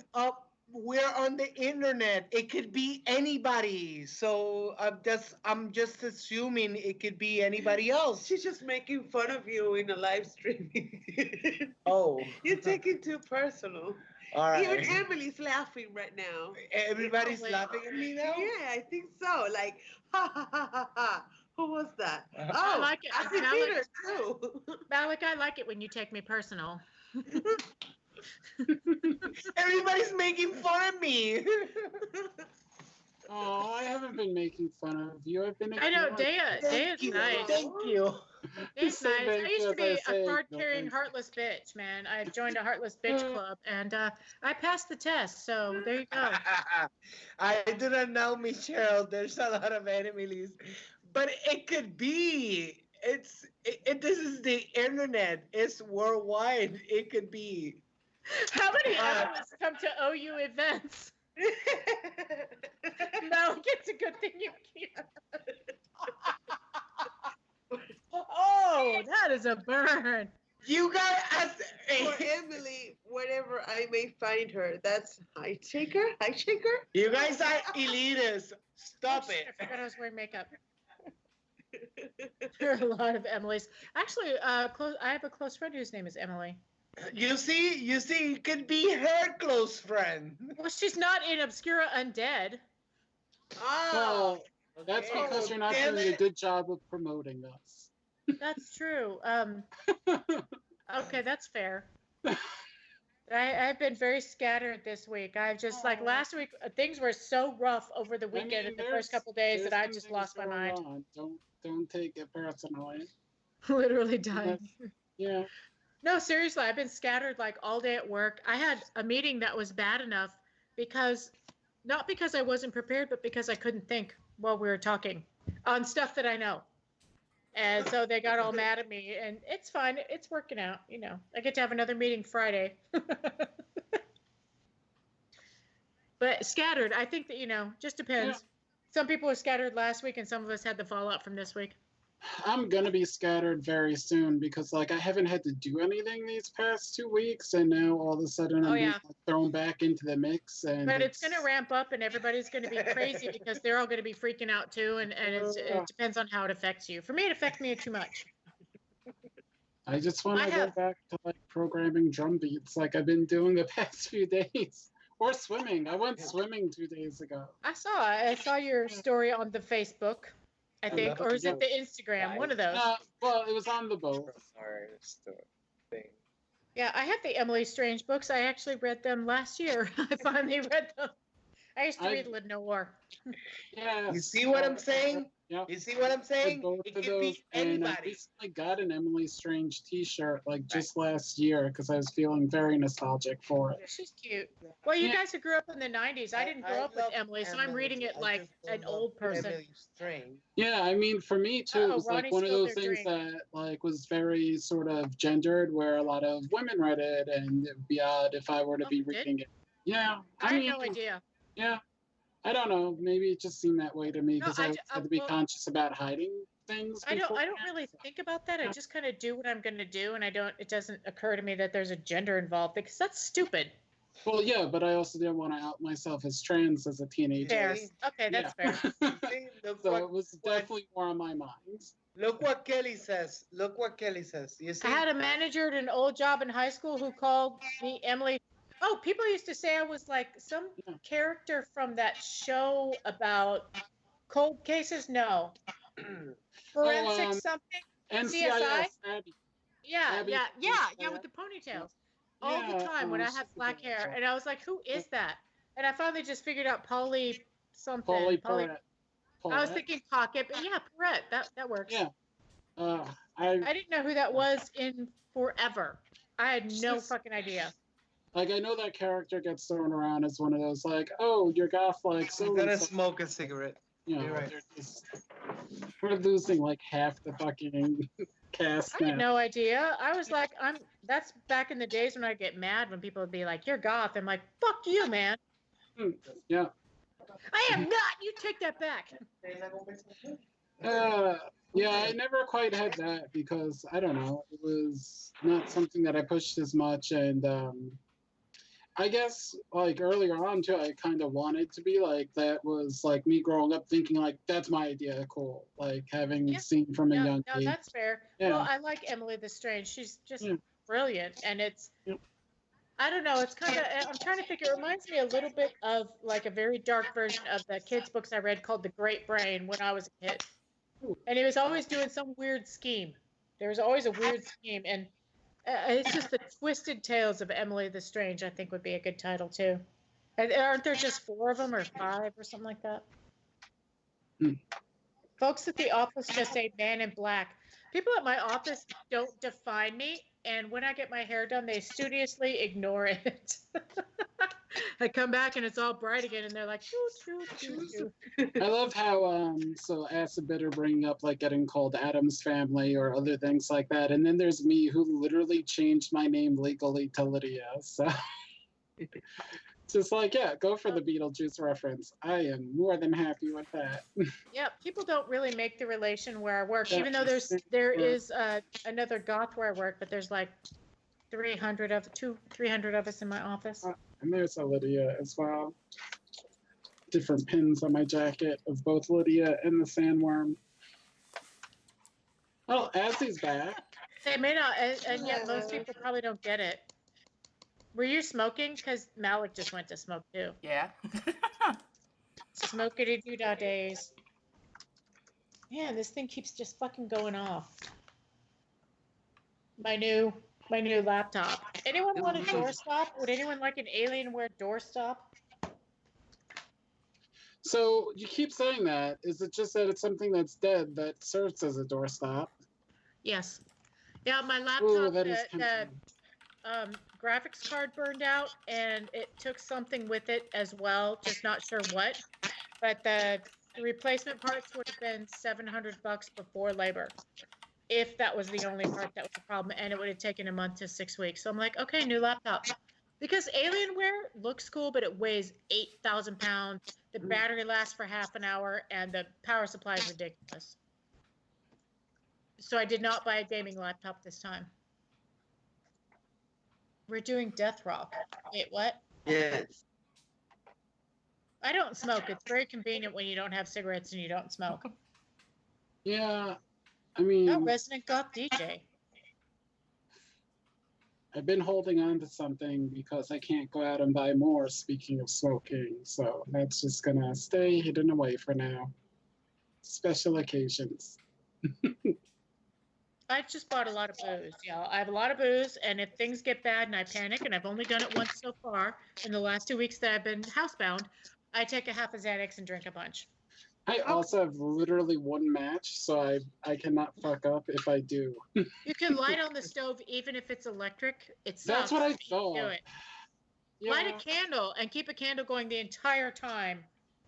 we're on the internet. It could be anybody. So I'm just assuming it could be anybody else. She's just making fun of you in a live streaming. Oh, You're taking too personal. all right. Even Emily's laughing right now. Everybody's laughing at me now. Yeah, I think so. Like, ha ha ha ha ha. Who was that? I like it. I see Malik, Peter too. Malik, I like it when you take me personal. Everybody's making fun of me. Oh, I haven't been making fun of you. I've been. I know, ignoring Dea's nice. Thank you. Dea's So nice. I used to be as I say, a card-carrying, no, heartless bitch, man. I joined a heartless bitch club, and I passed the test, so there you go. I do not know, Michelle. There's a lot of enemies, but it could be. This is the internet. It's worldwide. It could be. How many analysts come to OU events? Malik, it's a good thing you can't. Oh, that is a burn. You guys, For Emily, wherever I may find her, that's Highshaker? Highshaker? you guys are elitists. Stop Oh, shit, it. I forgot I was wearing makeup. There are a lot of Emilys. Actually, I have a close friend whose name is Emily. You see, it could be her close friend. Well, she's not in Obscura Undead. Oh, Well, that's Oh, because you're not damn doing a it. good job of promoting us. That's true. Okay, that's fair. I've been very scattered this week. I've just like last week, things were so rough over the weekend and the first couple days that I there's just some lost my things mind. going on. Don't take it personally. Literally dying. Yeah. No, seriously, I've been scattered like all day at work. I had a meeting that was bad enough because, not because I wasn't prepared, but because I couldn't think while we were talking on stuff that I know. And so they got all mad at me, and it's fine. It's working out, you know. I get to have another meeting Friday. But scattered, I think that, just depends. Some people were scattered last week, and some of us had the fallout from this week. I'm gonna be scattered very soon because like I haven't had to do anything these past 2 weeks, and now all of a sudden I'm being thrown back into the mix. And but it's going to ramp up, and everybody's going to be crazy because they're all going to be freaking out too, and it depends on how it affects you. For me, it affects me too much. I just want to go back to like programming drum beats like I've been doing the past few days. Or swimming. I went swimming 2 days ago. I saw your story on the Facebook, I think, or is it the Instagram? One of those. Well, it was on the boat. Yeah, I have the Emily Strange books. I actually read them last year. I finally read them. I used to read Lenore. Yeah. You see what I'm saying? Yeah. You see what I'm saying? It could be anybody. I recently got an Emily Strange T-shirt like just last year because I was feeling very nostalgic for it. She's cute. Well, you guys who grew up in the 90s. I didn't grow up with Emily, so I'm reading it like an old person. Emily Strange. Yeah, I mean, for me too, it was like one of those things that like was very sort of gendered, where a lot of women read it, and it'd be odd if I were to be reading it. Yeah, I had no idea. Yeah. I don't know. Maybe it just seemed that way to me because I had to be conscious about hiding things. I don't really think about that. I just kind of do what I'm going to do, and it doesn't occur to me that there's a gender involved because that's stupid. Well, yeah, but I also didn't want to out myself as trans as a teenager. Fair. Okay, that's fair. So it was definitely more on my mind. Look what Kelly says. You see? I had a manager at an old job in high school who called me Emily. Oh, people used to say I was like some character from that show about cold cases. No. Forensic something? NCIS. CSI? Yeah, with the ponytails. All the time when I had black hair. And I was like, who is that? And I finally just figured out Polly something. Paulette. I was thinking Pocket, but yeah, Perrette. That works. Yeah. I didn't know who that was in forever. I had no fucking idea. Like, I know that character gets thrown around as one of those, like, oh, you're goth, like, so. I'm gonna smoke a cigarette. You know, you're right. We're losing, like, half the fucking cast now. I had no idea. I was like, that's back in the days when I get mad when people would be like, you're goth. I'm like, fuck you, man. Yeah. I am not. You take that back. Yeah, I never quite had that because, I don't know, it was not something that I pushed as much, and, I guess, like, earlier on, too, I kind of wanted to be like, that was, like, me growing up thinking, like, that's my idea, cool. Like, having seen from a young age. No, that's fair. Yeah. Well, I like Emily the Strange. She's just brilliant. And it's, I don't know, it's kind of, I'm trying to figure, it reminds me a little bit of, like, a very dark version of the kids' books I read called The Great Brain when I was a kid. And he was always doing some weird scheme. There was always a weird scheme. And it's just the twisted tales of Emily the Strange, I think, would be a good title too. And aren't there just 4 of them or 5 or something like that? Folks at the office just say man in black. People at my office don't define me, and when I get my hair done, they studiously ignore it. I come back and it's all bright again, and they're like, choo, choo, choo, choo. I love how, so Acid Bitter bringing up, like, getting called Addams Family or other things like that. And then there's me who literally changed my name legally to Lydia. So, just like, yeah, go for the Beetlejuice reference. I am more than happy with that. Yeah, people don't really make the relation where I work, even though there is another goth where I work, but there's like 300 of us in my office. And there's a Lydia as well. Different pins on my jacket of both Lydia and the Sandworm. Well, Azzy's back. They may not, and yet most people probably don't get it. Were you smoking? Because Malik just went to smoke too. Yeah. Smokity doo dah days. Man, this thing keeps just fucking going off. My new laptop. Anyone want a doorstop? Would anyone like an Alienware doorstop? So you keep saying that. Is it just that it's something that's dead that serves as a doorstop? Yes. Yeah, my laptop, Ooh, that is the graphics card burned out, and it took something with it as well, just not sure what. But the replacement parts would have been $700 before labor, if that was the only part that was a problem, and it would have taken a month to 6 weeks. So I'm like, okay, new laptop. Because Alienware looks cool, but it weighs 8,000 pounds. The battery lasts for half an hour, and the power supply is ridiculous. So I did not buy a gaming laptop this time. We're doing Death Rock. Wait, what? Yes. I don't smoke. It's very convenient when you don't have cigarettes and you don't smoke. Yeah, I mean, Oh, Resident Goth DJ. I've been holding on to something because I can't go out and buy more, speaking of smoking. So that's just gonna stay hidden away for now. Special occasions. I've just bought a lot of booze. Yeah, I have a lot of booze, and if things get bad and I panic, and I've only done it once so far in the last 2 weeks that I've been housebound, I take a half a Xanax and drink a bunch. I also have literally one match, so I cannot fuck up if I do. You can light on the stove even if it's electric. It sucks. That's what I but you thought. do it. Yeah, Light a candle and keep a candle going the entire time,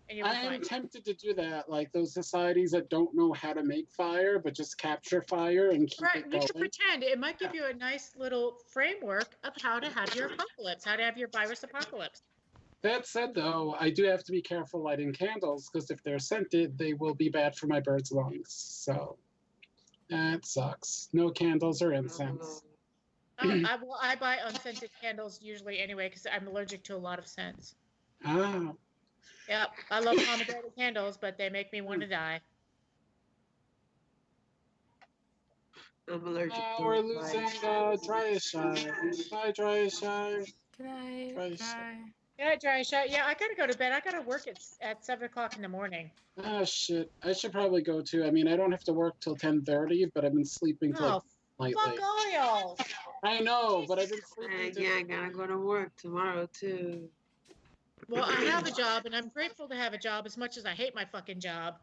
and you'll be I am fine. tempted to do that, like those societies that don't know how to make fire, but just capture fire and keep Right, it you going. should pretend. It might give you a nice little framework of how to have your apocalypse, how to have your virus apocalypse. That said, though, I do have to be careful lighting candles because if they're scented, they will be bad for my bird's lungs. So that sucks. No candles or incense. I buy unscented candles usually anyway because I'm allergic to a lot of scents. Ah, Yep, I love pomegranate candles, but they make me want to die. I'm allergic to we're it. losing Dry Shy. Bye, Dry Shy. Good night. Dry Bye. Shy. Yeah, dry shot. Yeah, I gotta go to bed. I gotta work at 7 o'clock in the morning. Ah, shit. I should probably go too. I mean, I don't have to work till 10:30, but I've been sleeping Oh, lately. fuck all y'all. I know, but I've been sleeping. Yeah, I gotta go to work tomorrow too. Well, I have a job, and I'm grateful to have a job as much as I hate my fucking job.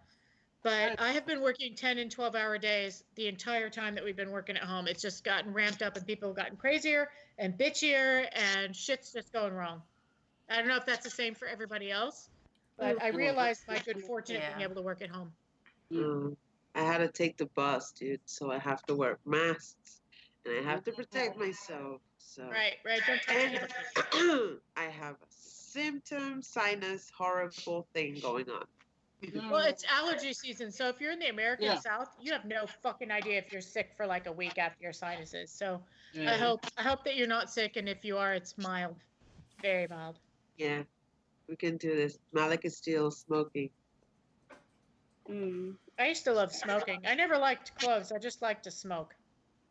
But I have been working 10 and 12-hour days the entire time that we've been working at home. It's just gotten ramped up, and people have gotten crazier and bitchier, and shit's just going wrong. I don't know if that's the same for everybody else, but I realized my good fortune of being able to work at home. I had to take the bus, dude, so I have to wear masks and I have to protect myself. So Right. Don't touch anybody. I have a symptom, sinus, horrible thing going on. Well, it's allergy season, so if you're in the American South, you have no fucking idea if you're sick for like a week after your sinuses. So I hope that you're not sick, and if you are, it's mild, very mild. Yeah, we can do this. Malik is still smoking. I used to love smoking. I never liked cloves. I just like to smoke.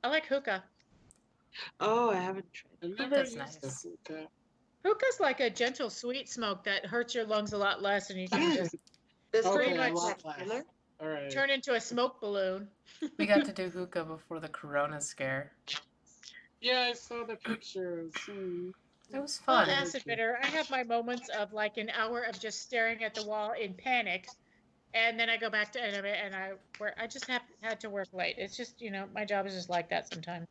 I like hookah. Oh, I haven't tried. I've never used this. Hookah's like a gentle, sweet smoke that hurts your lungs a lot less, and you can just pretty much All right. turn into a smoke balloon. We got to do hookah before the corona scare. Yeah, I saw the pictures. It was fun. Well, acid bitter. I have my moments of like an hour of just staring at the wall in panic, and then I go back to it, and I just had to work late. It's just, my job is just like that sometimes.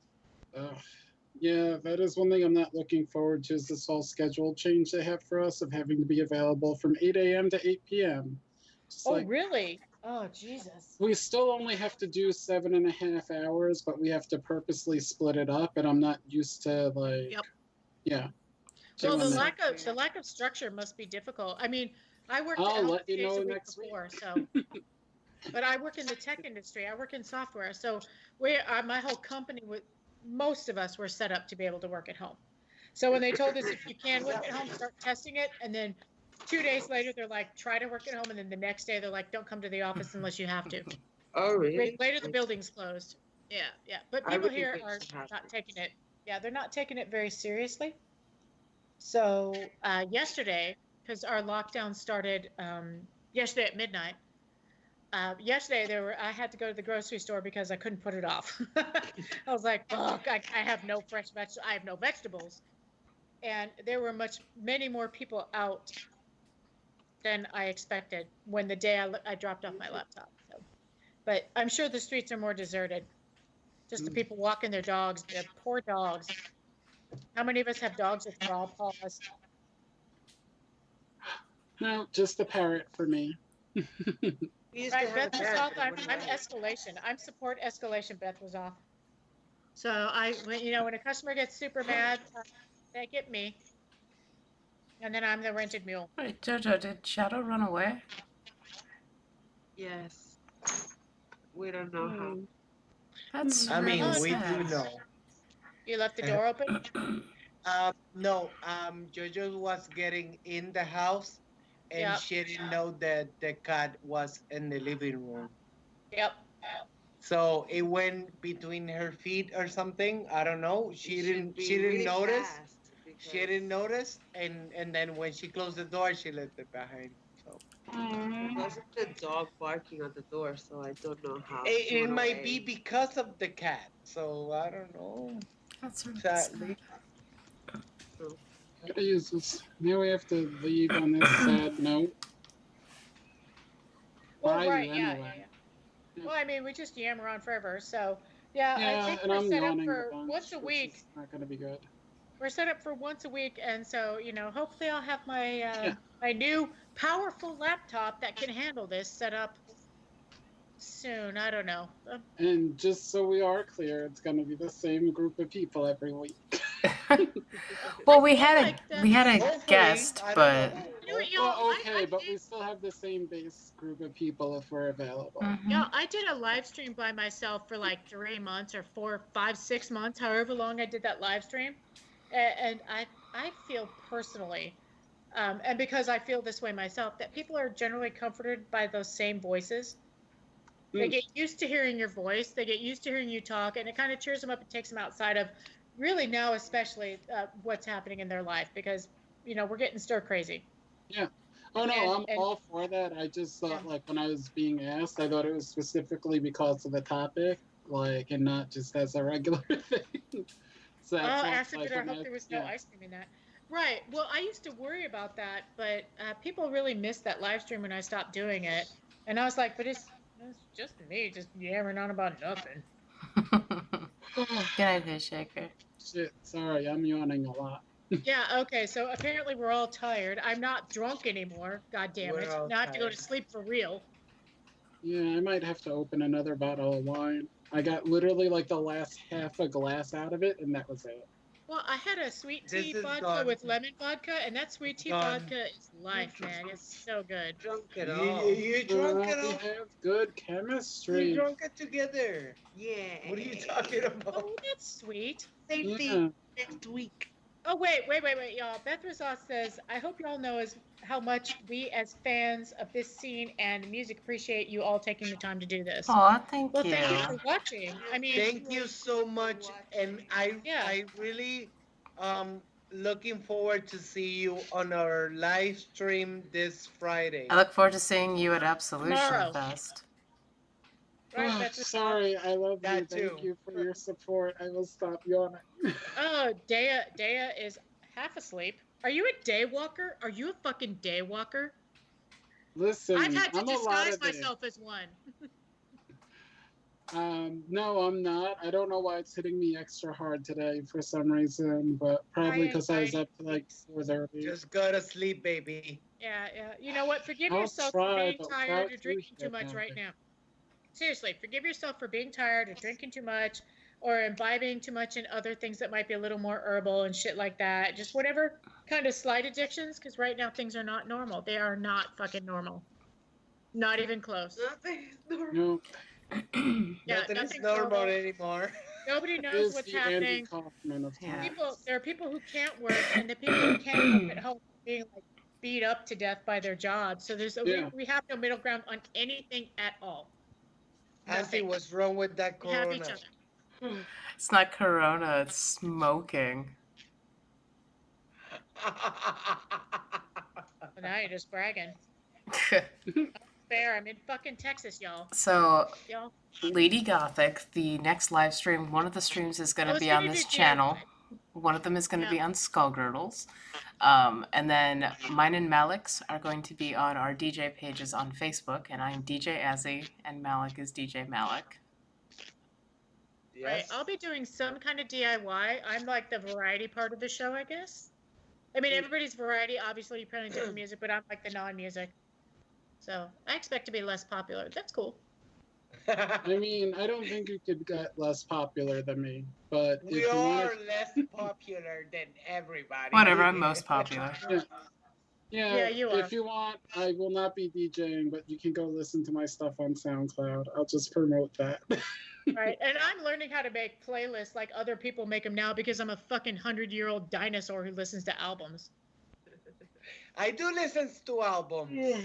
Yeah, that is one thing I'm not looking forward to is this whole schedule change they have for us of having to be available from 8 a.m. to 8 p.m. Really? Oh, Jesus. We still only have to do 7.5 hours, but we have to purposely split it up, and I'm not used to yeah. Well, the lack of structure must be difficult. I mean, I worked I'll at let you know days a week next before, so. But I work in the tech industry. I work in software, so my whole company most of us were set up to be able to work at home. So when they told us if you can work at home, start testing it, and then 2 days later they're like, try to work at home, and then the next day they're like, don't come to the office unless you have to. Oh, really? Later the building's closed. Yeah. But people here are not taking it. Yeah, they're not taking it very seriously. So yesterday, because our lockdown started yesterday at midnight. Yesterday I had to go to the grocery store because I couldn't put it off. I was like, fuck, I have no fresh vegetables. I have no vegetables. And there were many more people out than I expected when the day I dropped off my laptop. So, but I'm sure the streets are more deserted. Just the people walking their dogs, their poor dogs. How many of us have dogs with raw paws? No, just a parrot for me. Right, Beth was off. I'm escalation. I'm support escalation. Beth was off. So when a customer gets super mad, they get me. And then I'm the rented mule. Wait, Jojo, did Shadow run away? Yes. We don't know how. That's I really mean, Oh, we sad. do know. you left the door open? No, Jojo was getting in the house and Yep. she didn't know that the cat was in the living room. Yep. So it went between her feet or something. I don't know. It She should didn't be she didn't really notice. fast She didn't because notice and then when she closed the door she left it behind. So it wasn't the dog barking at the door, so I don't know how she it went might be away. because of the cat. So I don't know. That's really Sadly. sad. So, Jesus. Now we have to leave on this sad note. Well, Why right. you Yeah. anyway? Well, I mean, we just yammer on forever. So, yeah, I Yeah, think and we're I'm set up yawning a for once bunch, a which week. is not going to be good. We're set up for once a week, and so hopefully I'll have my Yeah. my new powerful laptop that can handle this set up soon. I don't know. And just so we are clear, it's going to be the same group of people every week. Well, I we feel had like we had a Hopefully, guest, I don't but know. You know what, y'all? Well, I okay, but did, we still have the same base group of people if we're available. yeah, I did a live stream by myself for like 3 months or 4, 5, 6 months, however long I did that live stream, and I feel personally, and because I feel this way myself, that people are generally comforted by those same voices. They Mm. get used to hearing your voice. They get used to hearing you talk, and it kind of cheers them up and takes them outside of really now, especially what's happening in their life because we're getting stir crazy. Yeah. Oh no, I'm And all for that. I just yeah. thought, like, when I was being asked, I thought it was specifically because of the topic, like, and not just as a regular thing. So Oh, that's why, acid like, bitter. I when hope I, there was no yeah, ice cream in that. Right. Well, I used to worry about that, but people really missed that live stream when I stopped doing it. And I was like, but it's just me, just yammering on about nothing. Good night, Fish Shaker. shit. Sorry, I'm yawning a lot. Yeah. Okay. So apparently we're all tired. I'm not drunk anymore. God damn We're it. all Now I have to go to tired. sleep for real. Yeah, I might have to open another bottle of wine. I got literally like the last half a glass out of it, and that was it. Well, I had a sweet tea This is vodka gone. with lemon vodka, and that sweet It's tea gone. vodka is life, man. It's so good. drunk at You, all. you drunk it We all. have good We chemistry. drunk it together. Yeah. What are you talking about? Oh, that's sweet. Same thing Yeah. next week. Oh, wait, y'all. Beth Rosas says, I hope y'all know how much we as fans of this scene and music appreciate you all taking the time to do this. Aw, thank Well, you. thank you for watching. I mean, Thank you so much, and yeah. I really looking forward to see you on our live stream this Friday. I look forward to seeing you at Absolution Tomorrow. Fest. Right, Oh, Beth Rosas? sorry, I love you. That Thank too. you for your support. I will stop yawning. Oh, Dea is half asleep. Are you a day walker? Are you a fucking day walker? Listen, I've had to I'm a lot disguise of it. myself as one. No, I'm not. I don't know why it's hitting me extra hard today for some reason, but probably because I was up to like 4:30. Just go to sleep, baby. Yeah. You know what? Forgive I'll yourself for try, being but tired without or too drinking too shit much right happening. now. Seriously, forgive yourself for being tired or drinking too much or imbibing too much in other things that might be a little more herbal and shit like that. Just whatever kind of slight addictions, because right now things are not normal. They are not fucking normal. Not even close. Nothing is normal. No, Yeah, Nothing is nothing's normal normal. anymore. Nobody it knows is what's the Andy happening. Kaufman of Yeah. times. There are people who can't work, and the people who can't work at home are being like beat up to death by their jobs. So Yeah. we have no middle ground on anything at all. Auntie, Nothing. what's wrong with that We have each corona? other. It's not Corona, it's smoking. Well, now you're just bragging. Fair. I'm in fucking Texas, y'all. So, Y'all. Lady Gothic, the next live stream, one of the streams is going I to was be on gonna this do channel. DIY. One of them is going to Yeah. be on Skullgirdles. And then mine and Malik's are going to be on our DJ pages on Facebook. And I'm DJ Azzy, and Malik is DJ Malik. Right. I'll be doing some kind of DIY. I'm like the variety part of the show, I guess. I mean, everybody's variety. Obviously, you're playing different music, but I'm like the non-music. So I expect to be less popular. That's cool. I mean, I don't think you could get less popular than me, but We if you want are to, less popular than everybody. Whatever, I'm most popular. yeah, yeah, Yeah, you are. if you want, I will not be DJing, but you can go listen to my stuff on SoundCloud. I'll just promote that. Right, and I'm learning how to make playlists like other people make them now because I'm a fucking 100-year-old dinosaur who listens to albums. I do listen to albums.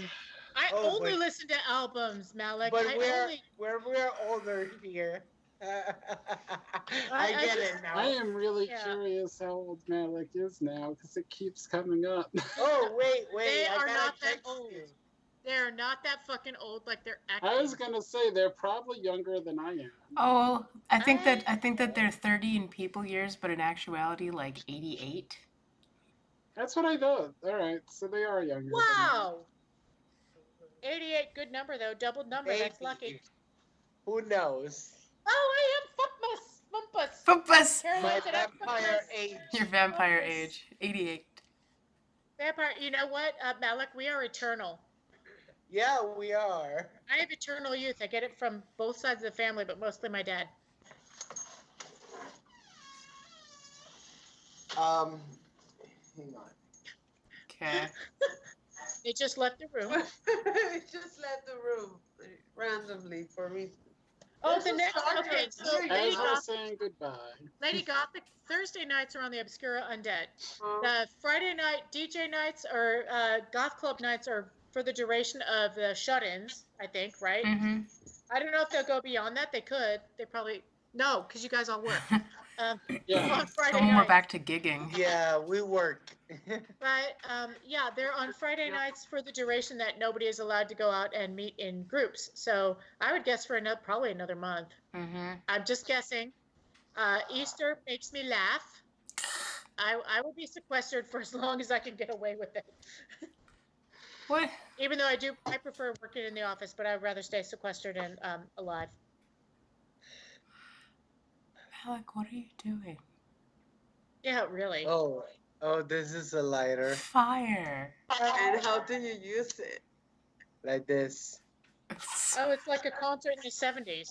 I Oh, only but listen to albums, Malik. but I we're only. we're older here. I I get just- it I now. am really Yeah. curious how old Malik is now because it keeps coming up. Oh wait, They I are gotta not that text old. you. They're not that fucking old like they're acting. I was gonna say they're probably younger than I am. Oh, I think that they're 30 in people years, but in actuality, like 88. That's what I thought. All right, so they are younger. than me. Wow. 88, good number though. Double number. That's Maybe. lucky. Who knows? Oh, I am Fumpus. Fumpus! Caroline My said I'm vampire Fumpus. age. Your vampire Fumpus. age, 88. Vampire. You know what, Malik? We are eternal. Yeah, we are. I have eternal youth. I get it from both sides of the family, but mostly my dad. Hang on. Okay. They just left the room. Just left the room randomly for me. Oh, the next. Okay, so As Lady I was Goth, saying goodbye. Lady Gothic Thursday nights are on the Obscura Undead. Oh, The Friday night DJ nights or Goth Club nights are for the duration of the shut-ins, I think, right? Mm-hmm. I don't know if they'll go beyond that. They could. They probably no, because you guys all work. Yeah. On Friday When we're night. back to gigging. Yeah, we work. But yeah, they're on Friday nights for the duration that nobody is allowed to go out and meet in groups. So I would guess for probably another month. Mm-hmm. I'm just guessing. Easter makes me laugh. I will be sequestered for as long as I can get away with it. What? Even though I prefer working in the office, but I'd rather stay sequestered and alive. Alec, what are you doing? Yeah, really. Oh, this is a lighter. Fire. and how do you use it? Like this. Oh, it's like a concert in the 70s,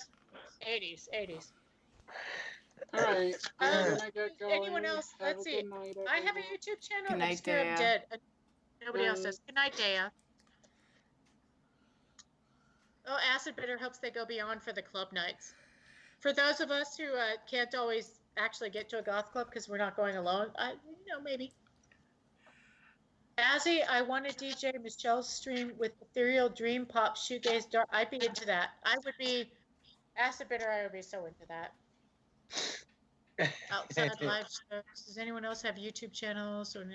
80s. All right. I'm gonna get going. Anyone else? Have Let's a see. good night, I have a everyone. YouTube channel. Good night, Obscura Dea. Undead. Nobody else does. Good night, Dea. Oh, Acid Bitter hopes they go beyond for the club nights. For those of us who can't always actually get to a goth club because we're not going alone, maybe. Azzy, I want to DJ Michelle's stream with Ethereal Dream Pop Shoegaze Dark. I'd be into that. I would be Acid Bitter. I would be so into that. Outside live shows. Does anyone else have YouTube channels or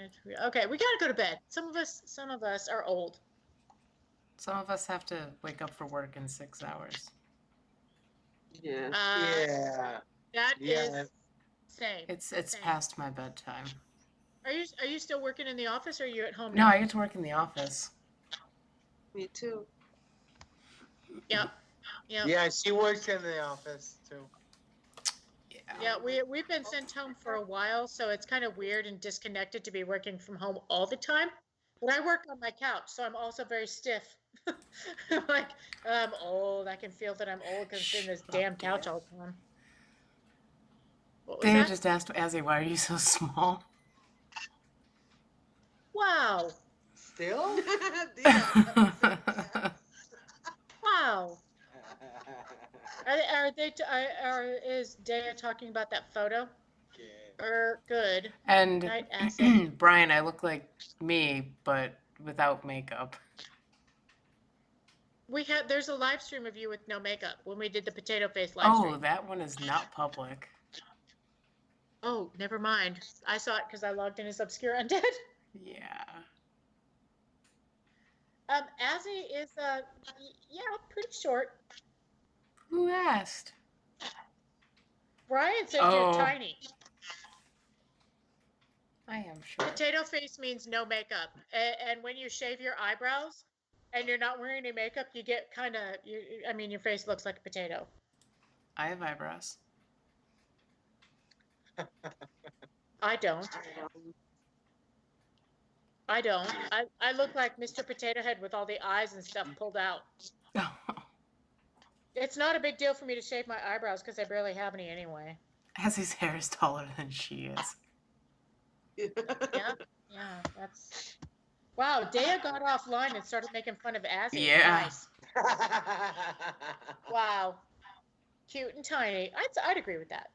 okay? We gotta go to bed. Some of us are old. Some of us have to wake up for work in 6 hours. Yeah. Yeah. That Yeah. is same. It's Same. past my bedtime. Are you still working in the office or are you at home No, now? I get to work in the office. Me too. Yep. Yeah, she works in the office too. Yeah, we've been sent home for a while, so it's kind of weird and disconnected to be working from home all the time. But I work on my couch, so I'm also very stiff. Like I'm old. I can feel that I'm old because I'm sitting in this damn couch all the time. What was They that? just asked Azzy, why are you so small? Wow! Still? Yeah. Wow! Is Daya talking about that photo? Good. And Night, Acid. Brian, I look like me, but without makeup. There's a live stream of you with no makeup when we did the potato face live Oh, stream. that one is not public. Oh, never mind. I saw it because I logged in as Obscura Undead. Yeah. Azzy is pretty short. Who asked? Brian said Oh. you're tiny. I am sure. Potato face means no makeup, and when you shave your eyebrows and you're not wearing any makeup, you get kind of your face looks like a potato. I have eyebrows. I don't. I look like Mr. Potato Head with all the eyes and stuff pulled out. It's not a big deal for me to shave my eyebrows because I barely have any anyway. Azzy's hair is taller than she is. Yeah, yeah, that's. Wow, Dea got offline and started making fun of Azzy. Yeah. Nice. Wow. Cute and tiny. I'd agree with that.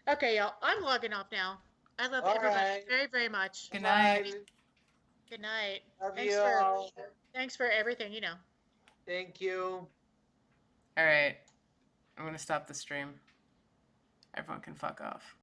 Okay, y'all. I'm logging off now. I love All everybody right. very, very much. Good night. Bye. Good night. Love Thanks you for all. thanks for everything, you know. Thank you. All right. I'm going to stop the stream. Everyone can fuck off.